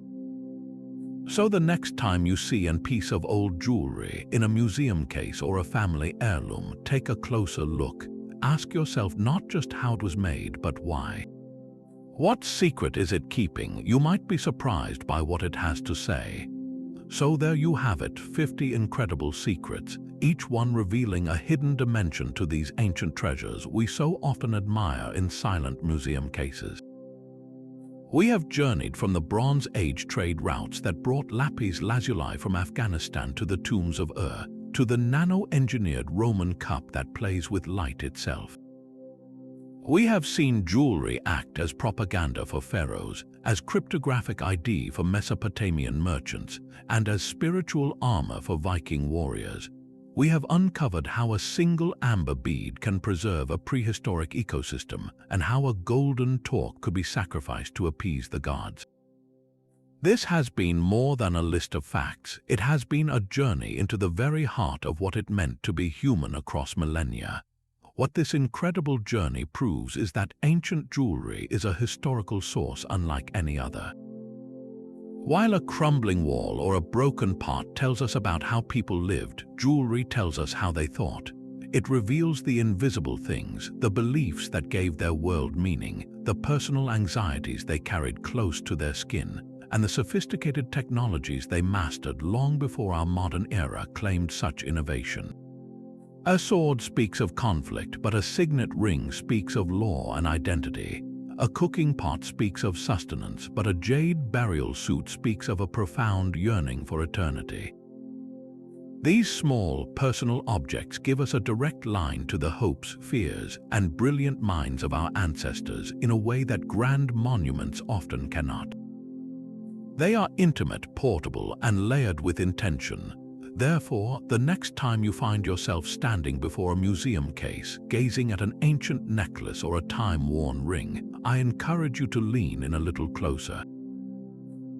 So the next time you see a piece of old jewelry in a museum case or a family heirloom, take a closer look. Ask yourself not just how it was made, but why. What secret is it keeping? You might be surprised by what it has to say. So there you have it, 50 incredible secrets, each one revealing a hidden dimension to these ancient treasures we so often admire in silent museum cases. We have journeyed from the Bronze Age trade routes that brought lapis lazuli from Afghanistan to the tombs of Ur, to the nano-engineered Roman cup that plays with light itself. We have seen jewelry act as propaganda for pharaohs, as cryptographic ID for Mesopotamian merchants, and as spiritual armor for Viking warriors. We have uncovered how a single amber bead can preserve a prehistoric ecosystem, and how a golden torque could be sacrificed to appease the gods. This has been more than a list of facts. It has been a journey into the very heart of what it meant to be human across millennia. What this incredible journey proves is that ancient jewelry is a historical source unlike any other. While a crumbling wall or a broken pot tells us about how people lived, jewelry tells us how they thought. It reveals the invisible things, the beliefs that gave their world meaning, the personal anxieties they carried close to their skin, and the sophisticated technologies they mastered long before our modern era claimed such innovation. A sword speaks of conflict, but a signet ring speaks of law and identity. A cooking pot speaks of sustenance, but a jade burial suit speaks of a profound yearning for eternity. These small, personal objects give us a direct line to the hopes, fears, and brilliant minds of our ancestors in a way that grand monuments often cannot. They are intimate, portable, and layered with intention. Therefore, the next time you find yourself standing before a museum case, gazing at an ancient necklace or a time-worn ring, I encourage you to lean in a little closer.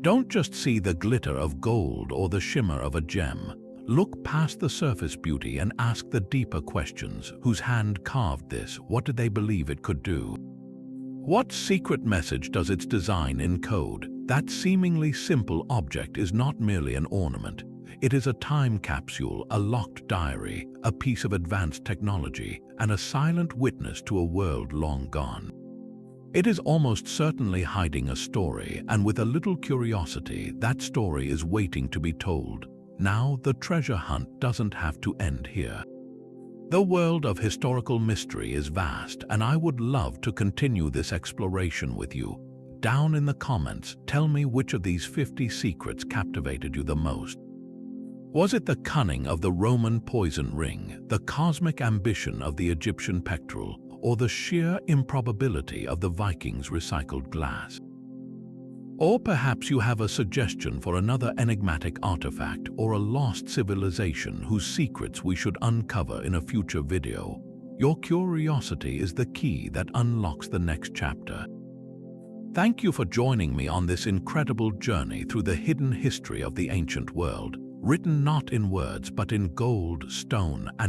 Don't just see the glitter of gold or the shimmer of a gem. Look past the surface beauty and ask the deeper questions. Whose hand carved this? What did they believe it could do? What secret message does its design encode? That seemingly simple object is not merely an ornament. It is a time capsule, a locked diary, a piece of advanced technology, and a silent witness to a world long gone. It is almost certainly hiding a story, and with a little curiosity, that story is waiting to be told. Now, the treasure hunt doesn't have to end here. The world of historical mystery is vast, and I would love to continue this exploration with you. Down in the comments, tell me which of these 50 secrets captivated you the most. Was it the cunning of the Roman poison ring, the cosmic ambition of the Egyptian pectoral, or the sheer improbability of the Vikings' recycled glass? Or perhaps you have a suggestion for another enigmatic artifact or a lost civilization whose secrets we should uncover in a future video. Your curiosity is the key that unlocks the next chapter. Thank you for joining me on this incredible journey through the hidden history of the ancient world, written not in words but in gold, stone, and